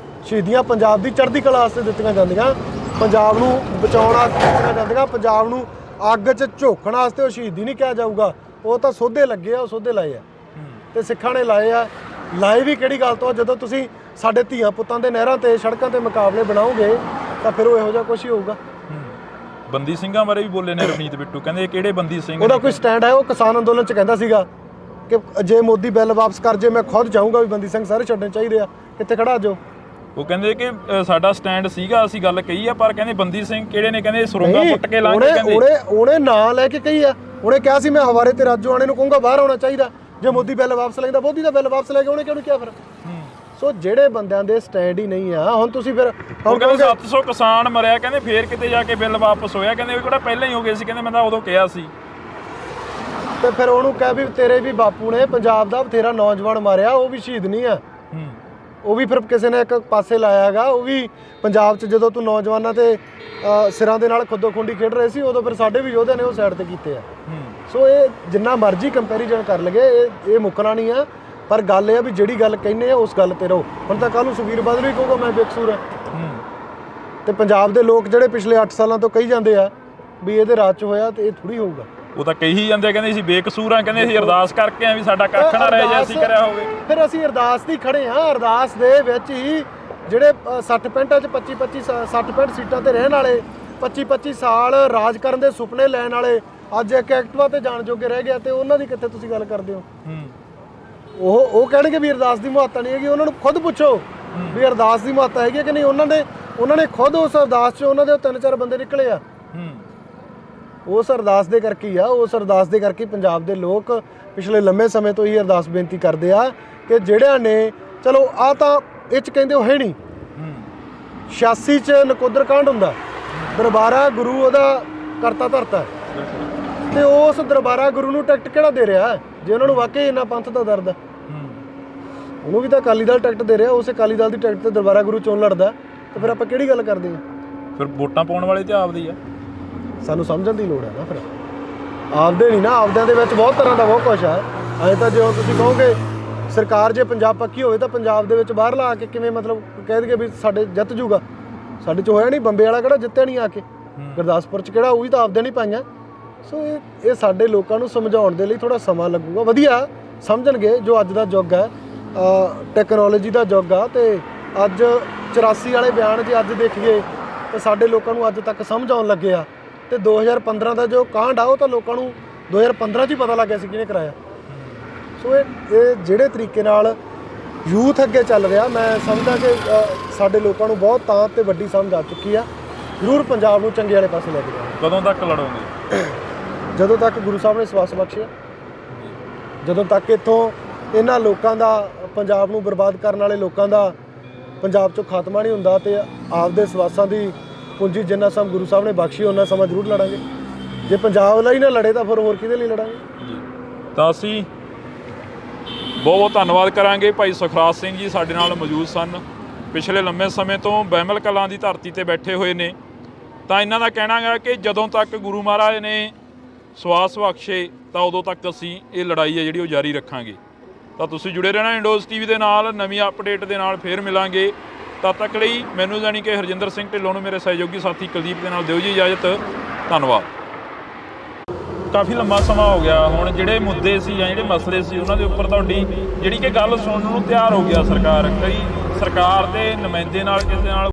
ਸ਼ਹੀਦੀਆਂ ਪੰਜਾਬ ਦੀ ਚੜ੍ਹਦੀ ਕਲਾ ਵਾਸਤੇ ਦਿੱਤੀਆਂ ਜਾਂਦੀਆਂ, ਪੰਜਾਬ ਨੂੰ ਬਚਾਉਣ ਵਾਸਤੇ ਦਿੱਤੀਆਂ ਜਾਂਦੀਆਂ, ਪੰਜਾਬ ਨੂੰ ਅੱਗ 'ਚ ਝੋਕਣ ਵਾਸਤੇ ਉਹ ਸ਼ਹੀਦੀ ਨਹੀਂ ਕਿਹਾ ਜਾਊਗਾ। ਉਹ ਤਾਂ ਸੋਧੇ ਲੱਗੇ ਆ, ਉਹ ਸੋਧੇ ਲਾਏ ਆ ਤੇ ਸਿੱਖਾਂ ਨੇ ਲਾਏ ਆ। ਲਾਏ ਵੀ ਕਿਹੜੀ ਗੱਲ ਤੋਂ? ਜਦੋਂ ਤੁਸੀਂ ਸਾਡੇ ਧੀਆਂ ਪੁੱਤਾਂ ਦੇ ਨਹਿਰਾਂ ਤੇ ਸੜਕਾਂ ਤੇ ਮੁਕਾਬਲੇ ਬਣਾਓਗੇ ਤਾਂ ਫਿਰ ਉਹ ਇਹੋ ਜਿਹਾ ਕੁਛ ਹੀ ਹੋਊਗਾ। ਬੰਦੀ ਸਿੰਘਾਂ ਬਾਰੇ ਵੀ ਬੋਲੇ ਨੇ ਰਵਨੀਤ ਬਿੱਟੂ, ਕਹਿੰਦੇ ਕਿਹੜੇ ਬੰਦੀ ਸਿੰਘ? ਉਹਦਾ ਕੋਈ ਸਟੈਂਡ ਹੈ? ਉਹ ਕਿਸਾਨ ਅੰਦੋਲਨ 'ਚ ਕਹਿੰਦਾ ਸੀਗਾ
ਕਿ ਜੇ ਮੋਦੀ ਬਿੱਲ ਵਾਪਸ ਕਰ ਜੇ ਮੈਂ ਖੁਦ ਚਾਹੂੰਗਾ ਵੀ ਬੰਦੀ ਸਿੰਘ ਸਾਰੇ ਛੱਡਣੇ ਚਾਹੀਦੇ ਆ, ਕਿੱਥੇ ਖੜਾ ਜੋ?
ਉਹ ਕਹਿੰਦੇ ਕਿ ਸਾਡਾ ਸਟੈਂਡ ਸੀਗਾ, ਅਸੀਂ ਗੱਲ ਕਹੀ ਆ, ਪਰ ਕਹਿੰਦੇ ਬੰਦੀ ਸਿੰਘ ਕਿਹੜੇ ਨੇ ਕਹਿੰਦੇ ਸੁਰੰਗਾ ਪੁੱਟ ਕੇ ਲਾਂਗੇ। ਕਹਿੰਦੇ
ਉਹਨੇ ਨਾਂ ਲੈ ਕੇ ਕਹੀ ਆ, ਉਹਨੇ ਕਿਹਾ ਸੀ ਮੈਂ ਹਵਾਰੇ ਤੇ ਰਾਜੋ ਆਣੇ ਨੂੰ ਕਹੂੰਗਾ ਬਾਹਰ ਆਉਣਾ ਚਾਹੀਦਾ, ਜੇ ਮੋਦੀ ਬਿੱਲ ਵਾਪਸ ਲੈਂਦਾ ਮੋਦੀ ਦਾ ਬਿੱਲ ਵਾਪਸ ਲੈ ਕੇ ਉਹਨੇ ਕਿਉਂ ਨਹੀਂ ਕਿਹਾ ਫਿਰ? ਸੋ ਜਿਹੜੇ ਬੰਦਿਆਂ ਦੇ ਸਟੈਂਡ ਹੀ ਨਹੀਂ ਆ, ਹੁਣ ਤੁਸੀਂ ਫਿਰ
ਹੁਣ ਕਹਿੰਦੇ 700 ਕਿਸਾਨ ਮਰਿਆ, ਕਹਿੰਦੇ ਫੇਰ ਕਿਤੇ ਜਾ ਕੇ ਬਿੱਲ ਵਾਪਸ ਹੋਇਆ, ਕਹਿੰਦੇ ਉਹ ਕਿਹੜਾ ਪਹਿਲਾਂ ਹੀ ਹੋ ਗਏ ਸੀ, ਕਹਿੰਦੇ ਮੈਂ ਤਾਂ ਉਦੋਂ ਕਿਹਾ ਸੀ।
ਤੇ ਫਿਰ ਉਹਨੂੰ ਕਹਿ ਵੀ ਤੇਰੇ ਵੀ ਬਾਪੂ ਨੇ ਪੰਜਾਬ ਦਾ ਬਥੇਰਾ ਨੌਜਵਾਨ ਮਾਰਿਆ, ਉਹ ਵੀ ਸ਼ਹੀਦ ਨਹੀਂ ਆ, ਉਹ ਵੀ ਫਿਰ ਕਿਸੇ ਨੇ ਇੱਕ ਪਾਸੇ ਲਾਇਆ ਹੈਗਾ। ਉਹ ਵੀ ਪੰਜਾਬ 'ਚ ਜਦੋਂ ਤੂੰ ਨੌਜਵਾਨਾਂ ਤੇ ਸਿਰਾਂ ਦੇ ਨਾਲ ਖੁੱਦੋ ਖੁੰਡੀ ਖੇਡ ਰਹੇ ਸੀ, ਉਦੋਂ ਫਿਰ ਸਾਡੇ ਵੀ ਯੋਧਿਆਂ ਨੇ ਉਹ ਸਾਈਡ ਤੇ ਕੀਤੇ ਆ। ਸੋ ਇਹ ਜਿੰਨਾ ਮਰਜ਼ੀ ਕੰਪੈਰੀਜ਼ਨ ਕਰ ਲਗੇ, ਇਹ ਮੁੱਕਣਾ ਨਹੀਂ ਆ। ਪਰ ਗੱਲ ਇਹ ਆ ਵੀ ਜਿਹੜੀ ਗੱਲ ਕਹਿੰਦੇ ਆ ਉਸ ਗੱਲ ਤੇ ਰਹੋ। ਹੁਣ ਤਾਂ ਕੱਲ੍ਹ ਨੂੰ ਸੁਖਬੀਰ ਬਾਦਲ ਵੀ ਕਹੂਗਾ ਮੈਂ ਬੇਕਸੂਰ ਹਾਂ, ਤੇ ਪੰਜਾਬ ਦੇ ਲੋਕ ਜਿਹੜੇ ਪਿਛਲੇ 8 ਸਾਲਾਂ ਤੋਂ ਕਹੀ ਜਾਂਦੇ ਆ ਵੀ ਇਹਦੇ ਰਾਜ 'ਚ ਹੋਇਆ, ਤੇ ਇਹ ਥੋੜੀ ਹੋਊਗਾ।
ਉਹ ਤਾਂ ਕਹੀ ਜਾਂਦੇ, ਕਹਿੰਦੇ ਅਸੀਂ ਬੇਕਸੂਰ ਆ, ਕਹਿੰਦੇ ਅਸੀਂ ਅਰਦਾਸ ਕਰਕੇ ਆ ਵੀ ਸਾਡਾ ਕੱਖ ਨਾ ਰਹਿ ਜਾਏ, ਅਸੀਂ ਕਰਿਆ ਹੋਵੇ।
ਫਿਰ ਅਸੀਂ ਅਰਦਾਸ ਦੀ ਖੜੇ ਹਾਂ, ਅਰਦਾਸ ਦੇ ਵਿੱਚ ਹੀ ਜਿਹੜੇ 60-65 'ਚ 25-25 60-65 ਸੀਟਾਂ ਤੇ ਰਹਿਣ ਵਾਲੇ, 25-25 ਸਾਲ ਰਾਜ ਕਰਨ ਦੇ ਸੁਪਨੇ ਲੈਣ ਵਾਲੇ ਅੱਜ ਇੱਕ ਐਕਟਿਵਾ ਤੇ ਜਾਣ ਜੋਗੇ ਰਹਿ ਗਿਆ, ਤੇ ਉਹਨਾਂ ਦੀ ਕਿੱਥੇ ਤੁਸੀਂ ਗੱਲ ਕਰਦੇ ਹੋ? ਉਹ ਕਹਿਣਗੇ ਵੀ ਅਰਦਾਸ ਦੀ ਮਹੱਤਤਾ ਨਹੀਂ ਹੈਗੀ। ਉਹਨਾਂ ਨੂੰ ਖੁਦ ਪੁੱਛੋ ਵੀ ਅਰਦਾਸ ਦੀ ਮਹੱਤਤਾ ਹੈਗੀ ਕਿ ਨਹੀਂ। ਉਹਨਾਂ ਨੇ ਖੁਦ ਉਸ ਅਰਦਾਸ 'ਚ ਉਹਨਾਂ ਦੇ 3-4 ਬੰਦੇ ਨਿਕਲੇ ਆ, ਉਸ ਅਰਦਾਸ ਦੇ ਕਰਕੇ ਹੀ ਆ। ਉਸ ਅਰਦਾਸ ਦੇ ਕਰਕੇ ਪੰਜਾਬ ਦੇ ਲੋਕ ਪਿਛਲੇ ਲੰਮੇ ਸਮੇਂ ਤੋਂ ਹੀ ਅਰਦਾਸ ਬੇਨਤੀ ਕਰਦੇ ਆ ਕਿ ਜਿਹੜਿਆਂ ਨੇ, ਚਲੋ ਆ ਤਾਂ ਇਹ 'ਚ ਕਹਿੰਦੇ ਉਹ ਹੈ ਨਹੀਂ, 86 'ਚ ਨਕੋਦਰ ਕਾਂਡ ਹੁੰਦਾ, ਦਰਬਾਰਾ ਗੁਰੂ ਉਹਦਾ ਕਰਤਾ ਧਰਤਾ, ਤੇ ਉਸ ਦਰਬਾਰਾ ਗੁਰੂ ਨੂੰ ਟਿਕਟ ਕਿਹੜਾ ਦੇ ਰਿਹਾ? ਜੇ ਉਹਨਾਂ ਨੂੰ ਵਾਕਈ ਇੰਨਾ ਪੰਥ ਦਾ ਦਰਦ ਹੈ, ਉਹਨੂੰ ਵੀ ਤਾਂ ਅਕਾਲੀ ਦਲ ਟਿਕਟ ਦੇ ਰਿਹਾ, ਉਸ ਅਕਾਲੀ ਦਲ ਦੀ ਟਿਕਟ ਤੇ ਦਰਬਾਰਾ ਗੁਰੂ ਚੋਣ ਲੜਦਾ, ਤੇ ਫਿਰ ਆਪਾਂ ਕਿਹੜੀ ਗੱਲ ਕਰਦੇ ਹਾਂ?
ਫਿਰ ਵੋਟਾਂ ਪਾਉਣ ਵਾਲੇ ਤੇ ਆਪਦੀ ਆ,
ਸਾਨੂੰ ਸਮਝਣ ਦੀ ਲੋੜ ਹੈ ਨਾ। ਫਿਰ ਆਪਦੇ ਨਹੀਂ ਨਾ, ਆਪਦਿਆਂ ਦੇ ਵਿੱਚ ਬਹੁਤ ਤਰ੍ਹਾਂ ਦਾ ਬਹੁਤ ਕੁਛ ਹੈ। ਐਂ ਤਾਂ ਜੇ ਤੁਸੀਂ ਕਹੋਗੇ ਸਰਕਾਰ ਜੇ ਪੰਜਾਬ ਪੱਕੀ ਹੋਵੇ ਤਾਂ ਪੰਜਾਬ ਦੇ ਵਿੱਚ ਬਾਹਰ ਲਾ ਕੇ ਕਿਵੇਂ ਮਤਲਬ ਕਹਿ ਦਈਏ ਵੀ ਸਾਡੇ ਜਿੱਤ ਜੂਗਾ? ਸਾਡੇ 'ਚ ਹੋਇਆ ਨਹੀਂ, ਬੰਬੇ ਵਾਲਾ ਕਿਹੜਾ ਜਿੱਤਿਆ ਨਹੀਂ ਆ ਕੇ, ਗੁਰਦਾਸਪੁਰ 'ਚ ਕਿਹੜਾ, ਉਹ ਵੀ ਤਾਂ ਆਪਦੇ ਨਹੀਂ ਪਾਈਆਂ। ਸੋ ਇਹ ਸਾਡੇ ਲੋਕਾਂ ਨੂੰ ਸਮਝਾਉਣ ਦੇ ਲਈ ਥੋੜ੍ਹਾ ਸਮਾਂ ਲੱਗੂਗਾ। ਵਧੀਆ ਸਮਝਣਗੇ ਜੋ ਅੱਜ ਦਾ ਯੁੱਗ ਹੈ, ਟੈਕਨੋਲੋਜੀ ਦਾ ਯੁੱਗ ਆ, ਤੇ ਅੱਜ 84 ਵਾਲੇ ਬਿਆਨ ਜੇ ਅੱਜ ਦੇਖੀਏ ਤਾਂ ਸਾਡੇ ਲੋਕਾਂ ਨੂੰ ਅੱਜ ਤੱਕ ਸਮਝ ਆਉਣ ਲੱਗੇ ਆ। ਤੇ 2015 ਦਾ ਜੋ ਕਾਂਡ ਆ ਉਹ ਤਾਂ ਲੋਕਾਂ ਨੂੰ 2015 'ਚ ਹੀ ਪਤਾ ਲੱਗ ਗਿਆ ਸੀ ਕਿਹਨੇ ਕਰਾਇਆ। ਸੋ ਇਹ ਜਿਹੜੇ ਤਰੀਕੇ ਨਾਲ ਯੂਥ ਅੱਗੇ ਚੱਲ ਰਿਹਾ, ਮੈਂ ਸਮਝਦਾ ਕਿ ਸਾਡੇ ਲੋਕਾਂ ਨੂੰ ਬਹੁਤ ਤਾਂ ਤੇ ਵੱਡੀ ਸਮਝ ਆ ਚੁੱਕੀ ਆ। ਜ਼ਰੂਰ ਪੰਜਾਬ ਨੂੰ ਚੰਗੇ ਵਾਲੇ ਪਾਸੇ ਲੈ ਕੇ ਜਾਣਾ।
ਕਦੋਂ ਤੱਕ ਲੜੋਗੇ?
ਜਦੋਂ ਤੱਕ ਗੁਰੂ ਸਾਹਿਬ ਨੇ ਸਵਾਸ ਬਖਸ਼ਿਆ, ਜਦੋਂ ਤੱਕ ਇੱਥੋਂ ਇਹਨਾਂ ਲੋਕਾਂ ਦਾ, ਪੰਜਾਬ ਨੂੰ ਬਰਬਾਦ ਕਰਨ ਵਾਲੇ ਲੋਕਾਂ ਦਾ ਪੰਜਾਬ 'ਚੋਂ ਖਾਤਮਾ ਨਹੀਂ ਹੁੰਦਾ, ਤੇ ਆਪਦੇ ਸਵਾਸਾਂ ਦੀ ਪੂੰਜੀ ਜਿੰਨਾ ਸਮਾਂ ਗੁਰੂ ਸਾਹਿਬ ਨੇ ਬਖਸ਼ੀ ਉਹਨਾਂ ਸਮਾਂ ਜ਼ਰੂਰ ਲੜਾਂਗੇ। ਜੇ ਪੰਜਾਬ ਲਈ ਨਾ ਲੜੇ ਤਾਂ ਫਿਰ ਹੋਰ ਕਿਹਦੇ ਲਈ ਲੜਾਂਗੇ?
ਜੀ, ਤਾਂ ਅਸੀਂ ਬਹੁਤ ਬਹੁਤ ਧੰਨਵਾਦ ਕਰਾਂਗੇ। ਭਾਈ ਸੁਖਰਾਜ ਸਿੰਘ ਜੀ ਸਾਡੇ ਨਾਲ ਮੌਜੂਦ ਸਨ, ਪਿਛਲੇ ਲੰਮੇ ਸਮੇਂ ਤੋਂ ਬਹਿਮਲ ਕਲਾਂ ਦੀ ਧਰਤੀ ਤੇ ਬੈਠੇ ਹੋਏ ਨੇ। ਤਾਂ ਇਹਨਾਂ ਦਾ ਕਹਿਣਾ ਹੈ ਕਿ ਜਦੋਂ ਤੱਕ ਗੁਰੂ ਮਹਾਰਾਜ ਨੇ ਸਵਾਸ ਬਖਸ਼ੇ ਤਾਂ ਉਦੋਂ ਤੱਕ ਅਸੀਂ ਇਹ ਲੜਾਈ ਹੈ ਜਿਹੜੀ ਉਹ ਜਾਰੀ ਰੱਖਾਂਗੇ। ਤਾਂ ਤੁਸੀਂ ਜੁੜੇ ਰਹਿਣਾ ਇੰਡੋਜ਼ TV ਦੇ ਨਾਲ, ਨਵੀਂ ਅਪਡੇਟ ਦੇ ਨਾਲ ਫੇਰ ਮਿਲਾਂਗੇ। ਤਦ ਤੱਕ ਲਈ ਮੈਨੂੰ ਜਾਣੀ ਕਿ ਹਰਜਿੰਦਰ ਸਿੰਘ ਢਿੱਲੋਂ ਨੂੰ ਮੇਰੇ ਸਹਿਯੋਗੀ ਸਾਥੀ ਕੁਲਦੀਪ ਦੇ ਨਾਲ ਦਿਓ ਜੀ ਇਜਾਜ਼ਤ। ਧੰਨਵਾਦ। ਕਾਫੀ ਲੰਮਾ ਸਮਾਂ ਹੋ ਗਿਆ, ਹੁਣ ਜਿਹੜੇ ਮੁੱਦੇ ਸੀ ਜਾਂ ਜਿਹੜੇ ਮਸਲੇ ਸੀ ਉਹਨਾਂ ਦੇ ਉੱਪਰ ਤੁਹਾਡੀ ਜਿਹੜੀ ਕਿ ਗੱਲ ਸੁਣਨ ਨੂੰ ਤਿਆਰ ਹੋ ਗਿਆ ਸਰਕਾਰ। ਕਈ ਸਰਕਾਰ ਦੇ ਨੁਮਾਇੰਦੇ ਨਾਲ ਕਿਸੇ ਨਾਲ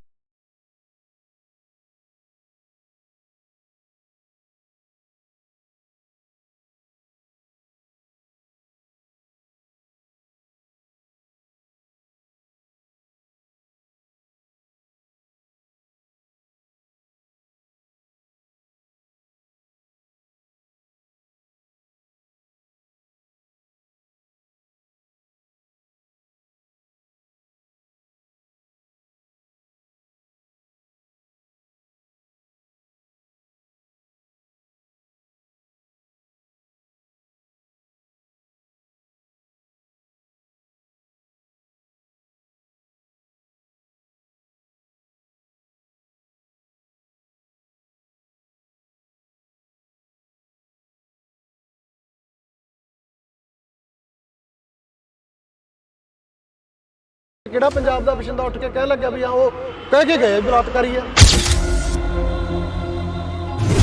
ਕਿਹੜਾ ਪੰਜਾਬ ਦਾ ਬਸ਼ਿੰਦਾ ਉੱਠ ਕੇ ਕਹਿਣ ਲੱਗਿਆ ਵੀ ਹਾਂ ਉਹ ਕਹਿ ਕੇ ਗਏ ਬਲਾਤਕਾਰੀ ਆ?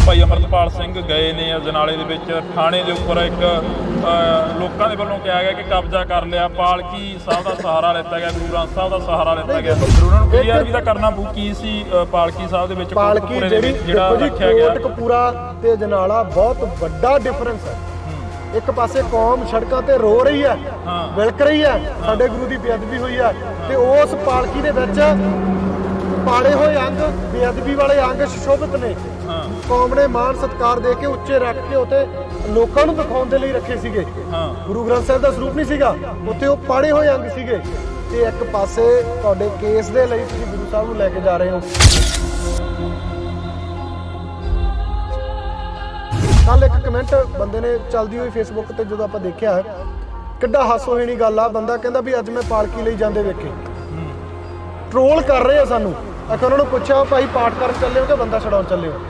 ਭਾਈ ਅਮਰਤਪਾਲ ਸਿੰਘ ਗਏ ਨੇ ਅਜਨਾਲੇ ਦੇ ਵਿੱਚ ਥਾਣੇ ਦੇ ਉੱਪਰ ਇੱਕ ਲੋਕਾਂ ਦੇ ਵੱਲੋਂ ਕਿਹਾ ਗਿਆ ਕਿ ਕਬਜ਼ਾ ਕਰ ਲਿਆ, ਪਾਲਕੀ ਸਾਹਿਬ ਦਾ ਸਹਾਰਾ ਲਿੱਤਾ ਗਿਆ, ਗੁਰੂ ਗ੍ਰੰਥ ਸਾਹਿਬ ਦਾ ਸਹਾਰਾ ਲਿੱਤਾ ਗਿਆ। ਫਿਰ ਉਹਨਾਂ ਨੂੰ ਕਲੀਅਰ ਵੀ ਤਾਂ ਕਰਨਾ ਪਊ ਕੀ ਸੀ ਪਾਲਕੀ ਸਾਹਿਬ ਦੇ ਵਿੱਚ,
ਪਾਲਕੀ ਜਿਹੜਾ ਰੱਖਿਆ ਗਿਆ। ਕੋਟਕਪੂਰਾ ਤੇ ਅਜਨਾਲਾ ਬਹੁਤ ਵੱਡਾ ਡਿਫਰੈਂਸ ਹੈ। ਇੱਕ ਪਾਸੇ ਕੌਮ ਸੜਕਾਂ ਤੇ ਰੋ ਰਹੀ ਹੈ,
ਹਾਂ।
ਵਿਲਕ ਰਹੀ ਹੈ, ਸਾਡੇ ਗੁਰੂ ਦੀ ਬੇਅਦਬੀ ਹੋਈ ਹੈ, ਤੇ ਉਸ ਪਾਲਕੀ ਦੇ ਵਿੱਚ ਪਾੜੇ ਹੋਏ ਅੰਗ, ਬੇਅਦਬੀ ਵਾਲੇ ਅੰਗ ਸੁਸ਼ੋਭਿਤ ਨੇ।
ਹਾਂ
ਕੌਮ ਨੇ ਮਾਣ ਸਤਿਕਾਰ ਦੇ ਕੇ ਉੱਚੇ ਰੱਖ ਕੇ ਉੱਥੇ ਲੋਕਾਂ ਨੂੰ ਦਿਖਾਉਣ ਦੇ ਲਈ ਰੱਖੇ ਸੀਗੇ।
ਹਾਂ
ਗੁਰੂ ਗ੍ਰੰਥ ਸਾਹਿਬ ਦਾ ਸਰੂਪ ਨਹੀਂ ਸੀਗਾ, ਉੱਥੇ ਉਹ ਪਾੜੇ ਹੋਏ ਅੰਗ ਸੀਗੇ। ਤੇ ਇੱਕ ਪਾਸੇ ਤੁਹਾਡੇ ਕੇਸ ਦੇ ਲਈ ਤੁਸੀਂ ਗੁਰੂ ਸਾਹਿਬ ਨੂੰ ਲੈ ਕੇ ਜਾ ਰਹੇ ਹੋ। ਕੱਲ ਇੱਕ ਕਮੈਂਟ ਬੰਦੇ ਨੇ ਚੱਲਦੀ ਹੋਈ ਫੇਸਬੁੱਕ ਤੇ ਜਦੋਂ ਆਪਾਂ ਦੇਖਿਆ, ਕਿੱਡਾ ਹਾਸੋਹੀਣੀ ਗੱਲ ਆ। ਬੰਦਾ ਕਹਿੰਦਾ ਵੀ ਅੱਜ ਮੈਂ ਪਾਲਕੀ ਲਈ ਜਾਂਦੇ ਵੇਖੇ। ਟ੍ਰੋਲ ਕਰ ਰਹੇ ਆ ਸਾਨੂੰ। ਅਖੇ ਉਹਨਾਂ ਨੂੰ ਪੁੱਛਿਆ ਭਾਈ ਪਾਠ ਕਰਨ ਚੱਲੇ ਹੋ ਕਿ ਬੰਦਾ ਛਡਾਉਣ ਚੱਲੇ ਹੋ?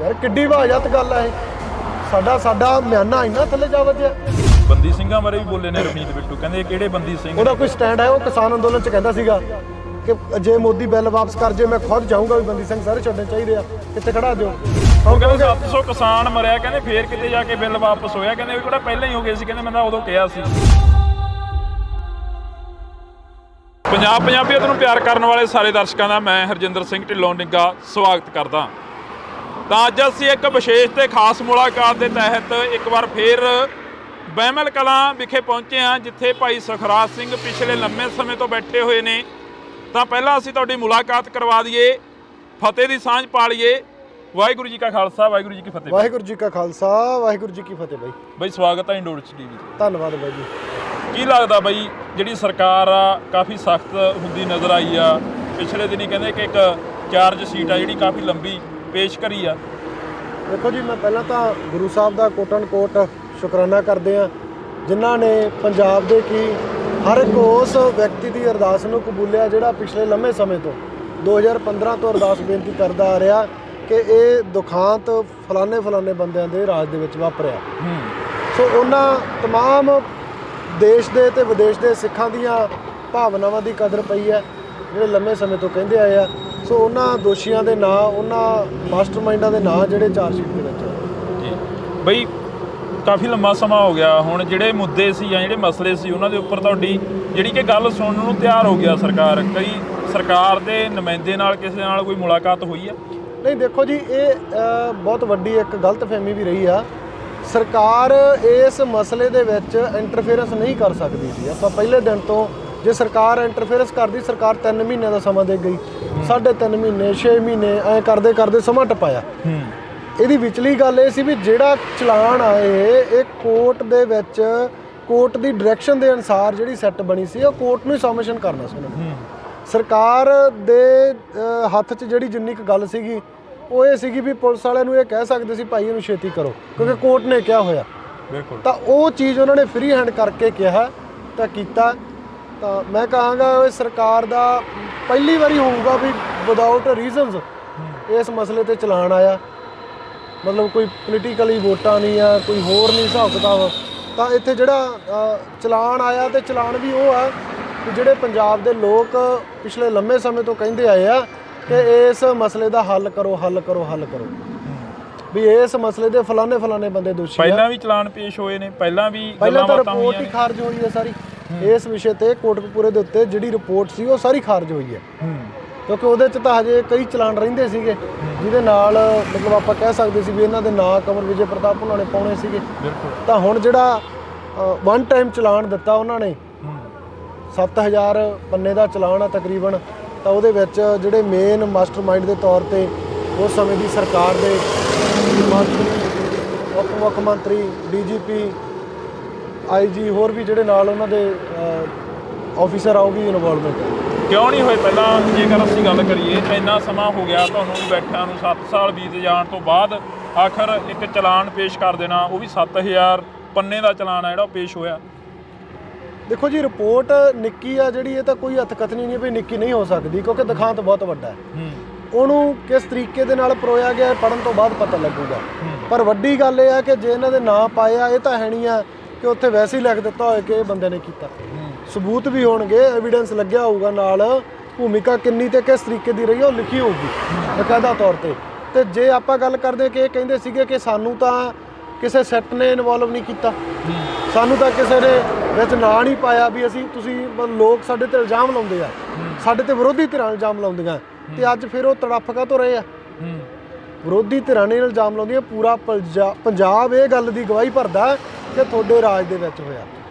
ਯਾਰ ਕਿੱਡੀ ਵਾਜਤ ਗੱਲ ਆ ਇਹ। ਸਾਡਾ ਮਿਆਨਾ ਇੰਨਾ ਥੱਲੇ ਜਾ ਵਧਿਆ।
ਬੰਦੀ ਸਿੰਘਾਂ ਬਾਰੇ ਵੀ ਬੋਲੇ ਨੇ ਰਵਨੀਤ ਬਿੱਟੂ, ਕਹਿੰਦੇ ਕਿਹੜੇ ਬੰਦੀ ਸਿੰਘ?
ਉਹਦਾ ਕੋਈ ਸਟੈਂਡ ਹੈ? ਉਹ ਕਿਸਾਨ ਅੰਦੋਲਨ 'ਚ ਕਹਿੰਦਾ ਸੀਗਾ ਕਿ ਜੇ ਮੋਦੀ ਬਿੱਲ ਵਾਪਸ ਕਰ ਜੇ ਮੈਂ ਖੁਦ ਜਾਊਂਗਾ ਵੀ ਬੰਦੀ ਸਿੰਘ ਸਾਰੇ ਛੱਡਣੇ ਚਾਹੀਦੇ ਆ। ਕਿੱਥੇ ਖੜਾ ਦਿਓ?
ਉਹ ਕਹਿੰਦੇ 700 ਕਿਸਾਨ ਮਰਿਆ, ਕਹਿੰਦੇ ਫੇਰ ਕਿਤੇ ਜਾ ਕੇ ਬਿੱਲ ਵਾਪਸ ਹੋਇਆ। ਕਹਿੰਦੇ ਉਹ ਕਿਹੜਾ ਪਹਿਲਾਂ ਹੀ ਹੋ ਗਏ ਸੀ? ਕਹਿੰਦੇ ਮੈਂ ਤਾਂ ਉਦੋਂ ਕਿਹਾ ਸੀ। ਪੰਜਾਬੀਅਤ ਨੂੰ ਪਿਆਰ ਕਰਨ ਵਾਲੇ ਸਾਰੇ ਦਰਸ਼ਕਾਂ ਦਾ ਮੈਂ ਹਰਜਿੰਦਰ ਸਿੰਘ ਢਿੱਲੋਂ ਨਿੱਗਾ ਸਵਾਗਤ ਕਰਦਾ। ਤਾਂ ਅੱਜ ਅਸੀਂ ਇੱਕ ਵਿਸ਼ੇਸ਼ ਤੇ ਖਾਸ ਮੁਲਾਕਾਤ ਦੇ ਤਹਿਤ ਇੱਕ ਵਾਰ ਫੇਰ ਬਹਿਮਲ ਕਲਾਂ ਵਿਖੇ ਪਹੁੰਚੇ ਹਾਂ, ਜਿੱਥੇ ਭਾਈ ਸੁਖਰਾਜ ਸਿੰਘ ਪਿਛਲੇ ਲੰਮੇ ਸਮੇਂ ਤੋਂ ਬੈਠੇ ਹੋਏ ਨੇ। ਤਾਂ ਪਹਿਲਾਂ ਅਸੀਂ ਤੁਹਾਡੀ ਮੁਲਾਕਾਤ ਕਰਵਾ ਦਈਏ, ਫਤਿਹ ਦੀ ਸਾਂਝ ਪਾ ਲਈਏ। ਵਾਹਿਗੁਰੂ ਜੀ ਕਾ ਖਾਲਸਾ, ਵਾਹਿਗੁਰੂ ਜੀ ਕੀ ਫਤਿਹ।
ਵਾਹਿਗੁਰੂ ਜੀ ਕਾ ਖਾਲਸਾ, ਵਾਹਿਗੁਰੂ ਜੀ ਕੀ ਫਤਿਹ। ਬਾਈ
ਸਵਾਗਤ ਹੈ ਇੰਡੋਰਚ ਟੀਵੀ ਤੇ।
ਧੰਨਵਾਦ ਬਾਈ ਜੀ।
ਕੀ ਲੱਗਦਾ ਬਾਈ, ਜਿਹੜੀ ਸਰਕਾਰ ਆ ਕਾਫੀ ਸਖਤ ਹੁੰਦੀ ਨਜ਼ਰ ਆਈ ਆ। ਪਿਛਲੇ ਦਿਨੀ ਕਹਿੰਦੇ ਕਿ ਇੱਕ ਚਾਰਜ ਸ਼ੀਟ ਆ ਜਿਹੜੀ ਕਾਫੀ ਲੰਬੀ ਪੇਸ਼ ਕਰੀ ਆ।
ਦੇਖੋ ਜੀ, ਮੈਂ ਪਹਿਲਾਂ ਤਾਂ ਗੁਰੂ ਸਾਹਿਬ ਦਾ ਕੋਟਨ ਕੋਟ ਸ਼ੁਕਰਾਨਾ ਕਰਦੇ ਆ, ਜਿਨ੍ਹਾਂ ਨੇ ਪੰਜਾਬ ਦੇ ਕੀ ਹਰ ਇੱਕ ਉਸ ਵਿਅਕਤੀ ਦੀ ਅਰਦਾਸ ਨੂੰ ਕਬੂਲਿਆ ਜਿਹੜਾ ਪਿਛਲੇ ਲੰਮੇ ਸਮੇਂ ਤੋਂ 2015 ਤੋਂ ਅਰਦਾਸ ਬੇਨਤੀ ਕਰਦਾ ਆ ਰਿਹਾ ਕਿ ਇਹ ਦੁਖਾਂਤ ਫਲਾਣੇ ਬੰਦਿਆਂ ਦੇ ਰਾਜ ਦੇ ਵਿੱਚ ਵਾਪਰਿਆ। ਸੋ ਉਹਨਾਂ ਤਮਾਮ ਦੇਸ਼ ਦੇ ਤੇ ਵਿਦੇਸ਼ ਦੇ ਸਿੱਖਾਂ ਦੀਆਂ ਭਾਵਨਾਵਾਂ ਦੀ ਕਦਰ ਪਈ ਹੈ, ਜਿਹੜੇ ਲੰਮੇ ਸਮੇਂ ਤੋਂ ਕਹਿੰਦੇ ਆਏ ਆ। ਸੋ ਉਹਨਾਂ ਦੋਸ਼ੀਆਂ ਦੇ ਨਾਂ, ਉਹਨਾਂ ਮਾਸਟਰਮਾਈਂਡਾਂ ਦੇ ਨਾਂ ਜਿਹੜੇ ਚਾਰਜਸ਼ੀਟ ਦੇ ਵਿੱਚ ਆ।
ਜੀ ਬਈ, ਕਾਫੀ ਲੰਮਾ ਸਮਾਂ ਹੋ ਗਿਆ। ਹੁਣ ਜਿਹੜੇ ਮੁੱਦੇ ਸੀ ਜਾਂ ਜਿਹੜੇ ਮਸਲੇ ਸੀ ਉਹਨਾਂ ਦੇ ਉੱਪਰ ਤੁਹਾਡੀ ਜਿਹੜੀ ਕਿ ਗੱਲ ਸੁਣਨ ਨੂੰ ਤਿਆਰ ਹੋ ਗਿਆ ਸਰਕਾਰ। ਕਈ ਸਰਕਾਰ ਦੇ ਨੁਮਾਇੰਦੇ ਨਾਲ ਕਿਸੇ ਨਾਲ ਕੋਈ ਮੁਲਾਕਾਤ ਹੋਈ ਆ?
ਨਹੀਂ, ਦੇਖੋ ਜੀ, ਇਹ ਬਹੁਤ ਵੱਡੀ ਇੱਕ ਗਲਤਫਹਿਮੀ ਵੀ ਰਹੀ ਆ। ਸਰਕਾਰ ਇਸ ਮਸਲੇ ਦੇ ਵਿੱਚ ਇੰਟਰਫੇਰੈਂਸ ਨਹੀਂ ਕਰ ਸਕਦੀ ਸੀ। ਆਪਾਂ ਪਹਿਲੇ ਦਿਨ ਤੋਂ ਜੇ ਸਰਕਾਰ ਇੰਟਰਫੇਰੈਂਸ ਕਰਦੀ, ਸਰਕਾਰ 3 ਮਹੀਨਿਆਂ ਦਾ ਸਮਾਂ ਦੇ ਗਈ, 3.5 ਮਹੀਨੇ 6 ਮਹੀਨੇ ਐਂ ਕਰਦੇ ਸਮਾਂ ਟਪਾਇਆ। ਇਹਦੀ ਵਿਚਲੀ ਗੱਲ ਇਹ ਸੀ ਵੀ ਜਿਹੜਾ ਚਲਾਨ ਆਏ ਇਹ ਕੋਰਟ ਦੇ ਵਿੱਚ, ਕੋਰਟ ਦੀ ਡਾਇਰੈਕਸ਼ਨ ਦੇ ਅਨੁਸਾਰ ਜਿਹੜੀ ਸੈੱਟ ਬਣੀ ਸੀ ਉਹ ਕੋਰਟ ਨੂੰ ਹੀ ਸਬਮਿਸ਼ਨ ਕਰਨਾ ਸੀ ਉਹਨਾਂ ਨੇ। ਸਰਕਾਰ ਦੇ ਹੱਥ 'ਚ ਜਿਹੜੀ ਜਿੰਨੀ ਕੁ ਗੱਲ ਸੀਗੀ ਉਹ ਇਹ ਸੀਗੀ ਵੀ ਪੁਲਿਸ ਵਾਲਿਆਂ ਨੂੰ ਇਹ ਕਹਿ ਸਕਦੇ ਸੀ ਭਾਈ ਇਹਨੂੰ ਛੇਤੀ ਕਰੋ, ਕਿਉਂਕਿ ਕੋਰਟ ਨੇ ਕਿਹਾ ਹੋਇਆ।
ਬਿਲਕੁਲ।
ਤਾਂ ਉਹ ਚੀਜ਼ ਉਹਨਾਂ ਨੇ ਫ੍ਰੀ ਹੈਂਡ ਕਰਕੇ ਕਿਹਾ ਤਾਂ ਕੀਤਾ। ਤਾਂ ਮੈਂ ਕਹਾਂਗਾ ਇਹ ਸਰਕਾਰ ਦਾ ਪਹਿਲੀ ਵਾਰੀ ਹੋਊਗਾ ਵੀ ਵਿਦਆਊਟ ਰੀਜ਼ਨਸ ਇਸ ਮਸਲੇ ਤੇ ਚਲਾਨ ਆਇਆ। ਮਤਲਬ ਕੋਈ ਪੋਲੀਟੀਕਲੀ ਵੋਟਾਂ ਨਹੀਂ ਆ, ਕੋਈ ਹੋਰ ਨਹੀਂ ਹਿਸਾਬ ਕਿਤਾਬ। ਤਾਂ ਇੱਥੇ ਜਿਹੜਾ ਚਲਾਨ ਆਇਆ, ਤੇ ਚਲਾਨ ਵੀ ਉਹ ਆ ਕਿ ਜਿਹੜੇ ਪੰਜਾਬ ਦੇ ਲੋਕ ਪਿਛਲੇ ਲੰਮੇ ਸਮੇਂ ਤੋਂ ਕਹਿੰਦੇ ਆਏ ਆ ਕਿ ਇਸ ਮਸਲੇ ਦਾ ਹੱਲ ਕਰੋ ਵੀ ਇਸ ਮਸਲੇ ਦੇ ਫਲਾਣੇ ਬੰਦੇ ਦੋਸ਼ੀ ਆ।
ਪਹਿਲਾਂ ਵੀ ਚਲਾਨ ਪੇਸ਼ ਹੋਏ ਨੇ, ਪਹਿਲਾਂ
ਤਾਂ ਰਿਪੋਰਟ ਹੀ ਖਾਰਜ ਹੋਈ ਹੈ ਸਾਰੀ ਇਸ ਵਿਸ਼ੇ ਤੇ। ਕੋਟਕਪੂਰੇ ਦੇ ਉੱਤੇ ਜਿਹੜੀ ਰਿਪੋਰਟ ਸੀ ਉਹ ਸਾਰੀ ਖਾਰਜ ਹੋਈ ਹੈ, ਕਿਉਂਕਿ ਉਹਦੇ 'ਚ ਤਾਂ ਹਜੇ ਕਈ ਚਲਾਨ ਰਹਿੰਦੇ ਸੀਗੇ ਜਿਹਦੇ ਨਾਲ ਮਤਲਬ ਆਪਾਂ ਕਹਿ ਸਕਦੇ ਸੀ ਵੀ ਇਹਨਾਂ ਦੇ ਨਾਂ ਕਮਲ ਵਿਜੇ ਪ੍ਰਤਾਪ ਉਹਨਾਂ ਨੇ ਪਾਉਣੇ ਸੀਗੇ। ਤਾਂ ਹੁਣ ਜਿਹੜਾ ਵਨ ਟਾਈਮ ਚਲਾਨ ਦਿੱਤਾ ਉਹਨਾਂ ਨੇ, 7000 ਪੰਨੇ ਦਾ ਚਲਾਨ ਆ ਤਕਰੀਬਨ। ਤਾਂ ਉਹਦੇ ਵਿੱਚ ਜਿਹੜੇ ਮੇਨ ਮਾਸਟਰਮਾਈਂਡ ਦੇ ਤੌਰ ਤੇ ਉਸ ਸਮੇਂ ਦੀ ਸਰਕਾਰ ਦੇ ਮੰਤਰੀ, ਉਪ ਮੁੱਖ ਮੰਤਰੀ, DGP, IG ਹੋਰ ਵੀ ਜਿਹੜੇ ਨਾਲ ਉਹਨਾਂ ਦੇ ਆਫੀਸਰ ਆ, ਉਹ ਵੀ ਇਨਵੋਲਵਮੈਂਟ ਹੈ।
ਕਿਉਂ ਨਹੀਂ ਹੋਏ ਪਹਿਲਾਂ? ਜੇਕਰ ਅਸੀਂ ਗੱਲ ਕਰੀਏ, ਇੰਨਾ ਸਮਾਂ ਹੋ ਗਿਆ ਤੁਹਾਨੂੰ ਵੀ ਬੈਠਿਆਂ ਨੂੰ, 7 ਸਾਲ ਬੀਤ ਜਾਣ ਤੋਂ ਬਾਅਦ ਆਖਰ ਇੱਕ ਚਲਾਨ ਪੇਸ਼ ਕਰ ਦੇਣਾ, ਉਹ ਵੀ 7000 ਪੰਨੇ ਦਾ ਚਲਾਨ ਆ ਜਿਹੜਾ ਉਹ ਪੇਸ਼ ਹੋਇਆ।
ਦੇਖੋ ਜੀ, ਰਿਪੋਰਟ ਨਿੱਕੀ ਆ ਜਿਹੜੀ, ਇਹ ਤਾਂ ਕੋਈ ਹੱਥਕਥਨੀ ਨਹੀਂ ਵੀ ਨਿੱਕੀ ਨਹੀਂ ਹੋ ਸਕਦੀ, ਕਿਉਂਕਿ ਦਿਖਾਂਤ ਬਹੁਤ ਵੱਡਾ ਹੈ। ਉਹਨੂੰ ਕਿਸ ਤਰੀਕੇ ਦੇ ਨਾਲ ਪਰੋਇਆ ਗਿਆ ਪੜ੍ਹਨ ਤੋਂ ਬਾਅਦ ਪਤਾ ਲੱਗੂਗਾ। ਪਰ ਵੱਡੀ ਗੱਲ ਇਹ ਹੈ ਕਿ ਜੇ ਇਹਨਾਂ ਦੇ ਨਾਂ ਪਾਏ ਆ, ਇਹ ਤਾਂ ਹੈ ਨਹੀਂ ਆ ਕਿ ਉੱਥੇ ਵੈਸੇ ਹੀ ਲਿਖ ਦਿੱਤਾ ਹੋਏ ਕਿ ਇਹ ਬੰਦੇ ਨੇ ਕੀਤਾ। ਸਬੂਤ ਵੀ ਹੋਣਗੇ, ਐਵੀਡੈਂਸ ਲੱਗਿਆ ਹੋਊਗਾ ਨਾਲ, ਭੂਮਿਕਾ ਕਿੰਨੀ ਤੇ ਕਿਸ ਤਰੀਕੇ ਦੀ ਰਹੀ ਉਹ ਲਿਖੀ ਹੋਊਗੀ ਬਕਾਇਦਾ ਤੌਰ ਤੇ। ਤੇ ਜੇ ਆਪਾਂ ਗੱਲ ਕਰਦੇ ਕਿ ਇਹ ਕਹਿੰਦੇ ਸੀਗੇ ਕਿ ਸਾਨੂੰ ਤਾਂ ਕਿਸੇ ਸੈੱਟ ਨੇ ਇਨਵੋਲਵ ਨਹੀਂ ਕੀਤਾ, ਸਾਨੂੰ ਤਾਂ ਕਿਸੇ ਨੇ ਵਿੱਚ ਨਾਂ ਨਹੀਂ ਪਾਇਆ ਵੀ ਤੁਸੀਂ ਲੋਕ ਸਾਡੇ ਤੇ ਇਲਜ਼ਾਮ ਲਾਉਂਦੇ ਆ, ਸਾਡੇ ਤੇ ਵਿਰੋਧੀ ਧਿਰਾਂ ਇਲਜ਼ਾਮ ਲਾਉਂਦੀਆਂ, ਤੇ ਅੱਜ ਫਿਰ ਉਹ ਤੜਫ ਕਾਹਤੋਂ ਰਹੇ ਆ? ਵਿਰੋਧੀ ਧਿਰਾਂ ਨੇ ਇਲਜ਼ਾਮ ਲਾਉਂਦੀਆਂ, ਪੂਰਾ ਪੰਜਾਬ ਇਹ ਗੱਲ ਦੀ ਗਵਾਹੀ ਭਰਦਾ ਕਿ ਤੁਹਾਡੇ ਰਾਜ ਦੇ ਵਿੱਚ ਹੋਇਆ।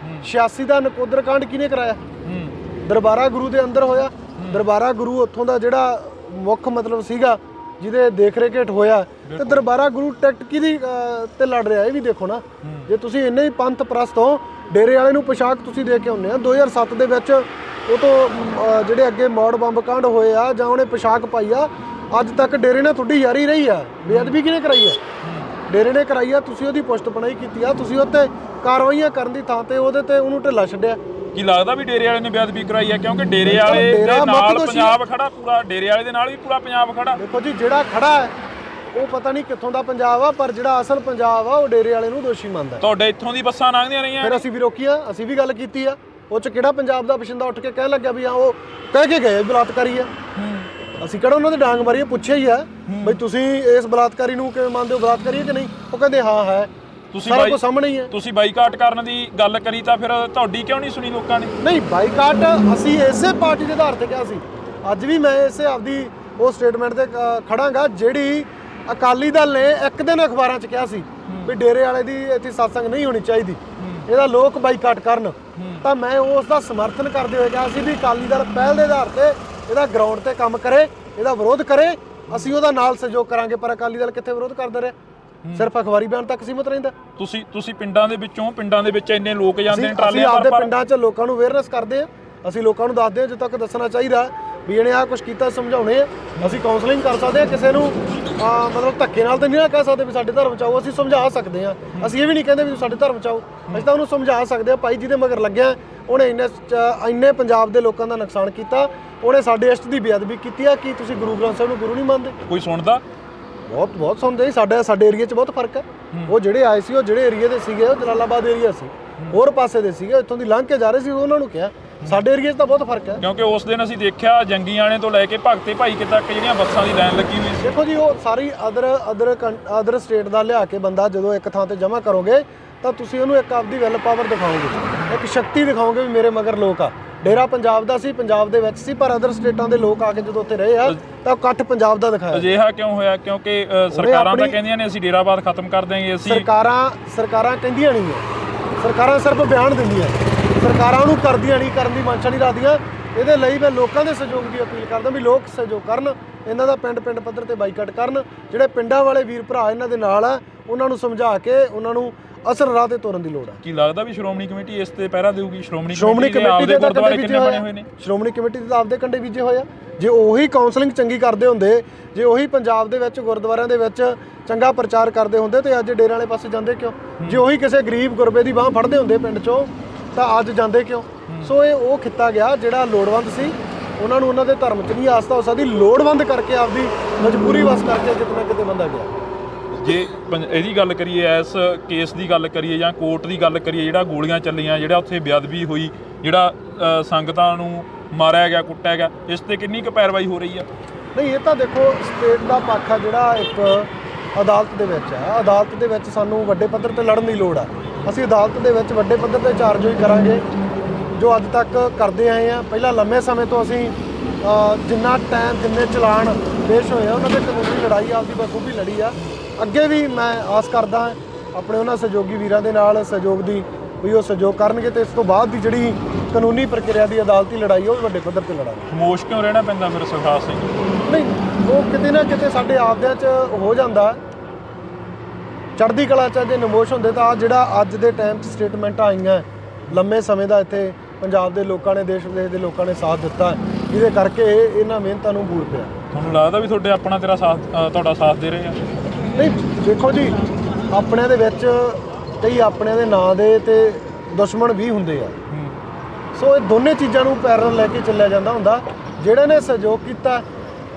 86 ਦਾ ਨਕੋਦਰ ਕਾਂਡ ਕਿਹਨੇ ਕਰਾਇਆ? ਦਰਬਾਰਾ ਗੁਰੂ ਦੇ ਅੰਦਰ ਹੋਇਆ। ਦਰਬਾਰਾ ਗੁਰੂ ਉੱਥੋਂ ਦਾ ਜਿਹੜਾ ਮੁੱਖ ਮਤਲਬ ਸੀਗਾ ਜਿਹਦੇ ਦੇਖ ਰੇਖ ਹੇਠ ਹੋਇਆ, ਤੇ ਦਰਬਾਰਾ ਗੁਰੂ ਟਿਕਟ ਕਿਹਦੀ ਤੇ ਲੜ ਰਿਹਾ, ਇਹ ਵੀ ਦੇਖੋ ਨਾ। ਜੇ ਤੁਸੀਂ ਇੰਨੇ ਹੀ ਪੰਥ ਪ੍ਰਸਤ ਹੋ, ਡੇਰੇ ਵਾਲੇ ਨੂੰ ਪੋਸ਼ਾਕ ਤੁਸੀਂ ਦੇ ਕੇ ਆਉਂਦੇ ਆ। 2007 ਦੇ ਵਿੱਚ ਉਹ ਤੋਂ ਜਿਹੜੇ ਅੱਗੇ ਮੌੜ ਬੰਬ ਕਾਂਡ ਹੋਏ ਆ ਜਾਂ ਉਹਨੇ ਪੋਸ਼ਾਕ ਪਾਈ ਆ, ਅੱਜ ਤੱਕ ਡੇਰੇ ਨਾਲ ਤੁਹਾਡੀ ਯਾਰੀ ਰਹੀ ਆ। ਬੇਅਦਬੀ ਕਿਹਨੇ ਕਰਾਈ ਆ? ਡੇਰੇ ਨੇ ਕਰਾਈ ਆ। ਤੁਸੀਂ ਉਹਦੀ ਪੁਸ਼ਤ ਪਣਾਈ ਕੀਤੀ ਆ, ਤੁਸੀਂ ਉੱਤੇ ਕਾਰਵਾਈਆਂ ਕਰਨ ਦੀ ਥਾਂ ਤੇ ਉਹਦੇ ਤੇ ਉਹਨੂੰ ਢਿੱਲਾ ਛੱਡਿਆ।
ਕੀ ਲੱਗਦਾ ਵੀ ਡੇਰੇ ਵਾਲੇ ਨੇ ਬੇਅਦਬੀ ਕਰਾਈ ਹੈ? ਕਿਉਂਕਿ ਡੇਰੇ ਵਾਲੇ ਦੇ ਨਾਲ ਪੰਜਾਬ ਖੜਾ, ਪੂਰਾ ਡੇਰੇ ਵਾਲੇ ਦੇ ਨਾਲ ਵੀ ਪੂਰਾ ਪੰਜਾਬ ਖੜਾ।
ਦੇਖੋ ਜੀ, ਜਿਹੜਾ ਖੜਾ ਹੈ ਉਹ ਪਤਾ ਨਹੀਂ ਕਿੱਥੋਂ ਦਾ ਪੰਜਾਬ ਆ, ਪਰ ਜਿਹੜਾ ਅਸਲ ਪੰਜਾਬ ਆ ਉਹ ਡੇਰੇ ਵਾਲੇ ਨੂੰ ਦੋਸ਼ੀ ਮੰਨਦਾ।
ਤੁਹਾਡੇ ਇੱਥੋਂ ਦੀ ਬੱਸਾਂ ਲੰਘਦੀਆਂ ਰਹੀਆਂ,
ਫਿਰ ਅਸੀਂ ਵੀ ਰੋਕੀਆਂ, ਅਸੀਂ ਵੀ ਗੱਲ ਕੀਤੀ ਆ। ਉਹ ਚ ਕਿਹੜਾ ਪੰਜਾਬ ਦਾ ਬਸ਼ਿੰਦਾ ਉੱਠ ਕੇ ਕਹਿਣ ਲੱਗਿਆ ਵੀ ਹਾਂ ਉਹ ਕਹਿ ਕੇ ਗਏ ਬਲਾਤਕਾਰੀ ਆ? ਅਸੀਂ ਕਿਹੜਾ ਉਹਨਾਂ ਦੇ ਡਾਂਗ ਮਾਰੀਏ? ਪੁੱਛਿਆ ਹੀ ਆ ਬਈ ਤੁਸੀਂ ਇਸ ਬਲਾਤਕਾਰੀ ਨੂੰ ਕਿਵੇਂ ਮੰਨਦੇ ਹੋ, ਬਲਾਤਕਾਰੀ ਹੈ ਕਿ ਨਹੀਂ? ਉਹ ਕਹਿੰਦੇ ਹਾਂ ਹੈ। ਸਾਰਾ ਕੁਝ ਸਾਹਮਣੇ ਹੀ ਹੈ।
ਤੁਸੀਂ ਬਾਈਕਾਟ ਕਰਨ ਦੀ ਗੱਲ ਕਰੀ ਤਾਂ ਫਿਰ ਤੁਹਾਡੀ ਕਿਉਂ ਨਹੀਂ ਸੁਣੀ ਲੋਕਾਂ ਨੇ?
ਨਹੀਂ, ਬਾਈਕਾਟ ਅਸੀਂ ਇਸੇ ਪਾਰਟੀ ਦੇ ਆਧਾਰ ਤੇ ਕਿਹਾ ਸੀ। ਅੱਜ ਵੀ ਮੈਂ ਇਸੇ ਆਪਦੀ ਉਹ ਸਟੇਟਮੈਂਟ ਤੇ ਖੜਾਂਗਾ ਜਿਹੜੀ ਅਕਾਲੀ ਦਲ ਨੇ ਇੱਕ ਦਿਨ ਅਖਬਾਰਾਂ 'ਚ ਕਿਹਾ ਸੀ ਵੀ ਡੇਰੇ ਵਾਲੇ ਦੀ ਇੱਥੇ ਸਤਸੰਗ ਨਹੀਂ ਹੋਣੀ ਚਾਹੀਦੀ, ਇਹਦਾ ਲੋਕ ਬਾਈਕਾਟ ਕਰਨ। ਤਾਂ ਮੈਂ ਉਸ ਦਾ ਸਮਰਥਨ ਕਰਦੇ ਹੋਏ ਕਿਹਾ ਸੀ ਵੀ ਅਕਾਲੀ ਦਲ ਪਹਿਲ ਦੇ ਆਧਾਰ ਤੇ ਇਹਦਾ ਗਰਾਊਂਡ ਤੇ ਕੰਮ ਕਰੇ, ਇਹਦਾ ਵਿਰੋਧ ਕਰੇ, ਅਸੀਂ ਉਹਦਾ ਨਾਲ ਸਹਿਯੋਗ ਕਰਾਂਗੇ। ਪਰ ਅਕਾਲੀ ਦਲ ਕਿੱਥੇ ਵਿਰੋਧ ਕਰਦਾ ਰਿਹਾ, ਸਿਰਫ ਅਖਬਾਰੀ ਬਿਆਨ ਤੱਕ ਸੀਮਤ ਰਹਿੰਦਾ।
ਤੁਸੀਂ ਪਿੰਡਾਂ ਦੇ ਵਿੱਚੋਂ, ਪਿੰਡਾਂ ਦੇ ਵਿੱਚ ਇੰਨੇ ਲੋਕ ਜਾਂਦੇ ਨੇ ਟਰਾਲੇ
ਆਪਦੇ ਪਿੰਡਾਂ 'ਚ ਲੋਕਾਂ ਨੂੰ ਅਵੇਅਰਨੈਸ ਕਰਦੇ ਆ। ਅਸੀਂ ਲੋਕਾਂ ਨੂੰ ਦੱਸਦੇ ਆ, ਜਦੋਂ ਤੱਕ ਦੱਸਣਾ ਚਾਹੀਦਾ ਵੀ ਇਹਨੇ ਆਹ ਕੁਝ ਕੀਤਾ, ਸਮਝਾਉਣੇ ਆ। ਅਸੀਂ ਕਾਉਂਸਲਿੰਗ ਕਰ ਸਕਦੇ ਆ, ਕਿਸੇ ਨੂੰ ਮਤਲਬ ਧੱਕੇ ਨਾਲ ਤਾਂ ਨਹੀਂ ਕਹਿ ਸਕਦੇ ਵੀ ਸਾਡੇ ਧਰਮ 'ਚ ਆਓ। ਅਸੀਂ ਸਮਝਾ ਸਕਦੇ ਆ। ਅਸੀਂ ਇਹ ਵੀ ਨਹੀਂ ਕਹਿੰਦੇ ਵੀ ਸਾਡੇ ਧਰਮ 'ਚ ਆਓ, ਅਸੀਂ ਤਾਂ ਉਹਨੂੰ ਸਮਝਾ ਸਕਦੇ ਆ। ਭਾਈ ਜਿਹਦੇ ਮਗਰ ਲੱਗਿਆ ਉਹਨੇ ਇੰਨੇ ਪੰਜਾਬ ਦੇ ਲੋਕਾਂ ਦਾ ਨੁਕਸਾਨ ਕੀਤਾ, ਉਹਨੇ ਸਾਡੇ ਇਸ਼ਟ ਦੀ ਬੇਅਦਬੀ ਕੀਤੀ ਆ। ਕੀ ਤੁਸੀਂ ਗੁਰੂ ਗ੍ਰੰਥ ਸਾਹਿਬ ਨੂੰ ਗੁਰੂ ਨਹੀਂ ਮੰਨਦੇ?
ਕੋਈ ਸੁਣਦਾ? ਬਹੁਤ
ਸੁਣਦੇ ਜੀ। ਸਾਡੇ ਏਰੀਆ 'ਚ ਬਹੁਤ ਫਰਕ ਹੈ। ਉਹ ਜਿਹੜੇ ਆਏ ਸੀ, ਉਹ ਜਿਹੜੇ ਏਰੀਆ ਦੇ ਸੀਗੇ, ਉਹ ਜਲਾਲਾਬਾਦ ਏਰੀਆ ਸੀ, ਹੋਰ ਪਾਸੇ ਦੇ ਸੀਗੇ, ਇੱਥੋਂ ਦੀ ਲੰਘ ਕੇ ਜਾ ਰਹੇ ਸੀ, ਉਹਨਾਂ ਨੂੰ ਕਿਹਾ। ਸਾਡੇ ਏਰੀਆ 'ਚ ਤਾਂ ਬਹੁਤ ਫਰਕ ਹੈ।
ਕਿਉਂਕਿ ਉਸ ਦਿਨ ਅਸੀਂ ਦੇਖਿਆ ਜੰਗੀਆਣੇ ਤੋਂ ਲੈ ਕੇ ਭਗਤੇ ਭਾਈ ਤੱਕ ਜਿਹੜੀਆਂ ਬੱਸਾਂ ਦੀ ਲਾਈਨ ਲੱਗੀ ਹੋਈ ਸੀ।
ਦੇਖੋ ਜੀ, ਉਹ ਸਾਰੀ ਅਦਰ ਸਟੇਟ ਦਾ ਲਿਆ ਕੇ ਬੰਦਾ ਜਦੋਂ ਇੱਕ ਥਾਂ ਤੇ ਜਮ੍ਹਾਂ ਕਰੋਗੇ ਤਾਂ ਤੁਸੀਂ ਉਹਨੂੰ ਇੱਕ ਆਪਦੀ ਵੈਲ ਪਾਵਰ ਦਿਖਾਓਗੇ, ਇੱਕ ਸ਼ਕਤੀ ਦਿਖਾਓਗੇ ਵੀ ਮੇਰੇ ਮਗਰ ਲੋਕ ਆ। ਡੇਰਾ ਪੰਜਾਬ ਦਾ ਸੀ, ਪੰਜਾਬ ਦੇ ਵਿੱਚ ਸੀ, ਪਰ ਅਦਰ ਸਟੇਟਾਂ ਦੇ ਲੋਕ ਆ ਕੇ ਜਦੋਂ ਉੱਥੇ ਰਹੇ ਆ ਤਾਂ ਇਕੱਠ ਪੰਜਾਬ ਦਾ ਦਿਖਾਇਆ।
ਅਜਿਹਾ ਕਿਉਂ ਹੋਇਆ? ਕਿਉਂਕਿ ਸਰਕਾਰਾਂ ਤਾਂ ਕਹਿੰਦੀਆਂ ਨੇ ਅਸੀਂ ਡੇਰਾਬਾਦ ਖਤਮ ਕਰ ਦੇਵਾਂਗੇ। ਅਸੀਂ
ਸਰਕਾਰਾਂ ਕਹਿੰਦੀਆਂ ਨਹੀਂ ਹੈ, ਸਰਕਾਰਾਂ ਸਿਰਫ ਬਿਆਨ ਦਿੰਦੀਆਂ, ਸਰਕਾਰਾਂ ਨੂੰ ਕਰਦੀਆਂ ਨਹੀਂ, ਕਰਨ ਦੀ ਮਨਸ਼ਾ ਨਹੀਂ ਰੱਖਦੀਆਂ। ਇਹਦੇ ਲਈ ਮੈਂ ਲੋਕਾਂ ਦੇ ਸਹਿਯੋਗ ਦੀ ਅਪੀਲ ਕਰਦਾ ਵੀ ਲੋਕ ਸਹਿਯੋਗ ਕਰਨ, ਇਹਨਾਂ ਦਾ ਪਿੰਡ ਪੱਧਰ ਤੇ ਬਾਈਕਾਟ ਕਰਨ। ਜਿਹੜੇ ਪਿੰਡਾਂ ਵਾਲੇ ਵੀਰ ਭਰਾ ਇਹਨਾਂ ਦੇ ਨਾਲ ਆ, ਉਹਨਾਂ ਨੂੰ ਸਮਝਾ ਕੇ ਉਹਨਾਂ ਨੂੰ ਅਸਲ ਰਾਹ ਤੇ ਤੁਰਨ ਦੀ ਲੋੜ ਹੈ।
ਕੀ ਲੱਗਦਾ ਵੀ ਸ਼੍ਰੋਮਣੀ ਕਮੇਟੀ ਇਸ ਤੇ ਪਹਿਰਾ ਦੇਊਗੀ? ਸ਼੍ਰੋਮਣੀ
ਕਮੇਟੀ ਦੇ
ਗੁਰਦੁਆਰੇ ਕਿੰਨੇ ਬਣੇ ਹੋਏ ਨੇ?
ਸ਼੍ਰੋਮਣੀ ਕਮੇਟੀ ਦੇ ਆਪਦੇ ਕੰਡੇ ਬੀਜੇ ਹੋਏ ਆ। ਜੇ ਉਹੀ ਕਾਉਂਸਲਿੰਗ ਚੰਗੀ ਕਰਦੇ ਹੁੰਦੇ, ਜੇ ਉਹੀ ਪੰਜਾਬ ਦੇ ਵਿੱਚ ਗੁਰਦੁਆਰਿਆਂ ਦੇ ਵਿੱਚ ਚੰਗਾ ਪ੍ਰਚਾਰ ਕਰਦੇ ਹੁੰਦੇ ਤੇ ਅੱਜ ਡੇਰੇ ਵਾਲੇ ਪਾਸੇ ਜਾਂਦੇ ਕਿਉਂ? ਜੇ ਉਹੀ ਕਿਸੇ ਗਰੀਬ ਗੁਰਬੇ ਦੀ ਬਾਹ ਫੜਦੇ ਹੁੰਦੇ ਪਿੰਡ 'ਚੋਂ ਤਾਂ ਅੱਜ ਜਾਂਦੇ ਕਿਉਂ? ਸੋ ਇਹ ਉਹ ਕੀਤਾ ਗਿਆ ਜਿਹੜਾ ਲੋੜਵੰਦ ਸੀ। ਉਹਨਾਂ ਨੂੰ ਉਹਨਾਂ ਦੇ ਧਰਮ 'ਚ ਨਹੀਂ ਆਸਥਾ ਹੋ ਸਕਦੀ, ਲੋੜਵੰਦ ਕਰਕੇ ਆਪਦੀ ਮਜਬੂਰੀ ਵਸ ਕਰਕੇ ਕਿਤੇ ਨਾ ਕਿਤੇ ਬੰਦਾ ਗਿਆ।
ਜੇ ਇਹਦੀ ਗੱਲ ਕਰੀਏ, ਇਸ ਕੇਸ ਦੀ ਗੱਲ ਕਰੀਏ ਜਾਂ ਕੋਰਟ ਦੀ ਗੱਲ ਕਰੀਏ, ਜਿਹੜਾ ਗੋਲੀਆਂ ਚੱਲੀਆਂ, ਜਿਹੜਾ ਉੱਥੇ ਬੇਅਦਬੀ ਹੋਈ, ਜਿਹੜਾ ਸੰਗਤਾਂ ਨੂੰ ਮਾਰਿਆ ਗਿਆ, ਕੁੱਟਿਆ ਗਿਆ, ਇਸ ਤੇ ਕਿੰਨੀ ਕੁ ਪੈਰਵਾਈ ਹੋ ਰਹੀ ਆ?
ਨਹੀਂ, ਇਹ ਤਾਂ ਦੇਖੋ ਸਟੇਟ ਦਾ ਪੱਖ ਆ ਜਿਹੜਾ ਇੱਕ ਅਦਾਲਤ ਦੇ ਵਿੱਚ ਹੈ। ਅਦਾਲਤ ਦੇ ਵਿੱਚ ਸਾਨੂੰ ਵੱਡੇ ਪੱਧਰ ਤੇ ਲੜਨ ਦੀ ਲੋੜ ਆ। ਅਸੀਂ ਅਦਾਲਤ ਦੇ ਵਿੱਚ ਵੱਡੇ ਪੱਧਰ ਤੇ ਚਾਰਜੋਈ ਕਰਾਂਗੇ ਜੋ ਅੱਜ ਤੱਕ ਕਰਦੇ ਆਏ ਆ। ਪਹਿਲਾਂ ਲੰਮੇ ਸਮੇਂ ਤੋਂ ਅਸੀਂ ਜਿੰਨੇ ਚਲਾਨ ਪੇਸ਼ ਹੋਏ ਆ ਉਹਨਾਂ ਦੇ ਕਾਨੂੰਨੀ ਲੜਾਈ ਆਪਦੀ ਬਖੂਬੀ ਲੜੀ ਆ। ਅੱਗੇ ਵੀ ਮੈਂ ਆਸ ਕਰਦਾ ਆਪਣੇ ਉਹਨਾਂ ਸਹਿਯੋਗੀ ਵੀਰਾਂ ਦੇ ਨਾਲ ਸਹਿਯੋਗ ਦੀ ਵੀ ਉਹ ਸਹਿਯੋਗ ਕਰਨਗੇ ਤੇ ਇਸ ਤੋਂ ਬਾਅਦ ਦੀ ਜਿਹੜੀ ਕਾਨੂੰਨੀ ਪ੍ਰਕਿਰਿਆ ਦੀ ਅਦਾਲਤੀ ਲੜਾਈ ਉਹ ਵੱਡੇ ਪੱਧਰ ਤੇ ਲੜਾਂਗੇ।
ਖਾਮੋਸ਼ ਕਿਉਂ ਰਹਿਣਾ ਪੈਂਦਾ ਫਿਰ ਸੁਖਰਾਜ ਸਿੰਘ?
ਨਹੀਂ, ਉਹ ਕਿਤੇ ਨਾ ਕਿਤੇ ਸਾਡੇ ਆਪਦਿਆਂ 'ਚ ਹੋ ਜਾਂਦਾ। ਚੜ੍ਹਦੀ ਕਲਾ 'ਚ ਜੇ ਨਮੋਸ਼ ਹੁੰਦੇ ਤਾਂ ਜਿਹੜਾ ਅੱਜ ਦੇ ਟਾਈਮ 'ਚ ਸਟੇਟਮੈਂਟਾਂ ਆਈਆਂ, ਲੰਮੇ ਸਮੇਂ ਦਾ ਇੱਥੇ ਪੰਜਾਬ ਦੇ ਲੋਕਾਂ ਨੇ, ਦੇਸ਼ ਵਿਦੇਸ਼ ਦੇ ਲੋਕਾਂ ਨੇ ਸਾਥ ਦਿੱਤਾ, ਜਿਹਦੇ ਕਰਕੇ ਇਹਨਾਂ ਮਿਹਨਤਾਂ ਨੂੰ ਬੂਰ ਪਿਆ।
ਤੁਹਾਨੂੰ ਲੱਗਦਾ ਵੀ ਤੁਹਾਡਾ ਸਾਥ ਦੇ ਰਹੇ ਆ?
ਨਹੀਂ, ਦੇਖੋ ਜੀ, ਆਪਣਿਆਂ ਦੇ ਵਿੱਚ ਕਈ ਆਪਣਿਆਂ ਦੇ ਨਾਂ ਦੇ ਤੇ ਦੁਸ਼ਮਣ ਵੀ ਹੁੰਦੇ ਆ। ਸੋ ਇਹ ਦੋਨੇ ਚੀਜ਼ਾਂ ਨੂੰ ਪੈਰਲਲ ਲੈ ਕੇ ਚੱਲਿਆ ਜਾਂਦਾ ਹੁੰਦਾ। ਜਿਹੜੇ ਨੇ ਸਹਿਯੋਗ ਕੀਤਾ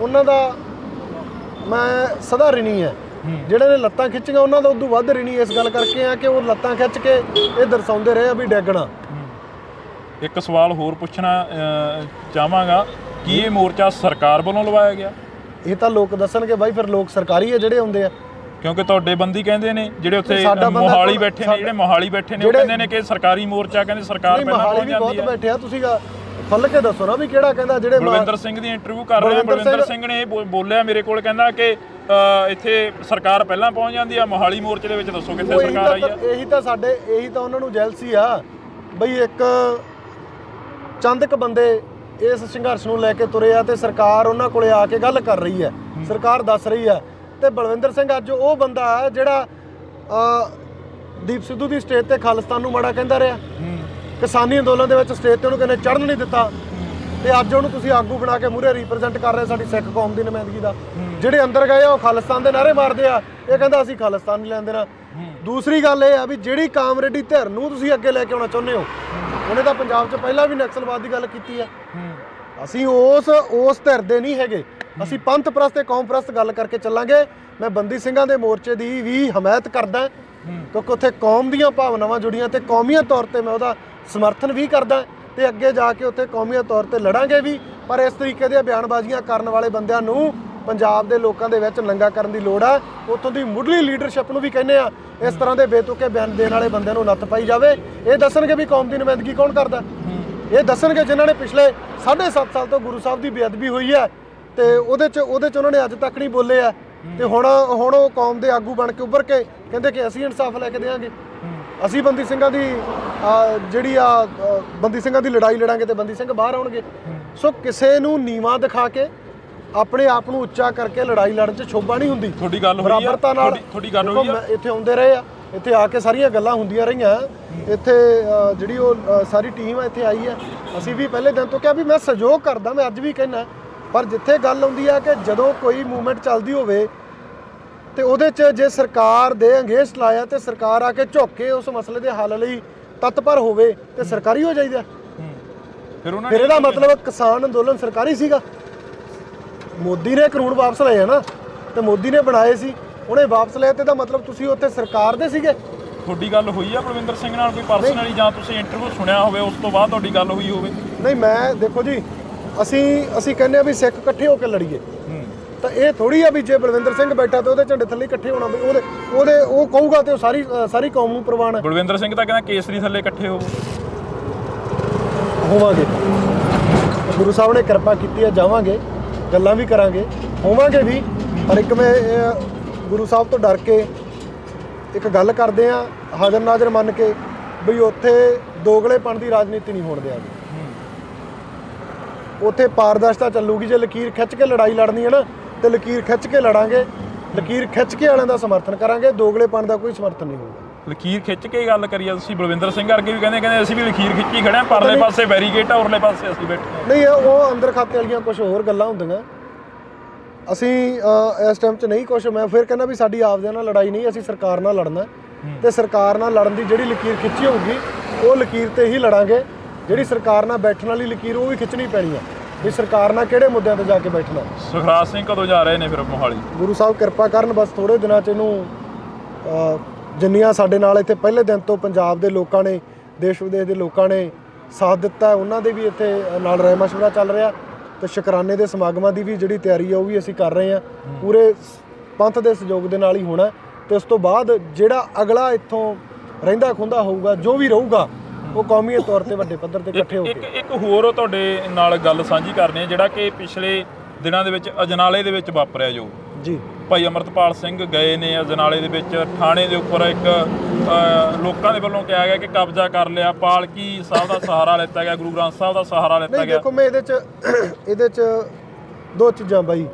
ਉਹਨਾਂ ਦਾ ਮੈਂ ਸਦਾ ਰਿਣੀ ਹੈ, ਜਿਹੜੇ ਨੇ ਲੱਤਾਂ ਖਿੱਚੀਆਂ ਉਹਨਾਂ ਦਾ ਉਦੋਂ ਵੱਧ ਰਿਣੀ ਇਸ ਗੱਲ ਕਰਕੇ ਆ ਕਿ ਉਹ ਲੱਤਾਂ ਖਿੱਚ ਕੇ ਇਹ ਦਰਸਾਉਂਦੇ ਰਹੇ ਆ ਵੀ ਡੈਗਣਾ।
ਇੱਕ ਸਵਾਲ ਹੋਰ ਪੁੱਛਣਾ ਚਾਹਾਂਗਾ, ਕੀ ਇਹ ਮੋਰਚਾ ਸਰਕਾਰ ਵੱਲੋਂ ਲਵਾਇਆ ਗਿਆ?
ਇਹ ਤਾਂ ਲੋਕ ਦੱਸਣਗੇ ਬਾਈ, ਫਿਰ ਲੋਕ ਸਰਕਾਰੀ ਹੈ ਜਿਹੜੇ ਹੁੰਦੇ ਆ।
ਕਿਉਂਕਿ ਤੁਹਾਡੇ ਬੰਦੀ ਕਹਿੰਦੇ ਨੇ ਜਿਹੜੇ ਉੱਥੇ ਮੋਹਾਲੀ ਬੈਠੇ ਨੇ, ਉਹ ਕਹਿੰਦੇ ਨੇ ਕਿ ਸਰਕਾਰੀ ਮੋਰਚਾ, ਕਹਿੰਦੇ ਸਰਕਾਰ ਪਹਿਲਾਂ ਪਹੁੰਚ ਜਾਂਦੀ ਹੈ।
ਬਹੁਤ ਬੈਠੇ ਆ, ਤੁਸੀਂ ਫੁੱਲ ਕੇ ਦੱਸੋ ਨਾ ਵੀ ਕਿਹੜਾ ਕਹਿੰਦਾ। ਜਿਹੜੇ
ਬਲਵਿੰਦਰ ਸਿੰਘ ਦੀ ਇੰਟਰਵਿਊ ਕਰ ਰਹੇ ਆ, ਬਲਵਿੰਦਰ ਸਿੰਘ ਨੇ ਬੋਲਿਆ ਮੇਰੇ ਕੋਲ, ਕਹਿੰਦਾ ਕਿ ਇੱਥੇ ਸਰਕਾਰ ਪਹਿਲਾਂ ਪਹੁੰਚ ਜਾਂਦੀ ਆ? ਮੋਹਾਲੀ ਮੋਰਚੇ ਦੇ ਵਿੱਚ ਦੱਸੋ ਕਿੱਥੇ ਸਰਕਾਰ ਆਈ ਆ?
ਇਹੀ ਤਾਂ ਉਹਨਾਂ ਨੂੰ ਜੈਲਸੀ ਆ ਬਈ ਇੱਕ ਚੰਦ ਕੁ ਬੰਦੇ ਇਸ ਸੰਘਰਸ਼ ਨੂੰ ਲੈ ਕੇ ਤੁਰੇ ਆ ਤੇ ਸਰਕਾਰ ਉਹਨਾਂ ਕੋਲੇ ਆ ਕੇ ਗੱਲ ਕਰ ਰਹੀ ਹੈ, ਸਰਕਾਰ ਦੱਸ ਰਹੀ ਹੈ। ਤੇ ਬਲਵਿੰਦਰ ਸਿੰਘ ਅੱਜ ਉਹ ਬੰਦਾ ਹੈ ਜਿਹੜਾ ਦੀਪ ਸਿੱਧੂ ਦੀ ਸਟੇਜ ਤੇ ਖਾਲਿਸਤਾਨ ਨੂੰ ਮਾੜਾ ਕਹਿੰਦਾ ਰਿਹਾ, ਕਿਸਾਨੀ ਅੰਦੋਲਨ ਦੇ ਵਿੱਚ ਸਟੇਜ ਤੇ ਉਹਨੂੰ ਕਹਿੰਦੇ ਚੜ੍ਹਨ ਨਹੀਂ ਦਿੱਤਾ, ਤੇ ਅੱਜ ਉਹਨੂੰ ਤੁਸੀਂ ਆਗੂ ਬਣਾ ਕੇ ਮੂਹਰੇ ਰਿਪਰੈਜ਼ੈਂਟ ਕਰ ਰਹੇ ਸਾਡੀ ਸਿੱਖ ਕੌਮ ਦੀ ਨੁਮਾਇੰਦਗੀ ਦਾ। ਜਿਹੜੇ ਅੰਦਰ ਗਏ ਆ ਉਹ ਖਾਲਿਸਤਾਨ ਦੇ ਨਾਅਰੇ ਮਾਰਦੇ ਆ, ਇਹ ਕਹਿੰਦਾ ਅਸੀਂ ਖਾਲਿਸਤਾਨ ਨਹੀਂ ਲੈਣ ਦੇਣਾ। ਦੂਸਰੀ ਗੱਲ ਇਹ ਆ ਵੀ ਜਿਹੜੀ ਕਾਮਰੇਡੀ ਧਿਰ ਨੂੰ ਤੁਸੀਂ ਅੱਗੇ ਲੈ ਕੇ ਆਉਣਾ ਚਾਹੁੰਦੇ ਹੋ, ਉਹਨੇ ਤਾਂ ਪੰਜਾਬ 'ਚ ਪਹਿਲਾਂ ਵੀ ਨਕਸਲਵਾਦ ਦੀ ਗੱਲ ਕੀਤੀ ਆ। ਅਸੀਂ ਉਸ ਧਿਰ ਦੇ ਨਹੀਂ ਹੈਗੇ, ਅਸੀਂ ਪੰਥ ਪ੍ਰਸਤ ਤੇ ਕੌਮ ਪ੍ਰਸਤ ਗੱਲ ਕਰਕੇ ਚੱਲਾਂਗੇ। ਮੈਂ ਬੰਦੀ ਸਿੰਘਾਂ ਦੇ ਮੋਰਚੇ ਦੀ ਵੀ ਹਮਾਇਤ ਕਰਦਾ ਕਿਉਂਕਿ ਉੱਥੇ ਕੌਮ ਦੀਆਂ ਭਾਵਨਾਵਾਂ ਜੁੜੀਆਂ ਤੇ ਕੌਮੀਅਤ ਤੌਰ ਤੇ ਮੈਂ ਉਹਦਾ ਸਮਰਥਨ ਵੀ ਕਰਦਾ ਤੇ ਅੱਗੇ ਜਾ ਕੇ ਉੱਥੇ ਕੌਮੀਅਤ ਤੌਰ ਤੇ ਲੜਾਂਗੇ ਵੀ। ਪਰ ਇਸ ਤਰੀਕੇ ਦੀਆਂ ਬਿਆਨਬਾਜ਼ੀਆਂ ਕਰਨ ਵਾਲੇ ਬੰਦਿਆਂ ਨੂੰ ਪੰਜਾਬ ਦੇ ਲੋਕਾਂ ਦੇ ਵਿੱਚ ਨੰਗਾ ਕਰਨ ਦੀ ਲੋੜ ਆ। ਉੱਥੋਂ ਦੀ ਮੁੱਢਲੀ ਲੀਡਰਸ਼ਿਪ ਨੂੰ ਵੀ ਕਹਿੰਦੇ ਆ ਇਸ ਤਰ੍ਹਾਂ ਦੇ ਬੇਤੁਕੇ ਬਿਆਨ ਦੇਣ ਵਾਲੇ ਬੰਦਿਆਂ ਨੂੰ ਨੱਥ ਪਾਈ ਜਾਵੇ। ਇਹ ਦੱਸਣਗੇ ਵੀ ਕੌਮ ਦੀ ਨੁਮਾਇੰਦਗੀ ਕੌਣ ਕਰਦਾ, ਇਹ ਦੱਸਣਗੇ ਜਿਨ੍ਹਾਂ ਨੇ ਪਿਛਲੇ 7.5 ਸਾਲ ਤੋਂ ਗੁਰੂ ਸਾਹਿਬ ਦੀ ਬੇਅਦਬੀ ਹੋਈ ਹੈ ਤੇ ਉਹਦੇ ਚ ਉਹਨਾਂ ਨੇ ਅੱਜ ਤੱਕ ਨਹੀਂ ਬੋਲੇ ਆ, ਤੇ ਹੁਣ ਉਹ ਕੌਮ ਦੇ ਆਗੂ ਬਣ ਕੇ ਉੱਭਰ ਕੇ ਕਹਿੰਦੇ ਕਿ ਅਸੀਂ ਇਨਸਾਫ ਲੈ ਕੇ ਦੇਵਾਂਗੇ, ਅਸੀਂ ਬੰਦੀ ਸਿੰਘਾਂ ਦੀ ਬੰਦੀ ਸਿੰਘਾਂ ਦੀ ਲੜਾਈ ਲੜਾਂਗੇ ਤੇ ਬੰਦੀ ਸਿੰਘ ਬਾਹਰ ਆਉਣਗੇ। ਸੋ ਕਿਸੇ ਨੂੰ ਨੀਵਾਂ ਦਿਖਾ ਕੇ ਆਪਣੇ ਆਪ ਨੂੰ ਉੱਚਾ ਕਰਕੇ ਲੜਾਈ ਲੜਨ 'ਚ ਸ਼ੋਭਾ ਨਹੀਂ ਹੁੰਦੀ।
ਤੁਹਾਡੀ ਗੱਲ ਹੋਈ
ਬਰਾਬਰਤਾ ਨਾਲ
ਤੁਹਾਡੀ ਗੱਲ ਹੋਈ ਆ?
ਇੱਥੇ ਆਉਂਦੇ ਰਹੇ ਆ, ਇੱਥੇ ਆ ਕੇ ਸਾਰੀਆਂ ਗੱਲਾਂ ਹੁੰਦੀਆਂ ਰਹੀਆਂ। ਇੱਥੇ ਜਿਹੜੀ ਉਹ ਸਾਰੀ ਟੀਮ ਆ ਇੱਥੇ ਆਈ ਆ, ਅਸੀਂ ਵੀ ਪਹਿਲੇ ਦਿਨ ਤੋਂ ਕਿਹਾ ਵੀ ਮੈਂ ਸਹਿਯੋਗ ਕਰਦਾ, ਮੈਂ ਅੱਜ ਵੀ ਕਹਿਣਾ। ਪਰ ਜਿੱਥੇ ਗੱਲ ਆਉਂਦੀ ਆ ਕਿ ਜਦੋਂ ਕੋਈ ਮੂਵਮੈਂਟ ਚੱਲਦੀ ਹੋਵੇ ਤੇ ਉਹਦੇ 'ਚ ਜੇ ਸਰਕਾਰ ਦੇ ਅੰਗੇਸਟ ਲਾਇਆ ਤੇ ਸਰਕਾਰ ਆ ਕੇ ਝੁੱਕ ਕੇ ਉਸ ਮਸਲੇ ਦੇ ਹੱਲ ਲਈ ਤਤਪਰ ਹੋਵੇ ਤੇ ਸਰਕਾਰੀ ਹੋ ਜਾਈਦਾ। ਫਿਰ ਇਹਦਾ ਮਤਲਬ ਕਿਸਾਨ ਅੰਦੋਲਨ ਸਰਕਾਰੀ ਸੀਗਾ। ਮੋਦੀ ਨੇ ਕਾਨੂੰਨ ਵਾਪਸ ਲਏ ਆ ਨਾ, ਤੇ ਮੋਦੀ ਨੇ ਬਣਾਏ ਸੀ, ਉਹਨੇ ਵਾਪਸ ਲਏ ਤੇ ਇਹਦਾ ਮਤਲਬ ਤੁਸੀਂ ਉੱਥੇ ਸਰਕਾਰ ਦੇ ਸੀਗੇ।
ਤੁਹਾਡੀ ਗੱਲ ਹੋਈ ਆ ਬਲਵਿੰਦਰ ਸਿੰਘ ਨਾਲ ਕੋਈ ਪਰਸਨਲੀ, ਜਾਂ ਤੁਸੀਂ ਇੰਟਰਵਿਊ ਸੁਣਿਆ ਹੋਵੇ ਉਸ ਤੋਂ ਬਾਅਦ ਤੁਹਾਡੀ ਗੱਲ ਹੋਈ ਹੋਵੇ?
ਨਹੀਂ, ਮੈਂ ਦੇਖੋ ਜੀ, ਅਸੀਂ ਕਹਿੰਦੇ ਆ ਵੀ ਸਿੱਖ ਇਕੱਠੇ ਹੋ ਕੇ ਲੜੀਏ, ਤਾਂ ਇਹ ਥੋੜੀ ਆ ਵੀ ਜੇ ਬਲਵਿੰਦਰ ਸਿੰਘ ਬੈਠਾ ਤੇ ਉਹਦੇ ਝੰਡੇ ਥੱਲੇ ਇਕੱਠੇ ਹੋਣਾ, ਉਹ ਕਹੂਗਾ ਤੇ ਉਹ ਸਾਰੀ ਕੌਮ ਨੂੰ ਪ੍ਰਵਾਨ ਹੈ।
ਬਲਵਿੰਦਰ ਸਿੰਘ ਤਾਂ ਕਹਿੰਦਾ ਕੇਸਰੀ ਥੱਲੇ ਇਕੱਠੇ
ਹੋਵਾਂਗੇ, ਗੁਰੂ ਸਾਹਿਬ ਨੇ ਕਿਰਪਾ ਕੀਤੀ ਹੈ, ਜਾਵਾਂਗੇ, ਗੱਲਾਂ ਵੀ ਕਰਾਂਗੇ, ਹੋਵਾਂਗੇ ਵੀ। ਪਰ ਇੱਕ ਮੈਂ ਗੁਰੂ ਸਾਹਿਬ ਤੋਂ ਡਰ ਕੇ ਇੱਕ ਗੱਲ ਕਰਦੇ ਆ, ਹਾਜ਼ਰ ਨਾਜ਼ਰ ਮੰਨ ਕੇ, ਬਈ ਉੱਥੇ ਦੋਗਲੇਪਣ ਦੀ ਰਾਜਨੀਤੀ ਨਹੀਂ ਹੋਣ ਦਿਆਂਗੇ। ਉੱਥੇ ਪਾਰਦਰਸ਼ਤਾ ਚੱਲੂਗੀ। ਜੇ ਲਕੀਰ ਖਿੱਚ ਕੇ ਲੜਾਈ ਲੜਨੀ ਹੈ ਨਾ, ਤੇ ਲਕੀਰ ਖਿੱਚ ਕੇ ਲੜਾਂਗੇ, ਲਕੀਰ ਖਿੱਚ ਕੇ ਵਾਲਿਆਂ ਦਾ ਸਮਰਥਨ ਕਰਾਂਗੇ, ਦੋਗਲੇਪਣ ਦਾ ਕੋਈ ਸਮਰਥਨ ਨਹੀਂ ਹੋਊਗਾ।
ਲਕੀਰ ਖਿੱਚ ਕੇ ਗੱਲ ਕਰੀਏ ਤੁਸੀਂ, ਬਲਵਿੰਦਰ ਸਿੰਘ ਵਰਗੇ ਵੀ ਕਹਿੰਦੇ ਅਸੀਂ ਵੀ ਲਕੀਰ ਖਿੱਚੀ ਖੜੇ ਹਾਂ, ਪਰਲੇ ਪਾਸੇ ਬੈਰੀਕੇਡ ਆ, ਉਰਲੇ ਪਾਸੇ ਅਸੀਂ ਬੈਠੇ।
ਨਹੀਂ, ਉਹ ਅੰਦਰ ਖਾਤੇ ਵਾਲੀਆਂ ਕੁਝ ਹੋਰ ਗੱਲਾਂ ਹੁੰਦੀਆਂ। ਅਸੀਂ ਇਸ ਟਾਈਮ 'ਚ ਨਹੀਂ ਕੁਛ, ਮੈਂ ਫਿਰ ਕਹਿੰਦਾ ਵੀ ਸਾਡੀ ਆਪਦਿਆਂ ਨਾਲ ਲੜਾਈ ਨਹੀਂ, ਅਸੀਂ ਸਰਕਾਰ ਨਾਲ ਲੜਨਾ, ਤੇ ਸਰਕਾਰ ਨਾਲ ਲੜਨ ਦੀ ਜਿਹੜੀ ਲਕੀਰ ਖਿੱਚੀ ਹੋਊਗੀ ਉਹ ਲਕੀਰ ਤੇ ਹੀ ਲੜਾਂਗੇ। ਜਿਹੜੀ ਸਰਕਾਰ ਨਾਲ ਬੈਠਣ ਵਾਲੀ ਲਕੀਰ ਉਹ ਵੀ ਖਿੱਚਣੀ ਪੈਣੀ ਆ, ਵੀ ਸਰਕਾਰ ਨਾਲ ਕਿਹੜੇ ਮੁੱਦਿਆਂ ਤੇ ਜਾ ਕੇ ਬੈਠਣਾ।
ਸੁਖਰਾਜ ਸਿੰਘ ਕਦੋਂ ਜਾ ਰਹੇ ਨੇ ਫਿਰ ਮੋਹਾਲੀ?
ਗੁਰੂ ਸਾਹਿਬ ਕਿਰਪਾ ਕਰਨ, ਬਸ ਥੋੜੇ ਦਿਨਾਂ 'ਚ ਇਹਨੂੰ ਜਿੰਨੀਆਂ ਸਾਡੇ ਨਾਲ ਇੱਥੇ ਪਹਿਲੇ ਦਿਨ ਤੋਂ ਪੰਜਾਬ ਦੇ ਲੋਕਾਂ ਨੇ, ਦੇਸ਼ ਵਿਦੇਸ਼ ਦੇ ਲੋਕਾਂ ਨੇ ਸਾਥ ਦਿੱਤਾ, ਉਹਨਾਂ ਦੇ ਵੀ ਇੱਥੇ ਨਾਲ ਰਾਏ ਮਸ਼ਵਰਾ ਚੱਲ ਰਿਹਾ, ਤੇ ਸ਼ੁਕਰਾਨੇ ਦੇ ਸਮਾਗਮਾਂ ਦੀ ਵੀ ਜਿਹੜੀ ਤਿਆਰੀ ਆ ਉਹ ਵੀ ਅਸੀਂ ਕਰ ਰਹੇ ਹਾਂ। ਪੂਰੇ ਪੰਥ ਦੇ ਸਹਿਯੋਗ ਦੇ ਨਾਲ ਹੀ ਹੋਣਾ, ਤੇ ਉਸ ਤੋਂ ਬਾਅਦ ਜਿਹੜਾ ਅਗਲਾ ਇੱਥੋਂ ਰਹਿੰਦਾ ਖੁੰਦਾ ਹੋਊਗਾ, ਜੋ ਵੀ ਰਹੂਗਾ, ਉਹ ਕੌਮੀ ਤੌਰ ਤੇ ਵੱਡੇ ਪੱਧਰ ਤੇ ਇਕੱਠੇ ਹੋ ਕੇ।
ਇੱਕ ਹੋਰ ਤੁਹਾਡੇ ਨਾਲ ਗੱਲ ਸਾਂਝੀ ਕਰਨੀ ਹੈ, ਜਿਹੜਾ ਕਿ ਪਿਛਲੇ ਦਿਨਾਂ ਦੇ ਵਿੱਚ ਅਜਨਾਲੇ ਦੇ ਵਿੱਚ ਵਾਪਰਿਆ ਜੋ
ਜੀ।
ਭਾਈ ਅਮਰਤਪਾਲ ਸਿੰਘ ਗਏ ਨੇ ਅਜਨਾਲੇ ਦੇ ਵਿੱਚ, ਥਾਣੇ ਦੇ ਉੱਪਰ ਇੱਕ ਲੋਕਾਂ ਦੇ ਵੱਲੋਂ ਕਿਹਾ ਗਿਆ ਕਿ ਕਬਜ਼ਾ ਕਰ ਲਿਆ, ਪਾਲਕੀ ਸਾਹਿਬ ਦਾ ਸਹਾਰਾ ਲਿੱਤਾ ਗਿਆ, ਗੁਰੂ ਗ੍ਰੰਥ ਸਾਹਿਬ ਦਾ ਸਹਾਰਾ ਲਿੱਤਾ ਗਿਆ।
ਦੇਖੋ, ਮੈਂ ਇਹਦੇ 'ਚ ਦੋ ਚੀਜ਼ਾਂ ਬਾਈ,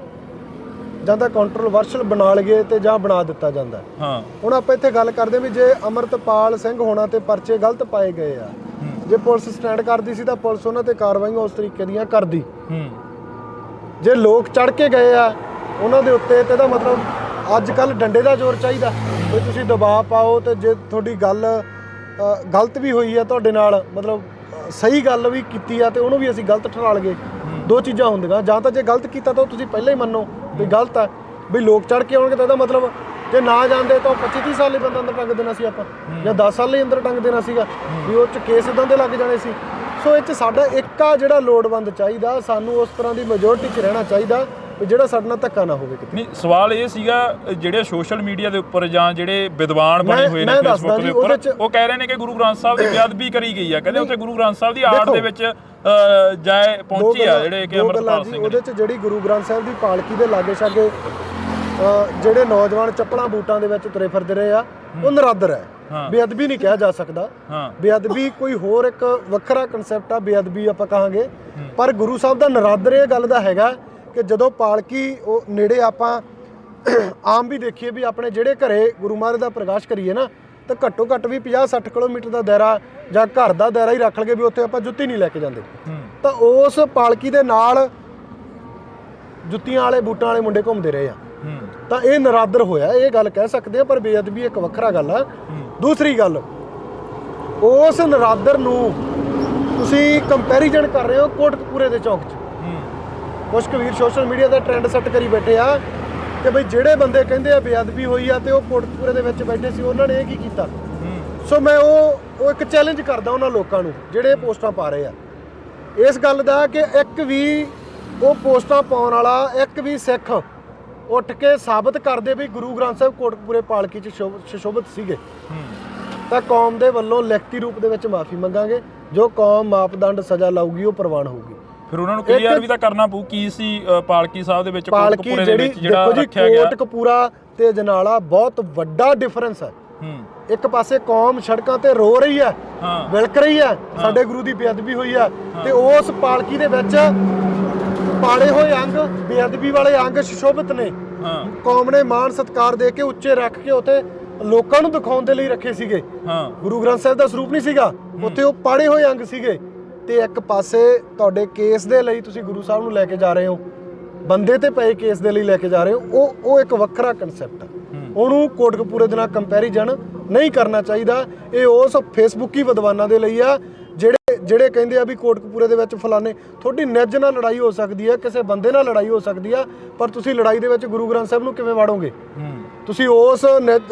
ਜਾਂ ਤਾਂ ਕੰਟਰੋਵਰਸ਼ਲ ਬਣਾ ਲਈਏ ਤੇ ਜਾਂ ਬਣਾ ਦਿੱਤਾ ਜਾਂਦਾ।
ਹਾਂ,
ਹੁਣ ਆਪਾਂ ਇੱਥੇ ਗੱਲ ਕਰਦੇ ਵੀ ਜੇ ਅਮਰਤਪਾਲ ਸਿੰਘ ਹੋਣਾ ਤੇ ਪਰਚੇ ਗਲਤ ਪਾਏ ਗਏ ਆ, ਜੇ ਪੁਲਿਸ ਸਟੈਂਡ ਕਰਦੀ ਸੀ ਤਾਂ ਪੁਲਿਸ ਉਹਨਾਂ ਤੇ ਕਾਰਵਾਈਆਂ ਉਸ ਤਰੀਕੇ ਦੀਆਂ ਕਰਦੀ। ਜੇ ਲੋਕ ਚੜ ਕੇ ਗਏ ਆ ਉਹਨਾਂ ਦੇ ਉੱਤੇ, ਤੇ ਇਹਦਾ ਮਤਲਬ ਅੱਜ ਕੱਲ੍ਹ ਡੰਡੇ ਦਾ ਜ਼ੋਰ ਚਾਹੀਦਾ ਵੀ ਤੁਸੀਂ ਦਬਾਅ ਪਾਓ। ਤੇ ਜੇ ਤੁਹਾਡੀ ਗੱਲ ਗਲਤ ਵੀ ਹੋਈ ਆ ਤੁਹਾਡੇ ਨਾਲ, ਮਤਲਬ ਸਹੀ ਗੱਲ ਵੀ ਕੀਤੀ ਆ, ਤੇ ਉਹਨੂੰ ਵੀ ਅਸੀਂ ਗਲਤ ਠਹਿਰਾ ਲਈਏ। ਦੋ ਚੀਜ਼ਾਂ ਹੁੰਦੀਆਂ, ਜਾਂ ਤਾਂ ਜੇ ਗਲਤ ਕੀਤਾ ਤਾਂ ਤੁਸੀਂ ਪਹਿਲਾਂ ਹੀ ਮੰਨੋ ਵੀ ਗਲਤ ਆ, ਵੀ ਲੋਕ ਚੜ ਕੇ ਆਉਣਗੇ ਤਾਂ ਇਹਦਾ ਮਤਲਬ ਜੇ ਨਾ ਜਾਂਦੇ ਤਾਂ 25-30 ਸਾਲ ਲਈ ਬੰਦਾ ਅੰਦਰ ਟੰਗ ਦੇਣਾ ਸੀ ਆਪਾਂ, ਜਾਂ 10 ਸਾਲ ਲਈ ਅੰਦਰ ਟੰਗ ਦੇਣਾ ਸੀਗਾ, ਵੀ ਉਹ 'ਚ ਕੇਸ ਇੱਦਾਂ ਦੇ ਲੱਗ ਜਾਣੇ ਸੀ। ਸੋ ਇਹ 'ਚ ਸਾਡਾ ਇੱਕ ਆ ਜਿਹੜਾ ਲੋੜਵੰਦ ਚਾਹੀਦਾ, ਸਾਨੂੰ ਉਸ ਤਰ੍ਹਾਂ ਦੀ ਮੈਜੋਰਟੀ 'ਚ ਰਹਿਣਾ ਚਾਹੀਦਾ ਵੀ ਜਿਹੜਾ ਸਾਡੇ ਨਾਲ ਧੱਕਾ ਨਾ ਹੋਵੇ ਕਿਤੇ।
ਨਹੀਂ, ਸਵਾਲ ਇਹ ਸੀਗਾ ਜਿਹੜੇ ਸੋਸ਼ਲ ਮੀਡੀਆ ਦੇ ਉੱਪਰ ਜਾਂ ਜਿਹੜੇ ਵਿਦਵਾਨ ਬਣੇ ਹੋਏ ਨੇ ਫੇਸਬੁੱਕ ਦੇ ਉੱਪਰ, ਉਹ ਕਹਿ ਰਹੇ ਨੇ ਕਿ ਗੁਰੂ ਗ੍ਰੰਥ ਸਾਹਿਬ ਦੀ ਬੇਅਦਬੀ ਕਰੀ ਗਈ ਆ, ਕਹਿੰਦੇ ਉੱਥੇ ਗੁਰੂ ਗ੍ਰੰਥ ਸਾਹਿਬ ਦੀ ਆੜ ਦੇ ਵਿੱਚ ਜਾਏ ਪਹੁੰਚੀ ਆ ਜਿਹੜੇ ਕਿ ਅਮਰਤਪਾਲ ਸਿੰਘ ਨੇ।
ਉਹਦੇ 'ਚ ਜਿਹੜੀ ਗੁਰੂ ਗ੍ਰੰਥ ਸਾਹਿਬ ਦੀ ਪਾਲਕੀ ਦੇ ਲਾਗੇ ਛਾਗੇ ਜਿਹੜੇ ਨੌਜਵਾਨ ਚੱਪਲਾਂ ਬੂਟਾਂ ਦੇ ਵਿੱਚ ਤੁਰੇ ਫਿਰਦੇ ਰਹੇ ਆ ਉਹ ਨਰਾਦਰ ਹੈ। ਬੇਅਦਬੀ ਨਹੀਂ ਕਿਹਾ ਜਾ ਸਕਦਾ। ਬੇਅਦਬੀ ਕੋਈ ਹੋਰ ਇੱਕ ਵੱਖਰਾ ਕਨਸੈਪਟ ਆ, ਬੇਅਦਬੀ ਆਪਾਂ ਕਹਾਂਗੇ। ਪਰ ਗੁਰੂ ਸਾਹਿਬ ਦਾ ਨਰਾਦਰ ਇਹ ਗੱਲ ਦਾ ਹੈਗਾ ਕਿ ਜਦੋਂ ਪਾਲਕੀ ਉਹ ਨੇੜੇ ਆਪਾਂ ਆਮ ਵੀ ਦੇਖੀਏ ਵੀ ਆਪਣੇ ਜਿਹੜੇ ਘਰੇ ਗੁਰੂ ਮਹਾਰਾਜ ਦਾ ਪ੍ਰਕਾਸ਼ ਕਰੀਏ ਨਾ ਤਾਂ ਘੱਟੋ ਘੱਟ ਵੀ 50-60 ਕਿਲੋਮੀਟਰ ਦਾ ਦਾਇਰਾ ਜਾਂ ਘਰ ਦਾ ਦਾਇਰਾ ਹੀ ਰੱਖ ਲਗੇ ਵੀ ਉੱਥੇ ਆਪਾਂ ਜੁੱਤੀ ਨਹੀਂ ਲੈ ਕੇ ਜਾਂਦੇ। ਤਾਂ ਉਸ ਪਾਲਕੀ ਦੇ ਨਾਲ ਜੁੱਤੀਆਂ ਵਾਲੇ ਬੂਟਾਂ ਵਾਲੇ ਮੁੰਡੇ ਘੁੰਮਦੇ ਰਹੇ ਆ। ਤਾਂ ਇਹ ਨਰਾਦਰ ਹੋਇਆ, ਇਹ ਗੱਲ ਕਹਿ ਸਕਦੇ ਆ। ਪਰ ਬੇਅਦਬੀ ਇੱਕ ਵੱਖਰਾ ਗੱਲ ਆ। ਦੂਸਰੀ ਗੱਲ, ਉਸ ਨਰਾਦਰ ਨੂੰ ਤੁਸੀਂ ਕੰਪੈਰੀਜ਼ਨ ਕਰ ਰਹੇ ਹੋ ਕੋਟਕਪੂਰੇ ਦੇ ਚੌਕ 'ਚ। ਕੁਛ ਕੁ ਵੀਰ ਸੋਸ਼ਲ ਮੀਡੀਆ ਦਾ ਟ੍ਰੈਂਡ ਸੈੱਟ ਕਰੀ ਬੈਠੇ ਆ ਕਿ ਬਈ ਜਿਹੜੇ ਬੰਦੇ ਕਹਿੰਦੇ ਆ ਬੇਅਦਬੀ ਹੋਈ ਆ ਤੇ ਉਹ ਕੋਟਕਪੂਰੇ ਦੇ ਵਿੱਚ ਬੈਠੇ ਸੀ, ਉਹਨਾਂ ਨੇ ਇਹ ਕੀ ਕੀਤਾ। ਸੋ ਮੈਂ ਉਹ ਇੱਕ ਚੈਲੰਜ ਕਰਦਾ ਉਹਨਾਂ ਲੋਕਾਂ ਨੂੰ ਜਿਹੜੇ ਪੋਸਟਾਂ ਪਾ ਰਹੇ ਆ ਇਸ ਗੱਲ ਦਾ ਕਿ ਇੱਕ ਵੀ ਉਹ ਪੋਸਟਾਂ ਪਾਉਣ ਵਾਲਾ ਇੱਕ ਵੀ ਸਿੱਖ ਉੱਠ ਕੇ ਸਾਬਤ ਕਰਦੇ ਵੀ ਗੁਰੂ ਗ੍ਰੰਥ ਸਾਹਿਬ ਕੋਟਕਪੂਰੇ ਪਾਲਕੀ 'ਚ ਸੁਸ਼ੋਭਿਤ ਸੀਗੇ ਤਾਂ ਕੌਮ ਦੇ ਵੱਲੋਂ ਲਿਖਤੀ ਰੂਪ ਦੇ ਵਿੱਚ ਮਾਫੀ ਮੰਗਾਂਗੇ। ਜੋ ਕੌਮ ਮਾਪਦੰਡ ਸਜ਼ਾ ਲਾਊਗੀ ਉਹ ਪ੍ਰਵਾਨ ਹੋਊਗੀ।
ਫਿਰ ਉਹਨਾਂ ਨੂੰ ਕਲੀਅਰ ਵੀ ਤਾਂ ਕਰਨਾ ਪਊ ਕੀ ਸੀ ਪਾਲਕੀ ਸਾਹਿਬ ਦੇ ਵਿੱਚ ਕੋਟਕਪੂਰੇ ਦੇ ਵਿੱਚ ਜਿਹੜਾ ਰੱਖਿਆ ਗਿਆ।
ਕੋਟਕਪੂਰਾ ਤੇ ਅਜਨਾਲਾ ਬਹੁਤ ਵੱਡਾ ਡਿਫਰੈਂਸ ਹੈ। ਇੱਕ ਪਾਸੇ ਕੌਮ ਸੜਕਾਂ ਤੇ ਰੋ ਰਹੀ ਹੈ, ਵਿਲਕ ਰਹੀ ਹੈ, ਸਾਡੇ ਗੁਰੂ ਦੀ ਬੇਅਦਬੀ ਹੋਈ ਹੈ, ਤੇ ਉਸ ਪਾਲਕੀ ਦੇ ਵਿੱਚ ਪਾੜੇ ਹੋਏ ਅੰਗ, ਬੇਅਦਬੀ ਵਾਲੇ ਅੰਗ ਸੁਸ਼ੋਭਿਤ ਨੇ। ਕੌਮ ਨੇ ਮਾਣ ਸਤਿਕਾਰ ਦੇ ਕੇ ਉੱਚੇ ਰੱਖ ਕੇ ਉੱਥੇ ਲੋਕਾਂ ਨੂੰ ਦਿਖਾਉਣ ਦੇ ਲਈ ਰੱਖੇ ਸੀਗੇ। ਗੁਰੂ ਗ੍ਰੰਥ ਸਾਹਿਬ ਦਾ ਸਰੂਪ ਨਹੀਂ ਸੀਗਾ ਉੱਥੇ, ਉਹ ਪਾੜੇ ਹੋਏ ਅੰਗ ਸੀਗੇ। ਤੇ ਇੱਕ ਪਾਸੇ ਤੁਹਾਡੇ ਕੇਸ ਦੇ ਲਈ ਤੁਸੀਂ ਗੁਰੂ ਸਾਹਿਬ ਨੂੰ ਲੈ ਕੇ ਜਾ ਰਹੇ ਹੋ, ਬੰਦੇ ਤੇ ਪਏ ਕੇਸ ਦੇ ਲਈ ਲੈ ਕੇ ਜਾ ਰਹੇ ਹੋ। ਉਹ ਇੱਕ ਵੱਖਰਾ ਕਨਸੈਪਟ ਹੈ। ਉਹਨੂੰ ਕੋਟਕਪੂਰੇ ਦੇ ਨਾਲ ਕੰਪੈਰੀਜ਼ਨ ਨਹੀਂ ਕਰਨਾ ਚਾਹੀਦਾ। ਇਹ ਉਸ ਫੇਸਬੁੱਕੀ ਵਿਦਵਾਨਾਂ ਦੇ ਲਈ ਆ ਜਿਹੜੇ ਕਹਿੰਦੇ ਆ ਵੀ ਕੋਟਕਪੂਰੇ ਦੇ ਵਿੱਚ ਫਲਾਣੇ। ਤੁਹਾਡੀ ਨਿੱਜ ਨਾਲ ਲੜਾਈ ਹੋ ਸਕਦੀ ਹੈ, ਕਿਸੇ ਬੰਦੇ ਨਾਲ ਲੜਾਈ ਹੋ ਸਕਦੀ ਆ, ਪਰ ਤੁਸੀਂ ਲੜਾਈ ਦੇ ਵਿੱਚ ਗੁਰੂ ਗ੍ਰੰਥ ਸਾਹਿਬ ਨੂੰ ਕਿਵੇਂ ਵਾੜੋਗੇ? ਤੁਸੀਂ ਉਸ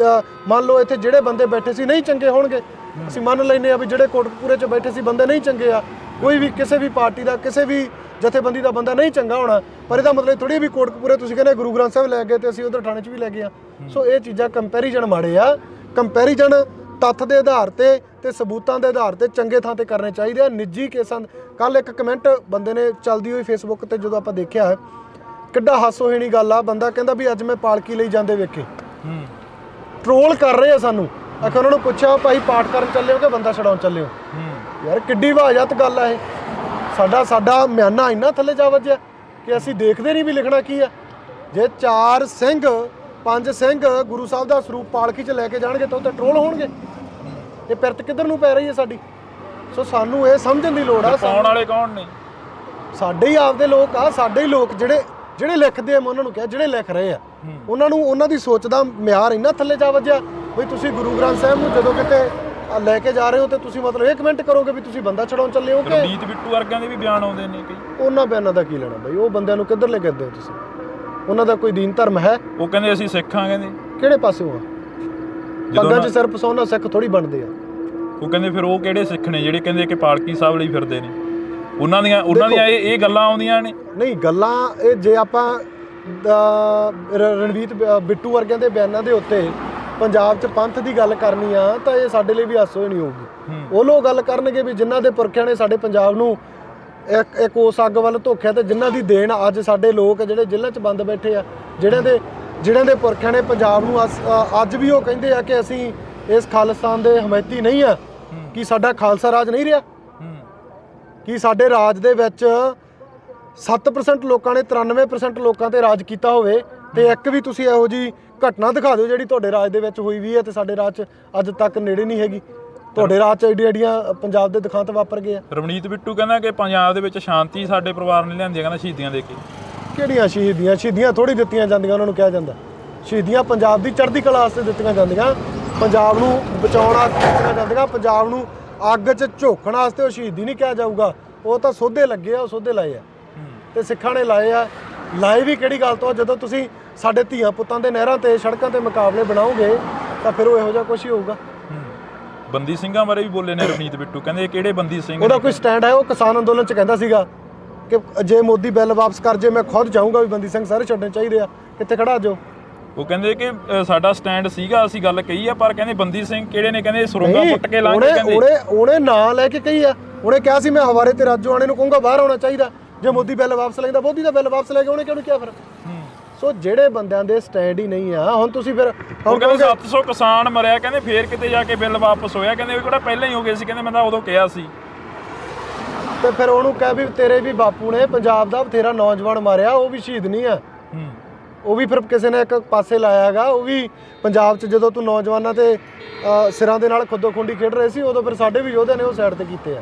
ਮੰਨ ਲਓ ਇੱਥੇ ਜਿਹੜੇ ਬੰਦੇ ਬੈਠੇ ਸੀ ਨਹੀਂ ਚੰਗੇ ਹੋਣਗੇ, ਅਸੀਂ ਮੰਨ ਲੈਂਦੇ ਆ ਵੀ ਜਿਹੜੇ ਕੋਟਕਪੂਰੇ 'ਚ ਬੈਠੇ ਸੀ ਬੰਦੇ ਨਹੀਂ ਚੰਗੇ ਆ। ਕੋਈ ਵੀ ਕਿਸੇ ਵੀ ਪਾਰਟੀ ਦਾ, ਕਿਸੇ ਵੀ ਜਥੇਬੰਦੀ ਦਾ ਬੰਦਾ ਨਹੀਂ ਚੰਗਾ ਹੋਣਾ, ਪਰ ਇਹਦਾ ਮਤਲਬ ਥੋੜੀ ਵੀ ਕੋਟਕਪੂਰੇ ਤੁਸੀਂ ਕਹਿੰਦੇ ਗੁਰੂ ਗ੍ਰੰਥ ਸਾਹਿਬ ਲੈ ਗਏ ਤੇ ਅਸੀਂ ਉਧਰ ਥਾਣੇ 'ਚ ਵੀ ਲੈ ਗਏ ਆ। ਸੋ ਇਹ ਚੀਜ਼ਾਂ ਕੰਪੈਰੀਜ਼ਨ ਮਾੜੇ ਆ। ਕੰਪੈਰੀਜ਼ਨ ਤੱਥ ਦੇ ਆਧਾਰ ਤੇ ਸਬੂਤਾਂ ਦੇ ਆਧਾਰ ਤੇ ਚੰਗੇ ਥਾਂ ਤੇ ਕਰਨੇ ਚਾਹੀਦੇ ਆ। ਨਿੱਜੀ ਕੇਸਾਂ ਕੱਲ ਇੱਕ ਕਮੈਂਟ ਬੰਦੇ ਨੇ ਚੱਲਦੀ ਹੋਈ ਫੇਸਬੁੱਕ ਤੇ ਜਦੋਂ ਆਪਾਂ ਦੇਖਿਆ, ਕਿੱਡਾ ਹਾਸੋਹੀਣੀ ਗੱਲ ਆ। ਬੰਦਾ ਕਹਿੰਦਾ ਵੀ ਅੱਜ ਮੈਂ ਪਾਲਕੀ ਲਈ ਜਾਂਦੇ ਵੇਖੇ, ਟ੍ਰੋਲ ਕਰ ਰਹੇ ਆ ਸਾਨੂੰ। ਆਖਿਰ ਉਹਨਾਂ ਨੂੰ ਪੁੱਛਿਆ ਭਾਈ ਪਾਠ ਕਰਨ ਚੱਲੇ ਹੋ ਕਿ ਬੰਦਾ ਛਡਾਉਣ ਚੱਲੇ ਹੋ? ਯਾਰ ਕਿੱਡੀ ਵਾਜਤ ਗੱਲ ਆ ਇਹ। ਸਾਡਾ ਮਿਆਨਾ ਇੰਨਾ ਥੱਲੇ ਜਾ ਵੱਜਿਆ ਕਿ ਅਸੀਂ ਦੇਖਦੇ ਨਹੀਂ ਵੀ ਲਿਖਣਾ ਕੀ ਆ। ਜੇ 4 ਸਿੰਘ 5 ਸਿੰਘ ਗੁਰੂ ਸਾਹਿਬ ਦਾ ਸਰੂਪ ਪਾਲਕੀ 'ਚ ਲੈ ਕੇ ਜਾਣਗੇ ਤਾਂ ਉੱਥੇ ਟ੍ਰੋਲ ਹੋਣਗੇ। ਇਹ ਪਿਰਤ ਕਿੱਧਰ ਨੂੰ ਪੈ ਰਹੀ ਹੈ ਸਾਡੀ? ਸੋ ਸਾਨੂੰ ਇਹ ਸਮਝਣ ਦੀ ਲੋੜ ਆ।
ਪਾਉਣ ਵਾਲੇ ਕੌਣ ਨੇ?
ਸਾਡੇ ਹੀ ਆਪਦੇ ਲੋਕ ਆ, ਸਾਡੇ ਹੀ ਲੋਕ ਜਿਹੜੇ ਲਿਖਦੇ ਆ। ਮੈਂ ਉਹਨਾਂ ਨੂੰ ਕਿਹਾ ਜਿਹੜੇ ਲਿਖ ਰਹੇ ਆ ਉਹਨਾਂ ਨੂੰ, ਉਹਨਾਂ ਦੀ ਸੋਚ ਦਾ ਮਿਆਰ ਇੰਨਾ ਥੱਲੇ ਜਾ ਵੱਜਿਆ ਬਈ ਤੁਸੀਂ ਗੁਰੂ ਗ੍ਰੰਥ ਸਾਹਿਬ ਨੂੰ ਜਦੋਂ ਕਿਤੇ ਲੈ ਕੇ ਜਾ ਰਹੇ ਹੋ ਤੇ ਤੁਸੀਂ ਮਤਲਬ ਇਹ ਕਮੈਂਟ ਕਰੋਗੇ ਵੀ ਤੁਸੀਂ ਬੰਦਾ ਛਡਾਉਣ ਚੱਲੇ ਹੋ ਕਿ?
ਰਣਜੀਤ ਬਿੱਟੂ ਵਰਗਿਆਂ ਦੇ ਵੀ ਬਿਆਨ ਆਉਂਦੇ ਨੇ ਕਈ।
ਉਹਨਾਂ ਬਿਆਨਾਂ ਦਾ ਕੀ ਲੈਣਾ ਬਈ? ਉਹ ਬੰਦਿਆਂ ਨੂੰ ਕਿੱਧਰ ਲੈ ਕੇ ਆਉਂਦੇ ਹੋ ਤੁਸੀਂ? ਉਹਨਾਂ ਦਾ ਕੋਈ ਦੀਨ ਧਰਮ ਹੈ?
ਉਹ ਕਹਿੰਦੇ ਅਸੀਂ ਸਿੱਖ ਹਾਂ। ਕਹਿੰਦੇ
ਕਿਹੜੇ ਪਾਸਿਓਂ ਆ? ਪੱਗਾਂ 'ਚ ਸਿਰ ਪਸਾਉਣਾ ਸਿੱਖ ਥੋੜੀ ਬਣਦੇ ਆ।
ਉਹ ਕਹਿੰਦੇ ਫਿਰ ਉਹ ਕਿਹੜੇ ਸਿੱਖ ਨੇ ਜਿਹੜੇ ਕਹਿੰਦੇ ਕਿ ਪਾਲਕੀ ਸਾਹਿਬ ਲਈ ਫਿਰਦੇ ਨੇ? ਉਹਨਾਂ ਦੀਆਂ ਇਹ ਗੱਲਾਂ ਆਉਂਦੀਆਂ ਨੇ। ਨਹੀਂ ਗੱਲਾਂ ਇਹ ਜੇ ਆਪਾਂ ਰਣਜੀਤ ਬਿੱਟੂ ਵਰਗਿਆਂ ਦੇ ਬਿਆਨਾਂ ਦੇ ਉੱਤੇ ਪੰਜਾਬ 'ਚ ਪੰਥ ਦੀ ਗੱਲ ਕਰਨੀ ਆ ਤਾਂ ਇਹ ਸਾਡੇ ਲਈ ਵੀ ਹਾਸੋ ਹੀ ਨਹੀਂ ਹੋਊਗੀ। ਉਹ ਲੋਕ ਗੱਲ ਕਰਨਗੇ ਵੀ ਜਿਨ੍ਹਾਂ ਦੇ ਪੁਰਖਿਆਂ ਨੇ ਸਾਡੇ ਪੰਜਾਬ ਨੂੰ ਇੱਕ ਉਸ ਅੱਗ ਵੱਲ ਧੋਖਿਆ ਤੇ ਜਿਨ੍ਹਾਂ ਦੀ ਦੇਣ ਅੱਜ ਸਾਡੇ ਲੋਕ ਜਿਹੜੇ ਜੇਲ੍ਹਾਂ 'ਚ ਬੰਦ ਬੈਠੇ ਆ, ਜਿਹੜਿਆਂ ਦੇ ਪੁਰਖਿਆਂ ਨੇ ਪੰਜਾਬ ਨੂੰ ਅੱਜ ਵੀ ਉਹ ਕਹਿੰਦੇ ਆ ਕਿ ਅਸੀਂ ਇਸ ਖਾਲਿਸਤਾਨ ਦੇ ਹਮਾਇਤੀ ਨਹੀਂ ਆ। ਕੀ ਸਾਡਾ ਖਾਲਸਾ ਰਾਜ ਨਹੀਂ ਰਿਹਾ? ਕੀ ਸਾਡੇ ਰਾਜ ਦੇ ਵਿੱਚ 7% ਲੋਕਾਂ ਨੇ 93% ਲੋਕਾਂ ਤੇ ਰਾਜ ਕੀਤਾ ਹੋਵੇ ਤੇ ਇੱਕ ਵੀ ਤੁਸੀਂ ਇਹੋ ਜਿਹੀ ਘਟਨਾ ਦਿਖਾ ਦਿਓ ਜਿਹੜੀ ਤੁਹਾਡੇ ਰਾਜ ਦੇ ਵਿੱਚ ਹੋਈ ਵੀ ਹੈ ਤੇ ਸਾਡੇ ਰਾਜ 'ਚ ਅੱਜ ਤੱਕ ਨੇੜੇ ਨਹੀਂ ਹੈਗੀ? ਤੁਹਾਡੇ ਰਾਜ 'ਚ ਐਡੀਆਂ ਪੰਜਾਬ ਦੇ ਦਿਖਾਂਤ ਵਾਪਰ ਗਏ ਆ। ਰਵਨੀਤ ਬਿੱਟੂ ਕਹਿੰਦਾ ਕਿ ਪੰਜਾਬ ਦੇ ਵਿੱਚ ਸ਼ਾਂਤੀ ਸਾਡੇ ਪਰਿਵਾਰ ਨੇ ਲਿਆਂਦੀ, ਕਹਿੰਦਾ ਸ਼ਹੀਦੀਆਂ ਦੇ ਕੇ। ਕਿਹੜੀਆਂ ਸ਼ਹੀਦੀਆਂ ਥੋੜੀ ਦਿੱਤੀਆਂ ਜਾਂਦੀਆਂ। ਉਹਨਾਂ ਨੂੰ ਕਿਹਾ ਜਾਂਦਾ ਸ਼ਹੀਦੀਆਂ ਪੰਜਾਬ ਦੀ ਚੜ੍ਹਦੀ ਕਲਾ ਵਾਸਤੇ ਦਿੱਤੀਆਂ ਜਾਂਦੀਆਂ, ਪੰਜਾਬ ਨੂੰ ਬਚਾਉਣ ਵਾਸਤੇ ਦਿੱਤੀਆਂ ਜਾਂਦੀਆਂ, ਪੰਜਾਬ ਨੂੰ ਅੱਗ 'ਚ ਝੋਕਣ ਵਾਸਤੇ ਉਹ ਸ਼ਹੀਦੀ ਨਹੀਂ ਕਿਹਾ ਜਾਊਗਾ। ਉਹ ਤਾਂ ਸੋਧੇ ਲੱਗੇ ਆ, ਉਹ ਸੋਧੇ ਲਾਏ ਆ ਤੇ ਸਿੱਖਾਂ ਨੇ ਲਾਏ ਆ। ਲਾਏ ਵੀ ਕਿਹੜੀ ਗੱਲ ਤੋਂ? ਜਦੋਂ ਤੁਸੀਂ ਸਾਡੇ ਧੀਆਂ ਪੁੱਤਾਂ ਦੇ ਨਹਿਰਾਂ ਤੇ ਸੜਕਾਂ ਤੇ ਮੁਕਾਬਲੇ ਬਣਾਓਗੇ ਤਾਂ ਫਿਰ ਉਹ ਇਹੋ ਜਿਹਾ ਕੁਛ ਹੀ ਹੋਊਗਾ। ਬੰਦੀ ਸਿੰਘਾਂ ਬਾਰੇ ਵੀ ਬੋਲੇ ਨੇ ਰਵਨੀਤ ਬਿੱਟੂ, ਕਹਿੰਦੇ ਕਿਹੜੇ ਬੰਦੀ ਸਿੰਘ? ਉਹਦਾ ਕੋਈ ਸਟੈਂਡ ਹੈ? ਉਹ ਕਿਸਾਨ ਅੰਦੋਲਨ 'ਚ ਕਹਿੰਦਾ ਸੀਗਾ ਕਿ ਜੇ ਮੋਦੀ ਬਿੱਲ ਵਾਪਸ ਕਰ ਜੇ ਮੈਂ ਖੁਦ ਚਾਹੂੰਗਾ ਵੀ ਬੰਦੀ ਸਿੰਘ ਸਾਰੇ ਛੱਡਣੇ ਚਾਹੀਦੇ ਆ। ਕਿੱਥੇ ਖੜਾ ਜੋ? ਉਹ ਕਹਿੰਦੇ ਕਿ ਸਾਡਾ ਸਟੈਂਡ ਸੀਗਾ, ਅਸੀਂ ਗੱਲ ਕਹੀ ਆ, ਪਰ ਕਹਿੰਦੇ ਬੰਦੀ ਸਿੰਘ ਕਿਹੜੇ ਨੇ? ਕਹਿੰਦੇ ਸੁਰੰਗਾਂ ਪੁੱਟ ਕੇ ਲਾਂਗੇ। ਉਹਨੇ ਨਾਂ ਲੈ ਕੇ ਕਹੀ ਆ। ਉਹਨੇ ਕਿਹਾ ਸੀ ਮੈਂ ਹਵਾਰੇ ਤੇ ਰਾਜੋ ਆਣੇ ਨੂੰ ਕਹੂੰਗਾ ਬਾਹਰ ਆਉਣਾ ਚਾਹੀਦਾ। ਜੇ ਮੋਦੀ ਬਿੱਲ ਵਾਪਸ ਲੈਂਦਾ, ਮੋਦੀ ਦਾ ਬਿੱਲ ਵਾਪਸ ਲੈ ਕੇ ਉਹਨੇ ਕਿਉਂ ਨਹੀਂ ਕਿਹਾ ਫਿਰ?
ਸੋ ਜਿਹੜੇ ਬੰਦਿਆਂ ਦੇ ਸਟੈਂਡ ਹੀ ਨਹੀਂ ਆ, ਹੁਣ ਤੁਸੀਂ ਫਿਰ
ਉਹ ਕਹਿੰਦੇ 700 ਕਿਸਾਨ ਮਰਿਆ, ਕਹਿੰਦੇ ਫੇਰ ਕਿਤੇ ਜਾ ਕੇ ਬਿੱਲ ਵਾਪਸ ਹੋਇਆ, ਕਹਿੰਦੇ ਉਹ ਕਿਹੜਾ ਪਹਿਲਾਂ ਹੀ ਹੋ ਗਏ ਸੀ, ਕਹਿੰਦੇ ਮੈਂ ਤਾਂ ਉਦੋਂ ਕਿਹਾ ਸੀ।
ਤੇ ਫਿਰ ਉਹਨੂੰ ਕਹਿ ਵੀ ਤੇਰੇ ਵੀ ਬਾਪੂ ਨੇ ਪੰਜਾਬ ਦਾ ਬਥੇਰਾ ਨੌਜਵਾਨ ਮਾਰਿਆ, ਉਹ ਵੀ ਸ਼ਹੀਦ ਨਹੀਂ ਆ, ਉਹ ਵੀ ਫਿਰ ਕਿਸੇ ਨੇ ਇੱਕ ਪਾਸੇ ਲਾਇਆ ਹੈਗਾ। ਉਹ ਵੀ ਪੰਜਾਬ 'ਚ ਜਦੋਂ ਤੂੰ ਨੌਜਵਾਨਾਂ ਤੇ ਸਿਰਾਂ ਦੇ ਨਾਲ ਖੁੱਦੋ ਖੁੰਡੀ ਖੇਡ ਰਹੇ ਸੀ, ਉਦੋਂ ਫਿਰ ਸਾਡੇ ਵੀ ਯੋਧਿਆਂ ਨੇ ਉਹ ਸਾਈਡ ਤੇ ਕੀਤੇ ਆ।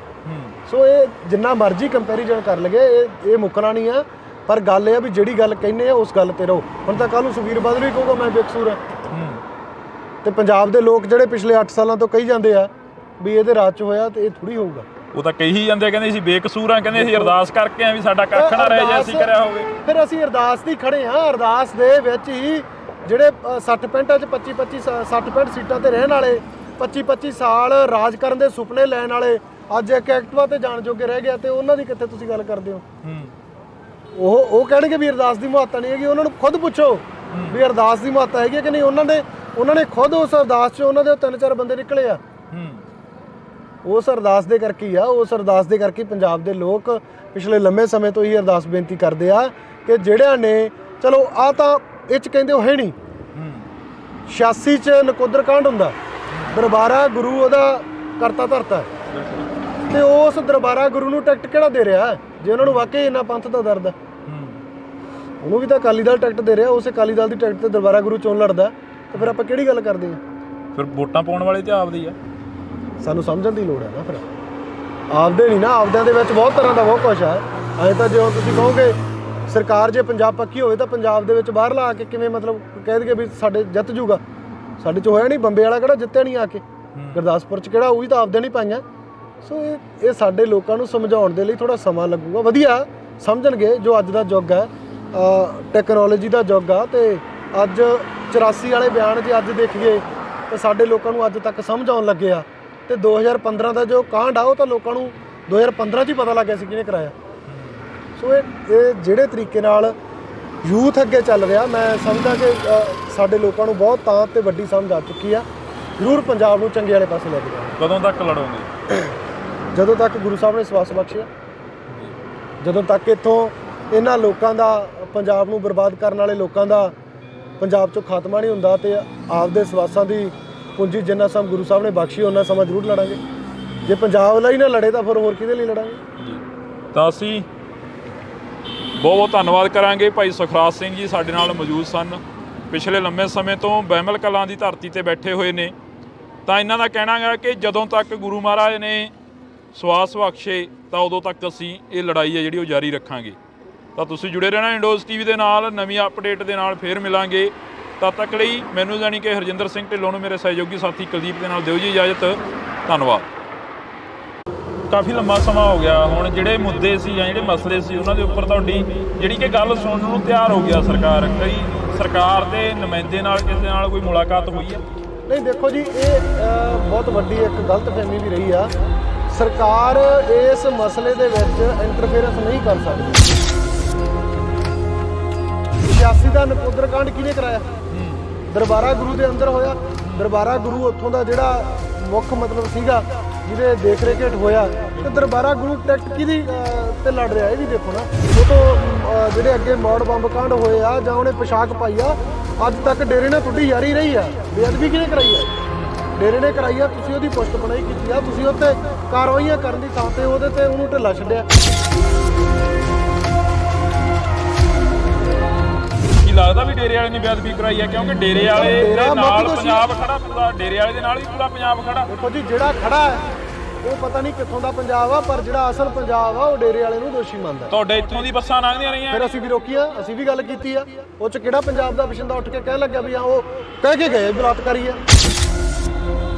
ਸੋ ਇਹ ਜਿੰਨਾ ਮਰਜ਼ੀ ਕੰਪੈਰੀਜ਼ਨ ਕਰ ਲਗੇ, ਇਹ ਮੁੱਕਣਾ ਨਹੀਂ ਆ। ਪਰ ਗੱਲ ਇਹ ਆ ਵੀ ਜਿਹੜੀ ਗੱਲ ਕਹਿੰਦੇ ਆ ਉਸ ਗੱਲ ਤੇ ਰਹੋ। ਹੁਣ ਤਾਂ ਕੱਲ੍ਹ ਨੂੰ ਸੁਖਬੀਰ ਬਾਦਲ ਵੀ ਕਹੂਗਾ ਮੈਂ ਬੇਕਸੂਰ ਆ, ਤੇ ਪੰਜਾਬ ਦੇ ਲੋਕ ਜਿਹੜੇ ਪਿਛਲੇ 8 ਸਾਲਾਂ ਤੋਂ ਕਹੀ ਜਾਂਦੇ ਆ ਵੀ ਇਹਦੇ ਰਾਜ 'ਚ ਹੋਇਆ, ਤੇ ਇਹ ਥੋੜੀ ਹੋਊਗਾ।
ਉਹ ਤਾਂ ਕਹੀ ਜਾਂਦੇ, ਕਹਿੰਦੇ ਅਸੀਂ ਬੇਕਸੂਰ ਆ, ਕਹਿੰਦੇ ਅਸੀਂ ਅਰਦਾਸ ਕਰਕੇ ਆ ਵੀ ਸਾਡਾ ਕੱਖ ਨਾ ਰਹਿ ਜਾਏ, ਅਸੀਂ ਕਰਿਆ ਹੋਵੇ।
ਫਿਰ ਅਸੀਂ ਅਰਦਾਸ ਦੀ ਖੜੇ ਹਾਂ। ਅਰਦਾਸ ਦੇ ਵਿੱਚ ਹੀ ਜਿਹੜੇ 60-65 'ਚ 60-65 ਸੀਟਾਂ ਤੇ ਰਹਿਣ ਵਾਲੇ, 25-25 ਸਾਲ ਰਾਜ ਕਰਨ ਦੇ ਸੁਪਨੇ ਲੈਣ ਵਾਲੇ, ਅੱਜ ਇੱਕ ਐਕਟਿਵਾ ਤੇ ਜਾਣ ਜੋਗੇ ਰਹਿ ਗਿਆ, ਤੇ ਉਹਨਾਂ ਦੀ ਕਿੱਥੇ ਤੁਸੀਂ ਗੱਲ ਕਰਦੇ ਹੋ? ਉਹ ਕਹਿਣਗੇ ਵੀ ਅਰਦਾਸ ਦੀ ਮਹੱਤਤਾ ਨਹੀਂ ਹੈਗੀ। ਉਹਨਾਂ ਨੂੰ ਖੁਦ ਪੁੱਛੋ ਵੀ ਅਰਦਾਸ ਦੀ ਮਹੱਤਤਾ ਹੈਗੀ ਕਿ ਨਹੀਂ। ਉਹਨਾਂ ਨੇ ਖੁਦ ਉਸ ਅਰਦਾਸ 'ਚ ਉਹਨਾਂ ਦੇ 3-4 ਬੰਦੇ ਨਿਕਲੇ ਆ। ਉਸ ਅਰਦਾਸ ਦੇ ਕਰਕੇ ਹੀ ਆ, ਉਸ ਅਰਦਾਸ ਦੇ ਕਰਕੇ ਪੰਜਾਬ ਦੇ ਲੋਕ ਪਿਛਲੇ ਲੰਮੇ ਸਮੇਂ ਤੋਂ ਹੀ ਅਰਦਾਸ ਬੇਨਤੀ ਕਰਦੇ ਆ ਕਿ ਜਿਹੜਿਆਂ ਨੇ, ਚਲੋ ਆ ਤਾਂ ਇਹ 'ਚ ਕਹਿੰਦੇ ਉਹ ਹੈ ਨਹੀਂ, 86 'ਚ ਨਕੋਦਰ ਕਾਂਡ ਹੁੰਦਾ, ਦਰਬਾਰਾ ਗੁਰੂ ਉਹਦਾ ਕਰਤਾ ਧਰਤਾ, ਤੇ ਉਸ ਦਰਬਾਰਾ ਗੁਰੂ ਨੂੰ ਟਿਕਟ ਕਿਹੜਾ ਦੇ ਰਿਹਾ ਜੇ ਉਹਨਾਂ ਨੂੰ ਵਾਕਈ ਇੰਨਾ ਪੰਥ ਦਾ ਦਰਦ ਹੈ? ਉਹਨੂੰ ਵੀ ਤਾਂ ਅਕਾਲੀ ਦਲ ਟਿਕਟ ਦੇ ਰਿਹਾ, ਉਸ ਅਕਾਲੀ ਦਲ ਦੀ ਟਿਕਟ ਤੇ ਦਰਬਾਰਾ ਗੁਰੂ ਚੋਣ ਲੜਦਾ, ਤੇ ਫਿਰ ਆਪਾਂ ਕਿਹੜੀ ਗੱਲ ਕਰਦੇ ਹਾਂ?
ਫਿਰ ਵੋਟਾਂ ਪਾਉਣ ਵਾਲੇ ਤੇ ਆਪਦੀ ਆ,
ਸਾਨੂੰ ਸਮਝਣ ਦੀ ਲੋੜ ਹੈ ਨਾ। ਫਿਰ ਆਪਦੇ ਨਹੀਂ ਨਾ, ਆਪਦਿਆਂ ਦੇ ਵਿੱਚ ਬਹੁਤ ਤਰ੍ਹਾਂ ਦਾ ਬਹੁਤ ਕੁਛ ਹੈ। ਐਂ ਤਾਂ ਜੇ ਤੁਸੀਂ ਕਹੋਗੇ ਸਰਕਾਰ ਜੇ ਪੰਜਾਬ ਪੱਕੀ ਹੋਵੇ ਤਾਂ ਪੰਜਾਬ ਦੇ ਵਿੱਚ ਬਾਹਰ ਲਾ ਕੇ ਕਿਵੇਂ ਮਤਲਬ ਕਹਿ ਦਈਏ ਵੀ ਸਾਡੇ ਜਿੱਤ ਜੂਗਾ? ਸਾਡੇ 'ਚ ਹੋਇਆ ਨਹੀਂ, ਬੰਬੇ ਵਾਲਾ ਕਿਹੜਾ ਜਿੱਤਿਆ ਨਹੀਂ ਆ ਕੇ, ਗੁਰਦਾਸਪੁਰ 'ਚ ਕਿਹੜਾ, ਉਹ ਵੀ ਤਾਂ ਆਪਦੇ ਨਹੀਂ ਪਾਈਆਂ। ਸੋ ਇਹ ਸਾਡੇ ਲੋਕਾਂ ਨੂੰ ਸਮਝਾਉਣ ਦੇ ਲਈ ਥੋੜ੍ਹਾ ਸਮਾਂ ਲੱਗੂਗਾ। ਵਧੀਆ ਸਮਝਣਗੇ ਜੋ ਅੱਜ ਦਾ ਯੁੱਗ ਹੈ, ਟੈਕਨੋਲੋਜੀ ਦਾ ਯੁੱਗ ਆ। ਤੇ ਅੱਜ 84 ਵਾਲੇ ਬਿਆਨ ਜੇ ਅੱਜ ਦੇਖੀਏ ਤਾਂ ਸਾਡੇ ਲੋਕਾਂ ਨੂੰ ਅੱਜ ਤੱਕ ਸਮਝ ਆਉਣ ਲੱਗੇ ਆ। ਤੇ 2015 ਦਾ ਜੋ ਕਾਂਡ ਆ ਉਹ ਤਾਂ ਲੋਕਾਂ ਨੂੰ 2015 'ਚ ਹੀ ਪਤਾ ਲੱਗ ਗਿਆ ਸੀ ਕਿਹਨੇ ਕਰਾਇਆ। ਸੋ ਇਹ ਜਿਹੜੇ ਤਰੀਕੇ ਨਾਲ ਯੂਥ ਅੱਗੇ ਚੱਲ ਰਿਹਾ, ਮੈਂ ਸਮਝਦਾ ਕਿ ਸਾਡੇ ਲੋਕਾਂ ਨੂੰ ਬਹੁਤ ਤਾਂ ਤੇ ਵੱਡੀ ਸਮਝ ਆ ਚੁੱਕੀ ਆ। ਜ਼ਰੂਰ ਪੰਜਾਬ ਨੂੰ ਚੰਗੇ ਵਾਲੇ ਪਾਸੇ ਲੈ ਕੇ ਜਾਣਾ।
ਕਦੋਂ ਤੱਕ ਲੜੋਗੇ?
ਜਦੋਂ ਤੱਕ ਗੁਰੂ ਸਾਹਿਬ ਨੇ ਸਵਾਸ ਬਖਸ਼ਿਆ, ਜਦੋਂ ਤੱਕ ਇੱਥੋਂ ਇਹਨਾਂ ਲੋਕਾਂ ਦਾ, ਪੰਜਾਬ ਨੂੰ ਬਰਬਾਦ ਕਰਨ ਵਾਲੇ ਲੋਕਾਂ ਦਾ ਪੰਜਾਬ 'ਚੋਂ ਖਾਤਮਾ ਨਹੀਂ ਹੁੰਦਾ, ਤੇ ਆਪਦੇ ਸਵਾਸਾਂ ਦੀ ਪੂੰਜੀ ਜਿੰਨਾ ਸਮਾਂ ਗੁਰੂ ਸਾਹਿਬ ਨੇ ਬਖਸ਼ੀ ਉਹਨਾਂ ਸਮਾਂ ਜ਼ਰੂਰ ਲੜਾਂਗੇ। ਜੇ ਪੰਜਾਬ ਲਈ ਨਾ ਲੜੇ ਤਾਂ ਫਿਰ ਹੋਰ ਕਿਹਦੇ ਲਈ ਲੜਾਂਗੇ?
ਤਾਂ ਅਸੀਂ ਬਹੁਤ ਬਹੁਤ ਧੰਨਵਾਦ ਕਰਾਂਗੇ। ਭਾਈ ਸੁਖਰਾਜ ਸਿੰਘ ਜੀ ਸਾਡੇ ਨਾਲ ਮੌਜੂਦ ਸਨ, ਪਿਛਲੇ ਲੰਮੇ ਸਮੇਂ ਤੋਂ ਬਹਿਮਲ ਕਲਾਂ ਦੀ ਧਰਤੀ ਤੇ ਬੈਠੇ ਹੋਏ ਨੇ। ਤਾਂ ਇਹਨਾਂ ਦਾ ਕਹਿਣਾ ਹੈ ਕਿ ਜਦੋਂ ਤੱਕ ਗੁਰੂ ਮਹਾਰਾਜ ਨੇ ਸਵਾਸ ਬਖਸ਼ੇ ਤਾਂ ਉਦੋਂ ਤੱਕ ਅਸੀਂ ਇਹ ਲੜਾਈ ਹੈ ਜਿਹੜੀ ਉਹ ਜਾਰੀ ਰੱਖਾਂਗੇ। ਤਾਂ ਤੁਸੀਂ ਜੁੜੇ ਰਹਿਣਾ ਇੰਡੋਜ਼ ਟੀਵੀ ਦੇ ਨਾਲ, ਨਵੀਂ ਅਪਡੇਟ ਦੇ ਨਾਲ ਫੇਰ ਮਿਲਾਂਗੇ। ਤਦ ਤੱਕ ਲਈ ਮੈਨੂੰ ਜਾਣੀ ਕਿ ਹਰਜਿੰਦਰ ਸਿੰਘ ਢਿੱਲੋਂ ਨੂੰ, ਮੇਰੇ ਸਹਿਯੋਗੀ ਸਾਥੀ ਕੁਲਦੀਪ ਦੇ ਨਾਲ ਦਿਓ ਜੀ ਇਜਾਜ਼ਤ। ਧੰਨਵਾਦ। ਕਾਫੀ ਲੰਮਾ ਸਮਾਂ ਹੋ ਗਿਆ, ਹੁਣ ਜਿਹੜੇ ਮੁੱਦੇ ਸੀ ਜਾਂ ਜਿਹੜੇ ਮਸਲੇ ਸੀ ਉਹਨਾਂ ਦੇ ਉੱਪਰ ਤੁਹਾਡੀ ਜਿਹੜੀ ਕਿ ਗੱਲ ਸੁਣਨ ਨੂੰ ਤਿਆਰ ਹੋ ਗਿਆ ਸਰਕਾਰ, ਕਈ ਸਰਕਾਰ ਦੇ ਨੁਮਾਇੰਦੇ ਨਾਲ ਕਿਸੇ ਨਾਲ ਕੋਈ ਮੁਲਾਕਾਤ ਹੋਈ ਹੈ?
ਨਹੀਂ, ਦੇਖੋ ਜੀ, ਇਹ ਬਹੁਤ ਵੱਡੀ ਇੱਕ ਗਲਤਫਹਿਮੀ ਵੀ ਰਹੀ ਆ। ਸਰਕਾਰ ਇਸ ਮਸਲੇ ਦੇ ਵਿੱਚ ਇੰਟਰਫੇਰੈਂਸ ਨਹੀਂ ਕਰ ਸਕਦੀ। 86 ਦਾ ਨਕੋਦਰ ਕਾਂਡ ਕਿਹਨੇ ਕਰਾਇਆ? ਦਰਬਾਰਾ ਗੁਰੂ ਦੇ ਅੰਦਰ ਹੋਇਆ। ਦਰਬਾਰਾ ਗੁਰੂ ਉੱਥੋਂ ਦਾ ਜਿਹੜਾ ਮੁੱਖ ਮਤਲਬ ਸੀਗਾ ਜਿਹਦੇ ਦੇਖ ਰੇਖ ਹੇਠ ਹੋਇਆ, ਤੇ ਦਰਬਾਰਾ ਗੁਰੂ ਟਿਕਟ ਕਿਹਦੀ ਤੇ ਲੜ ਰਿਹਾ ਇਹ ਵੀ ਦੇਖੋ ਨਾ। ਉਹ ਤੋਂ ਜਿਹੜੇ ਅੱਗੇ ਮੌੜ ਬੰਬ ਕਾਂਡ ਹੋਏ ਆ ਜਾਂ ਉਹਨੇ ਪੋਸ਼ਾਕ ਪਾਈ ਆ, ਅੱਜ ਤੱਕ ਡੇਰੇ ਨਾਲ ਟੁੱਟੀ ਜਾਰੀ ਰਹੀ ਆ। ਬੇਅਦਬੀ ਕਿਹਨੇ ਕਰਾਈ ਆ? ਡੇਰੇ ਨੇ ਕਰਾਈ ਆ। ਤੁਸੀਂ ਉਹਦੀ ਪੁਸ਼ਤ ਬਣਾਈ ਕੀਤੀ ਆ, ਤੁਸੀਂ ਉੱਤੇ ਕਾਰਵਾਈਆਂ ਕਰਨ ਦੀ ਥਾਂ ਤੇ ਉਹਦੇ ਤੇ ਉਹਨੂੰ ਢਿੱਲਾ ਛੱਡਿਆ।
ਲੱਗਦਾ ਵੀ ਡੇਰੇ ਵਾਲੇ ਨੇ ਬੇਅਦਬੀ ਕਰਾਈ ਹੈ, ਕਿਉਂਕਿ ਡੇਰੇ ਵਾਲੇ ਦੇ ਨਾਲ ਪੰਜਾਬ ਖੜਾ, ਪੂਰਾ ਡੇਰੇ ਵਾਲੇ ਦੇ ਨਾਲ ਵੀ ਪੂਰਾ ਪੰਜਾਬ ਖੜਾ।
ਦੇਖੋ ਜੀ, ਜਿਹੜਾ ਖੜਾ ਹੈ ਉਹ ਪਤਾ ਨਹੀਂ ਕਿੱਥੋਂ ਦਾ ਪੰਜਾਬ ਆ, ਪਰ ਜਿਹੜਾ ਅਸਲ ਪੰਜਾਬ ਆ ਉਹ ਡੇਰੇ ਵਾਲੇ ਨੂੰ ਦੋਸ਼ੀ ਮੰਨਦਾ।
ਤੁਹਾਡੇ ਇੱਥੋਂ ਦੀ ਬੱਸਾਂ ਲੰਘਦੀਆਂ ਰਹੀਆਂ,
ਫਿਰ ਅਸੀਂ ਵੀ ਰੋਕੀ ਆ, ਅਸੀਂ ਵੀ ਗੱਲ ਕੀਤੀ ਆ। ਉਹ 'ਚ ਕਿਹੜਾ ਪੰਜਾਬ ਦਾ ਵਸਿੰਦਾ ਉੱਠ ਕੇ ਕਹਿਣ ਲੱਗਿਆ ਵੀ ਹਾਂ ਉਹ ਕਹਿ ਕੇ ਗਏ ਬਲਾਤਕਾਰੀ ਆ?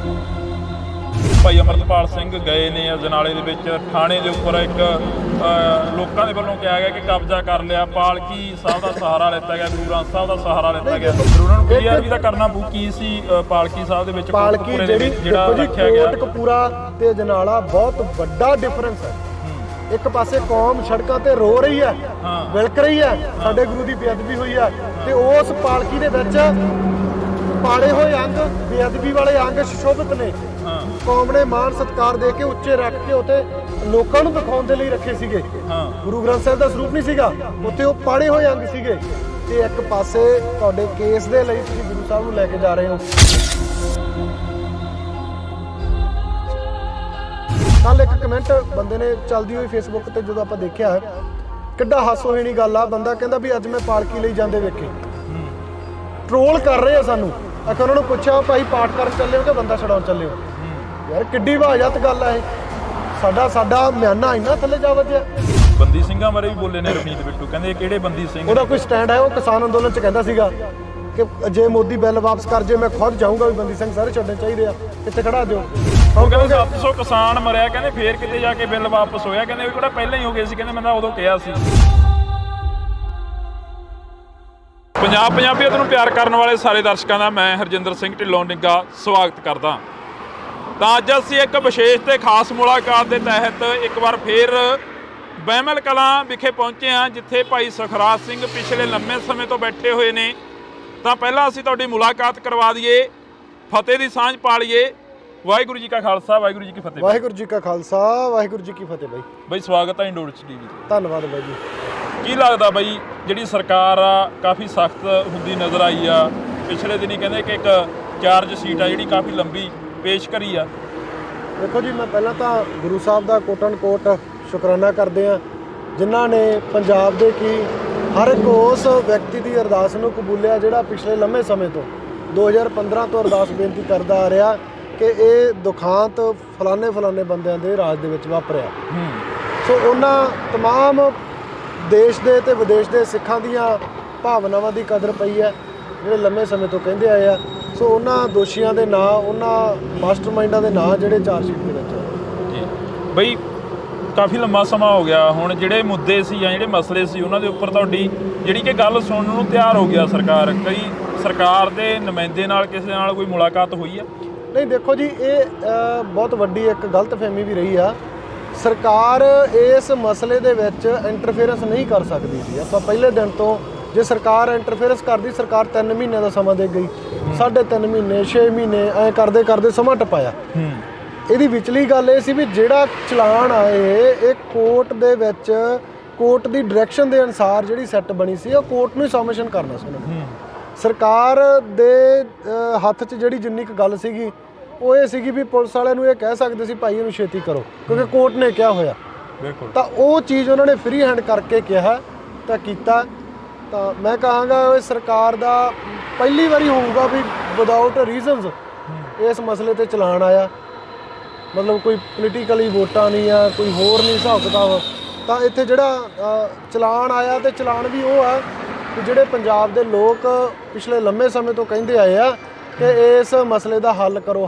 ਭਾਈ ਅਮਰਤਪਾਲ ਸਿੰਘ ਗਏ ਨੇ ਅਜਨਾਲੇ ਦੇ ਵਿੱਚ, ਥਾਣੇ ਦੇ ਉੱਪਰ ਇੱਕ ਲੋਕਾਂ ਦੇ ਵੱਲੋਂ ਕਿਹਾ ਗਿਆ ਕਿ ਕਬਜ਼ਾ ਕਰ ਲਿਆ, ਪਾਲਕੀ ਸਾਹਿਬ ਦਾ ਸਹਾਰਾ ਲਿੱਤਾ ਗਿਆ, ਗੁਰੂ ਗ੍ਰੰਥ ਸਾਹਿਬ ਦਾ ਸਹਾਰਾ ਲਿੱਤਾ ਗਿਆ। ਫਿਰ ਉਹਨਾਂ ਨੂੰ ਕਲੀਅਰ ਵੀ ਤਾਂ ਕਰਨਾ ਪਊ ਕੀ ਸੀ ਪਾਲਕੀ ਸਾਹਿਬ ਦੇ ਵਿੱਚ,
ਪਾਲਕੀ ਜਿਹੜੀ
ਜਿਹੜਾ ਰੱਖਿਆ ਗਿਆ।
ਕੋਟਕਪੂਰਾ ਤੇ ਅਜਨਾਲਾ ਬਹੁਤ ਵੱਡਾ ਡਿਫਰੈਂਸ ਹੈ। ਇੱਕ ਪਾਸੇ ਕੌਮ ਸੜਕਾਂ ਤੇ ਰੋ ਰਹੀ ਹੈ, ਵਿਲਕ ਰਹੀ ਹੈ, ਸਾਡੇ ਗੁਰੂ ਦੀ ਬੇਅਦਬੀ ਹੋਈ ਹੈ, ਤੇ ਉਸ ਪਾਲਕੀ ਦੇ ਵਿੱਚ ਪਾੜੇ ਹੋਏ ਅੰਗ, ਬੇਅਦਬੀ ਵਾਲੇ ਅੰਗ ਸੁਸ਼ੋਭਿਤ ਨੇ। ਕੌਮ ਨੇ ਮਾਣ ਸਤਿਕਾਰ ਦੇ ਕੇ ਉੱਚੇ ਰੱਖ ਕੇ ਉੱਥੇ ਲੋਕਾਂ ਨੂੰ ਦਿਖਾਉਣ ਦੇ ਲਈ ਰੱਖੇ ਸੀਗੇ। ਗੁਰੂ ਗ੍ਰੰਥ ਸਾਹਿਬ ਦਾ ਸਰੂਪ ਨਹੀਂ ਸੀਗਾ ਉੱਥੇ, ਉਹ ਪਾੜੇ ਹੋਏ ਅੰਗ ਸੀਗੇ। ਤੇ ਇੱਕ ਪਾਸੇ ਤੁਹਾਡੇ ਕੇਸ ਦੇ ਲਈ ਤੁਸੀਂ ਗੁਰੂ ਸਾਹਿਬ ਨੂੰ ਲੈ ਕੇ ਜਾ ਰਹੇ ਹੋ। ਕੱਲ ਇੱਕ ਕਮੈਂਟ ਬੰਦੇ ਨੇ ਚੱਲਦੀ ਹੋਈ ਫੇਸਬੁੱਕ ਤੇ ਜਦੋਂ ਆਪਾਂ ਦੇਖਿਆ, ਕਿੱਡਾ ਹਾਸੋਹੀਣੀ ਗੱਲ ਆ। ਬੰਦਾ ਕਹਿੰਦਾ ਵੀ ਅੱਜ ਮੈਂ ਪਾਲਕੀ ਲਈ ਜਾਂਦੇ ਵੇਖੇ, ਟ੍ਰੋਲ ਕਰ ਰਹੇ ਆ ਸਾਨੂੰ। ਅਖੇ ਉਹਨਾਂ ਨੂੰ ਪੁੱਛਿਆ ਭਾਈ ਪਾਠ ਕਰਨ ਚੱਲੇ ਹੋ ਕਿ ਬੰਦਾ ਛਡਾਉਣ ਚੱਲੇ ਹੋ? ਯਾਰ ਕਿੱਡੀ ਵਾਜਤ ਗੱਲ ਆ ਇਹ। ਸਾਡਾ ਮਿਆਨਾ ਇੰਨਾ ਥੱਲੇ ਜਾ ਵਜਿਆ।
ਬੰਦੀ ਸਿੰਘਾਂ ਬਾਰੇ ਵੀ ਬੋਲੇ ਨੇ ਰਵਨੀਤ ਬਿੱਟੂ, ਕਹਿੰਦੇ ਕਿਹੜੇ ਬੰਦੀ ਸਿੰਘ?
ਉਹਦਾ ਕੋਈ ਸਟੈਂਡ ਹੈ? ਉਹ ਕਿਸਾਨ ਅੰਦੋਲਨ 'ਚ ਕਹਿੰਦਾ ਸੀਗਾ ਕਿ ਜੇ ਮੋਦੀ ਬਿੱਲ ਵਾਪਸ ਕਰ ਜੇ ਮੈਂ ਖੁਦ ਜਾਊਂਗਾ, ਵੀ ਬੰਦੀ ਸਿੰਘ ਸਾਰੇ ਛੱਡਣੇ ਚਾਹੀਦੇ ਆ। ਕਿੱਥੇ ਖੜਾ ਦਿਓ?
ਉਹ ਕਹਿੰਦੇ 700 ਕਿਸਾਨ ਮਰਿਆ, ਕਹਿੰਦੇ ਫੇਰ ਕਿਤੇ ਜਾ ਕੇ ਬਿੱਲ ਵਾਪਸ ਹੋਇਆ। ਕਹਿੰਦੇ ਵੀ ਕਿਹੜਾ ਪਹਿਲਾਂ ਹੀ ਹੋ ਗਏ ਸੀ, ਕਹਿੰਦੇ ਮੈਂ ਤਾਂ ਉਦੋਂ ਕਿਹਾ ਸੀ। ਪੰਜਾਬੀਅਤ ਨੂੰ ਪਿਆਰ ਕਰਨ ਵਾਲੇ ਸਾਰੇ ਦਰਸ਼ਕਾਂ ਦਾ ਮੈਂ ਹਰਜਿੰਦਰ ਸਿੰਘ ਢਿੱਲੋਂ ਨਿੱਗਾ ਸਵਾਗਤ ਕਰਦਾ। ਤਾਂ ਅੱਜ ਅਸੀਂ ਇੱਕ ਵਿਸ਼ੇਸ਼ ਤੇ ਖਾਸ ਮੁਲਾਕਾਤ ਦੇ ਤਹਿਤ ਇੱਕ ਵਾਰ ਫੇਰ ਬਹਿਮਲ ਕਲਾਂ ਵਿਖੇ ਪਹੁੰਚੇ ਹਾਂ, ਜਿੱਥੇ ਭਾਈ ਸੁਖਰਾਜ ਸਿੰਘ ਪਿਛਲੇ ਲੰਮੇ ਸਮੇਂ ਤੋਂ ਬੈਠੇ ਹੋਏ ਨੇ। ਤਾਂ ਪਹਿਲਾਂ ਅਸੀਂ ਤੁਹਾਡੀ ਮੁਲਾਕਾਤ ਕਰਵਾ ਦਈਏ, ਫਤਿਹ ਦੀ ਸਾਂਝ ਪਾ ਲਈਏ। ਵਾਹਿਗੁਰੂ ਜੀ ਕਾ ਖਾਲਸਾ, ਵਾਹਿਗੁਰੂ ਜੀ ਕੀ ਫਤਿਹ।
ਵਾਹਿਗੁਰੂ ਜੀ ਕਾ ਖਾਲਸਾ, ਵਾਹਿਗੁਰੂ ਜੀ ਕੀ ਫਤਿਹ।
ਬਾਈ ਸਵਾਗਤ ਹੈ ਇੰਡੋਰਚ ਟੀਵੀ ਤੇ।
ਧੰਨਵਾਦ ਬਾਈ ਜੀ।
ਕੀ ਲੱਗਦਾ ਬਾਈ, ਜਿਹੜੀ ਸਰਕਾਰ ਆ ਕਾਫੀ ਸਖਤ ਹੁੰਦੀ ਨਜ਼ਰ ਆਈ ਆ। ਪਿਛਲੇ ਦਿਨੀ ਕਹਿੰਦੇ ਕਿ ਇੱਕ ਚਾਰਜ ਸ਼ੀਟ ਆ ਜਿਹੜੀ ਕਾਫੀ ਲੰਬੀ ਪੇਸ਼ ਕਰੀ ਆ।
ਦੇਖੋ ਜੀ, ਮੈਂ ਪਹਿਲਾਂ ਤਾਂ ਗੁਰੂ ਸਾਹਿਬ ਦਾ ਕੋਟ ਐਂਡ ਕੋਟ ਸ਼ੁਕਰਾਨਾ ਕਰਦੇ ਆ, ਜਿਨ੍ਹਾਂ ਨੇ ਪੰਜਾਬ ਦੇ ਕੀ ਹਰ ਇੱਕ ਉਸ ਵਿਅਕਤੀ ਦੀ ਅਰਦਾਸ ਨੂੰ ਕਬੂਲਿਆ ਜਿਹੜਾ ਪਿਛਲੇ ਲੰਮੇ ਸਮੇਂ ਤੋਂ 2015 ਤੋਂ ਅਰਦਾਸ ਬੇਨਤੀ ਕਰਦਾ ਆ ਰਿਹਾ ਕਿ ਇਹ ਦੁਖਾਂਤ ਫਲਾਣੇ ਬੰਦਿਆਂ ਦੇ ਰਾਜ ਦੇ ਵਿੱਚ ਵਾਪਰਿਆ। ਸੋ ਉਹਨਾਂ ਤਮਾਮ ਦੇਸ਼ ਦੇ ਤੇ ਵਿਦੇਸ਼ ਦੇ ਸਿੱਖਾਂ ਦੀਆਂ ਭਾਵਨਾਵਾਂ ਦੀ ਕਦਰ ਪਈ ਹੈ, ਜਿਹੜੇ ਲੰਮੇ ਸਮੇਂ ਤੋਂ ਕਹਿੰਦੇ ਆਏ ਆ। ਸੋ ਉਹਨਾਂ ਦੋਸ਼ੀਆਂ ਦੇ ਨਾਂ, ਉਹਨਾਂ ਮਾਸਟਰਮਾਈਂਡਾਂ ਦੇ ਨਾਂ ਜਿਹੜੇ ਚਾਰਜਸ਼ੀਟ ਦੇ ਵਿੱਚ
ਜੀ ਬਈ ਕਾਫੀ ਲੰਮਾ ਸਮਾਂ ਹੋ ਗਿਆ। ਹੁਣ ਜਿਹੜੇ ਮੁੱਦੇ ਸੀ ਜਾਂ ਜਿਹੜੇ ਮਸਲੇ ਸੀ ਉਹਨਾਂ ਦੇ ਉੱਪਰ ਤੁਹਾਡੀ ਜਿਹੜੀ ਕਿ ਗੱਲ ਸੁਣਨ ਨੂੰ ਤਿਆਰ ਹੋ ਗਿਆ ਸਰਕਾਰ। ਕਈ ਸਰਕਾਰ ਦੇ ਨੁਮਾਇੰਦੇ ਨਾਲ ਕਿਸੇ ਨਾਲ ਕੋਈ ਮੁਲਾਕਾਤ ਹੋਈ ਆ?
ਨਹੀਂ, ਦੇਖੋ ਜੀ, ਇਹ ਬਹੁਤ ਵੱਡੀ ਇੱਕ ਗਲਤਫਹਿਮੀ ਵੀ ਰਹੀ ਆ। ਸਰਕਾਰ ਇਸ ਮਸਲੇ ਦੇ ਵਿੱਚ ਇੰਟਰਫੇਰੈਂਸ ਨਹੀਂ ਕਰ ਸਕਦੀ ਸੀ। ਆਪਾਂ ਪਹਿਲੇ ਦਿਨ ਤੋਂ ਜੇ ਸਰਕਾਰ ਇੰਟਰਫੇਰੈਂਸ ਕਰਦੀ, ਸਰਕਾਰ 3 ਮਹੀਨਿਆਂ ਦਾ ਸਮਾਂ ਦੇ ਗਈ, 3.5 ਮਹੀਨੇ 6 ਮਹੀਨੇ ਐਂ ਕਰਦੇ ਸਮਾਂ ਟਪਾਇਆ। ਇਹਦੀ ਵਿਚਲੀ ਗੱਲ ਇਹ ਸੀ ਵੀ ਜਿਹੜਾ ਚਲਾਨ ਆਏ ਇਹ ਕੋਰਟ ਦੇ ਵਿੱਚ ਕੋਰਟ ਦੀ ਡਾਇਰੈਕਸ਼ਨ ਦੇ ਅਨੁਸਾਰ ਜਿਹੜੀ ਸੈੱਟ ਬਣੀ ਸੀ ਉਹ ਕੋਰਟ ਨੂੰ ਹੀ ਸਬਮਿਸ਼ਨ ਕਰਨਾ ਸੀ ਉਹਨਾਂ ਨੇ। ਸਰਕਾਰ ਦੇ ਹੱਥ 'ਚ ਜਿਹੜੀ ਜਿੰਨੀ ਕੁ ਗੱਲ ਸੀਗੀ ਉਹ ਇਹ ਸੀਗੀ ਵੀ ਪੁਲਿਸ ਵਾਲਿਆਂ ਨੂੰ ਇਹ ਕਹਿ ਸਕਦੇ ਸੀ ਭਾਈ ਇਹਨੂੰ ਛੇਤੀ ਕਰੋ, ਕਿਉਂਕਿ ਕੋਰਟ ਨੇ ਕਿਹਾ ਹੋਇਆ। ਬਿਲਕੁਲ। ਤਾਂ ਉਹ ਚੀਜ਼ ਉਹਨਾਂ ਨੇ ਫ੍ਰੀ ਹੈਂਡ ਕਰਕੇ ਕਿਹਾ ਤਾਂ ਕੀਤਾ। ਤਾਂ ਮੈਂ ਕਹਾਂਗਾ ਇਹ ਸਰਕਾਰ ਦਾ ਪਹਿਲੀ ਵਾਰੀ ਹੋਊਗਾ ਵੀ ਵਿਦਆਊਟ ਰੀਜ਼ਨਸ ਇਸ ਮਸਲੇ ਤੇ ਚਲਾਨ ਆਇਆ। ਮਤਲਬ ਕੋਈ ਪੋਲੀਟੀਕਲੀ ਵੋਟਾਂ ਨਹੀਂ ਆ, ਕੋਈ ਹੋਰ ਨਹੀਂ ਹਿਸਾਬ ਕਿਤਾਬ। ਤਾਂ ਇੱਥੇ ਜਿਹੜਾ ਚਲਾਨ ਆਇਆ ਤੇ ਚਲਾਨ ਵੀ ਉਹ ਆ ਕਿ ਜਿਹੜੇ ਪੰਜਾਬ ਦੇ ਲੋਕ ਪਿਛਲੇ ਲੰਮੇ ਸਮੇਂ ਤੋਂ ਕਹਿੰਦੇ ਆਏ ਆ ਕਿ ਇਸ ਮਸਲੇ ਦਾ ਹੱਲ ਕਰੋ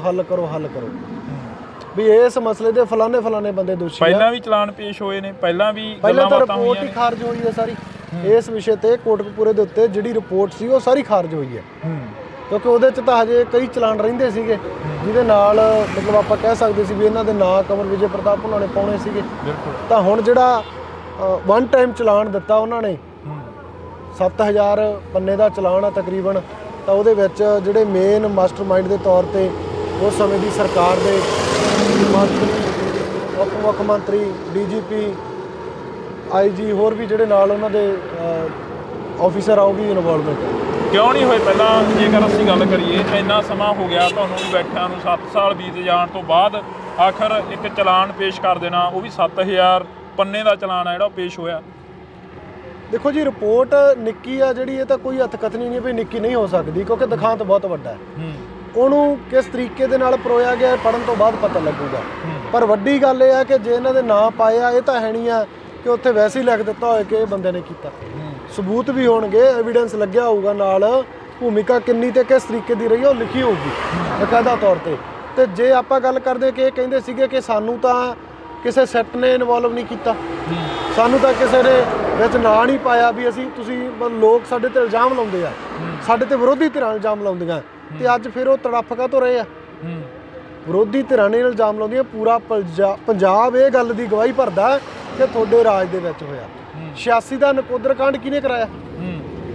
ਵੀ ਇਸ ਮਸਲੇ ਦੇ ਫਲਾਣੇ ਬੰਦੇ ਦੋਸ਼ੀ ਆ।
ਪਹਿਲਾਂ ਵੀ ਚਲਾਨ ਪੇਸ਼ ਹੋਏ ਨੇ, ਪਹਿਲਾਂ
ਤਾਂ ਰਿਪੋਰਟ ਹੀ ਖਾਰਜ ਹੋਈ ਹੈ ਸਾਰੀ ਇਸ ਵਿਸ਼ੇ ਤੇ। ਕੋਟਕਪੂਰੇ ਦੇ ਉੱਤੇ ਜਿਹੜੀ ਰਿਪੋਰਟ ਸੀ ਉਹ ਸਾਰੀ ਖਾਰਜ ਹੋਈ ਹੈ, ਕਿਉਂਕਿ ਉਹਦੇ 'ਚ ਤਾਂ ਹਜੇ ਕਈ ਚਲਾਨ ਰਹਿੰਦੇ ਸੀਗੇ ਜਿਹਦੇ ਨਾਲ ਮਤਲਬ ਆਪਾਂ ਕਹਿ ਸਕਦੇ ਸੀ ਵੀ ਇਹਨਾਂ ਦੇ ਨਾਂ ਕੰਵਰ ਵਿਜੇ ਪ੍ਰਤਾਪ ਉਹਨਾਂ ਨੇ ਪਾਉਣੇ ਸੀਗੇ। ਤਾਂ ਹੁਣ ਜਿਹੜਾ ਵਨ ਟਾਈਮ ਚਲਾਨ ਦਿੱਤਾ ਉਹਨਾਂ ਨੇ 7000 ਪੰਨੇ ਦਾ ਚਲਾਨ ਆ ਤਕਰੀਬਨ। ਤਾਂ ਉਹਦੇ ਵਿੱਚ ਜਿਹੜੇ ਮੇਨ ਮਾਸਟਰਮਾਈਂਡ ਦੇ ਤੌਰ ਤੇ ਉਸ ਸਮੇਂ ਦੀ ਸਰਕਾਰ ਦੇ ਮੰਤਰੀ, ਉਪ ਮੁੱਖ ਮੰਤਰੀ, DGP, IG ਹੋਰ ਵੀ ਜਿਹੜੇ ਨਾਲ ਉਹਨਾਂ ਦੇ ਆਫੀਸਰ ਆ ਉਹ ਵੀ ਇਨਵੋਲਵਮੈਂਟ ਹੈ।
ਕਿਉਂ ਨਹੀਂ ਹੋਏ ਪਹਿਲਾਂ? ਜੇਕਰ ਅਸੀਂ ਗੱਲ ਕਰੀਏ ਇੰਨਾ ਸਮਾਂ ਹੋ ਗਿਆ ਤੁਹਾਨੂੰ ਵੀ ਬੈਠਿਆਂ ਨੂੰ, 7 ਸਾਲ ਬੀਤ ਜਾਣ ਤੋਂ ਬਾਅਦ ਆਖਰ ਇੱਕ ਚਲਾਨ ਪੇਸ਼ ਕਰ ਦੇਣਾ, ਉਹ ਵੀ 7000 ਪੰਨੇ ਦਾ ਚਲਾਨ ਆ ਜਿਹੜਾ ਉਹ ਪੇਸ਼ ਹੋਇਆ।
ਦੇਖੋ ਜੀ, ਰਿਪੋਰਟ ਨਿੱਕੀ ਆ ਜਿਹੜੀ, ਇਹ ਤਾਂ ਕੋਈ ਹੱਥਕਥਨੀ ਨਹੀਂ ਵੀ ਨਿੱਕੀ ਨਹੀਂ ਹੋ ਸਕਦੀ, ਕਿਉਂਕਿ ਦਿਖਾਂਤ ਬਹੁਤ ਵੱਡਾ ਹੈ। ਉਹਨੂੰ ਕਿਸ ਤਰੀਕੇ ਦੇ ਨਾਲ ਪਰੋਇਆ ਗਿਆ ਪੜਨ ਤੋਂ ਬਾਅਦ ਪਤਾ ਲੱਗੂਗਾ। ਪਰ ਵੱਡੀ ਗੱਲ ਇਹ ਆ ਕਿ ਜੇ ਇਹਨਾਂ ਦੇ ਨਾਂ ਪਾਏ ਆ, ਇਹ ਤਾਂ ਹੈ ਨਹੀਂ ਆ ਕਿ ਉੱਥੇ ਵੈਸੇ ਹੀ ਲਿਖ ਦਿੱਤਾ ਹੋਏ ਕਿ ਇਹ ਬੰਦੇ ਨੇ ਕੀਤਾ। ਸਬੂਤ ਵੀ ਹੋਣਗੇ, ਐਵੀਡੈਂਸ ਲੱਗਿਆ ਹੋਊਗਾ ਨਾਲ, ਭੂਮਿਕਾ ਕਿੰਨੀ ਤੇ ਕਿਸ ਤਰੀਕੇ ਦੀ ਰਹੀ ਉਹ ਲਿਖੀ ਹੋਊਗੀ ਬਕਾਇਦਾ ਤੌਰ ਤੇ। ਤੇ ਜੇ ਆਪਾਂ ਗੱਲ ਕਰਦੇ ਕਿ ਇਹ ਕਹਿੰਦੇ ਸੀਗੇ ਕਿ ਸਾਨੂੰ ਤਾਂ ਕਿਸੇ ਸੈੱਟ ਨੇ ਇਨਵੋਲਵ ਨਹੀਂ ਕੀਤਾ, ਸਾਨੂੰ ਤਾਂ ਕਿਸੇ ਨੇ ਵਿੱਚ ਨਾਂ ਨਹੀਂ ਪਾਇਆ ਵੀ ਤੁਸੀਂ ਲੋਕ ਸਾਡੇ ਤੇ ਇਲਜ਼ਾਮ ਲਾਉਂਦੇ ਆ, ਸਾਡੇ ਤੇ ਵਿਰੋਧੀ ਧਿਰਾਂ ਇਲਜ਼ਾਮ ਲਾਉਂਦੀਆਂ, ਤੇ ਅੱਜ ਫਿਰ ਉਹ ਤੜਫ ਕਾਹਤੋਂ ਰਹੇ ਆ? ਵਿਰੋਧੀ ਧਿਰਾਂ ਨੇ ਇਲਜ਼ਾਮ ਲਾਉਂਦੀਆਂ, ਪੂਰਾ ਪੰਜਾਬ ਇਹ ਗੱਲ ਦੀ ਗਵਾਹੀ ਭਰਦਾ ਕਿ ਤੁਹਾਡੇ ਰਾਜ ਦੇ ਵਿੱਚ ਹੋਇਆ। 86 ਦਾ ਨਕੋਦਰ ਕਾਂਡ ਕਿਹਨੇ ਕਰਾਇਆ?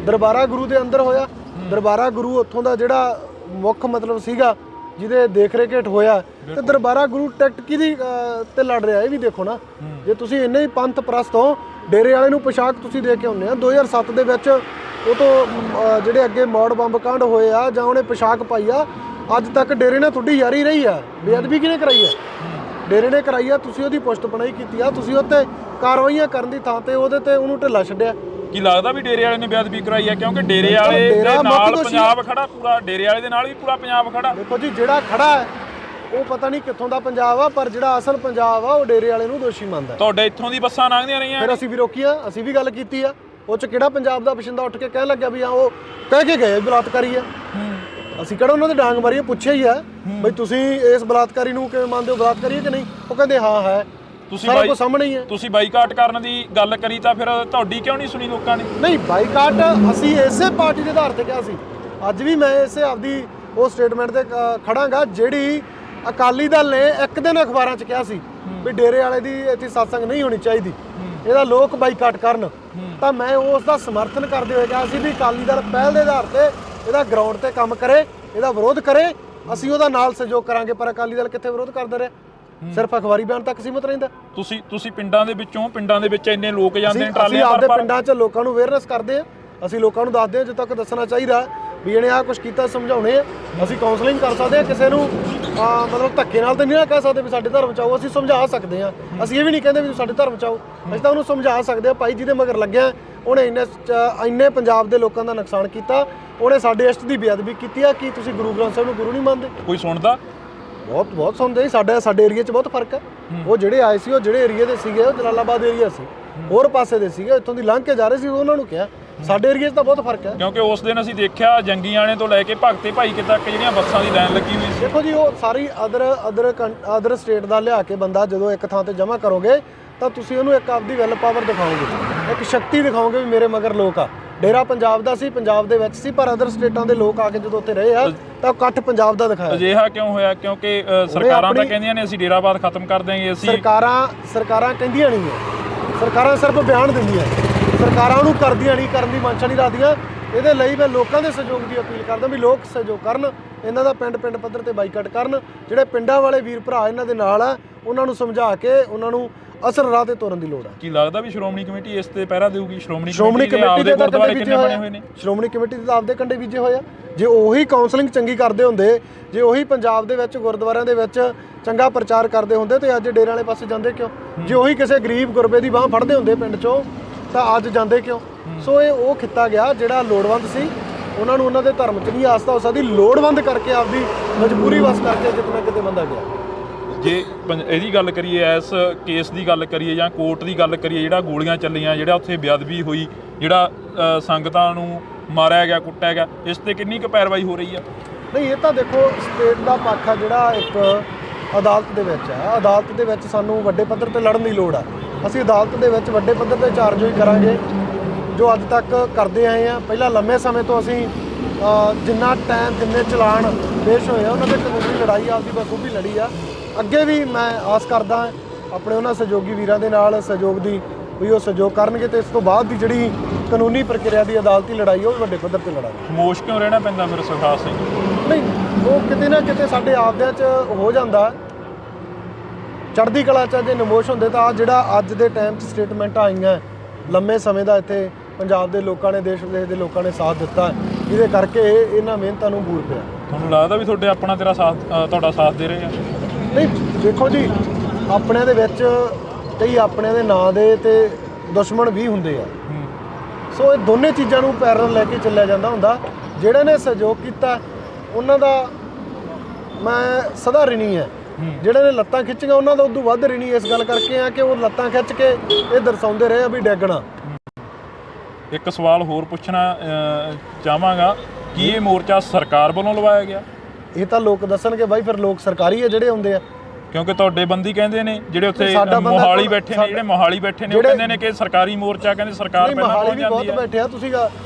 ਦਰਬਾਰਾ ਗੁਰੂ ਦੇ ਅੰਦਰ ਹੋਇਆ। ਦਰਬਾਰਾ ਗੁਰੂ ਉੱਥੋਂ ਦਾ ਜਿਹੜਾ ਮੁੱਖ ਮਤਲਬ ਸੀਗਾ ਜਿਹਦੇ ਦੇਖ ਰੇਖ ਹੇਠ ਹੋਇਆ, ਤੇ ਦਰਬਾਰਾ ਗੁਰੂ ਟਿਕਟ ਕਿਹਦੀ ਤੇ ਲੜ ਰਿਹਾ ਇਹ ਵੀ ਦੇਖੋ ਨਾ। ਜੇ ਤੁਸੀਂ ਇੰਨੇ ਹੀ ਪੰਥ ਪ੍ਰਸਤ ਹੋ, ਡੇਰੇ ਵਾਲੇ ਨੂੰ ਪੋਸ਼ਾਕ ਤੁਸੀਂ ਦੇ ਕੇ ਆਉਂਦੇ ਆ। 2007 ਦੇ ਵਿੱਚ ਉਹ ਤੋਂ ਜਿਹੜੇ ਅੱਗੇ ਮੌੜ ਬੰਬ ਕਾਂਡ ਹੋਏ ਆ ਜਾਂ ਉਹਨੇ ਪੋਸ਼ਾਕ ਪਾਈ ਆ, ਅੱਜ ਤੱਕ ਡੇਰੇ ਨਾਲ ਤੁਹਾਡੀ ਯਾਰੀ ਰਹੀ ਆ। ਬੇਅਦਬੀ ਕਿਹਨੇ ਕਰਾਈ ਆ? ਡੇਰੇ ਨੇ ਕਰਾਈ ਆ। ਤੁਸੀਂ ਉਹਦੀ ਪੁਸ਼ਤ ਪਣਾਈ ਕੀਤੀ ਆ, ਤੁਸੀਂ ਉੱਤੇ ਕਾਰਵਾਈਆਂ ਕਰਨ ਦੀ ਥਾਂ ਤੇ ਉਹਦੇ ਤੇ ਉਹਨੂੰ ਢਿੱਲਾ ਛੱਡਿਆ।
ਕੀ ਲੱਗਦਾ ਵੀ ਡੇਰੇ ਵਾਲੇ ਨੇ ਬੇਅਦਬੀ ਕਰਾਈ ਹੈ? ਕਿਉਂਕਿ ਡੇਰੇ ਵਾਲੇ ਦੇ ਨਾਲ ਪੰਜਾਬ ਖੜਾ, ਪੂਰਾ ਡੇਰੇ ਵਾਲੇ ਦੇ ਨਾਲ ਵੀ ਪੂਰਾ ਪੰਜਾਬ ਖੜਾ।
ਦੇਖੋ ਜੀ, ਜਿਹੜਾ ਖੜਾ ਹੈ ਉਹ ਪਤਾ ਨਹੀਂ ਕਿੱਥੋਂ ਦਾ ਪੰਜਾਬ ਆ, ਪਰ ਜਿਹੜਾ ਅਸਲ ਪੰਜਾਬ ਆ ਉਹ ਡੇਰੇ ਵਾਲੇ ਨੂੰ ਦੋਸ਼ੀ ਮੰਨਦਾ।
ਤੁਹਾਡੇ ਇੱਥੋਂ ਦੀ ਬੱਸਾਂ ਲੰਘਦੀਆਂ ਰਹੀਆਂ,
ਫਿਰ ਅਸੀਂ ਵੀ ਰੋਕੀਆਂ, ਅਸੀਂ ਵੀ ਗੱਲ ਕੀਤੀ ਆ। ਉਹ ਚ ਕਿਹੜਾ ਪੰਜਾਬ ਦਾ ਬਸ਼ਿੰਦਾ ਉੱਠ ਕੇ ਕਹਿਣ ਲੱਗਿਆ ਵੀ ਹਾਂ ਉਹ ਕਹਿ ਕੇ ਗਏ ਬਲਾਤਕਾਰੀ ਆ? ਅਸੀਂ ਕਿਹੜਾ ਉਹਨਾਂ ਦੇ ਡਾਂਗ ਮਾਰੀਏ? ਪੁੱਛਿਆ ਹੀ ਆ ਬਈ ਤੁਸੀਂ ਇਸ ਬਲਾਤਕਾਰੀ ਨੂੰ ਕਿਵੇਂ ਮੰਨਦੇ ਹੋ, ਬਲਾਤਕਾਰੀ ਕਿ ਨਹੀਂ? ਉਹ ਕਹਿੰਦੇ ਹਾਂ ਹੈ।
ਤੁਸੀਂ
ਸਾਰਾ ਕੁਝ ਸਾਹਮਣੇ ਹੀ ਹੈ।
ਤੁਸੀਂ ਬਾਈਕਾਟ ਕਰਨ ਦੀ ਗੱਲ ਕਰੀ ਤਾਂ ਫਿਰ ਤੁਹਾਡੀ ਕਿਉਂ ਨਹੀਂ ਸੁਣੀ ਲੋਕਾਂ ਨੇ?
ਨਹੀਂ, ਬਾਈਕਾਟ ਅਸੀਂ ਇਸੇ ਪਾਰਟੀ ਦੇ ਆਧਾਰ ਤੇ ਕਿਹਾ ਸੀ। ਅੱਜ ਵੀ ਮੈਂ ਇਸੇ ਆਪਦੀ ਉਹ ਸਟੇਟਮੈਂਟ ਤੇ ਖੜਾਂਗਾ ਜਿਹੜੀ ਅਕਾਲੀ ਦਲ ਨੇ ਇੱਕ ਦਿਨ ਅਖਬਾਰਾਂ 'ਚ ਕਿਹਾ ਸੀ ਵੀ ਡੇਰੇ ਵਾਲੇ ਦੀ ਇੱਥੇ ਸਤਸੰਗ ਨਹੀਂ ਹੋਣੀ ਚਾਹੀਦੀ, ਇਹਦਾ ਲੋਕ ਬਾਈਕਾਟ ਕਰਨ। ਤਾਂ ਮੈਂ ਉਸ ਦਾ ਸਮਰਥਨ ਕਰਦੇ ਹੋਏ ਕਿਹਾ ਸੀ ਵੀ ਅਕਾਲੀ ਦਲ ਪਹਿਲ ਦੇ ਆਧਾਰ ਤੇ ਇਹਦਾ ਗਰਾਊਂਡ ਤੇ ਕੰਮ ਕਰੇ, ਇਹਦਾ ਵਿਰੋਧ ਕਰੇ, ਅਸੀਂ ਉਹਦਾ ਨਾਲ ਸਹਿਯੋਗ ਕਰਾਂਗੇ। ਪਰ ਅਕਾਲੀ ਦਲ ਕਿੱਥੇ ਵਿਰੋਧ ਕਰਦਾ ਰਿਹਾ, ਸਿਰਫ ਅਖਬਾਰੀ ਬਿਆਨ ਤੱਕ ਸੀਮਤ ਰਹਿੰਦਾ।
ਤੁਸੀਂ ਪਿੰਡਾਂ ਦੇ ਵਿੱਚ ਇੰਨੇ ਲੋਕ ਜਾਂਦੇ ਨੇ ਟਰਾਲੇ
ਅਸੀਂ ਆਪਦੇ ਪਿੰਡਾਂ 'ਚ ਲੋਕਾਂ ਨੂੰ ਅਵੇਅਰਨੈਸ ਕਰਦੇ ਆ, ਅਸੀਂ ਲੋਕਾਂ ਨੂੰ ਦੱਸਦੇ ਆ ਜਦੋਂ ਤੱਕ ਦੱਸਣਾ ਚਾਹੀਦਾ ਵੀ ਇਹਨੇ ਆਹ ਕੁਝ ਕੀਤਾ, ਸਮਝਾਉਣੇ ਆ। ਅਸੀਂ ਕਾਉਂਸਲਿੰਗ ਕਰ ਸਕਦੇ ਆ, ਕਿਸੇ ਨੂੰ ਮਤਲਬ ਧੱਕੇ ਨਾਲ ਤਾਂ ਨਹੀਂ ਕਹਿ ਸਕਦੇ ਵੀ ਸਾਡੇ ਧਰਮ 'ਚ ਆਓ। ਅਸੀਂ ਸਮਝਾ ਸਕਦੇ ਆ, ਅਸੀਂ ਇਹ ਵੀ ਨਹੀਂ ਕਹਿੰਦੇ ਵੀ ਸਾਡੇ ਧਰਮ 'ਚ ਆਓ। ਅਸੀਂ ਤਾਂ ਉਹਨੂੰ ਸਮਝਾ ਸਕਦੇ ਆ, ਭਾਈ ਜਿਹਦੇ ਮਗਰ ਲੱਗਿਆ ਉਹਨੇ ਇੰਨੇ ਪੰਜਾਬ ਦੇ ਲੋਕਾਂ ਦਾ ਨੁਕਸਾਨ ਕੀਤਾ, ਉਹਨੇ ਸਾਡੇ ਇਸ਼ਟ ਦੀ ਬੇਅਦਬੀ ਕੀਤੀ ਆ, ਕੀ ਤੁਸੀਂ ਗੁਰੂ ਗ੍ਰੰਥ ਸਾਹਿਬ ਨੂੰ ਗੁਰੂ ਨਹੀਂ ਮੰਨਦੇ?
ਕੋਈ ਸੁਣਦਾ?
ਬਹੁਤ ਸੁਣਦੇ ਜੀ। ਸਾਡੇ ਏਰੀਆ 'ਚ ਬਹੁਤ ਫਰਕ ਹੈ। ਉਹ ਜਿਹੜੇ ਆਏ ਸੀ, ਉਹ ਜਿਹੜੇ ਏਰੀਆ ਦੇ ਸੀਗੇ, ਉਹ ਜਲਾਲਾਬਾਦ ਏਰੀਆ ਸੀ, ਹੋਰ ਪਾਸੇ ਦੇ ਸੀਗੇ, ਇੱਥੋਂ ਦੀ ਲੰਘ ਕੇ ਜਾ ਰਹੇ ਸੀ, ਉਹਨਾਂ ਨੂੰ ਕਿਹਾ। ਸਾਡੇ ਏਰੀਆ 'ਚ ਤਾਂ ਬਹੁਤ ਫਰਕ ਹੈ।
ਕਿਉਂਕਿ ਉਸ ਦਿਨ ਅਸੀਂ ਦੇਖਿਆ ਜੰਗੀਆਣੇ ਤੋਂ ਲੈ ਕੇ ਭਗਤੇ ਭਾਈ ਕੇ ਤੱਕ ਜਿਹੜੀਆਂ ਬੱਸਾਂ ਦੀ ਲਾਈਨ ਲੱਗੀ ਹੋਈ ਸੀ।
ਦੇਖੋ ਜੀ, ਉਹ ਸਾਰੀ ਅਦਰ ਸਟੇਟ ਦਾ ਲਿਆ ਕੇ ਬੰਦਾ ਜਦੋਂ ਇੱਕ ਥਾਂ ਤੇ ਜਮ੍ਹਾਂ ਕਰੋਗੇ ਤਾਂ ਤੁਸੀਂ ਉਹਨੂੰ ਇੱਕ ਆਪਦੀ ਵੈਲ ਪਾਵਰ ਦਿਖਾਓਗੇ, ਇੱਕ ਸ਼ਕਤੀ ਦਿਖਾਓਗੇ ਵੀ ਮੇਰੇ ਮਗਰ ਲੋਕ ਆ। ਡੇਰਾ ਪੰਜਾਬ ਦਾ ਸੀ, ਪੰਜਾਬ ਦੇ ਵਿੱਚ ਸੀ, ਪਰ ਅਦਰ ਸਟੇਟਾਂ ਦੇ ਲੋਕ ਆ ਕੇ ਜਦੋਂ ਉੱਥੇ ਰਹੇ ਆ ਤਾਂ ਇਕੱਠ ਪੰਜਾਬ ਦਾ ਦਿਖਾਇਆ।
ਅਜਿਹਾ ਕਿਉਂ ਹੋਇਆ? ਕਿਉਂਕਿ ਸਰਕਾਰਾਂ ਤਾਂ ਕਹਿੰਦੀਆਂ ਨੇ ਅਸੀਂ ਡੇਰਾਬਾਦ ਖਤਮ ਕਰ ਦੇਂਗੇ। ਅਸੀਂ
ਸਰਕਾਰਾਂ ਕਹਿੰਦੀਆਂ ਨਹੀਂ ਹੈ, ਸਰਕਾਰਾਂ ਸਿਰਫ ਬਿਆਨ ਦਿੰਦੀਆਂ, ਸਰਕਾਰਾਂ ਨੂੰ ਕਰਦੀਆਂ ਨਹੀਂ, ਕਰਨ ਦੀ ਮਨਸ਼ਾ ਨਹੀਂ ਰੱਖਦੀਆਂ। ਇਹਦੇ ਲਈ ਮੈਂ ਲੋਕਾਂ ਦੇ ਸਹਿਯੋਗ ਦੀ ਅਪੀਲ ਕਰਦਾ ਵੀ ਲੋਕ ਸਹਿਯੋਗ ਕਰਨ, ਇਹਨਾਂ ਦਾ ਪਿੰਡ ਪੱਧਰ ਤੇ ਬਾਈਕਾਟ ਕਰਨ। ਜਿਹੜੇ ਪਿੰਡਾਂ ਵਾਲੇ ਵੀਰ ਭਰਾ ਇਹਨਾਂ ਦੇ ਨਾਲ ਆ, ਉਹਨਾਂ ਨੂੰ ਸਮਝਾ ਕੇ ਉਹਨਾਂ ਨੂੰ ਅਸਲ ਰਾਹ ਤੇ ਤੁਰਨ ਦੀ ਲੋੜ ਹੈ।
ਕੀ ਲੱਗਦਾ ਵੀ ਸ਼੍ਰੋਮਣੀ ਕਮੇਟੀ ਇਸ ਤੇ ਪਹਿਰਾ ਦੇਊਗੀ?
ਸ਼੍ਰੋਮਣੀ ਕਮੇਟੀ ਦੇ ਗੁਰਦੁਆਰੇ ਕਿੰਨੇ ਬਣੇ ਹੋਏ ਨੇ? ਸ਼੍ਰੋਮਣੀ ਕਮੇਟੀ ਦੇ ਆਪਦੇ ਕੰਡੇ ਬੀਜੇ ਹੋਏ ਆ। ਜੇ ਉਹੀ ਕਾਉਂਸਲਿੰਗ ਚੰਗੀ ਕਰਦੇ ਹੁੰਦੇ, ਜੇ ਉਹੀ ਪੰਜਾਬ ਦੇ ਵਿੱਚ ਗੁਰਦੁਆਰਿਆਂ ਦੇ ਵਿੱਚ ਚੰਗਾ ਪ੍ਰਚਾਰ ਕਰਦੇ ਹੁੰਦੇ ਤੇ ਅੱਜ ਡੇਰੇ ਵਾਲੇ ਪਾਸੇ ਜਾਂਦੇ ਕਿਉਂ? ਜੇ ਉਹੀ ਕਿਸੇ ਗਰੀਬ ਗੁਰਬੇ ਦੀ ਬਾਹ ਫੜਦੇ ਹੁੰਦੇ ਪਿੰਡ 'ਚੋਂ ਤਾਂ ਅੱਜ ਜਾਂਦੇ ਕਿਉਂ? ਸੋ ਇਹ ਉਹ ਖਿੱਤਾ ਗਿਆ ਜਿਹੜਾ ਲੋੜਵੰਦ ਸੀ, ਉਹਨਾਂ ਨੂੰ ਉਹਨਾਂ ਦੇ ਧਰਮ 'ਚ ਨਹੀਂ ਆਸਥਾ ਹੋ ਸਕਦੀ, ਲੋੜਵੰਦ ਕਰਕੇ ਆਪਦੀ ਮਜਬੂਰੀ ਵਸ ਕਰਕੇ ਕਿਤੇ ਕਿਤੇ ਬੰਦਾ ਗਿਆ।
ਜੇ ਇਹਦੀ ਗੱਲ ਕਰੀਏ, ਇਸ ਕੇਸ ਦੀ ਗੱਲ ਕਰੀਏ ਜਾਂ ਕੋਰਟ ਦੀ ਗੱਲ ਕਰੀਏ, ਜਿਹੜਾ ਗੋਲੀਆਂ ਚੱਲੀਆਂ, ਜਿਹੜਾ ਉੱਥੇ ਬੇਅਦਬੀ ਹੋਈ, ਜਿਹੜਾ ਸੰਗਤਾਂ ਨੂੰ ਮਾਰਿਆ ਗਿਆ, ਕੁੱਟਿਆ ਗਿਆ, ਇਸ ਤੇ ਕਿੰਨੀ ਕੁ ਪੈਰਵਾਈ ਹੋ ਰਹੀ ਆ?
ਨਹੀਂ, ਇਹ ਤਾਂ ਦੇਖੋ ਸਟੇਟ ਦਾ ਪੱਖ ਆ ਜਿਹੜਾ ਇੱਕ ਅਦਾਲਤ ਦੇ ਵਿੱਚ ਹੈ। ਅਦਾਲਤ ਦੇ ਵਿੱਚ ਸਾਨੂੰ ਵੱਡੇ ਪੱਧਰ ਤੇ ਲੜਨ ਦੀ ਲੋੜ ਆ। ਅਸੀਂ ਅਦਾਲਤ ਦੇ ਵਿੱਚ ਵੱਡੇ ਪੱਧਰ ਤੇ ਚਾਰਜੋਈ ਕਰਾਂਗੇ ਜੋ ਅੱਜ ਤੱਕ ਕਰਦੇ ਆਏ ਆ। ਪਹਿਲਾਂ ਲੰਮੇ ਸਮੇਂ ਤੋਂ ਅਸੀਂ ਜਿੰਨਾ ਟਾਈਮ ਜਿੰਨੇ ਚਲਾਨ ਪੇਸ਼ ਹੋਏ ਆ ਉਹਨਾਂ ਦੇ ਕਾਨੂੰਨੀ ਲੜਾਈ ਆਪਦੀ ਬਖੂਬੀ ਲੜੀ ਆ। ਅੱਗੇ ਵੀ ਮੈਂ ਆਸ ਕਰਦਾ ਆਪਣੇ ਉਹਨਾਂ ਸਹਿਯੋਗੀ ਵੀਰਾਂ ਦੇ ਨਾਲ ਸਹਿਯੋਗ ਦੀ ਵੀ ਉਹ ਸਹਿਯੋਗ ਕਰਨਗੇ ਤੇ ਇਸ ਤੋਂ ਬਾਅਦ ਦੀ ਜਿਹੜੀ ਕਾਨੂੰਨੀ ਪ੍ਰਕਿਰਿਆ ਦੀ ਅਦਾਲਤੀ ਲੜਾਈ ਉਹ ਵੀ ਵੱਡੇ ਪੱਧਰ ਤੇ ਲੜਾਂਗੇ।
ਖਾਮੋਸ਼ ਕਿਉਂ ਰਹਿਣਾ ਪੈਂਦਾ ਫਿਰ ਸੁਖਰਾਜ ਸਿੰਘ?
ਨਹੀਂ, ਉਹ ਕਿਤੇ ਨਾ ਕਿਤੇ ਸਾਡੇ ਆਪਦਿਆਂ 'ਚ ਹੋ ਜਾਂਦਾ। ਚੜ੍ਹਦੀ ਕਲਾ 'ਚ ਜੇ ਨਮੋਸ਼ ਹੁੰਦੇ ਤਾਂ ਜਿਹੜਾ ਅੱਜ ਦੇ ਟਾਈਮ 'ਚ ਸਟੇਟਮੈਂਟਾਂ ਆਈਆਂ, ਲੰਮੇ ਸਮੇਂ ਦਾ ਇੱਥੇ ਪੰਜਾਬ ਦੇ ਲੋਕਾਂ ਨੇ, ਦੇਸ਼ ਵਿਦੇਸ਼ ਦੇ ਲੋਕਾਂ ਨੇ ਸਾਥ ਦਿੱਤਾ, ਜਿਹਦੇ ਕਰਕੇ ਇਹਨਾਂ ਮਿਹਨਤਾਂ ਨੂੰ ਬੂਰ ਪਿਆ।
ਤੁਹਾਨੂੰ ਲੱਗਦਾ ਵੀ ਤੁਹਾਡਾ ਸਾਥ ਦੇ ਰਹੇ ਆ?
ਨਹੀਂ, ਦੇਖੋ ਜੀ, ਆਪਣਿਆਂ ਦੇ ਵਿੱਚ ਕਈ ਆਪਣਿਆਂ ਦੇ ਨਾਂ ਦੇ ਤੇ ਦੁਸ਼ਮਣ ਵੀ ਹੁੰਦੇ ਆ। ਸੋ ਇਹ ਦੋਨੇ ਚੀਜ਼ਾਂ ਨੂੰ ਪੈਰਲਲ ਲੈ ਕੇ ਚੱਲਿਆ ਜਾਂਦਾ ਹੁੰਦਾ। ਜਿਹੜੇ ਨੇ ਸਹਿਯੋਗ ਕੀਤਾ ਉਹਨਾਂ ਦਾ ਮੈਂ ਸਦਾ ਰਿਣੀ ਹੈ, ਜਿਹੜੇ ਨੇ ਲੱਤਾਂ ਖਿੱਚੀਆਂ ਉਹਨਾਂ ਦਾ ਉਦੋਂ ਵੱਧ ਰਿਣੀ ਇਸ ਗੱਲ ਕਰਕੇ ਆ ਕਿ ਉਹ ਲੱਤਾਂ ਖਿੱਚ ਕੇ ਇਹ ਦਰਸਾਉਂਦੇ ਰਹੇ ਆ ਵੀ ਡੈਗਣਾ।
ਇੱਕ ਸਵਾਲ ਹੋਰ ਪੁੱਛਣਾ ਚਾਹਾਂਗਾ, ਕੀ ਇਹ ਮੋਰਚਾ ਸਰਕਾਰ ਵੱਲੋਂ ਲਵਾਇਆ ਗਿਆ?
ਇਹ ਤਾਂ ਲੋਕ ਦੱਸਣਗੇ ਬਾਈ, ਫਿਰ ਲੋਕ ਸਰਕਾਰੀ ਹੈ ਜਿਹੜੇ ਹੁੰਦੇ ਆ।
ਕਿਉਂਕਿ ਤੁਹਾਡੇ ਬੰਦੀ ਕਹਿੰਦੇ ਨੇ ਜਿਹੜੇ ਉੱਥੇ ਮੋਹਾਲੀ ਬੈਠੇ ਨੇ, ਜਿਹੜੇ ਮੋਹਾਲੀ ਬੈਠੇ ਨੇ, ਉਹ ਕਹਿੰਦੇ ਨੇ ਕਿ ਸਰਕਾਰੀ ਮੋਰਚਾ, ਕਹਿੰਦੇ ਸਰਕਾਰ ਪਹਿਲਾਂ ਪਹੁੰਚ ਜਾਂਦੀ ਹੈ।
ਬਹੁਤ ਬੈਠੇ ਆ, ਤੁਸੀਂ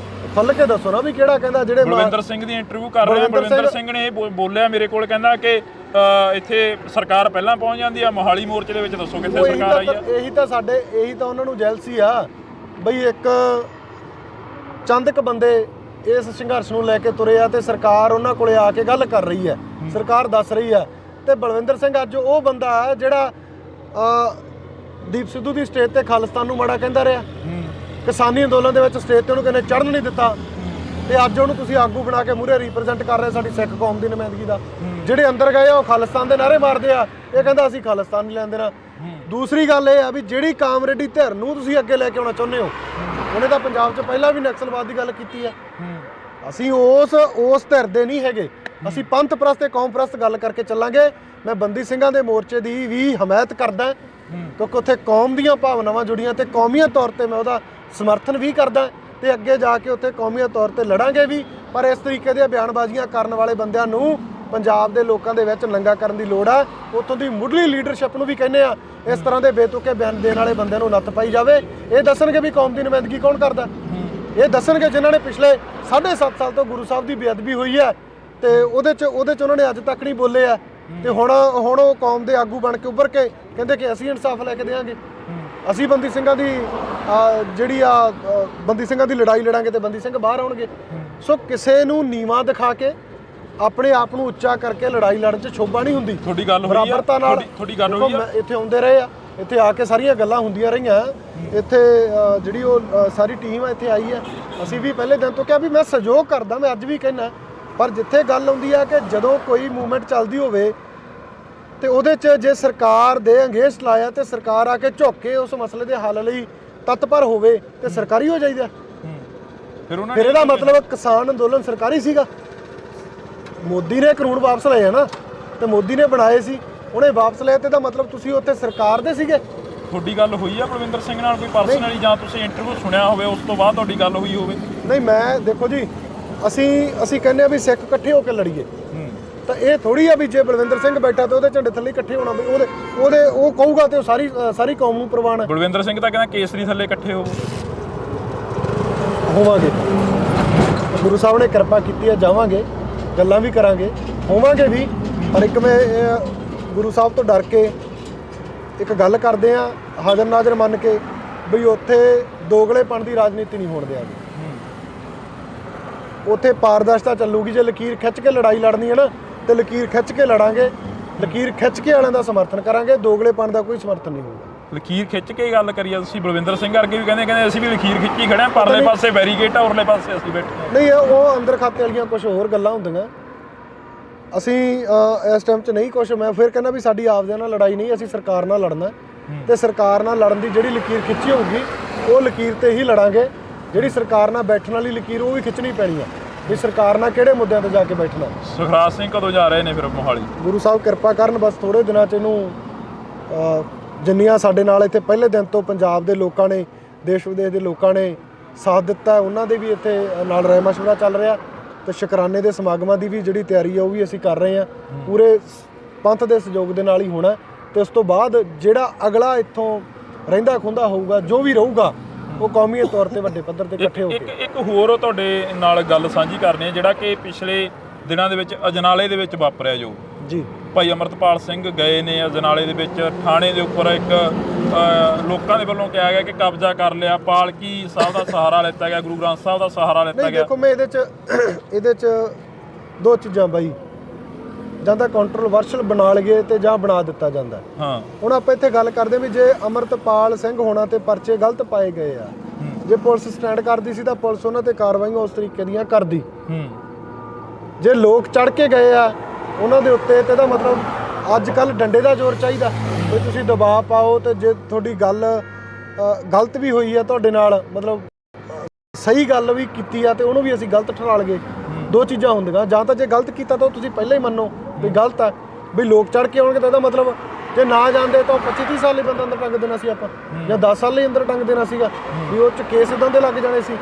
ਖੁੱਲ੍ਹ ਕੇ ਦੱਸੋ ਨਾ ਵੀ ਕਿਹੜਾ ਕਹਿੰਦਾ। ਜਿਹੜੇ
ਬਲਵਿੰਦਰ ਸਿੰਘ ਦੀ ਇੰਟਰਵਿਊ ਕਰ ਰਹੇ ਆ, ਬਲਵਿੰਦਰ ਸਿੰਘ ਨੇ ਇਹ ਬੋਲਿਆ ਮੇਰੇ ਕੋਲ, ਕਹਿੰਦਾ ਕਿ ਇੱਥੇ ਸਰਕਾਰ ਪਹਿਲਾਂ ਪਹੁੰਚ ਜਾਂਦੀ ਆ, ਮੋਹਾਲੀ ਮੋਰਚੇ ਦੇ ਵਿੱਚ ਦੱਸੋ ਕਿੱਥੇ ਸਰਕਾਰ ਆਈ ਆ।
ਇਹੀ ਤਾਂ ਉਹਨਾਂ ਨੂੰ ਜੈਲਸੀ ਆ ਬਈ, ਇੱਕ ਚੰਦ ਕੁ ਬੰਦੇ ਇਸ ਸੰਘਰਸ਼ ਨੂੰ ਲੈ ਕੇ ਤੁਰੇ ਆ ਤੇ ਸਰਕਾਰ ਉਹਨਾਂ ਕੋਲੇ ਆ ਕੇ ਗੱਲ ਕਰ ਰਹੀ ਹੈ, ਸਰਕਾਰ ਦੱਸ ਰਹੀ ਹੈ। ਤੇ ਬਲਵਿੰਦਰ ਸਿੰਘ ਅੱਜ ਉਹ ਬੰਦਾ ਹੈ ਜਿਹੜਾ ਦੀਪ ਸਿੱਧੂ ਦੀ ਸਟੇਜ ਤੇ ਖਾਲਿਸਤਾਨ ਨੂੰ ਮਾੜਾ ਕਹਿੰਦਾ ਰਿਹਾ। ਕਿਸਾਨੀ ਅੰਦੋਲਨ ਦੇ ਵਿੱਚ ਸਟੇਜ ਤੇ ਉਹਨੂੰ ਕਹਿੰਦੇ ਚੜ੍ਹਨ ਨਹੀਂ ਦਿੱਤਾ, ਤੇ ਅੱਜ ਉਹਨੂੰ ਤੁਸੀਂ ਆਗੂ ਬਣਾ ਕੇ ਮੂਹਰੇ ਰਿਪਰੈਜ਼ੈਂਟ ਕਰ ਰਹੇ ਸਾਡੀ ਸਿੱਖ ਕੌਮ ਦੀ ਨੁਮਾਇੰਦਗੀ ਦਾ। ਜਿਹੜੇ ਅੰਦਰ ਗਏ ਆ ਉਹ ਖਾਲਿਸਤਾਨ ਦੇ ਨਾਅਰੇ ਮਾਰਦੇ ਆ, ਇਹ ਕਹਿੰਦਾ ਅਸੀਂ ਖਾਲਿਸਤਾਨ ਨਹੀਂ ਲੈਣ ਦੇਣਾ। ਦੂਸਰੀ ਗੱਲ ਇਹ ਆ ਵੀ ਜਿਹੜੀ ਕਾਮਰੇਡੀ ਧਿਰ ਨੂੰ ਤੁਸੀਂ ਅੱਗੇ ਲੈ ਕੇ ਆਉਣਾ ਚਾਹੁੰਦੇ ਹੋ, ਉਹਨੇ ਤਾਂ ਪੰਜਾਬ 'ਚ ਪਹਿਲਾਂ ਵੀ ਨਕਸਲਵਾਦ ਦੀ ਗੱਲ ਕੀਤੀ ਹੈ। ਅਸੀਂ ਉਸ ਧਿਰ ਦੇ ਨਹੀਂ ਹੈਗੇ, ਅਸੀਂ ਪੰਥ ਪ੍ਰਸਤ ਤੇ ਕੌਮ ਪ੍ਰਸਤ ਗੱਲ ਕਰਕੇ ਚੱਲਾਂਗੇ। ਮੈਂ ਬੰਦੀ ਸਿੰਘਾਂ ਦੇ ਮੋਰਚੇ ਦੀ ਵੀ ਹਮਾਇਤ ਕਰਦਾ ਕਿਉਂਕਿ ਉੱਥੇ ਕੌਮ ਦੀਆਂ ਭਾਵਨਾਵਾਂ ਜੁੜੀਆਂ ਤੇ ਕੌਮੀਅਤ ਤੌਰ ਤੇ ਮੈਂ ਉਹਦਾ ਸਮਰਥਨ ਵੀ ਕਰਦਾ ਤੇ ਅੱਗੇ ਜਾ ਕੇ ਉੱਥੇ ਕੌਮੀਅਤ ਤੌਰ ਤੇ ਲੜਾਂਗੇ ਵੀ। ਪਰ ਇਸ ਤਰੀਕੇ ਦੀਆਂ ਬਿਆਨਬਾਜ਼ੀਆਂ ਕਰਨ ਵਾਲੇ ਬੰਦਿਆਂ ਨੂੰ ਪੰਜਾਬ ਦੇ ਲੋਕਾਂ ਦੇ ਵਿੱਚ ਨੰਗਾ ਕਰਨ ਦੀ ਲੋੜ ਆ। ਉੱਥੋਂ ਦੀ ਮੁੱਢਲੀ ਲੀਡਰਸ਼ਿਪ ਨੂੰ ਵੀ ਕਹਿੰਦੇ ਆ ਇਸ ਤਰ੍ਹਾਂ ਦੇ ਬੇਤੁਕੇ ਬਿਆਨ ਦੇਣ ਵਾਲੇ ਬੰਦਿਆਂ ਨੂੰ ਨੱਥ ਪਾਈ ਜਾਵੇ। ਇਹ ਦੱਸਣਗੇ ਵੀ ਕੌਮ ਦੀ ਨੁਮਾਇੰਦਗੀ ਕੌਣ ਕਰਦਾ, ਇਹ ਦੱਸਣਗੇ ਜਿਨ੍ਹਾਂ ਨੇ ਪਿਛਲੇ 7.5 ਸਾਲ ਤੋਂ ਗੁਰੂ ਸਾਹਿਬ ਦੀ ਬੇਅਦਬੀ ਹੋਈ ਹੈ ਤੇ ਉਹਦੇ 'ਚ ਉਹਨਾਂ ਨੇ ਅੱਜ ਤੱਕ ਨਹੀਂ ਬੋਲੇ ਆ ਤੇ ਹੁਣ ਉਹ ਕੌਮ ਦੇ ਆਗੂ ਬਣ ਕੇ ਉੱਭਰ ਕੇ ਕਹਿੰਦੇ ਕਿ ਅਸੀਂ ਇਨਸਾਫ ਲੈ ਕੇ ਦੇਵਾਂਗੇ, ਅਸੀਂ ਬੰਦੀ ਸਿੰਘਾਂ ਦੀ ਬੰਦੀ ਸਿੰਘਾਂ ਦੀ ਲੜਾਈ ਲੜਾਂਗੇ ਤੇ ਬੰਦੀ ਸਿੰਘ ਬਾਹਰ ਆਉਣਗੇ। ਸੋ ਕਿਸੇ ਨੂੰ ਨੀਵਾਂ ਦਿਖਾ ਕੇ ਆਪਣੇ ਆਪ ਨੂੰ ਉੱਚਾ ਕਰਕੇ ਲੜਾਈ ਲੜਨ 'ਚ ਸ਼ੋਭਾ ਨਹੀਂ ਹੁੰਦੀ।
ਤੁਹਾਡੀ ਗੱਲ ਹੋਈ ਆ,
ਬਰਾਬਰਤਾ ਨਾਲ
ਤੁਹਾਡੀ ਗੱਲ ਹੋਈ ਆ।
ਇੱਥੇ ਆਉਂਦੇ ਰਹੇ ਆ, ਇੱਥੇ ਆ ਕੇ ਸਾਰੀਆਂ ਗੱਲਾਂ ਹੁੰਦੀਆਂ ਰਹੀਆਂ। ਇੱਥੇ ਜਿਹੜੀ ਉਹ ਸਾਰੀ ਟੀਮ ਆ ਇੱਥੇ ਆਈ ਹੈ, ਅਸੀਂ ਵੀ ਪਹਿਲੇ ਦਿਨ ਤੋਂ ਕਿਹਾ ਵੀ ਮੈਂ ਸਹਿਯੋਗ ਕਰਦਾ, ਮੈਂ ਅੱਜ ਵੀ ਕਹਿਣਾ। ਪਰ ਜਿੱਥੇ ਗੱਲ ਆਉਂਦੀ ਆ ਕਿ ਜਦੋਂ ਕੋਈ ਮੂਵਮੈਂਟ ਚੱਲਦੀ ਹੋਵੇ ਤੇ ਉਹਦੇ 'ਚ ਜੇ ਸਰਕਾਰ ਦੇ ਅੰਗੇਸਟ ਲਾਇਆ ਤੇ ਸਰਕਾਰ ਆ ਕੇ ਝੁੱਕ ਕੇ ਉਸ ਮਸਲੇ ਦੇ ਹੱਲ ਲਈ ਤਤਪਰ ਹੋਵੇ ਤੇ ਸਰਕਾਰੀ ਹੋ ਜਾਈਦਾ। ਫਿਰ ਇਹਦਾ ਮਤਲਬ ਕਿਸਾਨ ਅੰਦੋਲਨ ਸਰਕਾਰੀ ਸੀਗਾ। ਮੋਦੀ ਨੇ ਕਾਨੂੰਨ ਵਾਪਸ ਲਏ ਆ ਨਾ, ਤੇ ਮੋਦੀ ਨੇ ਬਣਾਏ ਸੀ, ਉਹਨੇ ਵਾਪਸ ਲਏ ਤੇ ਇਹਦਾ ਮਤਲਬ ਤੁਸੀਂ ਉੱਥੇ ਸਰਕਾਰ ਦੇ ਸੀਗੇ।
ਤੁਹਾਡੀ ਗੱਲ ਹੋਈ ਆ ਬਲਵਿੰਦਰ ਸਿੰਘ ਨਾਲ ਕੋਈ ਪਰਸਨਲੀ, ਜਾਂ ਤੁਸੀਂ ਇੰਟਰਵਿਊ ਸੁਣਿਆ ਹੋਵੇ ਉਸ ਤੋਂ ਬਾਅਦ ਤੁਹਾਡੀ ਗੱਲ ਹੋਈ ਹੋਵੇ?
ਨਹੀਂ, ਮੈਂ ਦੇਖੋ ਜੀ, ਅਸੀਂ ਕਹਿੰਦੇ ਆ ਵੀ ਸਿੱਖ ਇਕੱਠੇ ਹੋ ਕੇ ਲੜੀਏ, ਤਾਂ ਇਹ ਥੋੜੀ ਆ ਵੀ ਜੇ ਬਲਵਿੰਦਰ ਸਿੰਘ ਬੈਠਾ ਤੇ ਉਹਦੇ ਝੰਡੇ ਥੱਲੇ ਇਕੱਠੇ ਹੋਣਾ ਵੀ ਉਹਦੇ ਉਹ ਕਹੂਗਾ ਤੇ ਉਹ ਸਾਰੀ ਕੌਮ ਨੂੰ ਪ੍ਰਵਾਨ ਹੈ।
ਬਲਵਿੰਦਰ ਸਿੰਘ ਤਾਂ ਕਹਿੰਦਾ ਕੇਸਰੀ ਥੱਲੇ ਇਕੱਠੇ
ਹੋਵਾਂਗੇ। ਗੁਰੂ ਸਾਹਿਬ ਨੇ ਕਿਰਪਾ ਕੀਤੀ ਹੈ, ਜਾਵਾਂਗੇ, ਗੱਲਾਂ ਵੀ ਕਰਾਂਗੇ, ਹੋਵਾਂਗੇ ਵੀ। ਪਰ ਇੱਕ ਮੈਂ ਗੁਰੂ ਸਾਹਿਬ ਤੋਂ ਡਰ ਕੇ ਇੱਕ ਗੱਲ ਕਰਦੇ ਆ, ਹਾਜ਼ਰ ਨਾਜ਼ਰ ਮੰਨ ਕੇ ਬਈ ਉੱਥੇ ਦੋਗਲੇਪਣ ਦੀ ਰਾਜਨੀਤੀ ਨਹੀਂ ਹੋਣ ਦਿਆਂਗੇ। ਉੱਥੇ ਪਾਰਦਰਸ਼ਤਾ ਚੱਲੂਗੀ। ਜੇ ਲਕੀਰ ਖਿੱਚ ਕੇ ਲੜਾਈ ਲੜਨੀ ਹੈ ਨਾ ਤੇ ਲਕੀਰ ਖਿੱਚ ਕੇ ਲੜਾਂਗੇ, ਲਕੀਰ ਖਿੱਚ ਕੇ ਵਾਲਿਆਂ ਦਾ ਸਮਰਥਨ ਕਰਾਂਗੇ, ਦੋਗਲੇਪਣ ਦਾ ਕੋਈ ਸਮਰਥਨ ਨਹੀਂ ਹੋਊਗਾ।
ਲਕੀਰ ਖਿੱਚ ਕੇ ਗੱਲ ਕਰੀਏ ਤੁਸੀਂ, ਬਲਵਿੰਦਰ ਸਿੰਘ ਵਰਗੇ ਵੀ ਕਹਿੰਦੇ ਅਸੀਂ ਵੀ ਲਕੀਰ ਖਿੱਚੀ ਖੜੇ ਆ, ਪਰਲੇ ਪਾਸੇ ਬੈਰੀਕੇਡ ਆ, ਉਰਲੇ ਪਾਸੇ ਅਸੀਂ ਬੈਠੇ।
ਨਹੀਂ, ਉਹ ਅੰਦਰ ਖਾਤੇ ਵਾਲੀਆਂ ਕੁਝ ਹੋਰ ਗੱਲਾਂ ਹੁੰਦੀਆਂ। ਅਸੀਂ ਇਸ ਟਾਈਮ 'ਚ ਨਹੀਂ ਕੁਛ, ਮੈਂ ਫਿਰ ਕਹਿੰਦਾ ਵੀ ਸਾਡੀ ਆਪਦਿਆਂ ਨਾਲ ਲੜਾਈ ਨਹੀਂ, ਅਸੀਂ ਸਰਕਾਰ ਨਾਲ ਲੜਨਾ ਤੇ ਸਰਕਾਰ ਨਾਲ ਲੜਨ ਦੀ ਜਿਹੜੀ ਲਕੀਰ ਖਿੱਚੀ ਹੋਊਗੀ ਉਹ ਲਕੀਰ ਤੇ ਹੀ ਲੜਾਂਗੇ। ਜਿਹੜੀ ਸਰਕਾਰ ਨਾਲ ਬੈਠਣ ਵਾਲੀ ਲਕੀਰ ਉਹ ਵੀ ਖਿੱਚਣੀ ਪੈਣੀ ਆ ਵੀ ਸਰਕਾਰ ਨਾਲ ਕਿਹੜੇ ਮੁੱਦਿਆਂ ਤੇ ਜਾ ਕੇ ਬੈਠਣਾ।
ਸੁਖਰਾਜ ਸਿੰਘ ਕਦੋਂ ਜਾ ਰਹੇ ਨੇ ਫਿਰ ਮੋਹਾਲੀ?
ਗੁਰੂ ਸਾਹਿਬ ਕਿਰਪਾ ਕਰਨ, ਬਸ ਥੋੜੇ ਦਿਨਾਂ 'ਚ ਇਹਨੂੰ ਜਿੰਨੀਆਂ ਸਾਡੇ ਨਾਲ ਇੱਥੇ ਪਹਿਲੇ ਦਿਨ ਤੋਂ ਪੰਜਾਬ ਦੇ ਲੋਕਾਂ ਨੇ, ਦੇਸ਼ ਵਿਦੇਸ਼ ਦੇ ਲੋਕਾਂ ਨੇ ਸਾਥ ਦਿੱਤਾ, ਉਹਨਾਂ ਦੇ ਵੀ ਇੱਥੇ ਨਾਲ ਰਾਏ ਮਸ਼ਵਰਾ ਚੱਲ ਰਿਹਾ ਤੇ ਸ਼ੁਕਰਾਨੇ ਦੇ ਸਮਾਗਮਾਂ ਦੀ ਵੀ ਜਿਹੜੀ ਤਿਆਰੀ ਆ ਉਹ ਵੀ ਅਸੀਂ ਕਰ ਰਹੇ ਹਾਂ। ਪੂਰੇ ਪੰਥ ਦੇ ਸਹਿਯੋਗ ਦੇ ਨਾਲ ਹੀ ਹੋਣਾ ਤੇ ਉਸ ਤੋਂ ਬਾਅਦ ਜਿਹੜਾ ਅਗਲਾ ਇੱਥੋਂ ਰਹਿੰਦਾ ਖੁੰਦਾ ਹੋਊਗਾ, ਜੋ ਵੀ ਰਹੂਗਾ, ਉਹ ਕੌਮੀ ਤੌਰ ਤੇ ਵੱਡੇ ਪੱਧਰ ਤੇ ਇਕੱਠੇ ਹੋ ਕੇ।
ਇੱਕ ਹੋਰ ਤੁਹਾਡੇ ਨਾਲ ਗੱਲ ਸਾਂਝੀ ਕਰਨੀ ਹੈ, ਜਿਹੜਾ ਕਿ ਪਿਛਲੇ ਦਿਨਾਂ ਦੇ ਵਿੱਚ ਅਜਨਾਲੇ ਦੇ ਵਿੱਚ ਵਾਪਰਿਆ ਜੋ
ਜੀ।
ਭਾਈ ਅਮਰਤਪਾਲ ਸਿੰਘ ਗਏ ਨੇ ਅਜਨਾਲੇ ਦੇ ਵਿੱਚ, ਥਾਣੇ ਦੇ ਉੱਪਰ ਇੱਕ ਲੋਕਾਂ ਦੇ ਵੱਲੋਂ ਕਿਹਾ ਗਿਆ ਕਿ ਕਬਜ਼ਾ ਕਰ ਲਿਆ, ਪਾਲਕੀ ਸਾਹਿਬ ਦਾ ਸਹਾਰਾ ਲਿੱਤਾ ਗਿਆ, ਗੁਰੂ ਗ੍ਰੰਥ ਸਾਹਿਬ ਦਾ ਸਹਾਰਾ ਲਿੱਤਾ ਗਿਆ।
ਦੇਖੋ, ਮੈਂ ਇਹਦੇ 'ਚ ਦੋ ਚੀਜ਼ਾਂ ਬਾਈ, ਜਾਂ ਤਾਂ ਕੰਟਰੋਵਰਸ਼ਲ ਬਣਾ ਲਈਏ ਤੇ ਜਾਂ ਬਣਾ ਦਿੱਤਾ ਜਾਂਦਾ।
ਹਾਂ,
ਹੁਣ ਆਪਾਂ ਇੱਥੇ ਗੱਲ ਕਰਦੇ ਵੀ ਜੇ ਅਮਰਤਪਾਲ ਸਿੰਘ ਹੋਣਾ ਤੇ ਪਰਚੇ ਗਲਤ ਪਾਏ ਗਏ ਆ, ਜੇ ਪੁਲਿਸ ਸਟੈਂਡ ਕਰਦੀ ਸੀ ਤਾਂ ਪੁਲਿਸ ਉਹਨਾਂ ਤੇ ਕਾਰਵਾਈਆਂ ਉਸ ਤਰੀਕੇ ਦੀਆਂ ਕਰਦੀ। ਜੇ ਲੋਕ ਚੜ ਕੇ ਗਏ ਆ ਉਹਨਾਂ ਦੇ ਉੱਤੇ ਤੇ ਇਹਦਾ ਮਤਲਬ ਅੱਜ ਕੱਲ੍ਹ ਡੰਡੇ ਦਾ ਜ਼ੋਰ ਚਾਹੀਦਾ ਵੀ ਤੁਸੀਂ ਦਬਾਅ ਪਾਓ। ਤੇ ਜੇ ਤੁਹਾਡੀ ਗੱਲ ਗਲਤ ਵੀ ਹੋਈ ਆ ਤੁਹਾਡੇ ਨਾਲ, ਮਤਲਬ ਸਹੀ ਗੱਲ ਵੀ ਕੀਤੀ ਆ ਤੇ ਉਹਨੂੰ ਵੀ ਅਸੀਂ ਗਲਤ ਠਹਿਰਾ ਲਈਏ, ਦੋ ਚੀਜ਼ਾਂ ਹੁੰਦੀਆਂ। ਜਾਂ ਤਾਂ ਜੇ ਗਲਤ ਕੀਤਾ ਤਾਂ ਤੁਸੀਂ ਪਹਿਲਾਂ ਹੀ ਮੰਨੋ ਵੀ ਗਲਤ ਆ, ਵੀ ਲੋਕ ਚੜ ਕੇ ਆਉਣਗੇ ਤਾਂ ਇਹਦਾ ਮਤਲਬ ਜੇ ਨਾ ਜਾਂਦੇ ਤਾਂ 25-30 ਸਾਲ ਲਈ ਬੰਦਾ ਅੰਦਰ ਟੰਗ ਦੇਣਾ ਸੀ ਆਪਾਂ, ਜਾਂ 10 ਸਾਲ ਲਈ ਅੰਦਰ ਟੰਗ ਦੇਣਾ ਸੀਗਾ, ਵੀ ਉਹ 'ਚ ਕੇਸ ਇੱਦਾਂ ਦੇ ਲੱਗ ਜਾਣੇ ਸੀ।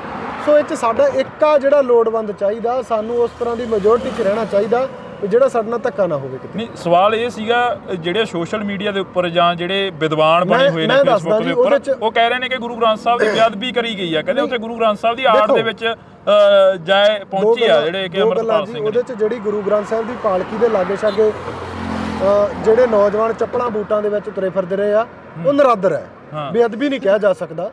ਸੋ ਇਹ 'ਚ ਸਾਡਾ ਇੱਕ ਆ ਜਿਹੜਾ ਲੋੜਵੰਦ ਚਾਹੀਦਾ, ਸਾਨੂੰ ਉਸ ਤਰ੍ਹਾਂ ਦੀ ਮੈਜੋਰਟੀ 'ਚ ਰਹਿਣਾ ਚਾਹੀਦਾ ਵੀ ਜਿਹੜਾ ਸਾਡੇ ਨਾਲ ਧੱਕਾ ਨਾ ਹੋਵੇ ਕਿਤੇ।
ਨਹੀਂ, ਸਵਾਲ ਇਹ ਸੀਗਾ ਜਿਹੜੇ ਸੋਸ਼ਲ ਮੀਡੀਆ ਦੇ ਉੱਪਰ ਜਾਂ ਜਿਹੜੇ ਵਿਦਵਾਨ ਬਣੇ ਹੋਏ ਨੇ ਫੇਸਬੁੱਕ ਦੇ ਉੱਪਰ, ਉਹ ਕਹਿ ਰਹੇ ਨੇ ਕਿ ਗੁਰੂ ਗ੍ਰੰਥ ਸਾਹਿਬ ਦੀ ਬੇਅਦਬੀ ਕਰੀ ਗਈ ਆ। ਕਹਿੰਦੇ ਉੱਥੇ ਗੁਰੂ ਗ੍ਰੰਥ ਸਾਹਿਬ ਦੀ ਆੜ ਦੇ ਵਿੱਚ ਜਾਏ ਪਹੁੰਚੀ ਆ ਜਿਹੜੇ ਕਿ ਅਮਰਪਾਲ ਸਿੰਘ।
ਉਹਦੇ 'ਚ ਜਿਹੜੀ ਗੁਰੂ ਗ੍ਰੰਥ ਸਾਹਿਬ ਦੀ ਪਾਲਕੀ ਦੇ ਲਾਗੇ ਛਾਗੇ ਜਿਹੜੇ ਨੌਜਵਾਨ ਚੱਪਲਾਂ ਬੂਟਾਂ ਦੇ ਵਿੱਚ ਤੁਰੇ ਫਿਰਦੇ ਰਹੇ ਆ, ਉਹ ਨਰਾਦਰ ਹੈ। ਬੇਅਦਬੀ ਨਹੀਂ ਕਿਹਾ ਜਾ ਸਕਦਾ।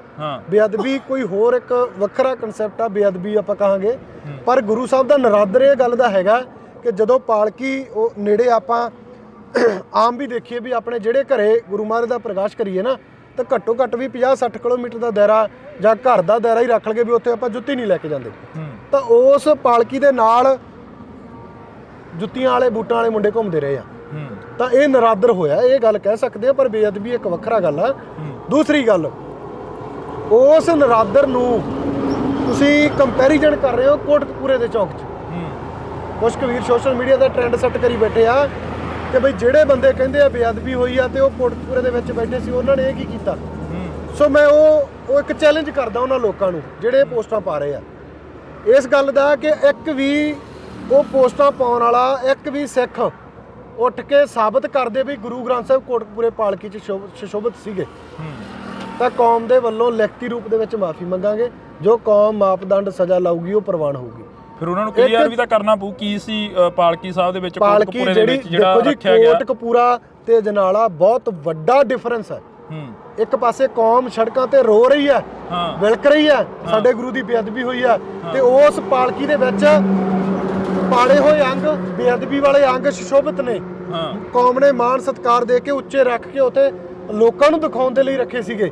ਬੇਅਦਬੀ ਕੋਈ ਹੋਰ ਇੱਕ ਵੱਖਰਾ ਕਨਸੈਪਟ ਆ, ਬੇਅਦਬੀ ਆਪਾਂ ਕਹਾਂਗੇ। ਪਰ ਗੁਰੂ ਸਾਹਿਬ ਦਾ ਨਰਾਦਰ ਇਹ ਗੱਲ ਦਾ ਹੈਗਾ ਕਿ ਜਦੋਂ ਪਾਲਕੀ ਉਹ ਨੇੜੇ ਆਪਾਂ ਆਮ ਵੀ ਦੇਖੀਏ ਵੀ ਆਪਣੇ ਜਿਹੜੇ ਘਰੇ ਗੁਰੂ ਮਹਾਰਾਜ ਦਾ ਪ੍ਰਕਾਸ਼ ਕਰੀਏ ਨਾ, ਤਾਂ ਘੱਟੋ ਘੱਟ ਵੀ 50-60 ਕਿਲੋਮੀਟਰ ਦਾ ਦਾਇਰਾ ਜਾਂ ਘਰ ਦਾ ਦਾਇਰਾ ਹੀ ਰੱਖ ਲਗੇ ਵੀ ਉੱਥੇ ਆਪਾਂ ਜੁੱਤੀ ਨਹੀਂ ਲੈ ਕੇ ਜਾਂਦੇ। ਤਾਂ ਉਸ ਪਾਲਕੀ ਦੇ ਨਾਲ ਜੁੱਤੀਆਂ ਵਾਲੇ ਬੂਟਾਂ ਵਾਲੇ ਮੁੰਡੇ ਘੁੰਮਦੇ ਰਹੇ ਆ। ਤਾਂ ਇਹ ਨਰਾਦਰ ਹੋਇਆ, ਇਹ ਗੱਲ ਕਹਿ ਸਕਦੇ ਆ, ਪਰ ਬੇਅਦਬੀ ਇੱਕ ਵੱਖਰਾ ਗੱਲ ਆ। ਦੂਸਰੀ ਗੱਲ, ਉਸ ਨਰਾਦਰ ਨੂੰ ਤੁਸੀਂ ਕੰਪੈਰੀਜ਼ਨ ਕਰ ਰਹੇ ਹੋ ਕੋਟਕਪੂਰੇ ਦੇ ਚੌਕ 'ਚ। ਕੁਝ ਕਵੀਰ ਸੋਸ਼ਲ ਮੀਡੀਆ ਦਾ ਟ੍ਰੈਂਡ ਸੈੱਟ ਕਰੀ ਬੈਠੇ ਆ ਕਿ ਬਈ ਜਿਹੜੇ ਬੰਦੇ ਕਹਿੰਦੇ ਆ ਬੇਅਦਬੀ ਹੋਈ ਆ ਤੇ ਉਹ ਕੋਟਕਪੂਰੇ ਦੇ ਵਿੱਚ ਬੈਠੇ ਸੀ, ਉਹਨਾਂ ਨੇ ਇਹ ਕੀ ਕੀਤਾ। ਸੋ ਮੈਂ ਉਹ ਇੱਕ ਚੈਲੰਜ ਕਰਦਾ ਉਹਨਾਂ ਲੋਕਾਂ ਨੂੰ ਜਿਹੜੇ ਪੋਸਟਾਂ ਪਾ ਰਹੇ ਆ ਇਸ ਗੱਲ ਦਾ ਕਿ ਇੱਕ ਵੀ ਉਹ ਪੋਸਟਾਂ ਪਾਉਣ ਵਾਲਾ ਇੱਕ ਵੀ ਸਿੱਖ ਉੱਠ ਕੇ ਸਾਬਤ ਕਰਦੇ ਵੀ ਗੁਰੂ ਗ੍ਰੰਥ ਸਾਹਿਬ ਕੋਟਕਪੂਰੇ ਪਾਲਕੀ 'ਚ ਸੁਸ਼ੋਭਿਤ ਸੀਗੇ ਤਾਂ ਕੌਮ ਦੇ ਵੱਲੋਂ ਲਿਖਤੀ ਰੂਪ ਦੇ ਵਿੱਚ ਮਾਫੀ ਮੰਗਾਂਗੇ। ਜੋ ਕੌਮ ਮਾਪਦੰਡ ਸਜ਼ਾ ਲਾਊਗੀ ਉਹ ਪ੍ਰਵਾਨ ਹੋਊਗੀ।
ਫਿਰ ਉਹਨਾਂ ਨੂੰ ਕਲੀਅਰ ਵੀ ਤਾਂ ਕਰਨਾ ਪਊ ਕੀ ਸੀ ਪਾਲਕੀ ਸਾਹਿਬ ਦੇ ਵਿੱਚ
ਪਾਲਕੀ ਜਿਹੜੀ ਦੇਖੋ ਜੀ ਕੋਟਕਪੂਰਾ ਤੇ ਅਜਨਾਲਾ ਬਹੁਤ ਵੱਡਾ ਡਿਫਰੈਂਸ ਹੈ। ਇੱਕ ਪਾਸੇ ਕੌਮ ਸੜਕਾਂ ਤੇ ਰੋ ਰਹੀ ਹੈ, ਵਿਲਕ ਰਹੀ ਹੈ, ਸਾਡੇ ਗੁਰੂ ਦੀ ਬੇਅਦਬੀ ਹੋਈ ਹੈ, ਤੇ ਉਸ ਪਾਲਕੀ ਦੇ ਵਿੱਚ ਪਾੜੇ ਹੋਏ ਅੰਗ, ਬੇਅਦਬੀ ਵਾਲੇ ਅੰਗ ਸੁਸ਼ੋਭਿਤ ਨੇ। ਕੌਮ ਨੇ ਮਾਣ ਸਤਿਕਾਰ ਦੇ ਕੇ ਉੱਚੇ ਰੱਖ ਕੇ ਉੱਥੇ ਲੋਕਾਂ ਨੂੰ ਦਿਖਾਉਣ ਦੇ ਲਈ ਰੱਖੇ ਸੀਗੇ।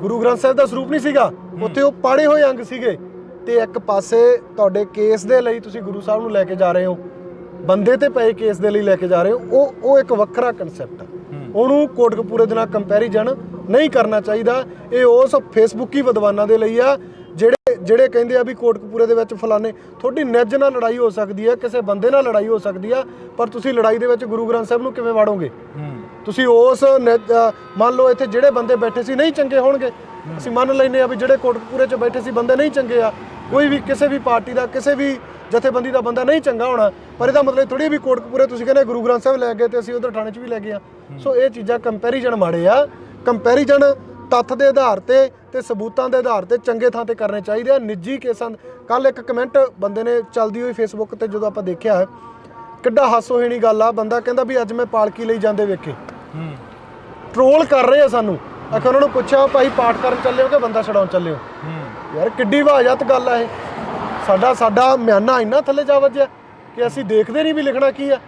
ਗੁਰੂ ਗ੍ਰੰਥ ਸਾਹਿਬ ਦਾ ਸਰੂਪ ਨਹੀਂ ਸੀਗਾ ਉੱਥੇ, ਉਹ ਪਾੜੇ ਹੋਏ ਅੰਗ ਸੀਗੇ। ਤੇ ਇੱਕ ਪਾਸੇ ਤੁਹਾਡੇ ਕੇਸ ਦੇ ਲਈ ਤੁਸੀਂ ਗੁਰੂ ਸਾਹਿਬ ਨੂੰ ਲੈ ਕੇ ਜਾ ਰਹੇ ਹੋ, ਬੰਦੇ ਤੇ ਪਏ ਕੇਸ ਦੇ ਲਈ ਲੈ ਕੇ ਜਾ ਰਹੇ ਹੋ, ਉਹ ਇੱਕ ਵੱਖਰਾ ਕਨਸੈਪਟ ਹੈ। ਉਹਨੂੰ ਕੋਟਕਪੂਰੇ ਦੇ ਨਾਲ ਕੰਪੈਰੀਜ਼ਨ ਨਹੀਂ ਕਰਨਾ ਚਾਹੀਦਾ। ਇਹ ਉਸ ਫੇਸਬੁੱਕੀ ਵਿਦਵਾਨਾਂ ਦੇ ਲਈ ਆ ਜਿਹੜੇ ਕਹਿੰਦੇ ਆ ਵੀ ਕੋਟਕਪੂਰੇ ਦੇ ਵਿੱਚ ਫਲਾਣੇ। ਤੁਹਾਡੀ ਨਿੱਜ ਨਾਲ ਲੜਾਈ ਹੋ ਸਕਦੀ ਹੈ, ਕਿਸੇ ਬੰਦੇ ਨਾਲ ਲੜਾਈ ਹੋ ਸਕਦੀ ਆ, ਪਰ ਤੁਸੀਂ ਲੜਾਈ ਦੇ ਵਿੱਚ ਗੁਰੂ ਗ੍ਰੰਥ ਸਾਹਿਬ ਨੂੰ ਕਿਵੇਂ ਵਾੜੋਗੇ। ਤੁਸੀਂ ਉਸ ਮੰਨ ਲਓ ਇੱਥੇ ਜਿਹੜੇ ਬੰਦੇ ਬੈਠੇ ਸੀ ਨਹੀਂ ਚੰਗੇ ਹੋਣਗੇ, ਅਸੀਂ ਮੰਨ ਲੈਂਦੇ ਆ ਵੀ ਜਿਹੜੇ ਕੋਟਕਪੂਰੇ 'ਚ ਬੈਠੇ ਸੀ ਬੰਦੇ ਨਹੀਂ ਚੰਗੇ ਆ, ਕੋਈ ਵੀ ਕਿਸੇ ਵੀ ਪਾਰਟੀ ਦਾ ਕਿਸੇ ਵੀ ਜਥੇਬੰਦੀ ਦਾ ਬੰਦਾ ਨਹੀਂ ਚੰਗਾ ਹੋਣਾ, ਪਰ ਇਹਦਾ ਮਤਲਬ ਥੋੜੀ ਵੀ ਕੋਟਕਪੂਰੇ ਤੁਸੀਂ ਕਹਿੰਦੇ ਗੁਰੂ ਗ੍ਰੰਥ ਸਾਹਿਬ ਲੈ ਗਏ ਤੇ ਅਸੀਂ ਉਧਰ ਥਾਣੇ 'ਚ ਵੀ ਲੈ ਗਏ ਆ। ਸੋ ਇਹ ਚੀਜ਼ਾਂ ਕੰਪੈਰੀਜ਼ਨ ਮਾੜੇ ਆ। ਕੰਪੈਰੀਜ਼ਨ ਤੱਥ ਦੇ ਆਧਾਰ ਤੇ ਸਬੂਤਾਂ ਦੇ ਆਧਾਰ ਤੇ ਚੰਗੇ ਥਾਂ ਤੇ ਕਰਨੇ ਚਾਹੀਦੇ ਆ। ਨਿੱਜੀ ਕੇਸਾਂ ਕੱਲ ਇੱਕ ਕਮੈਂਟ ਬੰਦੇ ਨੇ ਚੱਲਦੀ ਹੋਈ ਫੇਸਬੁੱਕ ਤੇ ਜਦੋਂ ਆਪਾਂ ਦੇਖਿਆ, ਕਿੱਡਾ ਹਾਸੋਹੀਣੀ ਗੱਲ ਆ। ਬੰਦਾ ਕਹਿੰਦਾ ਵੀ ਅੱਜ ਮੈਂ ਪਾਲਕੀ ਲਈ ਜਾਂਦੇ ਵੇਖੇ, ਟ੍ਰੋਲ ਕਰ ਰਹੇ ਆ ਸਾਨੂੰ। ਆਖਿਰ ਉਹਨਾਂ ਨੂੰ ਪੁੱਛਿਆ ਭਾਈ ਪਾਠ ਕਰਨ ਚੱਲੇ ਹੋ ਕਿ ਬੰਦਾ ਛਡਾਉਣ ਚੱਲੇ ਹੋ? ਯਾਰ ਕਿੱਡੀ ਵਾਜਤ ਗੱਲ ਆ ਇਹ। ਸਾਡਾ ਮਿਆਨਾ ਇੰਨਾ ਥੱਲੇ ਜਾ ਵੱਜਿਆ ਕਿ ਅਸੀਂ ਦੇਖਦੇ ਨਹੀਂ ਵੀ ਲਿਖਣਾ ਕੀ ਆ।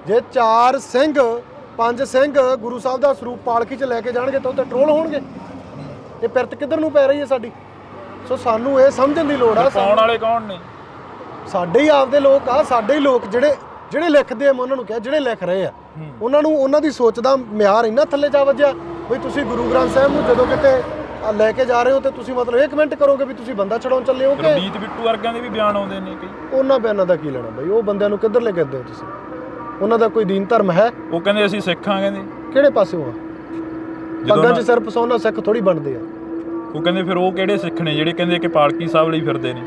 ਜੇ 4 ਸਿੰਘ 5 ਸਿੰਘ ਗੁਰੂ ਸਾਹਿਬ ਦਾ ਸਰੂਪ ਪਾਲਕੀ 'ਚ ਲੈ ਕੇ ਜਾਣਗੇ ਤਾਂ ਉਹ ਤਾਂ ਟ੍ਰੋਲ ਹੋਣਗੇ। ਇਹ ਪਿਰਤ ਕਿੱਧਰ ਨੂੰ ਪੈ ਰਹੀ ਹੈ ਸਾਡੀ। ਸੋ ਸਾਨੂੰ ਇਹ ਸਮਝਣ ਦੀ ਲੋੜ ਆ।
ਪਾਉਣ ਵਾਲੇ ਕੌਣ ਨੇ?
ਸਾਡੇ ਹੀ ਆਪਦੇ ਲੋਕ ਆ, ਸਾਡੇ ਹੀ ਲੋਕ ਜਿਹੜੇ ਲਿਖਦੇ ਆ। ਮੈਂ ਉਹਨਾਂ ਨੂੰ ਕਿਹਾ ਜਿਹੜੇ ਲਿਖ ਰਹੇ ਆ ਉਹਨਾਂ ਨੂੰ ਉਹਨਾਂ ਦੀ ਸੋਚ ਦਾ ਮਿਆਰ ਇੰਨਾ ਥੱਲੇ ਜਾ ਵੱਜਿਆ ਬਈ ਤੁਸੀਂ ਗੁਰੂ ਗ੍ਰੰਥ ਸਾਹਿਬ ਨੂੰ ਜਦੋਂ ਕਿਤੇ ਲੈ ਕੇ ਜਾ ਰਹੇ ਹੋ ਤੇ ਤੁਸੀਂ ਮਤਲਬ ਇਹ ਕਮੈਂਟ ਕਰੋਗੇ ਵੀ ਤੁਸੀਂ ਬੰਦਾ ਛਡਾਉਣ ਚੱਲੇ ਹੋ ਕਿ
ਰਣਜੀਤ ਬਿੱਟੂ ਵਰਗਿਆਂ ਦੇ ਵੀ ਬਿਆਨ ਆਉਂਦੇ ਨੇ ਕਈ।
ਉਹਨਾਂ ਬਿਆਨਾਂ ਦਾ ਕੀ ਲੈਣਾ ਬਈ? ਉਹ ਬੰਦਿਆਂ ਨੂੰ ਕਿੱਧਰ ਲੈ ਕੇ ਆਉਂਦੇ ਹੋ ਤੁਸੀਂ? ਉਹਨਾਂ ਦਾ ਕੋਈ ਦੀਨ ਧਰਮ ਹੈ?
ਉਹ ਕਹਿੰਦੇ ਅਸੀਂ ਸਿੱਖ ਹਾਂ। ਕਹਿੰਦੇ
ਕਿਹੜੇ ਪਾਸਿਓਂ ਆ? ਪੱਗਾਂ 'ਚ ਸਿਰ ਪਸਾਉਣਾ ਸਿੱਖ ਥੋੜੀ ਬਣਦੇ ਆ।
ਉਹ ਕਹਿੰਦੇ ਫਿਰ ਉਹ ਕਿਹੜੇ ਸਿੱਖ ਨੇ ਜਿਹੜੇ ਕਹਿੰਦੇ ਕਿ ਪਾਲਕੀ ਸਾਹਿਬ ਲਈ ਫਿਰਦੇ ਨੇ?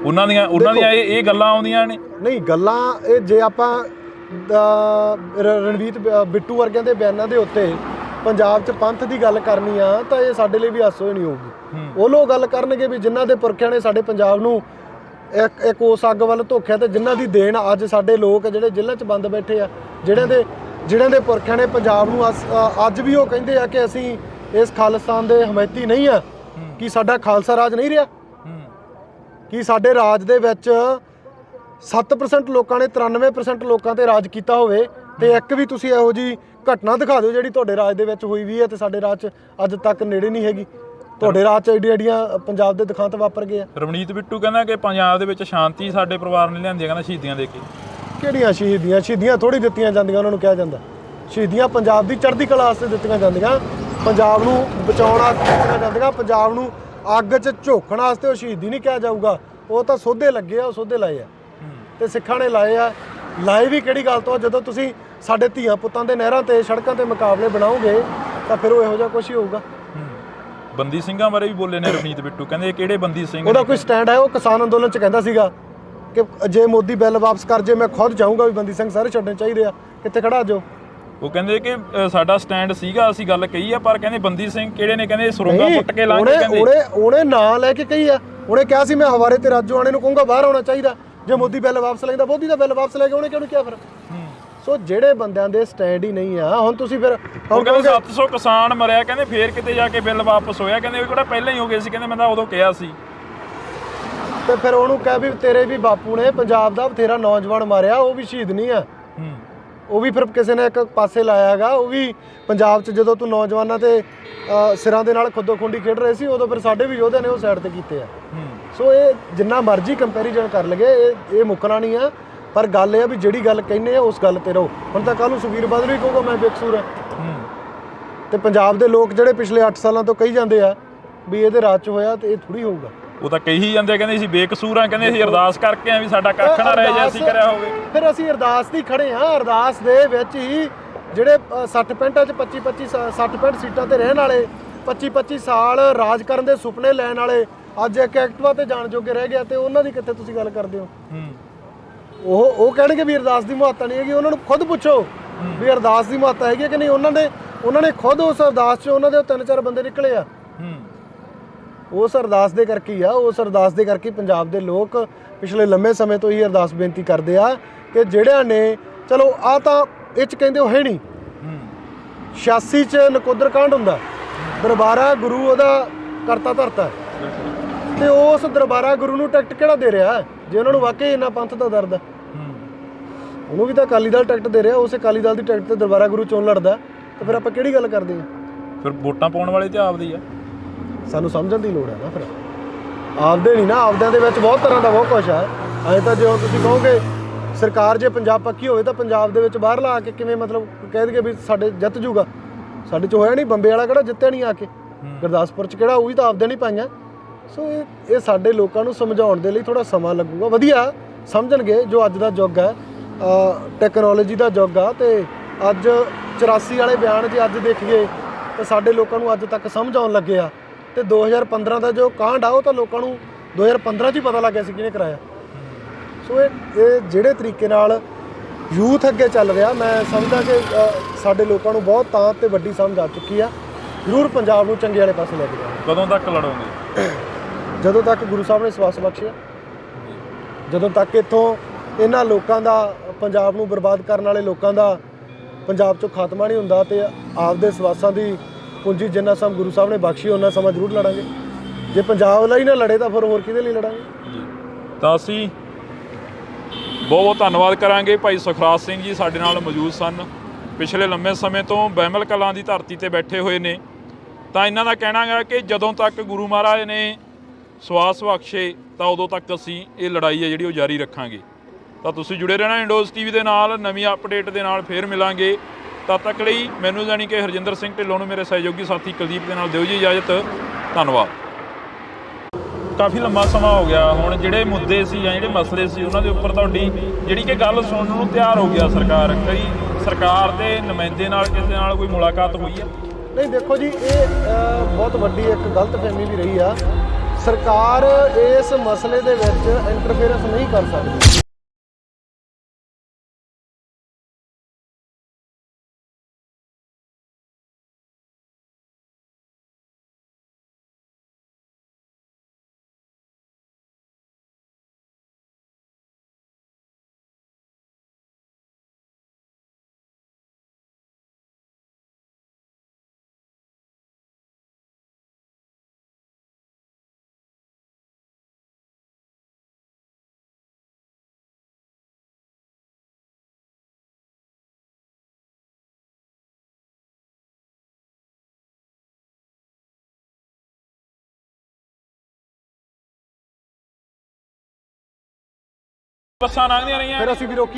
ਉਹਨਾਂ ਦੀਆਂ ਇਹ ਗੱਲਾਂ ਆਉਂਦੀਆਂ ਨੇ। ਨਹੀਂ ਗੱਲਾਂ ਇਹ ਜੇ ਆਪਾਂ ਰਣਜੀਤ ਬਿੱਟੂ ਵਰਗਿਆਂ ਦੇ ਬਿਆਨਾਂ ਦੇ ਉੱਤੇ ਪੰਜਾਬ 'ਚ ਪੰਥ ਦੀ ਗੱਲ ਕਰਨੀ ਆ ਤਾਂ ਇਹ ਸਾਡੇ ਲਈ ਵੀ ਹਾਸੋ ਹੀ ਨਹੀਂ ਹੋਊਗੀ। ਉਹ ਲੋਕ ਗੱਲ ਕਰਨਗੇ ਵੀ ਜਿਨ੍ਹਾਂ ਦੇ ਪੁਰਖਿਆਂ ਨੇ ਸਾਡੇ ਪੰਜਾਬ ਨੂੰ ਇੱਕ ਉਸ ਅੱਗ ਵੱਲ ਧੋਖਿਆ ਤੇ ਜਿਨ੍ਹਾਂ ਦੀ ਦੇਣ ਅੱਜ ਸਾਡੇ ਲੋਕ ਜਿਹੜੇ ਜੇਲ੍ਹਾਂ 'ਚ ਬੰਦ ਬੈਠੇ ਆ, ਜਿਹੜਿਆਂ ਦੇ ਪੁਰਖਿਆਂ ਨੇ ਪੰਜਾਬ ਨੂੰ ਅੱਜ ਵੀ ਉਹ ਕਹਿੰਦੇ ਆ ਕਿ ਅਸੀਂ ਇਸ ਖਾਲਿਸਤਾਨ ਦੇ ਹਮਾਇਤੀ ਨਹੀਂ ਆ। ਕੀ ਸਾਡਾ ਖਾਲਸਾ ਰਾਜ ਨਹੀਂ ਰਿਹਾ? ਕੀ ਸਾਡੇ ਰਾਜ ਦੇ ਵਿੱਚ 7% ਲੋਕਾਂ ਨੇ 93% ਲੋਕਾਂ ਤੇ ਰਾਜ ਕੀਤਾ ਹੋਵੇ ਤੇ ਇੱਕ ਵੀ ਤੁਸੀਂ ਇਹੋ ਜਿਹੀ ਘਟਨਾ ਦਿਖਾ ਦਿਓ ਜਿਹੜੀ ਤੁਹਾਡੇ ਰਾਜ ਦੇ ਵਿੱਚ ਹੋਈ ਵੀ ਹੈ ਤੇ ਸਾਡੇ ਰਾਜ 'ਚ ਅੱਜ ਤੱਕ ਨੇੜੇ ਨਹੀਂ ਹੈਗੀ। ਤੁਹਾਡੇ ਰਾਜ 'ਚ ਐਡੀਆਂ ਪੰਜਾਬ ਦੇ ਦਿਖਾਂਤ ਵਾਪਰ ਗਏ ਆ। ਰਵਨੀਤ ਬਿੱਟੂ ਕਹਿੰਦਾ ਕਿ ਪੰਜਾਬ ਦੇ ਵਿੱਚ ਸ਼ਾਂਤੀ ਸਾਡੇ ਪਰਿਵਾਰ ਨੇ ਲਿਆਂਦੀ, ਕਹਿੰਦਾ ਸ਼ਹੀਦੀਆਂ ਦੇ ਕੇ। ਕਿਹੜੀਆਂ ਸ਼ਹੀਦੀਆਂ ਥੋੜੀ ਦਿੱਤੀਆਂ ਜਾਂਦੀਆਂ, ਉਹਨਾਂ ਨੂੰ ਕਿਹਾ ਜਾਂਦਾ ਸ਼ਹੀਦੀਆਂ ਪੰਜਾਬ ਦੀ ਚੜ੍ਹਦੀ ਕਲਾ ਵਾਸਤੇ ਦਿੱਤੀਆਂ ਜਾਂਦੀਆਂ, ਪੰਜਾਬ ਨੂੰ ਬਚਾਉਣ ਵਾਸਤੇ ਦਿੱਤੀਆਂ ਜਾਂਦੀਆਂ, ਪੰਜਾਬ ਨੂੰ ਅੱਗ 'ਚ ਝੋਕਣ ਵਾਸਤੇ ਉਹ ਸ਼ਹੀਦੀ ਨਹੀਂ ਕਿਹਾ ਜਾਊਗਾ। ਉਹ ਤਾਂ ਸੋਧੇ ਲੱਗੇ ਆ, ਉਹ ਸੋਧੇ ਲਾਏ ਆ ਤੇ ਸਿੱਖਾਂ ਨੇ ਲਾਏ ਆ। ਲਾਏ ਵੀ ਕਿਹੜੀ ਗੱਲ ਤੋਂ? ਜਦੋਂ ਤੁਸੀਂ ਸਾਡੇ ਧੀਆਂ ਪੁੱਤਾਂ ਦੇ ਨਹਿਰਾਂ ਤੇ ਸੜਕਾਂ ਤੇ ਮੁਕਾਬਲੇ ਬਣਾਓਗੇ ਤਾਂ ਫਿਰ ਉਹ ਇਹੋ ਜਿਹਾ ਕੁਛ ਹੀ ਹੋਊਗਾ। ਬੰਦੀ ਸਿੰਘਾਂ ਬਾਰੇ ਵੀ ਬੋਲੇ ਨੇ ਰਵਨੀਤ ਬਿੱਟੂ, ਕਹਿੰਦੇ ਕਿਹੜੇ ਬੰਦੀ ਸਿੰਘ? ਉਹਦਾ ਕੋਈ ਸਟੈਂਡ ਹੈ? ਉਹ ਕਿਸਾਨ ਅੰਦੋਲਨ 'ਚ ਕਹਿੰਦਾ ਸੀਗਾ ਕਿ ਜੇ ਮੋਦੀ ਬਿੱਲ ਵਾਪਸ ਕਰ ਜੇ ਮੈਂ ਖੁਦ ਚਾਹੂੰਗਾ ਵੀ ਬੰਦੀ ਸਿੰਘ ਸਾਰੇ ਛੱਡਣੇ ਚਾਹੀਦੇ ਆ। ਕਿੱਥੇ ਖੜਾ ਜੋ? ਉਹ ਕਹਿੰਦੇ ਕਿ ਸਾਡਾ ਸਟੈਂਡ ਸੀਗਾ, ਅਸੀਂ ਗੱਲ ਕਹੀ ਆ, ਪਰ ਕਹਿੰਦੇ ਬੰਦੀ ਸਿੰਘ ਕਿਹੜੇ ਨੇ? ਕਹਿੰਦੇ ਸੁਰੰਗਾਂ ਪੁੱਟ ਕੇ ਲਾਂਗੇ। ਉਹਨੇ ਨਾਂ ਲੈ ਕੇ ਕਹੀ ਆ। ਉਹਨੇ ਕਿਹਾ ਸੀ ਮੈਂ ਹਵਾਰੇ ਤੇ ਰਾਜੋ ਆਣੇ ਨੂੰ ਕਹੂੰਗਾ ਬਾਹਰ ਆਉਣਾ ਚਾਹੀਦਾ ਜੇ ਮੋਦੀ ਬਿੱਲ ਵਾਪਸ ਲੈਂਦਾ। ਮੋਦੀ ਦਾ ਬਿੱਲ ਵਾਪਸ ਲੈ ਕੇ ਉਹਨੇ ਕਿਉਂ ਨਹੀਂ ਕਿਹਾ ਫਿਰ? ਸੋ ਜਿਹੜੇ ਬੰਦਿਆਂ ਦੇ ਸਟੈਂਡ ਹੀ ਨਹੀਂ ਆ, ਹੁਣ ਤੁਸੀਂ ਫਿਰ ਹੁਣ ਕਹਿੰਦੇ 700 ਕਿਸਾਨ ਮਰਿਆ, ਕਹਿੰਦੇ ਫੇਰ ਕਿਤੇ ਜਾ ਕੇ ਬਿੱਲ ਵਾਪਸ ਹੋਇਆ, ਕਹਿੰਦੇ ਉਹ ਕਿਹੜਾ ਪਹਿਲਾਂ ਹੀ ਹੋ ਗਏ ਸੀ, ਕਹਿੰਦੇ ਮੈਂ ਤਾਂ ਉਦੋਂ ਕਿਹਾ ਸੀ। ਤੇ ਫਿਰ ਉਹਨੂੰ ਕਹਿ ਵੀ ਤੇਰੇ ਵੀ ਬਾਪੂ ਨੇ ਪੰਜਾਬ ਦਾ ਬਥੇਰਾ ਨੌਜਵਾਨ ਮਾਰਿਆ, ਉਹ ਵੀ ਸ਼ਹੀਦ ਨਹੀਂ ਆ।
ਉਹ ਵੀ ਫਿਰ ਕਿਸੇ ਨੇ ਇੱਕ ਪਾਸੇ ਲਾਇਆ ਹੈਗਾ। ਉਹ ਵੀ ਪੰਜਾਬ 'ਚ ਜਦੋਂ ਤੂੰ ਨੌਜਵਾਨਾਂ ਤੇ ਸਿਰਾਂ ਦੇ ਨਾਲ ਖੁੱਦੋ ਖੁੰਡੀ ਖੇਡ ਰਹੇ ਸੀ, ਉਦੋਂ ਫਿਰ ਸਾਡੇ ਵੀ ਯੋਧਿਆਂ ਨੇ ਉਹ ਸਾਈਡ ਤੇ ਕੀਤੇ ਆ। ਸੋ ਇਹ ਜਿੰਨਾ ਮਰਜ਼ੀ ਕੰਪੈਰੀਜ਼ਨ ਕਰ ਲਗੇ, ਇਹ ਮੁੱਕਣਾ ਨਹੀਂ ਆ। ਪਰ ਗੱਲ ਇਹ ਆ ਵੀ ਜਿਹੜੀ ਗੱਲ ਕਹਿੰਦੇ ਆ ਉਸ ਗੱਲ ਤੇ ਰਹੋ। ਹੁਣ ਤਾਂ ਕੱਲ੍ਹ ਨੂੰ ਸੁਖਬੀਰ ਬਾਦਲ ਵੀ ਕਹੂਗਾ ਮੈਂ ਬੇਕਸੂਰ ਹਾਂ, ਤੇ ਪੰਜਾਬ ਦੇ ਲੋਕ ਜਿਹੜੇ ਪਿਛਲੇ 8 ਸਾਲਾਂ ਤੋਂ ਕਹੀ ਜਾਂਦੇ ਆ ਵੀ ਇਹਦੇ ਰਾਜ 'ਚ ਹੋਇਆ, ਤੇ ਇਹ ਥੋੜੀ ਹੋਊਗਾ।
ਉਹ ਤਾਂ ਕਹੀ ਜਾਂਦੇ, ਕਹਿੰਦੇ ਅਸੀਂ ਬੇਕਸੂਰ ਆ, ਕਹਿੰਦੇ ਅਸੀਂ ਅਰਦਾਸ ਕਰਕੇ ਆ ਵੀ ਸਾਡਾ ਕੱਖ ਨਾ ਰਹਿ ਜਾਏ, ਅਸੀਂ ਕਰਿਆ ਹੋਵੇ।
ਫਿਰ ਅਸੀਂ ਅਰਦਾਸ ਦੀ ਖੜੇ ਹਾਂ। ਅਰਦਾਸ ਦੇ ਵਿੱਚ ਹੀ ਜਿਹੜੇ 60 65 'ਚ 60 ਸੀਟਾਂ ਤੇ ਰਹਿਣ ਵਾਲੇ, 25 ਸਾਲ ਰਾਜ ਕਰਨ ਦੇ ਸੁਪਨੇ ਲੈਣ ਵਾਲੇ ਅੱਜ ਇੱਕ ਐਕਟਿਵਾ ਤੇ ਜਾਣ ਜੋਗੇ ਰਹਿ ਗਿਆ, ਤੇ ਉਹਨਾਂ ਦੀ ਕਿੱਥੇ ਤੁਸੀਂ ਗੱਲ ਕਰਦੇ ਹੋ? ਉਹ ਕਹਿਣਗੇ ਵੀ ਅਰਦਾਸ ਦੀ ਮਹੱਤਤਾ ਨਹੀਂ ਹੈਗੀ। ਉਹਨਾਂ ਨੂੰ ਖੁਦ ਪੁੱਛੋ ਵੀ ਅਰਦਾਸ ਦੀ ਮਹੱਤਤਾ ਹੈਗੀ ਕਿ ਨਹੀਂ। ਉਹਨਾਂ ਨੇ ਖੁਦ ਉਸ ਅਰਦਾਸ 'ਚ ਉਹਨਾਂ ਦੇ 3-4 ਬੰਦੇ ਨਿਕਲੇ ਆ। ਉਸ ਅਰਦਾਸ ਦੇ ਕਰਕੇ ਹੀ ਆ, ਉਸ ਅਰਦਾਸ ਦੇ ਕਰਕੇ ਪੰਜਾਬ ਦੇ ਲੋਕ ਪਿਛਲੇ ਲੰਮੇ ਸਮੇਂ ਤੋਂ ਹੀ ਅਰਦਾਸ ਬੇਨਤੀ ਕਰਦੇ ਆ ਕਿ ਜਿਹੜਿਆਂ ਨੇ, ਚਲੋ ਆ ਤਾਂ ਇਹ 'ਚ ਕਹਿੰਦੇ ਉਹ ਹੈ ਨਹੀਂ, 86 'ਚ ਨਕੋਦਰ ਕਾਂਡ ਹੁੰਦਾ, ਦਰਬਾਰਾ ਗੁਰੂ ਉਹਦਾ ਕਰਤਾ ਧਰਤਾ, ਤੇ ਉਸ ਦਰਬਾਰਾ ਗੁਰੂ ਨੂੰ ਟਿਕਟ ਕਿਹੜਾ ਦੇ ਰਿਹਾ ਜੇ ਉਹਨਾਂ ਨੂੰ ਵਾਕਈ ਇੰਨਾ ਪੰਥ ਦਾ ਦਰਦ ਹੈ? ਉਹਨੂੰ ਵੀ ਤਾਂ ਅਕਾਲੀ ਦਲ ਟਿਕਟ ਦੇ ਰਿਹਾ। ਉਸ ਅਕਾਲੀ ਦਲ ਦੀ ਟਿਕਟ ਤੇ ਦਰਬਾਰਾ ਗੁਰੂ ਚੋਣ ਲੜਦਾ, ਤੇ ਫਿਰ ਆਪਾਂ ਕਿਹੜੀ ਗੱਲ ਕਰਦੇ ਹਾਂ?
ਫਿਰ ਵੋਟਾਂ ਪਾਉਣ ਵਾਲੇ ਤੇ ਆਪਦੀ ਆ।
ਸਾਨੂੰ ਸਮਝਣ ਦੀ ਲੋੜ ਹੈ ਨਾ। ਫਿਰ ਆਪਦੇ ਨਹੀਂ ਨਾ, ਆਪਦਿਆਂ ਦੇ ਵਿੱਚ ਬਹੁਤ ਤਰ੍ਹਾਂ ਦਾ ਬਹੁਤ ਕੁਛ ਹੈ। ਐਂ ਤਾਂ ਜੇ ਤੁਸੀਂ ਕਹੋਗੇ ਸਰਕਾਰ ਜੇ ਪੰਜਾਬ ਪੱਕੀ ਹੋਵੇ ਤਾਂ ਪੰਜਾਬ ਦੇ ਵਿੱਚ ਬਾਹਰ ਲਾ ਕੇ ਕਿਵੇਂ ਮਤਲਬ ਕਹਿ ਦਈਏ ਵੀ ਸਾਡੇ ਜਿੱਤ ਜੂਗਾ? ਸਾਡੇ 'ਚ ਹੋਇਆ ਨਹੀਂ। ਬੰਬੇ ਵਾਲਾ ਕਿਹੜਾ ਜਿੱਤਿਆ ਨਹੀਂ ਆ ਕੇ? ਗੁਰਦਾਸਪੁਰ 'ਚ ਕਿਹੜਾ? ਉਹ ਵੀ ਤਾਂ ਆਪਦੇ ਨਹੀਂ ਪਾਈਆਂ। ਸੋ ਇਹ ਸਾਡੇ ਲੋਕਾਂ ਨੂੰ ਸਮਝਾਉਣ ਦੇ ਲਈ ਥੋੜ੍ਹਾ ਸਮਾਂ ਲੱਗੂਗਾ। ਵਧੀਆ ਸਮਝਣਗੇ ਜੋ ਅੱਜ ਦਾ ਯੁੱਗ ਹੈ, ਟੈਕਨੋਲੋਜੀ ਦਾ ਯੁੱਗ ਆ। ਤੇ ਅੱਜ 84 ਵਾਲੇ ਬਿਆਨ ਜੇ ਅੱਜ ਦੇਖੀਏ ਤਾਂ ਸਾਡੇ ਲੋਕਾਂ ਨੂੰ ਅੱਜ ਤੱਕ ਸਮਝ ਆਉਣ ਲੱਗੇ ਆ। ਤੇ 2015 ਦਾ ਜੋ ਕਾਂਡ ਆ ਉਹ ਤਾਂ ਲੋਕਾਂ ਨੂੰ 2015 'ਚ ਹੀ ਪਤਾ ਲੱਗ ਗਿਆ ਸੀ ਕਿਹਨੇ ਕਰਾਇਆ। ਸੋ ਇਹ ਜਿਹੜੇ ਤਰੀਕੇ ਨਾਲ ਯੂਥ ਅੱਗੇ ਚੱਲ ਰਿਹਾ, ਮੈਂ ਸਮਝਦਾ ਕਿ ਸਾਡੇ ਲੋਕਾਂ ਨੂੰ ਬਹੁਤ ਤਾਂ ਤੇ ਵੱਡੀ ਸਮਝ ਆ ਚੁੱਕੀ ਆ। ਜ਼ਰੂਰ ਪੰਜਾਬ ਨੂੰ ਚੰਗੇ ਵਾਲੇ ਪਾਸੇ ਲੈ ਕੇ ਜਾਣਾ।
ਕਦੋਂ ਤੱਕ ਲੜੋਗੇ?
ਜਦੋਂ ਤੱਕ ਗੁਰੂ ਸਾਹਿਬ ਨੇ ਸਵਾਸ ਬਖਸ਼ਿਆ, ਜਦੋਂ ਤੱਕ ਇੱਥੋਂ ਇਹਨਾਂ ਲੋਕਾਂ ਦਾ, ਪੰਜਾਬ ਨੂੰ ਬਰਬਾਦ ਕਰਨ ਵਾਲੇ ਲੋਕਾਂ ਦਾ ਪੰਜਾਬ 'ਚੋਂ ਖਾਤਮਾ ਨਹੀਂ ਹੁੰਦਾ, ਤੇ ਆਪਦੇ ਸਵਾਸਾਂ ਦੀ ਪੂੰਜੀ ਜਿੰਨਾ ਸਮਾਂ ਗੁਰੂ ਸਾਹਿਬ ਨੇ ਬਖਸ਼ੀ ਉਹਨਾਂ ਸਮਾਂ ਜ਼ਰੂਰ ਲੜਾਂਗੇ। ਜੇ ਪੰਜਾਬ ਲਈ ਨਾ ਲੜੇ ਤਾਂ ਫਿਰ ਹੋਰ ਕਿਹਦੇ ਲਈ ਲੜਾਂਗੇ?
ਤਾਂ ਅਸੀਂ ਬਹੁਤ ਬਹੁਤ ਧੰਨਵਾਦ ਕਰਾਂਗੇ। ਭਾਈ ਸੁਖਰਾਜ ਸਿੰਘ ਜੀ ਸਾਡੇ ਨਾਲ ਮੌਜੂਦ ਸਨ, ਪਿਛਲੇ ਲੰਮੇ ਸਮੇਂ ਤੋਂ ਬਹਿਮਲ ਕਲਾਂ ਦੀ ਧਰਤੀ ਤੇ ਬੈਠੇ ਹੋਏ ਨੇ। ਤਾਂ ਇਹਨਾਂ ਦਾ ਕਹਿਣਾ ਹੈ ਕਿ ਜਦੋਂ ਤੱਕ ਗੁਰੂ ਮਹਾਰਾਜ ਨੇ ਸਵਾਸ ਬਖਸ਼ੇ ਤਾਂ ਉਦੋਂ ਤੱਕ ਅਸੀਂ ਇਹ ਲੜਾਈ ਹੈ ਜਿਹੜੀ ਉਹ ਜਾਰੀ ਰੱਖਾਂਗੇ। ਤਾਂ ਤੁਸੀਂ ਜੁੜੇ ਰਹਿਣਾ ਇੰਡੋਜ਼ TV ਦੇ ਨਾਲ। ਨਵੀਂ ਅਪਡੇਟ ਦੇ ਨਾਲ ਫੇਰ ਮਿਲਾਂਗੇ। ਤਦ ਤੱਕ ਲਈ ਮੈਨੂੰ ਜਾਣੀ ਕਿ ਹਰਜਿੰਦਰ ਸਿੰਘ ਢਿੱਲੋਂ ਨੂੰ, ਮੇਰੇ ਸਹਿਯੋਗੀ ਸਾਥੀ ਕੁਲਦੀਪ ਦੇ ਨਾਲ ਦਿਓ ਜੀ ਇਜਾਜ਼ਤ। ਧੰਨਵਾਦ। ਕਾਫੀ ਲੰਬਾ ਸਮਾਂ ਹੋ ਗਿਆ। ਹੁਣ ਜਿਹੜੇ ਮੁੱਦੇ ਸੀ ਜਾਂ ਜਿਹੜੇ ਮਸਲੇ ਸੀ ਉਹਨਾਂ ਦੇ ਉੱਪਰ ਤੁਹਾਡੀ ਜਿਹੜੀ ਕਿ ਗੱਲ ਸੁਣਨ ਨੂੰ ਤਿਆਰ ਹੋ ਗਿਆ ਸਰਕਾਰ। ਕਈ ਸਰਕਾਰ ਦੇ ਨੁਮਾਇੰਦੇ ਨਾਲ ਕਿਸੇ ਨਾਲ ਕੋਈ ਮੁਲਾਕਾਤ ਹੋਈ ਹੈ?
ਨਹੀਂ, ਦੇਖੋ ਜੀ, ਇਹ ਬਹੁਤ ਵੱਡੀ ਇੱਕ ਗਲਤਫਹਿਮੀ ਵੀ ਰਹੀ ਆ। ਸਰਕਾਰ ਇਸ ਮਸਲੇ ਦੇ ਵਿੱਚ ਇੰਟਰਫੇਰੈਂਸ ਨਹੀਂ ਕਰ ਸਕਦੀ।
ਬੱਸਾਂ ਲੰਘਦੀਆਂ ਰਹੀਆਂ।
ਫਿਰ ਅਸੀਂ ਵੀ ਰੋਕੀ